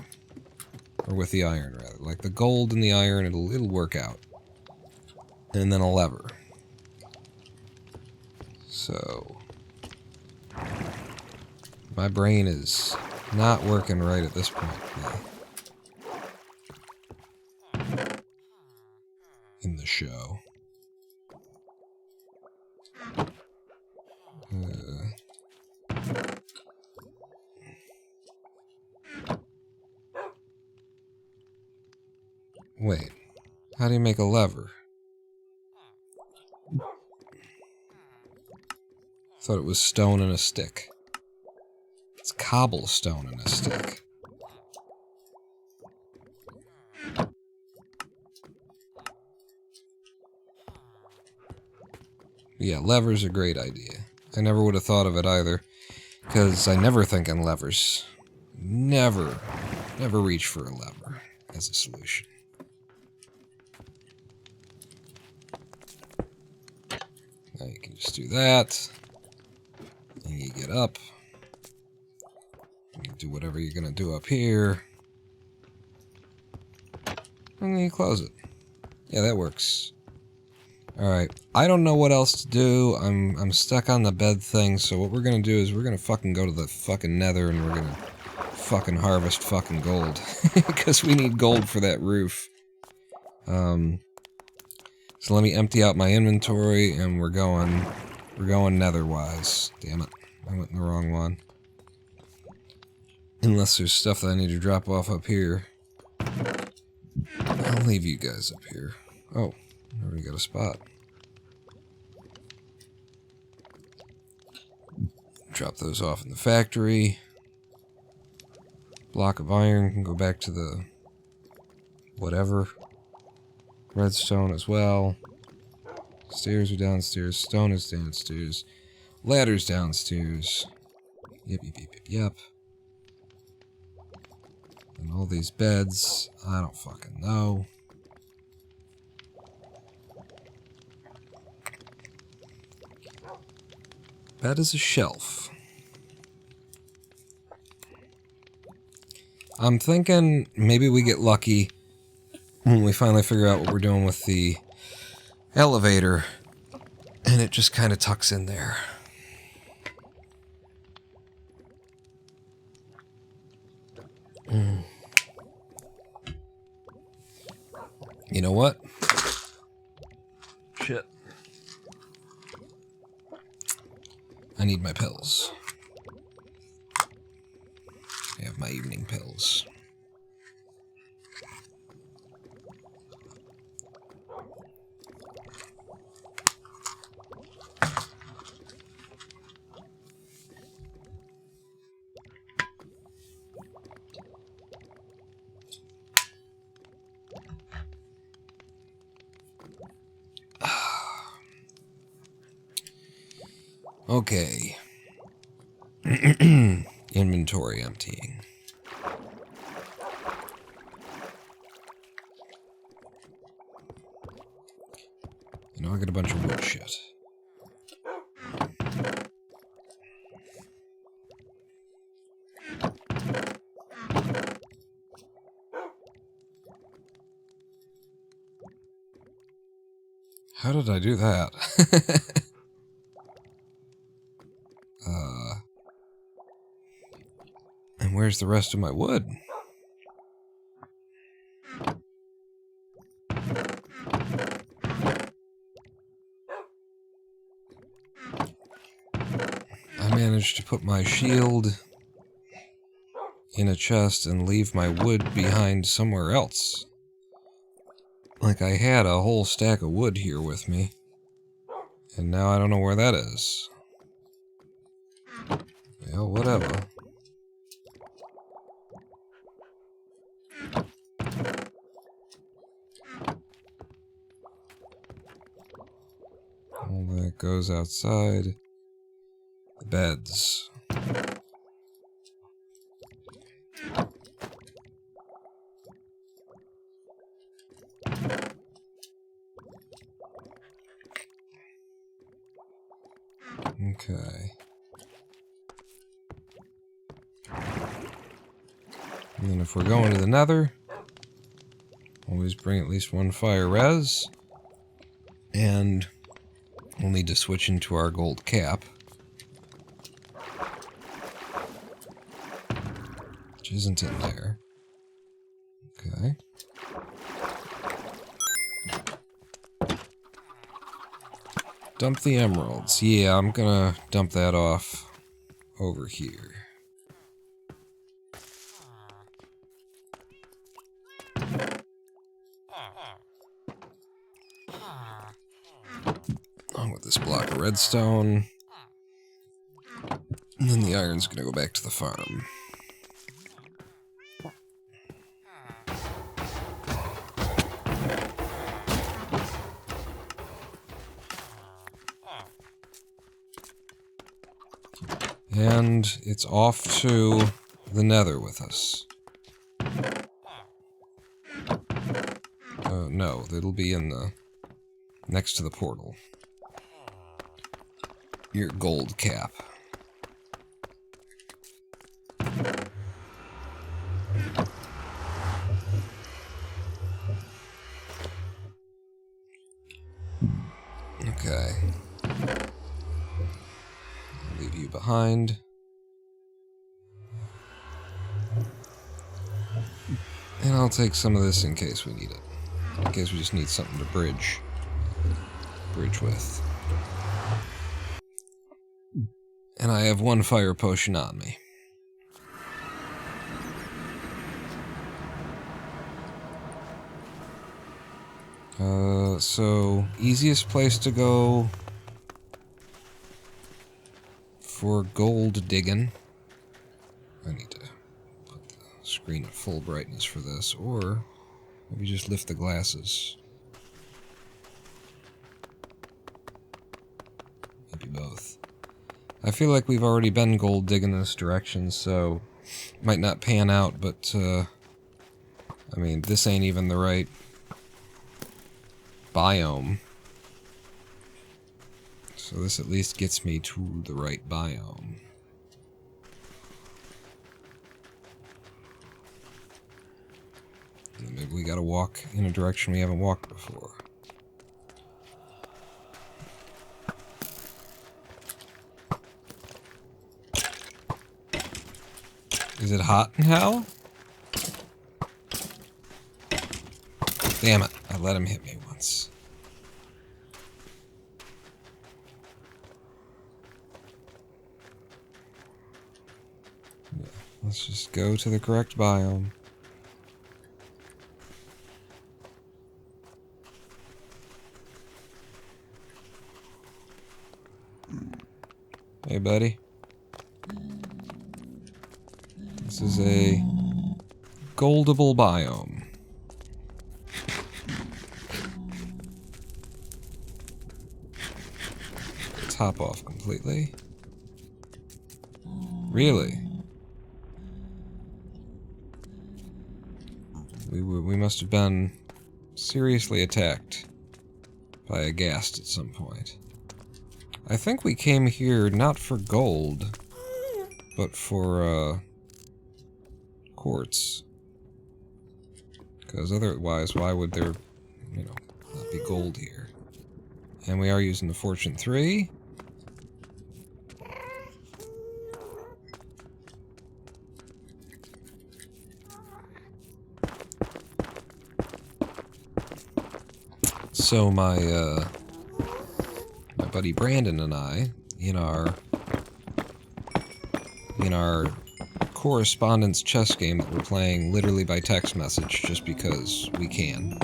Or with the iron, rather. Like the gold and the iron, it'll work out. And then a lever. So... my brain is not working right at this point. In the show. Wait. How do you make a lever? Thought it was stone and a stick. It's cobblestone and a stick. Yeah, lever's a great idea. I never would have thought of it either. Because I never think in levers. Never reach for a lever as a solution. Now you can just do that. And you get up. You do whatever you're going to do up here. And then you close it. Yeah, that works. Alright, I don't know what else to do. I'm stuck on the bed thing, so what we're gonna do is we're gonna fucking go to the fucking nether and we're gonna fucking harvest fucking gold. Because we need gold for that roof. So let me empty out my inventory and we're going nether-wise. Damn it, I went in the wrong one. Unless there's stuff that I need to drop off up here. I'll leave you guys up here. Oh. I already got a spot. Drop those off in the factory. Block of iron can go back to the whatever. Redstone as well. Stairs are downstairs. Stone is downstairs. Ladder's downstairs. Yep. And all these beds, I don't fucking know. That is a shelf. I'm thinking maybe we get lucky when we finally figure out what we're doing with the elevator and it just kind of tucks in there. You know what? Shit. I need my pills. I have my evening pills. Okay. Inventory emptying. You know, I got a bunch of wood shit. How did I do that? And where's the rest of my wood? I managed to put my shield in a chest and leave my wood behind somewhere else. Like I had a whole stack of wood here with me. And now I don't know where that is. Well, whatever. All that goes outside. The beds. Okay. And then if we're going to the nether, always bring at least one fire res. And we'll need to switch into our gold cap. Which isn't in there. Okay. Dump the emeralds. Yeah, I'm gonna dump that off over here. Along with this block of redstone. And then the iron's gonna go back to the farm. And it's off to the Nether with us. No, it'll be in the... next to the portal. Your gold cap. Okay. Leave you behind. And I'll take some of this in case we need it. In case we just need something to bridge with. And I have one fire potion on me. So easiest place to go for gold digging. I need to put the screen at full brightness for this, or maybe just lift the glasses. Maybe both. I feel like we've already been gold digging in this direction, so might not pan out, but I mean, this ain't even the right biome. So this at least gets me to the right biome. And maybe we gotta walk in a direction we haven't walked before. Is it hot in hell? Damn it, I let him hit me once. Yeah, let's just go to the correct biome. Hey, buddy. This is a goldable biome. Top off completely. Really? We must have been seriously attacked by a ghast at some point. I think we came here not for gold, but for quartz. Because otherwise, why would there, not be gold here? And we are using the Fortune 3. So my buddy Brandon and I, in our correspondence chess game that we're playing literally by text message just because we can.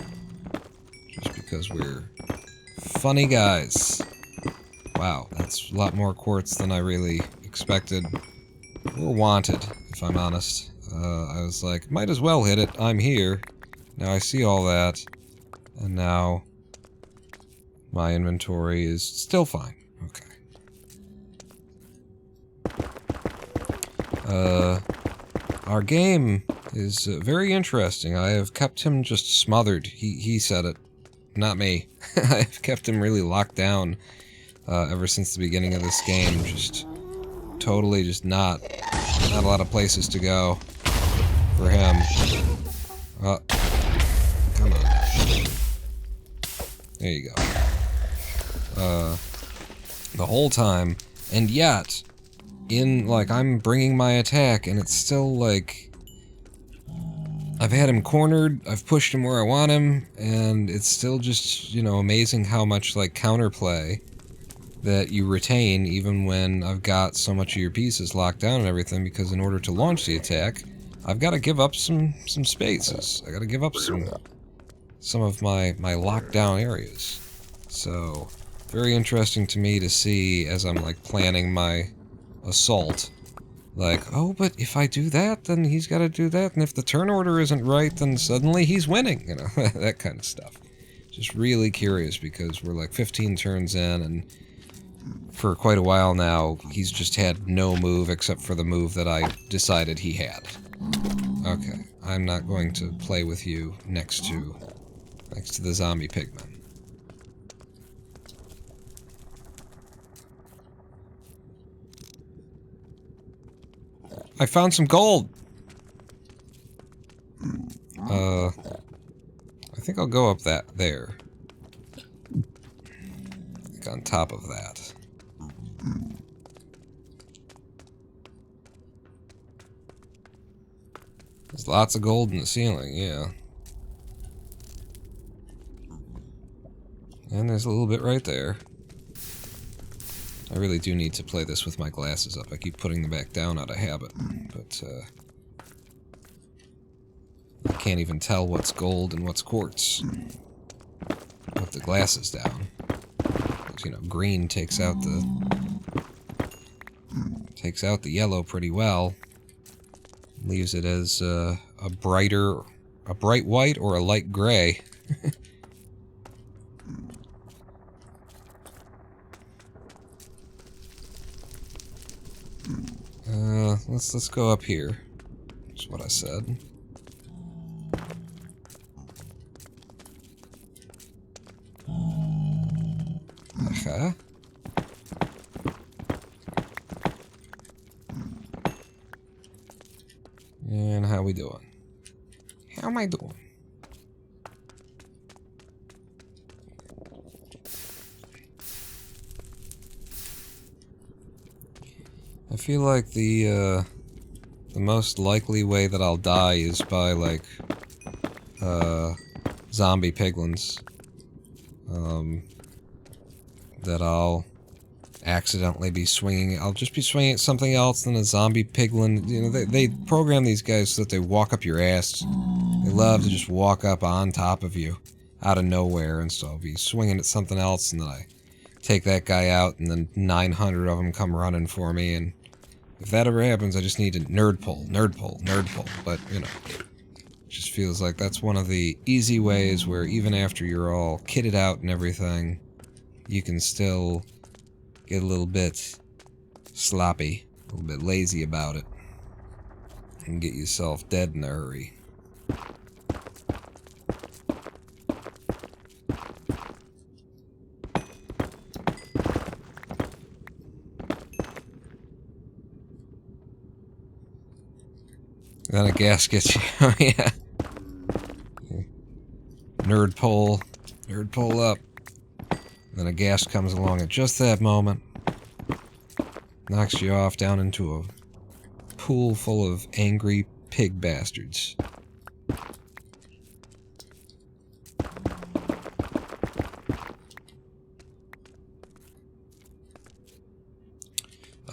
Just because we're funny guys. Wow, that's a lot more quartz than I really expected or wanted, if I'm honest. I was like, might as well hit it, I'm here. Now I see all that, and now my inventory is still fine. Okay. Our game is very interesting. I have kept him just smothered. He said it, not me. I've kept him really locked down ever since the beginning of this game. Just totally just not a lot of places to go for him. Come on. There you go. The whole time, and yet, I'm bringing my attack, and it's still, I've had him cornered, I've pushed him where I want him, and it's still just, amazing how much, counterplay that you retain, even when I've got so much of your pieces locked down and everything, because in order to launch the attack, I've got to give up some spaces. I got to give up some of my lockdown areas. So, very interesting to me to see as I'm, like, planning my assault. Like, oh, but if I do that, then he's got to do that, and if the turn order isn't right, then suddenly he's winning, you know, that kind of stuff. Just really curious, because we're, like, 15 turns in, and for quite a while now, he's just had no move except for the move that I decided he had. Okay, I'm not going to play with you next to the zombie pigmen. I found some gold! I think I'll go up there. Like on top of that. There's lots of gold in the ceiling, yeah. And there's a little bit right there. I really do need to play this with my glasses up. I keep putting them back down out of habit, but I can't even tell what's gold and what's quartz with the glasses down. Because, you know, green takes out the yellow pretty well. Leaves it as a bright white or a light gray. Let's go up here. That's what I said. Okay. And how we doing? How am I doing? I feel like the most likely way that I'll die is by, like, zombie piglins. That I'll accidentally be swinging. I'll just be swinging at something else than a zombie piglin. You know, they program these guys so that they walk up your ass. They love to just walk up on top of you out of nowhere, and so I'll be swinging at something else, and then I take that guy out, and then 900 of them come running for me, and if that ever happens, I just need to nerd pull. But, you know, it just feels like that's one of the easy ways where even after you're all kitted out and everything, you can still get a little bit sloppy, a little bit lazy about it, and get yourself dead in a hurry. Then a gas gets you. Oh, yeah. Nerd pull up. Then a gas comes along at just that moment. Knocks you off down into a pool full of angry pig bastards.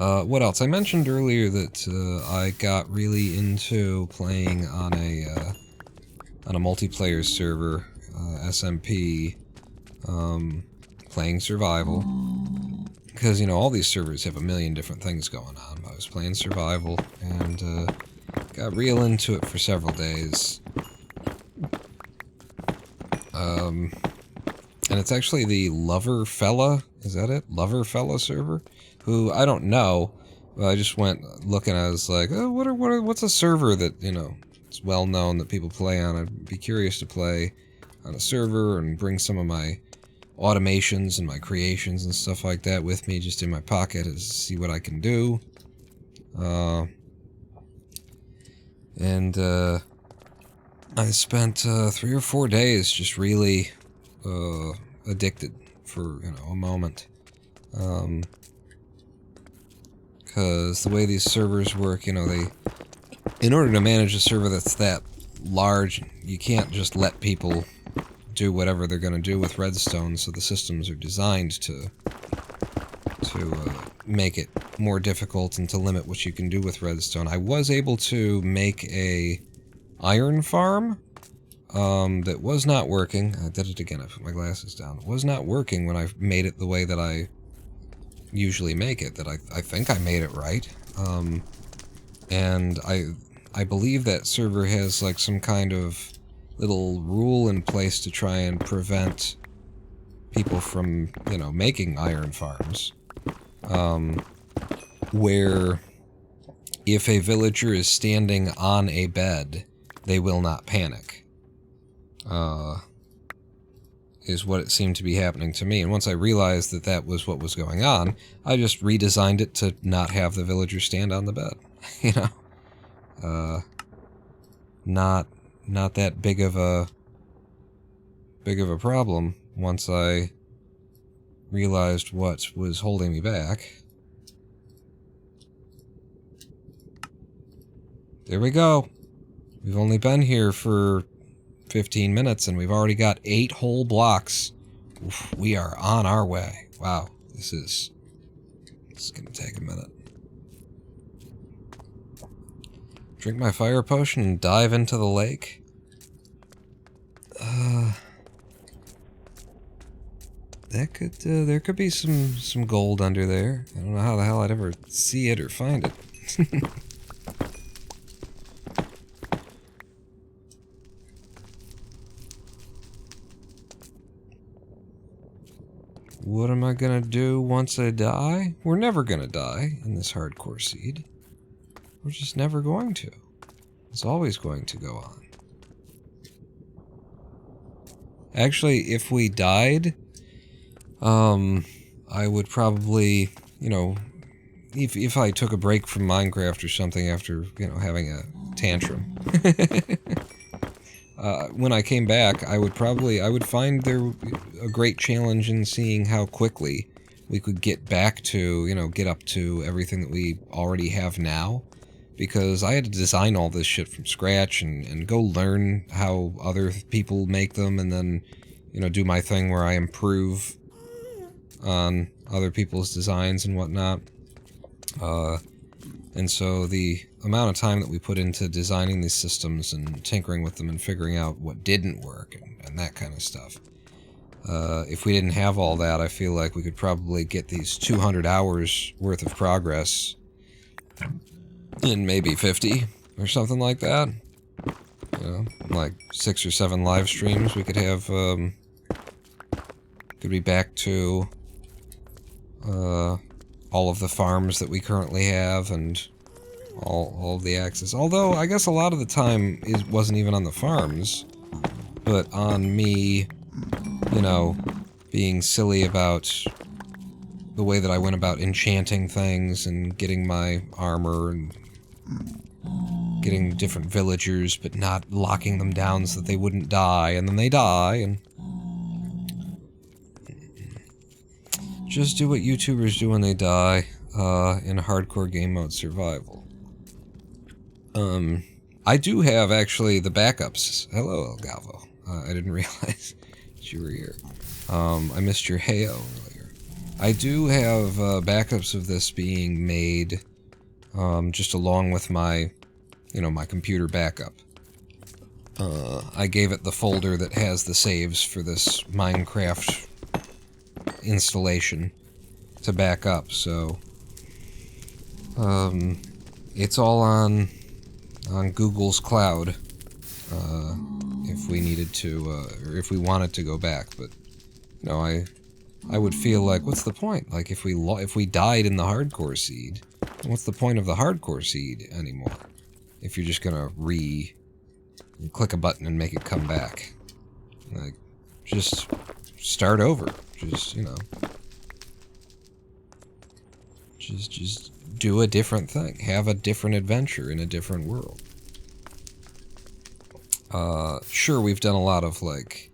What else? I mentioned earlier that I got really into playing on a multiplayer server, SMP, playing survival. Because, you know, all these servers have a million different things going on. I was playing survival, and got real into it for several days. And it's actually the Lover Fella, is that it? Lover Fella server? Who, I don't know, but I just went looking, I was like, oh, what's a server that, you know, it's well known that people play on? I'd be curious to play on a server and bring some of my automations and my creations and stuff like that with me just in my pocket to see what I can do. I spent 3 or 4 days just really addicted for, you know, a moment. Because the way these servers work, you know, in order to manage a server that's that large, you can't just let people do whatever they're going to do with redstone, so the systems are designed to make it more difficult and to limit what you can do with redstone. I was able to make a iron farm, that was not working. I did it again. I put my glasses down. It was not working when I made it the way that I usually make it. That I think I made it right. And I believe that server has like some kind of little rule in place to try and prevent people from, you know, making iron farms. Where if a villager is standing on a bed, they will not panic. Is what it seemed to be happening to me. And once I realized that that was what was going on, I just redesigned it to not have the villager stand on the bed. You know? Not that big of a problem once I realized what was holding me back. There we go. We've only been here for 15 minutes and we've already got 8 whole blocks. Oof, we are on our way. Wow, this is gonna take a minute. Drink my fire potion and dive into the lake. That could there could be some gold under there. I don't know how the hell I'd ever see it or find it. What am I gonna do once I die? We're never gonna die in this hardcore seed. We're just never going to. It's always going to go on. Actually, if we died, I would probably, you know, if I took a break from Minecraft or something after, you know, having a tantrum. When I came back, I would find there a great challenge in seeing how quickly we could get back to, you know, get up to everything that we already have now. Because I had to design all this shit from scratch and go learn how other people make them and then, you know, do my thing where I improve on other people's designs and whatnot. And so the amount of time that we put into designing these systems and tinkering with them and figuring out what didn't work and that kind of stuff. If we didn't have all that, I feel like we could probably get these 200 hours worth of progress in maybe 50 or something like that. You know, like 6 or 7 live streams we could have, could be back to all of the farms that we currently have and all of the access. Although, I guess a lot of the time wasn't even on the farms, but on me, you know, being silly about the way that I went about enchanting things and getting my armor and getting different villagers, but not locking them down so that they wouldn't die, and then they die, and just do what YouTubers do when they die, in hardcore game mode survival. I do have, actually, the backups. Hello, El Galvo. I didn't realize that you were here. I missed your heyo earlier. I do have, backups of this being made, just along with my, you know, my computer backup. I gave it the folder that has the saves for this Minecraft installation to back up, so it's all on Google's cloud, if we needed to, or if we wanted to go back, but, you know, I would feel like, what's the point? Like, if we died in the hardcore seed, what's the point of the hardcore seed anymore? If you're just gonna click a button and make it come back. Like, just start over. Just, you know, just do a different thing. Have a different adventure in a different world. Sure, we've done a lot of, like,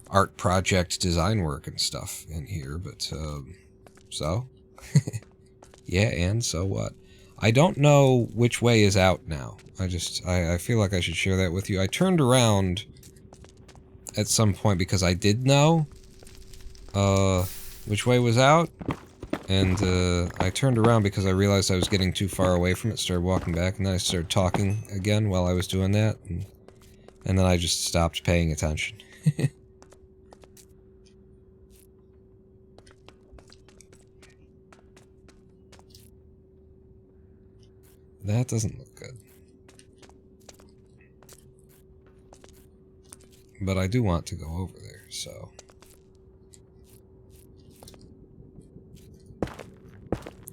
art project design work and stuff in here, but, so? Yeah, and so what? I don't know which way is out now. I feel like I should share that with you. I turned around at some point because I did know which way was out, and I turned around because I realized I was getting too far away from it, started walking back, and then I started talking again while I was doing that, and And then I just stopped paying attention. That doesn't look good. But I do want to go over there, so...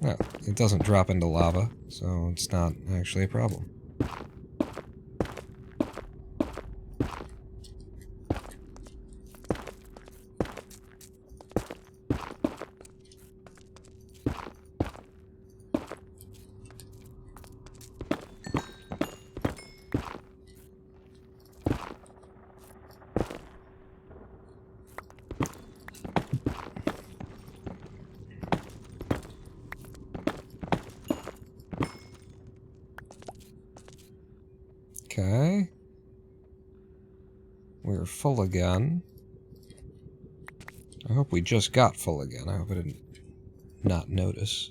Well, it doesn't drop into lava, so it's not actually a problem. Okay. We're full again. I hope we just got full again. I hope I didn't not notice.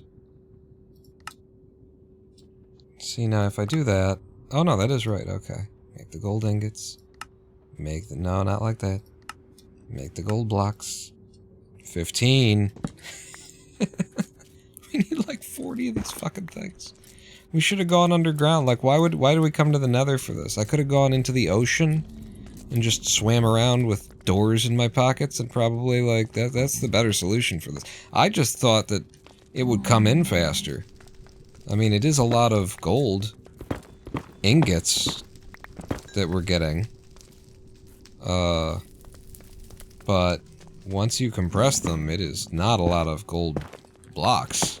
See, now if I do that... Oh no, that is right, okay. Make the gold ingots. Make the... No, not like that. Make the gold blocks. 15. We need like 40 of these fucking things. We should have gone underground. Like, why do we come to the Nether for this? I could have gone into the ocean and just swam around with doors in my pockets and probably, like, that's the better solution for this. I just thought that it would come in faster. I mean, it is a lot of gold ingots that we're getting. But once you compress them, it is not a lot of gold blocks.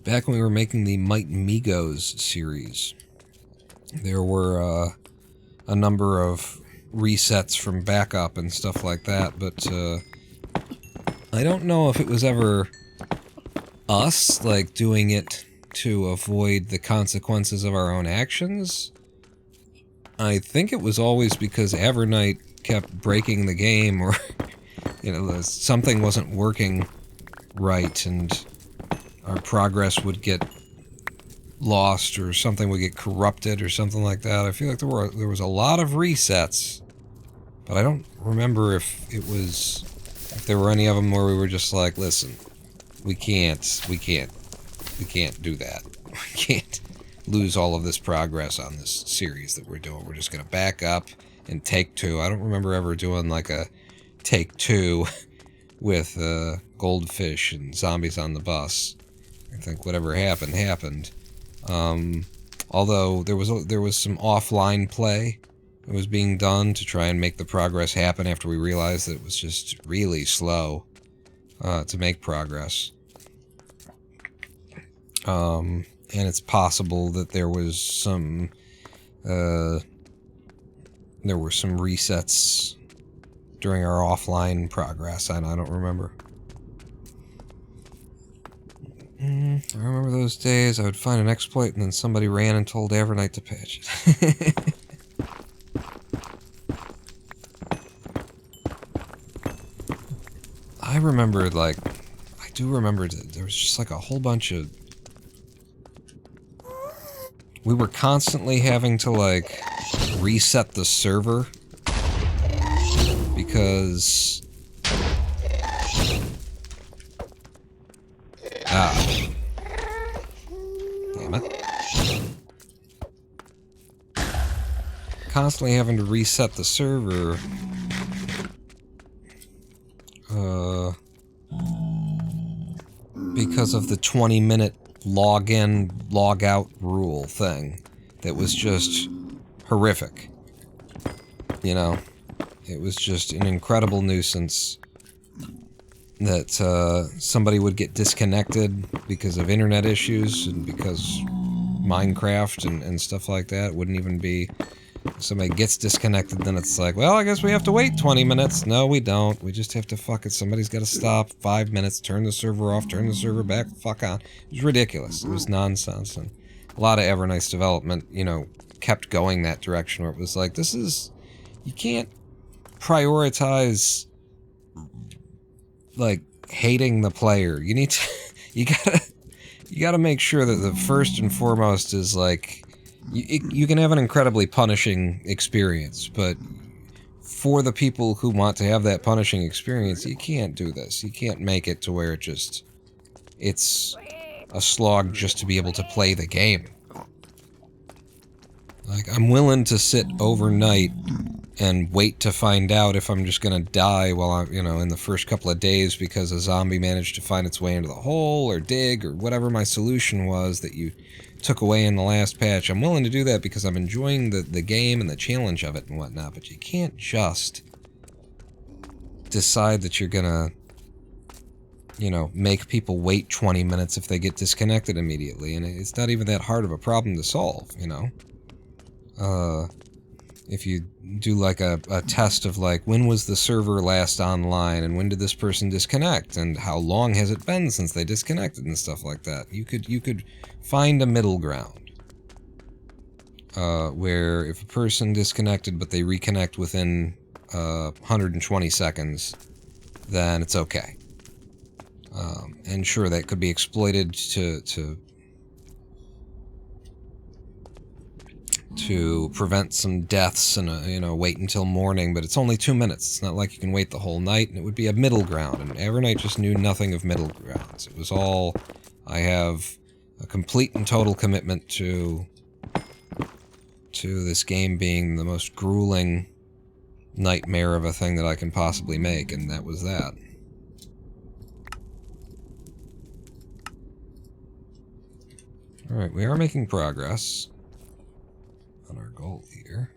Back when we were making the Might Migos series, there were a number of resets from backup and stuff like that, but I don't know if it was ever us, like, doing it to avoid the consequences of our own actions. I think it was always because Evernight kept breaking the game, or, you know, something wasn't working right, and our progress would get lost, or something would get corrupted, or something like that. I feel like there was a lot of resets, but I don't remember if there were any of them where we were just like, listen, we can't do that. We can't lose all of this progress on this series that we're doing. We're just gonna back up and take two. I don't remember ever doing like a take two with goldfish and zombies on the bus. I think whatever happened, happened. Although there was some offline play that was being done to try and make the progress happen after we realized that it was just really slow to make progress. And it's possible that there was some resets during our offline progress. I don't remember. I remember those days. I would find an exploit and then somebody ran and told Evernight to patch it. I do remember that there was just like a whole bunch of... We were constantly having to, like, reset the server because... Damn it. Constantly having to reset the server. Because of the 20-minute log-in, log-out rule thing. That was just horrific. You know? It was just an incredible nuisance that somebody would get disconnected because of internet issues and because Minecraft and stuff like that wouldn't even be somebody gets disconnected, then it's like, well, I guess we have to wait 20 minutes. No, we don't. We just have to fuck it. Somebody's got to stop 5 minutes, turn the server off, turn the server back, fuck on. It was ridiculous. It was nonsense. And a lot of Evernight's development, you know, kept going that direction where it was like, this is, you can't prioritize, like, hating the player. You need to, you gotta make sure that the first and foremost is like, you can have an incredibly punishing experience, but for the people who want to have that punishing experience, you can't do this. You can't make it to where it's a slog just to be able to play the game. Like, I'm willing to sit overnight and wait to find out if I'm just gonna die while I'm, you know, in the first couple of days because a zombie managed to find its way into the hole or dig or whatever my solution was that you took away in the last patch. I'm willing to do that because I'm enjoying the game and the challenge of it and whatnot, but you can't just decide that you're gonna, you know, make people wait 20 minutes if they get disconnected immediately, and it's not even that hard of a problem to solve, you know? If you do like a test of like, when was the server last online, and when did this person disconnect, and how long has it been since they disconnected and stuff like that, you could find a middle ground. Where if a person disconnected but they reconnect within 120 seconds, then it's okay. And sure, that could be exploited to prevent some deaths and, you know, wait until morning, but it's only 2 minutes. It's not like you can wait the whole night, and it would be a middle ground, and Evernight just knew nothing of middle grounds. It was all, I have a complete and total commitment to this game being the most grueling nightmare of a thing that I can possibly make, and that was that. Alright, we are making progress on our goal here.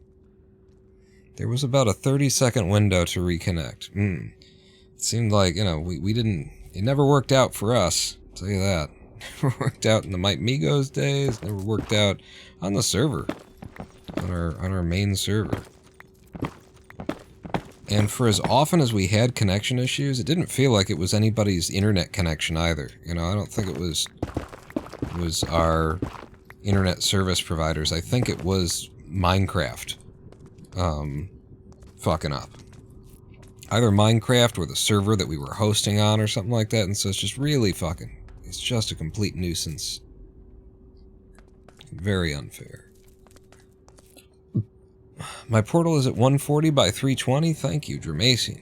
There was about a 30-second window to reconnect. It seemed like, you know, we didn't, it never worked out for us, I'll tell you that. Never worked out in the Might Migos days, never worked out on the server, on our main server. And for as often as we had connection issues, it didn't feel like it was anybody's internet connection either. You know, I don't think it was our internet service providers. I think it was Minecraft fucking up. Either Minecraft or the server that we were hosting on or something like that, and so it's just really fucking, it's just a complete nuisance. Very unfair. My portal is at 140 by 320. Thank you, Dramacian.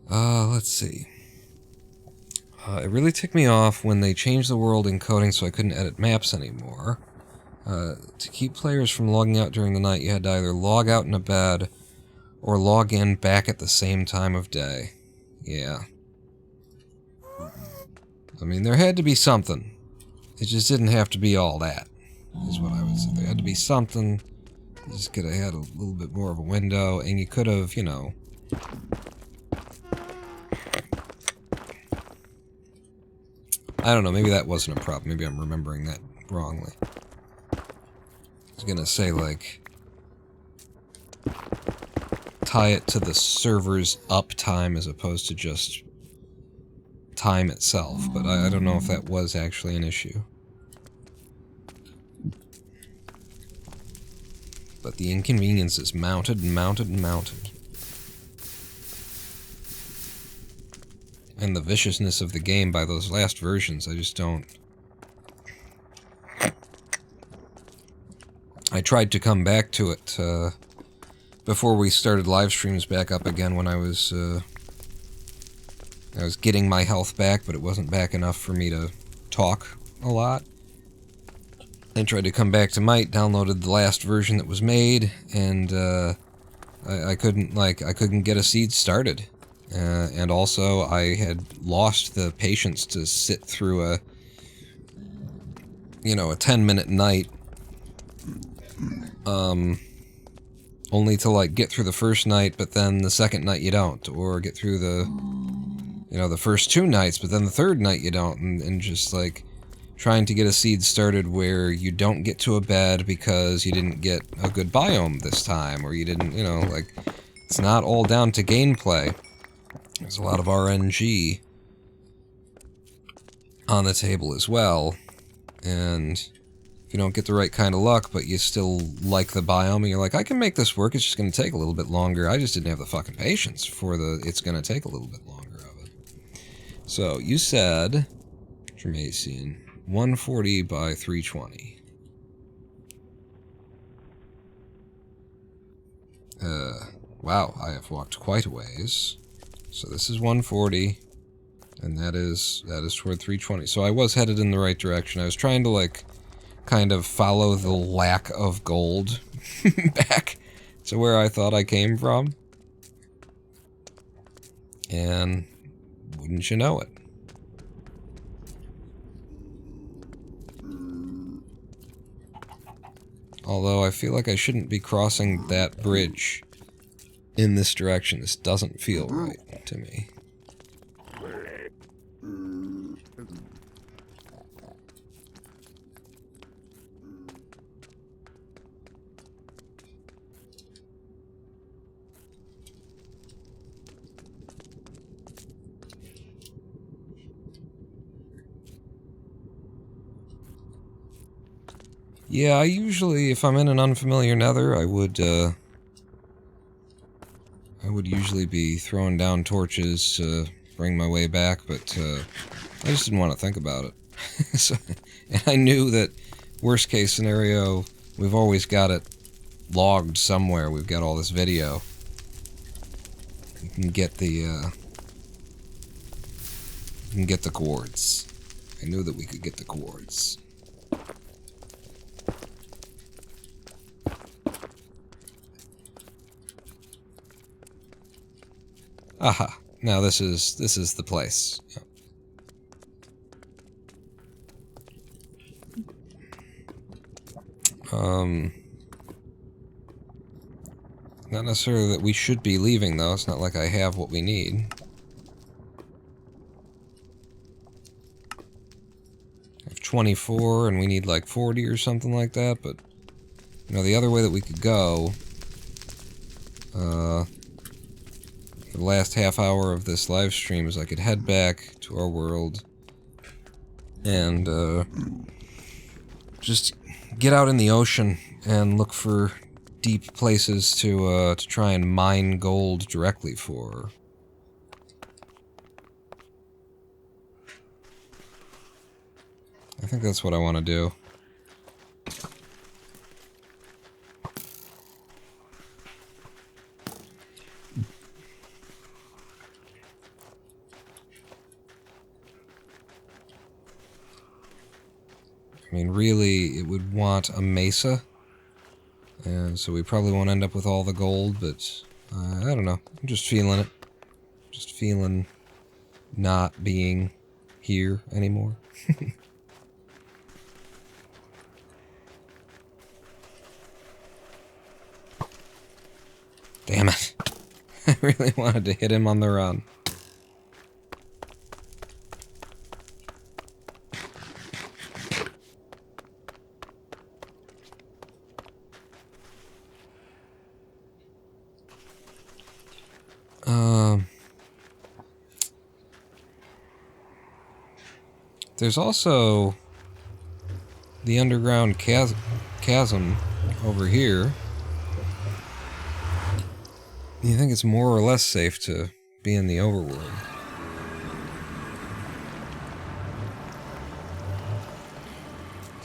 Let's see. It really ticked me off when they changed the world encoding so I couldn't edit maps anymore. To keep players from logging out during the night, you had to either log out in a bed or log in back at the same time of day. Yeah. I mean, there had to be something. It just didn't have to be all that, is what I would say. There had to be something. You just could have had a little bit more of a window, and you could have, you know... I don't know, maybe that wasn't a problem. Maybe I'm remembering that wrongly. I was gonna say, like, tie it to the server's uptime as opposed to just time itself, but I don't know if that was actually an issue. But the inconvenience is mounted and mounted and mounted. And the viciousness of the game by those last versions, I just don't... I tried to come back to it before we started live streams back up again when I was getting my health back, but it wasn't back enough for me to talk a lot. I tried to come back to Might, downloaded the last version that was made, and I couldn't get a seed started. And also, I had lost the patience to sit through a 10-minute night, only to, like, get through the first night, but then the second night you don't, or get through the first 2 nights, but then the third night you don't, and just, like, trying to get a seed started where you don't get to a bed because you didn't get a good biome this time, or you didn't, you know, like, it's not all down to gameplay. There's a lot of RNG on the table as well, and if you don't get the right kind of luck, but you still like the biome, and you're like, I can make this work, it's just going to take a little bit longer. I just didn't have the fucking patience for it's going to take a little bit longer of it. So, you said, Tremacian, 140 by 320. Wow, I have walked quite a ways. So this is 140, and that is toward 320. So I was headed in the right direction. I was trying to, like, kind of follow the lack of gold back to where I thought I came from. And wouldn't you know it? Although I feel like I shouldn't be crossing that bridge in this direction. This doesn't feel right to me. Yeah, I usually, if I'm in an unfamiliar nether, I would usually be throwing down torches to bring my way back, but I just didn't want to think about it. So, and I knew that worst case scenario, we've always got it logged somewhere. We've got all this video. You can get the quartz. I knew that we could get the quartz. Aha. Now this is the place. Not necessarily that we should be leaving, though. It's not like I have what we need. I have 24, and we need like 40 or something like that, but, you know, the other way that we could go, for the last half hour of this live stream is I could head back to our world and, just get out in the ocean and look for deep places to try and mine gold directly for. I think that's what I want to do. I mean, really, it would want a mesa. And so we probably won't end up with all the gold, but I don't know. I'm just feeling it. Just feeling not being here anymore. Damn it. I really wanted to hit him on the run. There's also the underground chasm over here. Do you think it's more or less safe to be in the overworld?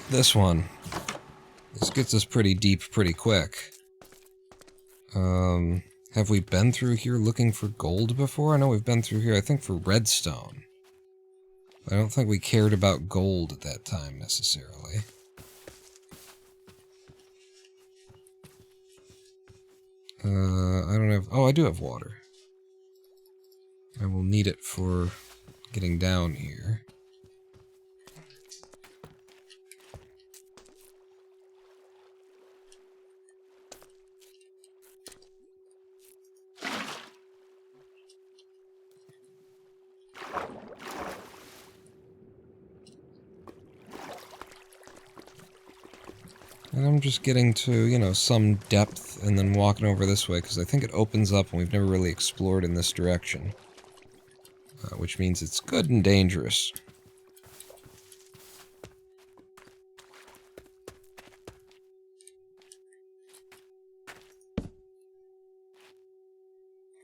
This one. This gets us pretty deep pretty quick. Have we been through here looking for gold before? I know we've been through here, I think, for redstone. I don't think we cared about gold at that time, necessarily. I don't have... Oh, I do have water. I will need it for getting down here. And I'm just getting to, you know, some depth and then walking over this way, because I think it opens up and we've never really explored in this direction. Which means it's good and dangerous.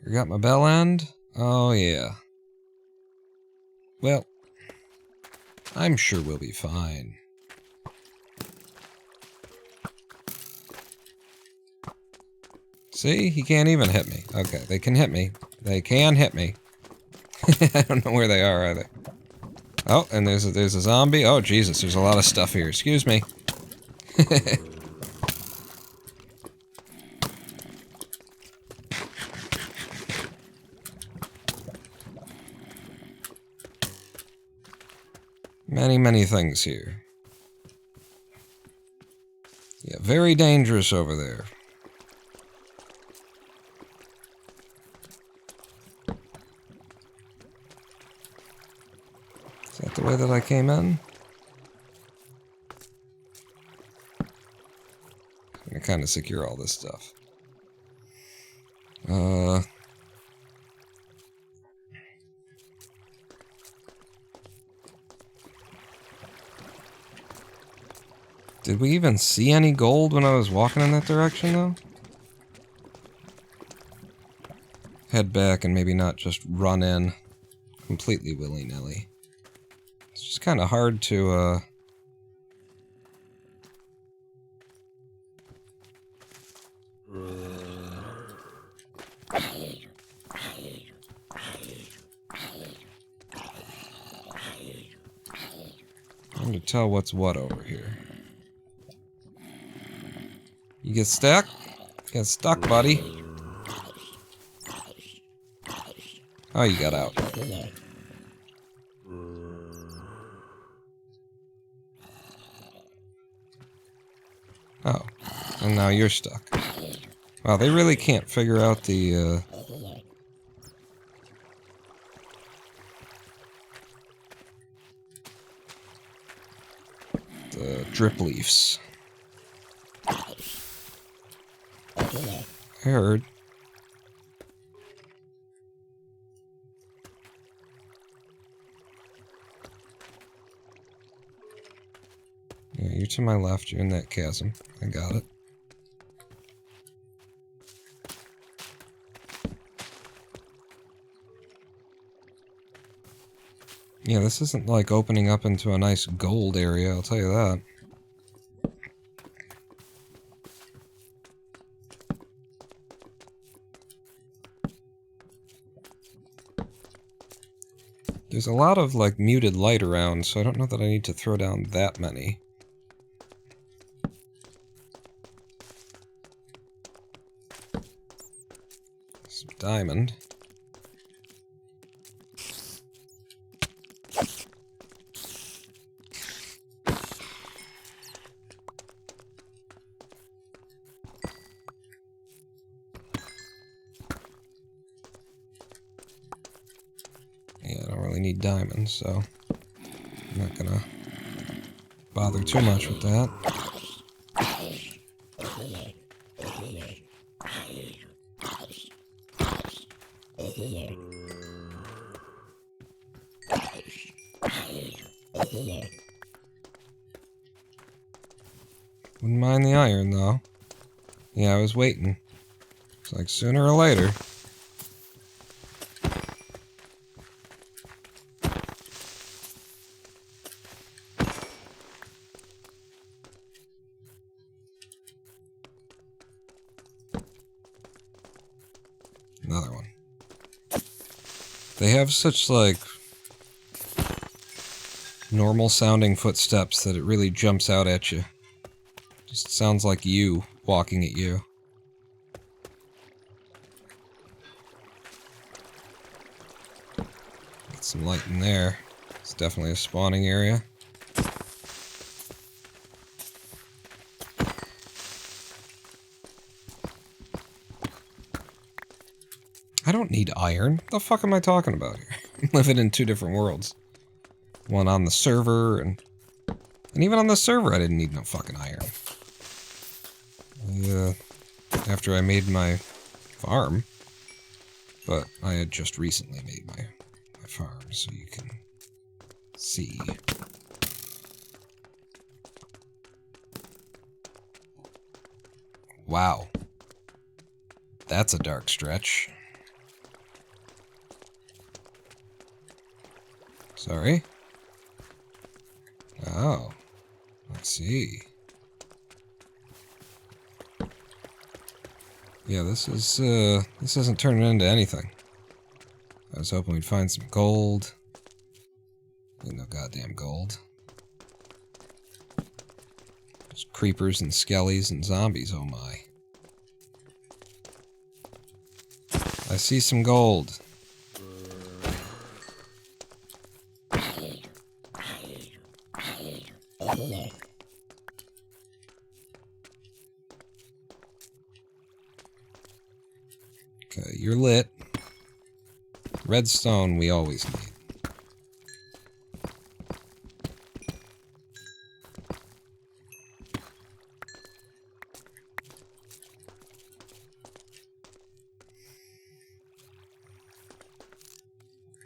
Forgot my bell end? Oh, yeah. Well, I'm sure we'll be fine. See? He can't even hit me. Okay, they can hit me. They can hit me. I don't know where they are either. Oh, and there's a zombie. Oh, Jesus, there's a lot of stuff here. Excuse me. Many, many things here. Yeah, very dangerous over there. Is that the way that I came in? I'm gonna kind of secure all this stuff. Did we even see any gold when I was walking in that direction, though? Head back and maybe not just run in completely willy-nilly. It's just kind of hard to, hard to tell what's what over here. You get stuck? Get stuck, buddy. Oh, you got out. Oh, and now you're stuck. Wow, they really can't figure out the drip leaves. I heard. Yeah, you're to my left, you're in that chasm. I got it. Yeah, this isn't like opening up into a nice gold area, I'll tell you that. There's a lot of, like, muted light around, so I don't know that I need to throw down that many. Some diamond. Yeah, I don't really need diamonds, so I'm not gonna bother too much with that. Wouldn't mind the iron, though. Yeah, I was waiting. It's like sooner or later. Another one. They have such, like, normal sounding footsteps that it really jumps out at you. Just sounds like you walking at you. Get some light in there. It's definitely a spawning area. I don't need iron. What the fuck am I talking about here? I'm living in two different worlds. One on the server, and even on the server I didn't need no fucking iron. after I made my farm. But I had just recently made my farm, so you can see. Wow. That's a dark stretch. Sorry? Oh. I see. Yeah, this isn't turning into anything. I was hoping we'd find some gold. Ain't no goddamn gold. Just creepers and skellies and zombies, oh my. I see some gold. Okay, you're lit. Redstone we always need.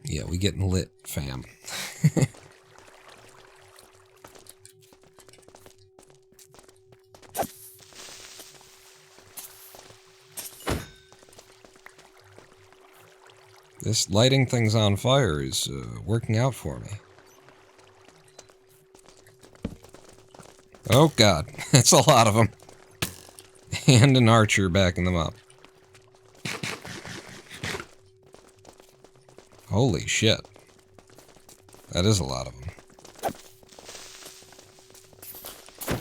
Yeah, we getting lit, fam. This lighting things on fire is working out for me. Oh god, that's a lot of them. And an archer backing them up. Holy shit. That is a lot of them.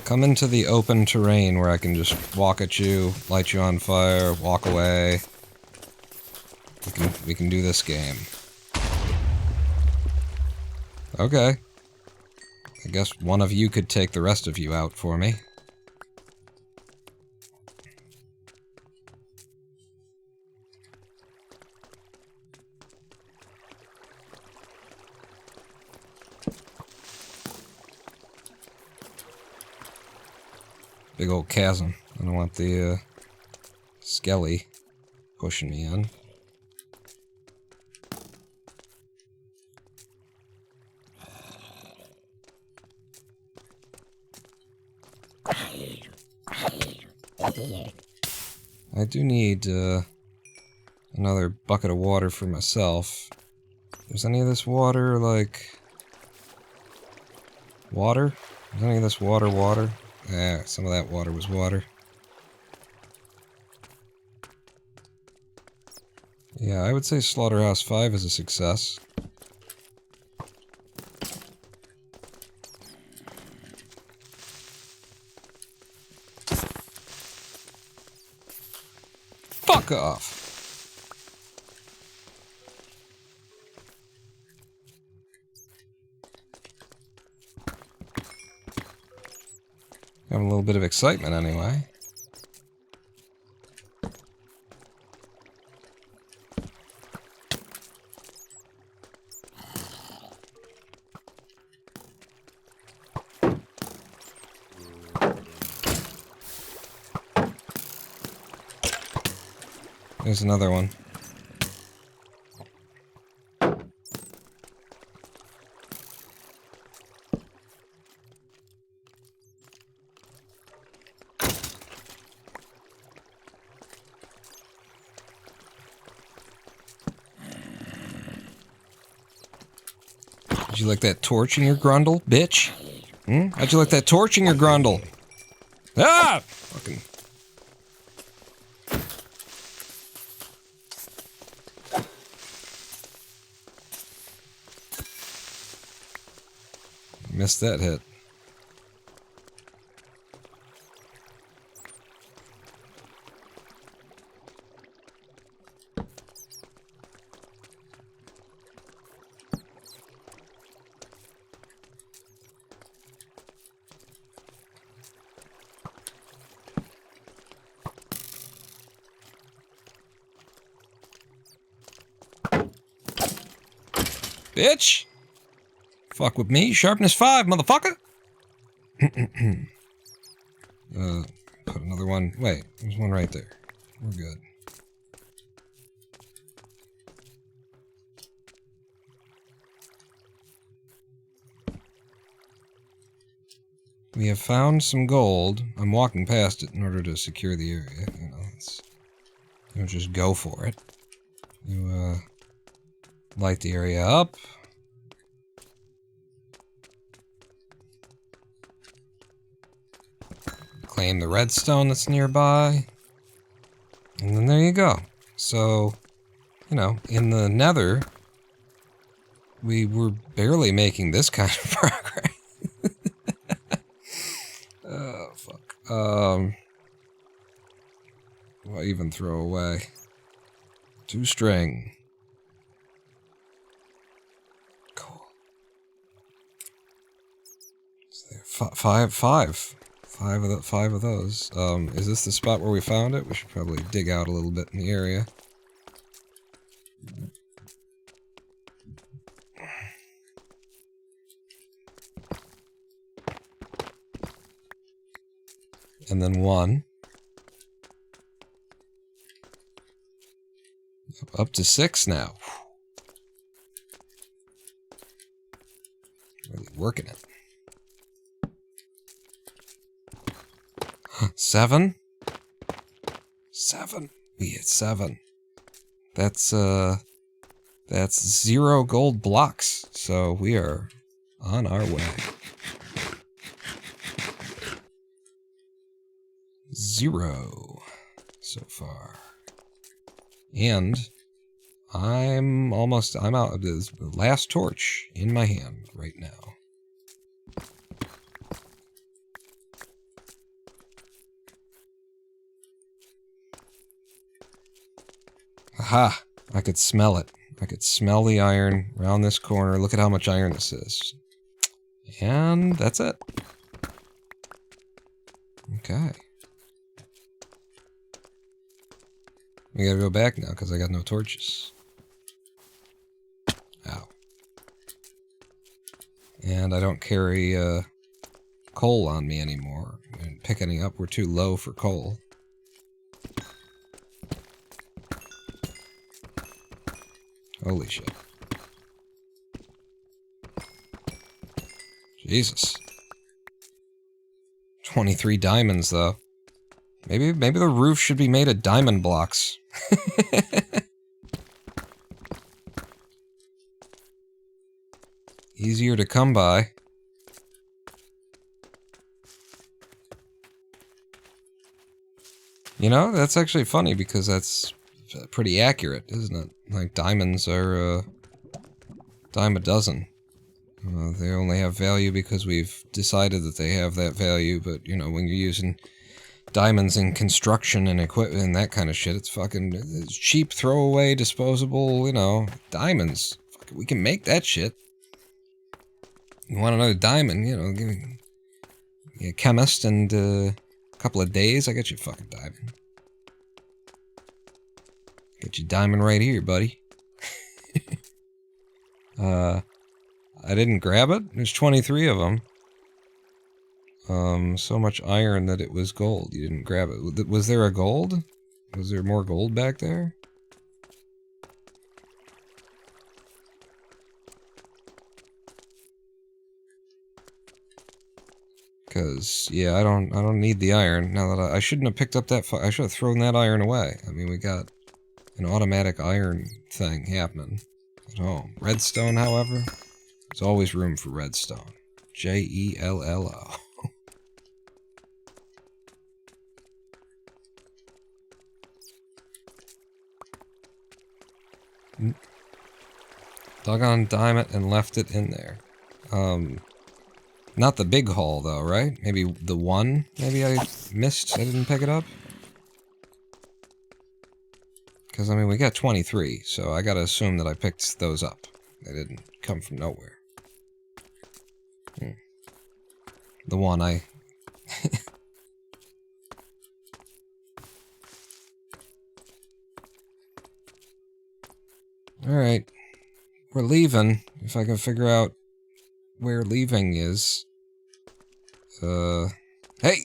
Come into the open terrain where I can just walk at you, light you on fire, walk away. We can do this game. Okay. I guess one of you could take the rest of you out for me. Big old chasm. I don't want the skelly pushing me in. I do need another bucket of water for myself. Is any of this water, like... water? Is any of this water water? Yeah, some of that water was water. Yeah, I would say Slaughterhouse 5 is a success. Fuck off! Having a little bit of excitement anyway. There's another one. Did you like that torch in your grundle, bitch? Hmm? How'd you like that torch in your grundle? Ah! Fucking... Missed that hit. Bitch! Fuck with me, sharpness 5, motherfucker! put another one. Wait, there's one right there. We're good. We have found some gold. I'm walking past it in order to secure the area. You know, you don't just go for it. You, light the area up. Claim the redstone that's nearby. And then there you go. So, you know, in the nether, we were barely making this kind of progress. Oh, fuck. What even throw away? 2 string. Cool. Is there five of those. Is this the spot where we found it? We should probably dig out a little bit in the area. And then 1. Up to 6 now. Really working it. 7? 7. We hit 7. That's 0 gold blocks. So we are on our way. 0 so far. And I'm out of the last torch in my hand right now. Aha! I could smell it. I could smell the iron around this corner. Look at how much iron this is. And that's it. Okay. We gotta go back now because I got no torches. Ow. And I don't carry coal on me anymore. And pick any up, we're too low for coal. Holy shit. Jesus. 23 diamonds though. Maybe the roof should be made of diamond blocks. Easier to come by. You know, that's actually funny because that's pretty accurate, isn't it? Like, diamonds are, dime a dozen. They only have value because we've decided that they have that value, but, you know, when you're using diamonds in construction and equipment and that kind of shit, it's it's cheap, throwaway, disposable, you know, diamonds. We can make that shit. You want another diamond, you know, give me a chemist and a couple of days, I got you a fucking diamond. Get you diamond right here, buddy. I didn't grab it. There's 23 of them. So much iron that it was gold. You didn't grab it. Was there a gold? Was there more gold back there? Because, yeah, I don't need the iron. Now that I shouldn't have picked up that, I should have thrown that iron away. I mean, we got an automatic iron thing happening at home. Redstone, however, there's always room for redstone. Jello. Dug on diamond and left it in there. Not the big haul though, right? Maybe the one? Maybe I missed, I didn't pick it up? Because, I mean, we got 23, so I gotta assume that I picked those up. They didn't come from nowhere. The one I... Alright. We're leaving. If I can figure out where leaving is. Hey!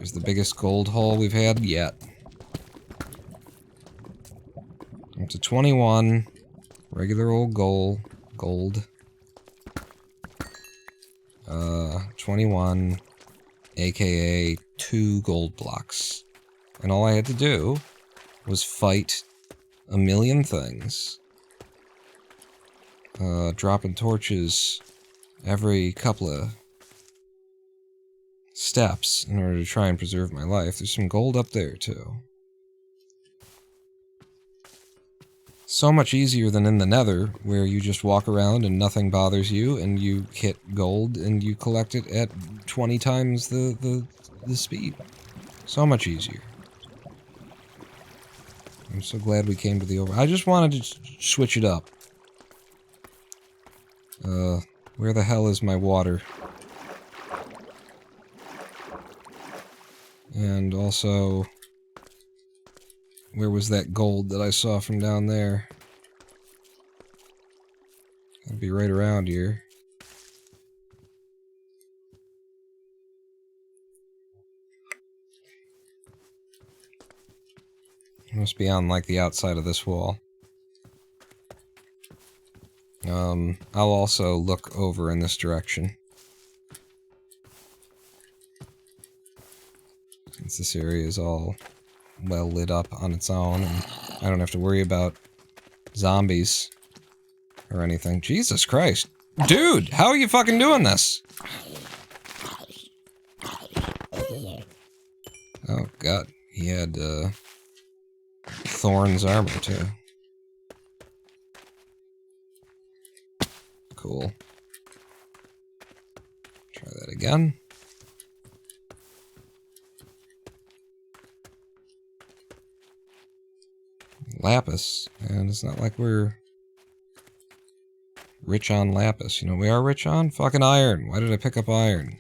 There's the biggest gold haul we've had yet. Up to 21. Regular old gold. 21. AKA 2 gold blocks. And all I had to do was fight a million things. Dropping torches every couple of steps in order to try and preserve my life. There's some gold up there, too. So much easier than in the Nether, where you just walk around and nothing bothers you, and you hit gold and you collect it at 20 times the speed. So much easier. I'm so glad we came to the I just wanted to switch it up. Where the hell is my water? And also, where was that gold that I saw from down there? Gotta be right around here. It must be on, like, the outside of this wall. I'll also look over in this direction. Since this area is all well lit up on its own, and I don't have to worry about zombies or anything. Jesus Christ. Dude, how are you fucking doing this? Oh god, he had, Thorn's armor, too. Cool. Try that again. Lapis, and it's not like we're rich on lapis. You know, we are rich on fucking iron. Why did I pick up iron?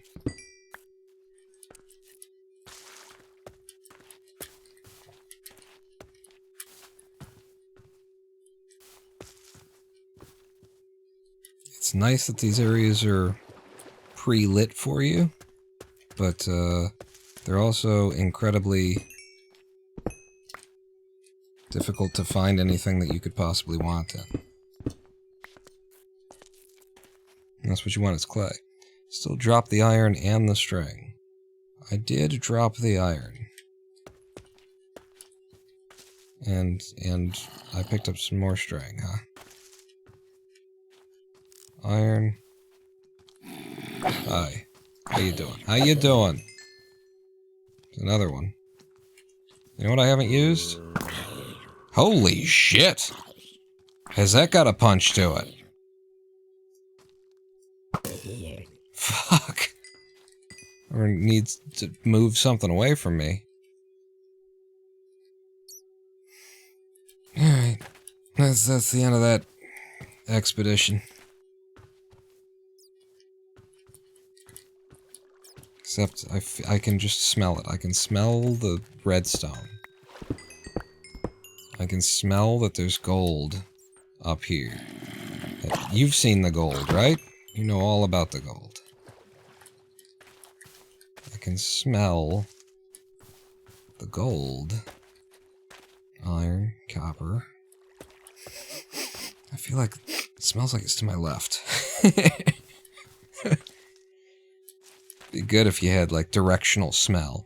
It's nice that these areas are pre-lit for you, but they're also incredibly difficult to find anything that you could possibly want in. And that's what you want is clay. Still drop the iron and the string. I did drop the iron. And I picked up some more string, huh? Iron. Hi. How you doing? How you doing? There's another one. You know what I haven't used? Holy shit! Has that got a punch to it? Fuck. Or needs to move something away from me. Alright. That's the end of that expedition. Except I can just smell it. I can smell the redstone. I can smell that there's gold up here. You've seen the gold, right? You know all about the gold. I can smell the gold. Iron, copper. I feel like it smells like it's to my left. Be good if you had, like, directional smell.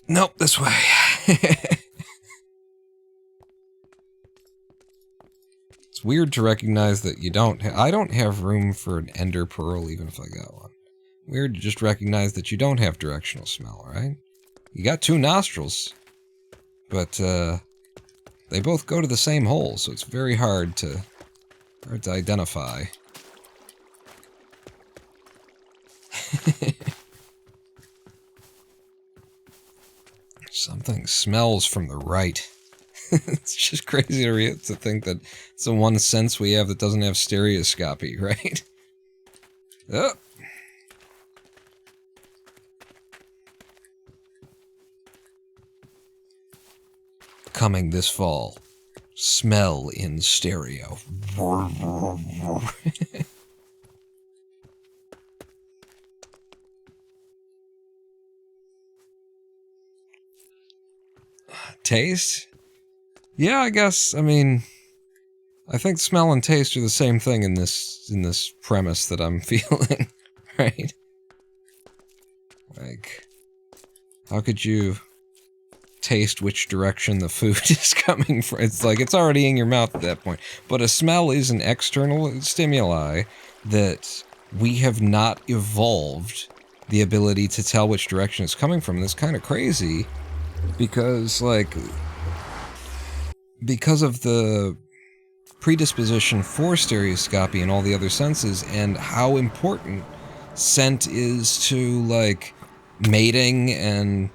Nope, this way. It's weird to recognize that you don't I don't have room for an ender pearl even if I got one. Weird to just recognize that you don't have directional smell, right? You got 2 nostrils, but they both go to the same hole, so it's very hard to identify. Something smells from the right. It's just crazy to think that it's the one sense we have that doesn't have stereoscopy, right? Oh. Coming this fall. Smell in stereo. Taste? Yeah, I guess. I mean, I think smell and taste are the same thing in this premise that I'm feeling, right? Like, how could you taste which direction the food is coming from? It's like, it's already in your mouth at that point. But a smell is an external stimuli that we have not evolved the ability to tell which direction it's coming from. And it's kind of crazy because, like, because of the predisposition for stereoscopy and all the other senses and how important scent is to, like, mating, and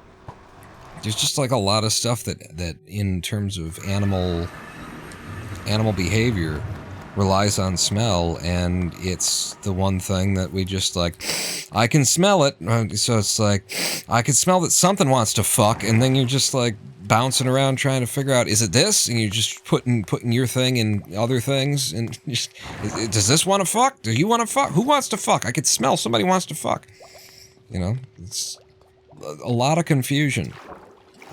there's just like a lot of stuff that in terms of animal behavior relies on smell, and it's the one thing that we just like, I can smell it, so it's like, I can smell that something wants to fuck, and then you're just like bouncing around trying to figure out, is it this? And you're just putting your thing in other things, and just, does this want to fuck? Do you want to fuck? Who wants to fuck? I could smell somebody wants to fuck. You know, it's a lot of confusion.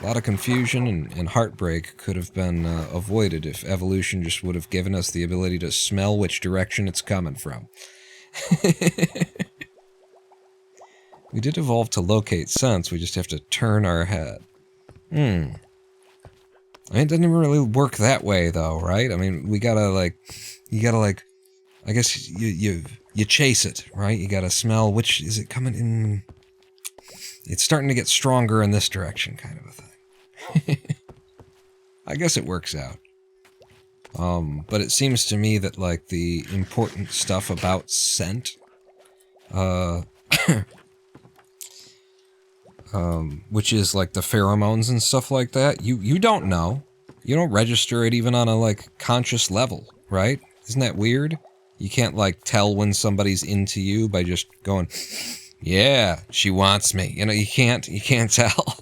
A lot of confusion and heartbreak could have been avoided if evolution just would have given us the ability to smell which direction it's coming from. We did evolve to locate sense, we just have to turn our head. I mean, it doesn't even really work that way, though, right? I mean, we gotta, like, you gotta, like, I guess you chase it, right? You gotta smell which, is it coming in? It's starting to get stronger in this direction, kind of a thing. I guess it works out. But it seems to me that, like, the important stuff about scent, which is, like, the pheromones and stuff like that, you don't know. You don't register it even on a, like, conscious level, right? Isn't that weird? You can't, like, tell when somebody's into you by just going, yeah, she wants me. You know, you can't tell.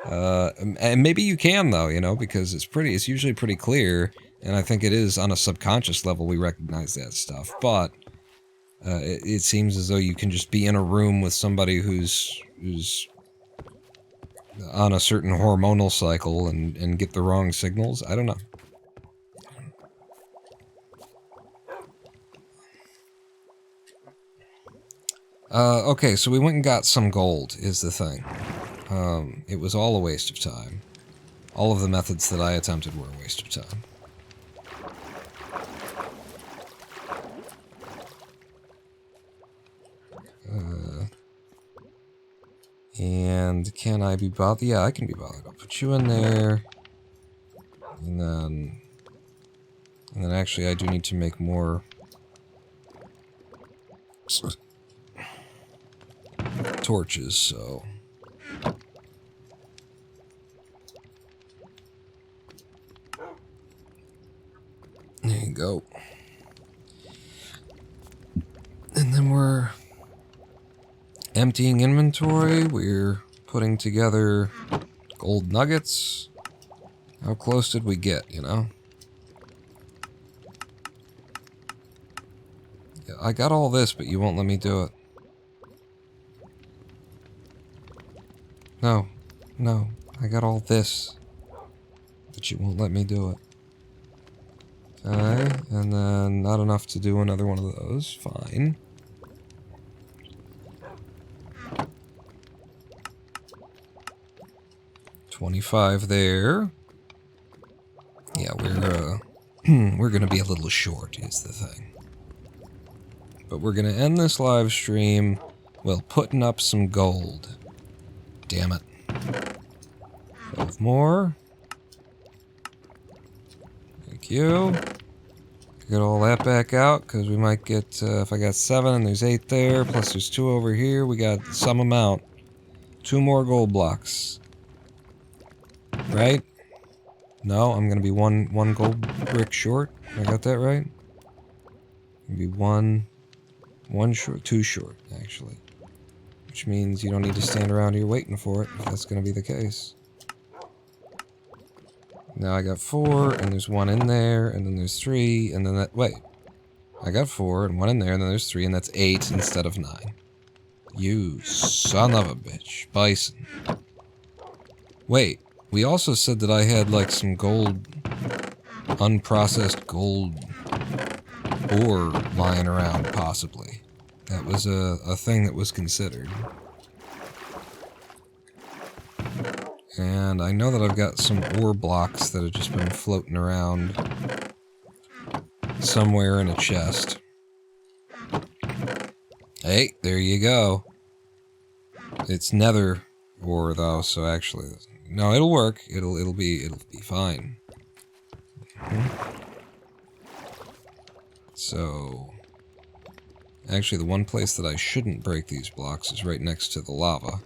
And maybe you can, though, you know, because it's usually pretty clear, and I think it is on a subconscious level we recognize that stuff, but it seems as though you can just be in a room with somebody who's on a certain hormonal cycle and get the wrong signals. I don't know. Okay, so we went and got some gold, is the thing. It was all a waste of time. All of the methods that I attempted were a waste of time. And can I be bothered? Yeah, I can be bothered. I'll put you in there. And then actually I do need to make more torches, so... There you go. And then we're emptying inventory. We're putting together gold nuggets. How close did we get, you know? Yeah, I got all this, but you won't let me do it. No. No. I got all this, but you won't let me do it. Okay, and then not enough to do another one of those. Fine. $25 there. Yeah, we're gonna be a little short, is the thing. But we're gonna end this live stream while putting up some gold. Damn it. 12 more. Thank you. Get all that back out, because we might get, if I got 7 and there's 8 there, plus there's 2 over here, we got some amount. 2 more gold blocks. Right? No, I'm gonna be one gold brick short. I got that right? Maybe one short, 2 short, actually. Which means you don't need to stand around here waiting for it, if that's gonna be the case. Now I got 4, and there's 1 in there, and then there's 3, and then that... Wait. I got 4, and 1 in there, and then there's 3, and that's 8 instead of 9. You son of a bitch. Bison. Wait, we also said that I had like some gold, unprocessed gold ore lying around, possibly. That was a thing that was considered. And I know that I've got some ore blocks that have just been floating around somewhere in a chest. Hey, there you go. It's nether ore though, so actually, no, it'll work. It'll be fine. So, actually, the one place that I shouldn't break these blocks is right next to the lava.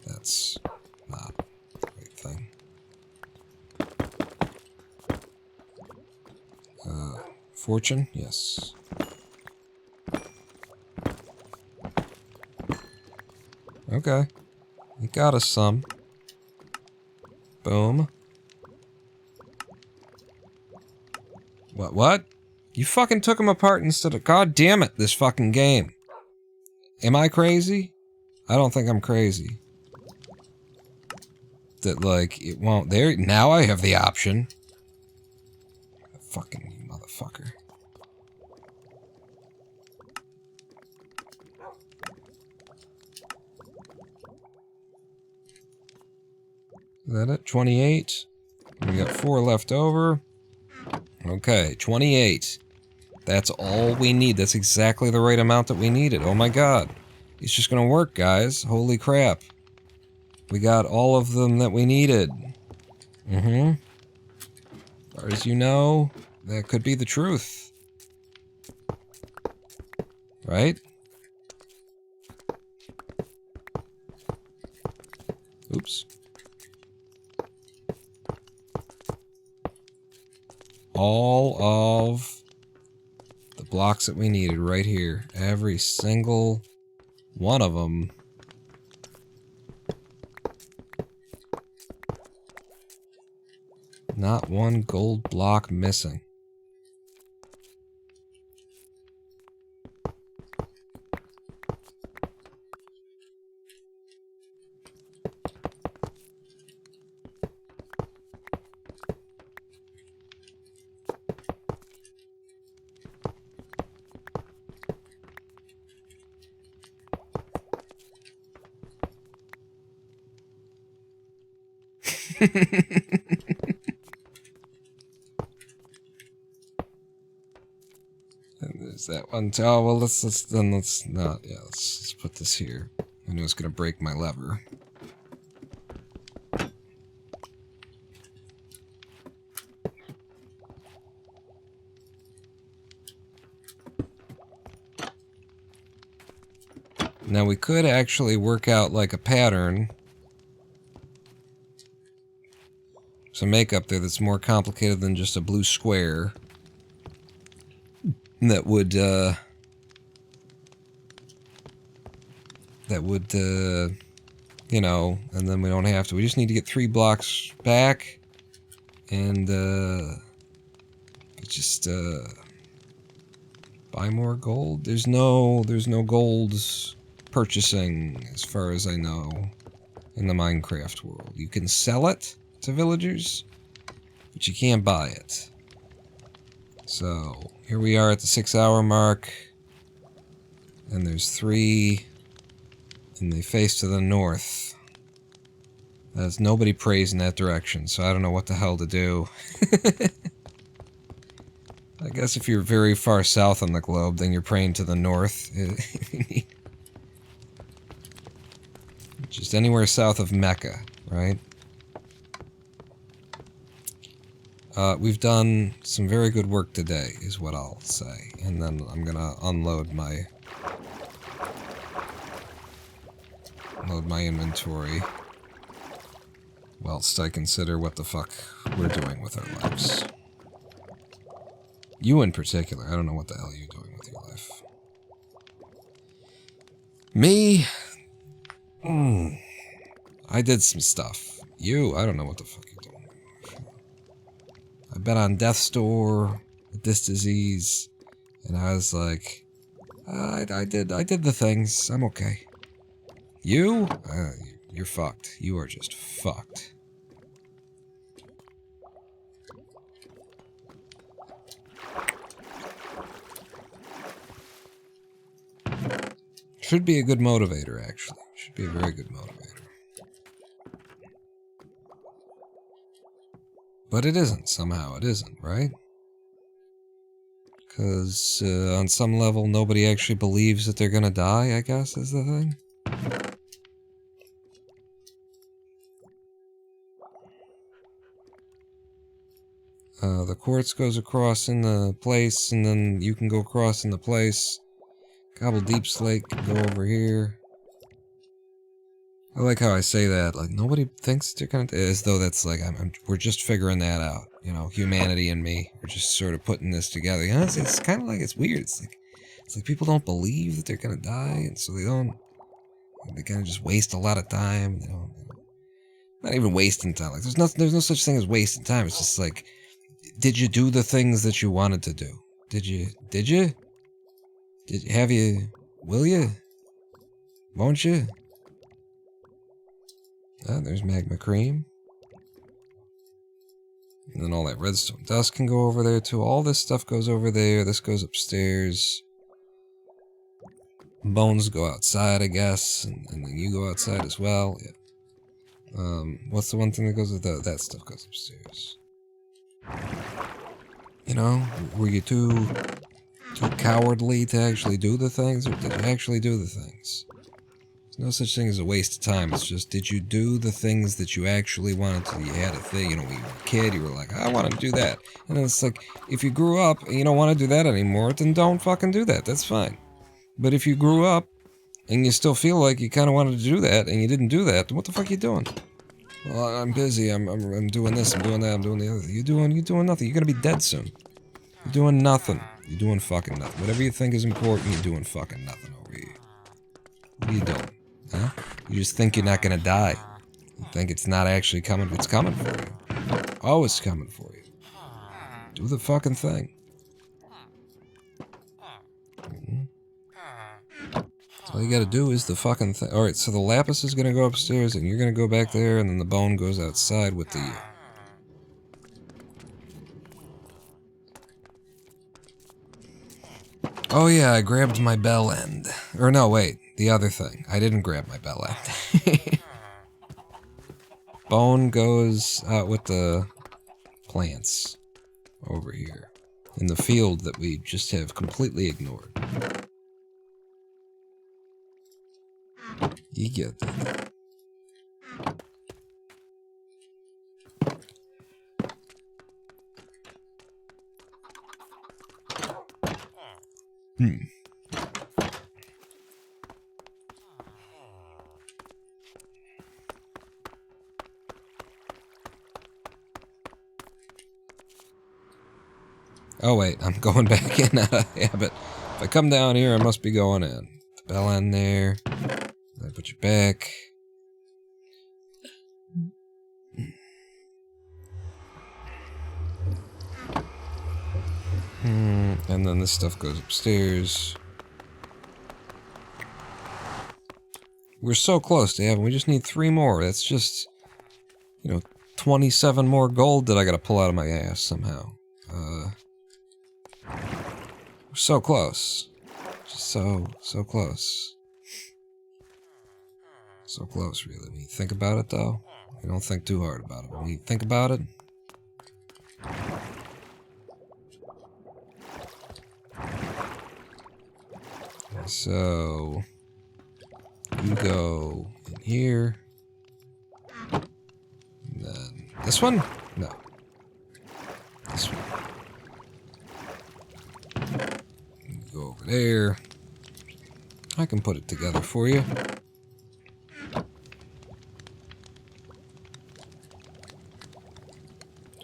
That's not the right thing. Fortune? Yes. Okay. You got us some. Boom. What? You fucking took them apart instead of... God damn it, this fucking game. Am I crazy? I don't think I'm crazy. That, like, it won't... There... Now I have the option. Fucking motherfucker. Is that it? 28. We got 4 left over. Okay, 28. That's all we need. That's exactly the right amount that we needed. Oh my god. It's just gonna work, guys. Holy crap. We got all of them that we needed. As far as you know, that could be the truth. Right? Oops. All of the blocks that we needed right here. Every single one of them. Not one gold block missing. And there's that one. Oh, well, let's not. Yeah, let's put this here. I know it's gonna break my lever. Now we could actually work out like a pattern. Some makeup there that's more complicated than just a blue square. That would, you know, and then we don't have to. We just need to get 3 blocks back, and, just, buy more gold. There's no gold purchasing, as far as I know, in the Minecraft world. You can sell it to villagers, but you can't buy it. So, here we are at the 6-hour mark, and there's 3, and they face to the north. There's nobody prays in that direction, so I don't know what the hell to do. I guess if you're very far south on the globe, then you're praying to the north. Just anywhere south of Mecca, right? We've done some very good work today, is what I'll say. And then I'm gonna unload my inventory whilst I consider what the fuck we're doing with our lives. You in particular, I don't know what the hell you're doing with your life. Me? I did some stuff. You, I don't know what the fuck you're doing. I bet on death's door with this disease, and I was like, I did the things. I'm okay. You? You're fucked. You are just fucked. Should be a good motivator, actually. Should be a very good motivator. But it isn't, somehow. It isn't, right? Because on some level, nobody actually believes that they're gonna die, I guess, is the thing. The quartz goes across in the place, and then you can go across in the place. Gobble Deep Slate can go over here. I like how I say that, like, nobody thinks they're gonna... As though that's like, we're just figuring that out. You know, humanity and me. We're just sort of putting this together. You know, it's kind of like, it's weird. It's like people don't believe that they're gonna die, and so they kind of just waste a lot of time. They don't... Not even wasting time. Like, there's no such thing as wasting time. It's just like... Did you do the things that you wanted to do? Did you? Have you? Will you? Won't you? Oh, there's magma cream. And then all that redstone dust can go over there too. All this stuff goes over there. This goes upstairs. Bones go outside, I guess. And then you go outside as well. Yeah. What's the one thing that goes with that stuff goes upstairs? You know, were you too cowardly to actually do the things, or did you actually do the things? There's no such thing as a waste of time. It's just, did you do the things that you actually wanted to? You had a thing, you know, when you were a kid, you were like, I want to do that. And then it's like, if you grew up and you don't want to do that anymore, then don't fucking do that. That's fine. But if you grew up and you still feel like you kind of wanted to do that and you didn't do that, then what the fuck are you doing? Well, I'm busy. I'm doing this. I'm doing that. I'm doing the other thing. You're doing nothing. You're gonna be dead soon. You're doing nothing. You're doing fucking nothing. Whatever you think is important, you're doing fucking nothing over here. What are you doing? Huh? You just think you're not gonna die. You think it's not actually coming. It's coming for you. Oh, it's coming for you. Do the fucking thing. All you gotta do is the fucking thing. Alright, so the lapis is gonna go upstairs, and you're gonna go back there, and then the bone goes outside with the... Oh yeah, I grabbed my bell end. Or no, wait, the other thing. I didn't grab my bell end. Bone goes out with the plants over here. In the field that we just have completely ignored. You get that. Oh wait, I'm going back in out of habit. If I come down here, I must be going in. The bell end there. I put you back. And then this stuff goes upstairs. We're so close to having. We just need 3 more. That's just, you know, 27 more gold that I gotta pull out of my ass somehow. We're so close. Just so close. So close, really. When you think about it, though, you don't think too hard about it. When you think about it... So... You go in here. And then... This one? No. This one. You go over there. I can put it together for you.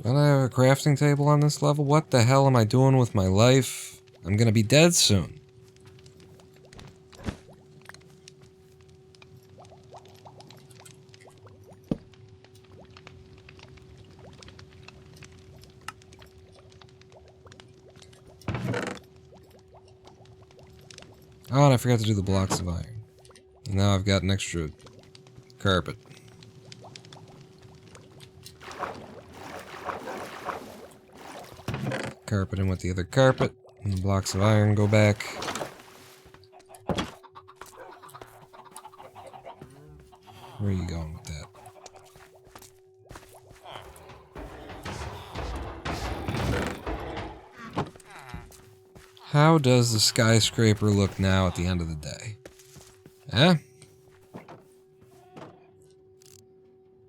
Don't I have a crafting table on this level? What the hell am I doing with my life? I'm gonna be dead soon. Oh, and I forgot to do the blocks of iron. And now I've got an extra carpet. Carpet in with the other carpet, and the blocks of iron go back. Where are you going with that? How does the skyscraper look now at the end of the day? Eh?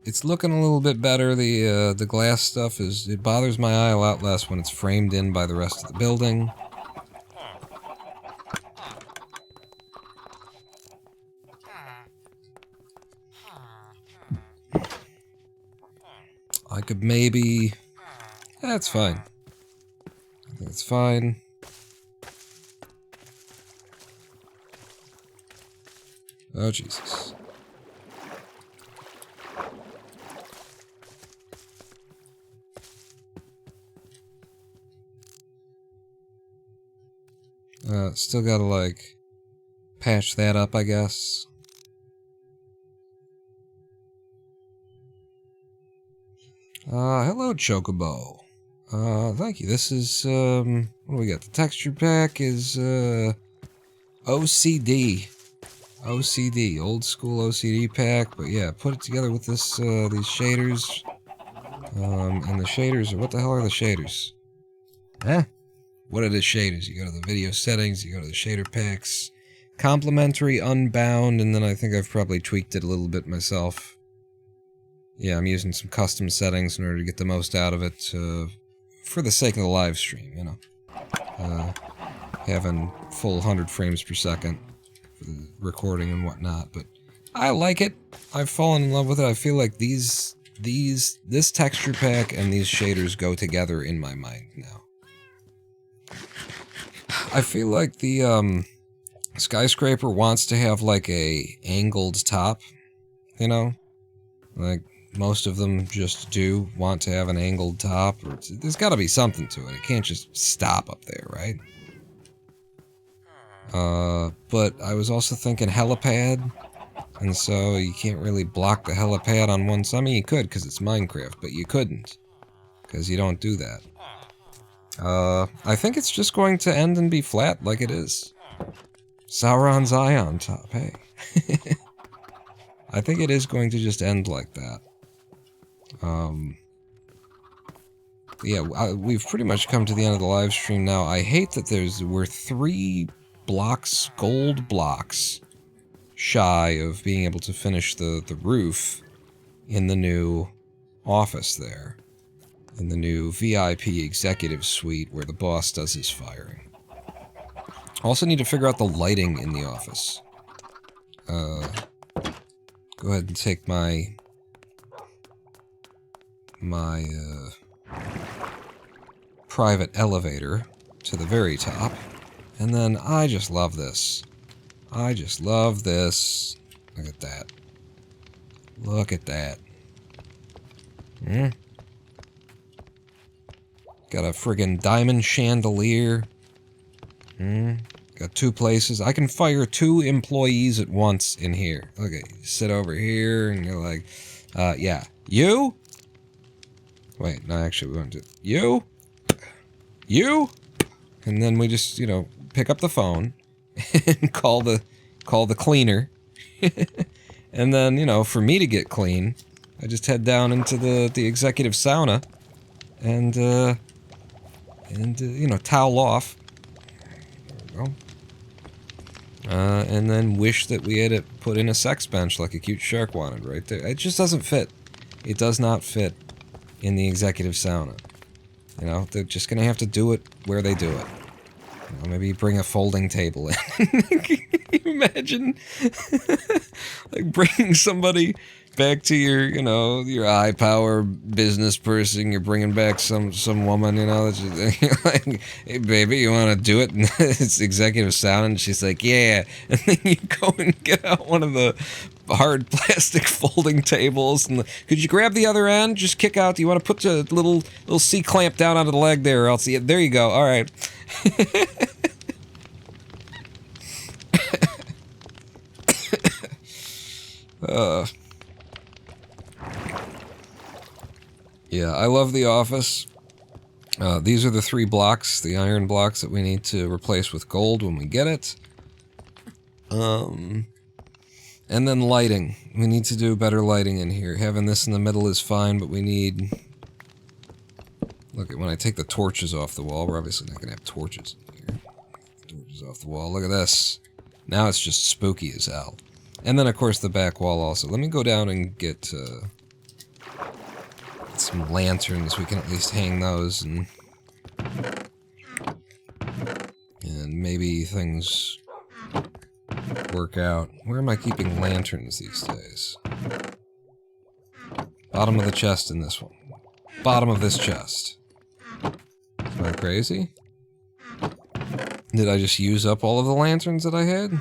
It's looking a little bit better. The glass stuff it bothers my eye a lot less when it's framed in by the rest of the building. I could maybe... That's fine. I think it's fine. Oh, Jesus. Still gotta, like, patch that up, I guess. Hello, Chocobo. Thank you. This is, what do we got? The texture pack is, OCD. OCD. Old school OCD pack, but yeah, put it together with this, these shaders. And the shaders are, what the hell are the shaders? Huh? What are the shaders? You go to the video settings, you go to the shader packs, complementary, unbound, and then I think I've probably tweaked it a little bit myself. Yeah, I'm using some custom settings in order to get the most out of it, for the sake of the live stream, you know. Having full 100 frames per second for the recording and whatnot, but I like it. I've fallen in love with it. I feel like this texture pack and these shaders go together in my mind now. I feel like the skyscraper wants to have like a angled top, you know, like most of them just do want to have an angled top. Or there's got to be something to it. It can't just stop up there, right? But I was also thinking helipad, and so you can't really block the helipad on one side. I mean, you could because it's Minecraft, but you couldn't because you don't do that. I think it's just going to end and be flat like it is. Sauron's eye on top, hey. I think it is going to just end like that. Yeah, we've pretty much come to the end of the live stream now. I hate that we're 3 blocks, gold blocks, shy of being able to finish the roof in the new office there. In the new VIP executive suite where the boss does his firing. Also need to figure out the lighting in the office. Go ahead and take my private elevator to the very top. And then I just love this. I just love this. Look at that. Look at that. Hmm? Got a friggin' diamond chandelier. Got 2 places. I can fire 2 employees at once in here. Okay, you sit over here and you're like, yeah. You? Wait, no, actually we want to... You? You? And then we just, you know, pick up the phone and call the cleaner. And then, you know, for me to get clean, I just head down into the executive sauna and you know, towel off. There we go. And then wish that we had it put in a sex bench like a cute shark wanted right there. It just doesn't fit. It does not fit in the executive sauna. You know, they're just gonna have to do it where they do it. You know, maybe bring a folding table in. Can you imagine? Like bringing somebody back to your, you know, your high power business person. You're bringing back some woman, you know, that's just, you're like, hey baby, you want to do it? And it's executive sound, and she's like, yeah. And then you go and get out one of the hard plastic folding tables, and could you grab the other end? Just kick out. Do you want to put the little C clamp down onto the leg there, or else there you go. All right. Yeah, I love The Office. These are the 3 blocks, the iron blocks that we need to replace with gold when we get it. And then lighting. We need to do better lighting in here. Having this in the middle is fine, but we need... Look, when I take the torches off the wall, we're obviously not going to have torches in here. Torches off the wall. Look at this. Now it's just spooky as hell. And then, of course, the back wall also. Let me go down and get some lanterns. We can at least hang those, and maybe things work out. Where am I keeping lanterns these days? Bottom of the chest in this one. Bottom of this chest. Am I crazy? Did I just use up all of the lanterns that I had?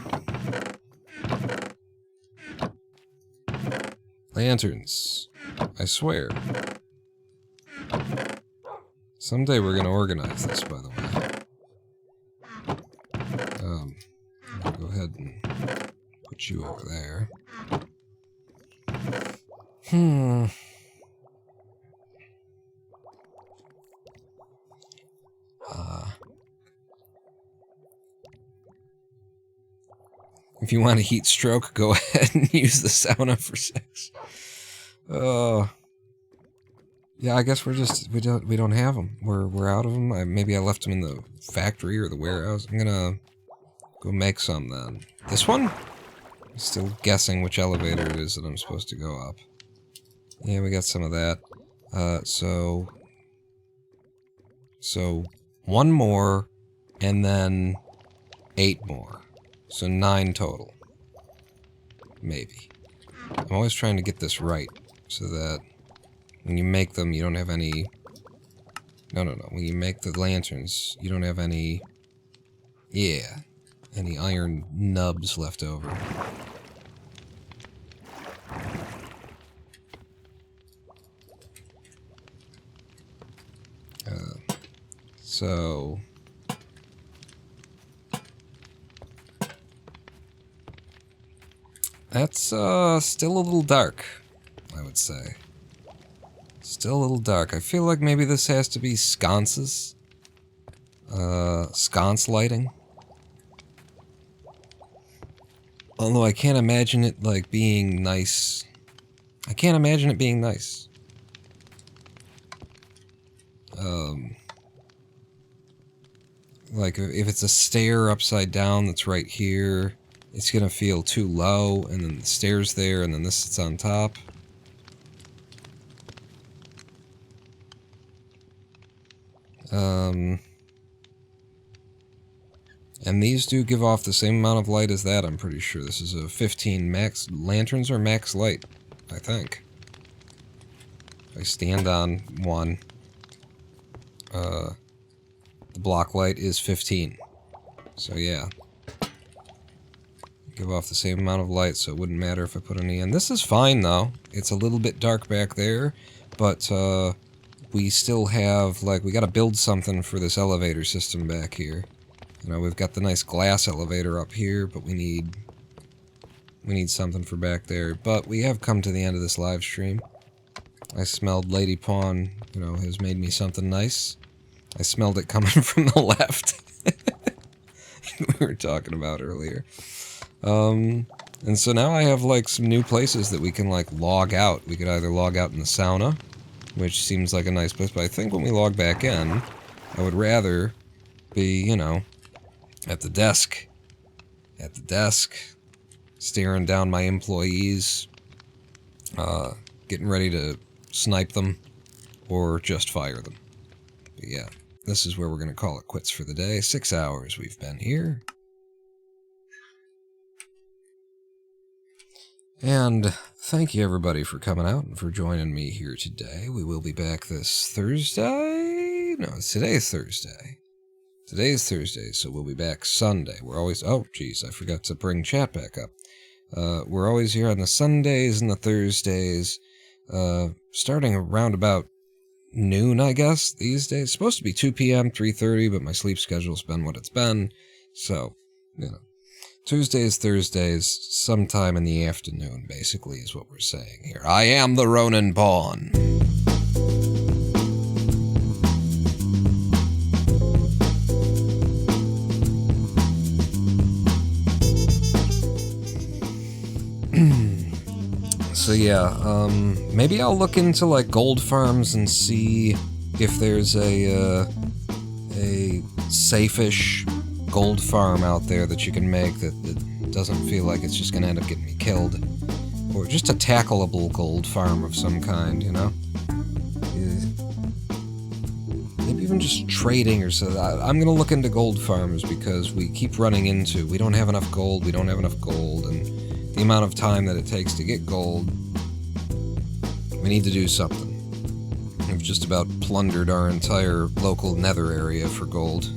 Lanterns. I swear. Someday we're gonna organize this, by the way. I'll go ahead and put you over there. If you want a heat stroke, go ahead and use the sauna for sex. Yeah, I guess we don't have them. We're out of them. Maybe I left them in the factory or the warehouse. I'm gonna go make some then. This one? I'm still guessing which elevator it is that I'm supposed to go up. Yeah, we got some of that. So one more, and then 8 more. So 9 total. Maybe. I'm always trying to get this right, so that when you make them, you don't have any... No. When you make the lanterns, you don't have any... Yeah. Any iron nubs left over. So... That's, still a little dark, I would say. Still a little dark. I feel like maybe this has to be sconces. Sconce lighting. Although I can't imagine it, like, being nice. I can't imagine it being nice. Like, if it's a stair upside down that's right here, it's gonna feel too low, and then the stairs there, and then this sits on top. And these do give off the same amount of light as that, I'm pretty sure. This is a 15 max... Lanterns are max light, I think. If I stand on one, the block light is 15. So yeah. Give off the same amount of light, so it wouldn't matter if I put any in. This is fine, though. It's a little bit dark back there, but, we still have, like, we gotta build something for this elevator system back here. You know, we've got the nice glass elevator up here, but we need something for back there. But we have come to the end of this live stream. I smelled Lady Pawn, you know, has made me something nice. I smelled it coming from the left. We were talking about earlier. And so now I have, like, some new places that we can, like, log out. We could either log out in the sauna, which seems like a nice place, but I think when we log back in, I would rather be, you know, at the desk, staring down my employees, getting ready to snipe them, or just fire them. But yeah, this is where we're going to call it quits for the day. 6 hours we've been here. And thank you everybody for coming out and for joining me here today. We will be back this Thursday? No, today's Thursday. Today's Thursday, so we'll be back Sunday. We're always... Oh, geez, I forgot to bring chat back up. We're always here on the Sundays and the Thursdays, starting around about noon, I guess, these days. It's supposed to be 2 p.m., 3:30, but my sleep schedule's been what it's been, so, you know. Tuesdays, Thursdays, sometime in the afternoon, basically, is what we're saying here. I am the Ronin Pawn. So yeah, maybe I'll look into like gold farms and see if there's a safe-ish gold farm out there that you can make that doesn't feel like it's just gonna end up getting me killed. Or just a tackleable gold farm of some kind, you know? Maybe even just trading or so. I'm gonna look into gold farms because we keep running into, we don't have enough gold, and the amount of time that it takes to get gold, we need to do something. We've just about plundered our entire local nether area for gold.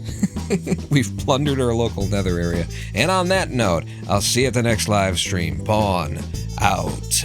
We've plundered our local nether area. And on that note, I'll see you at the next live stream. Pawn out.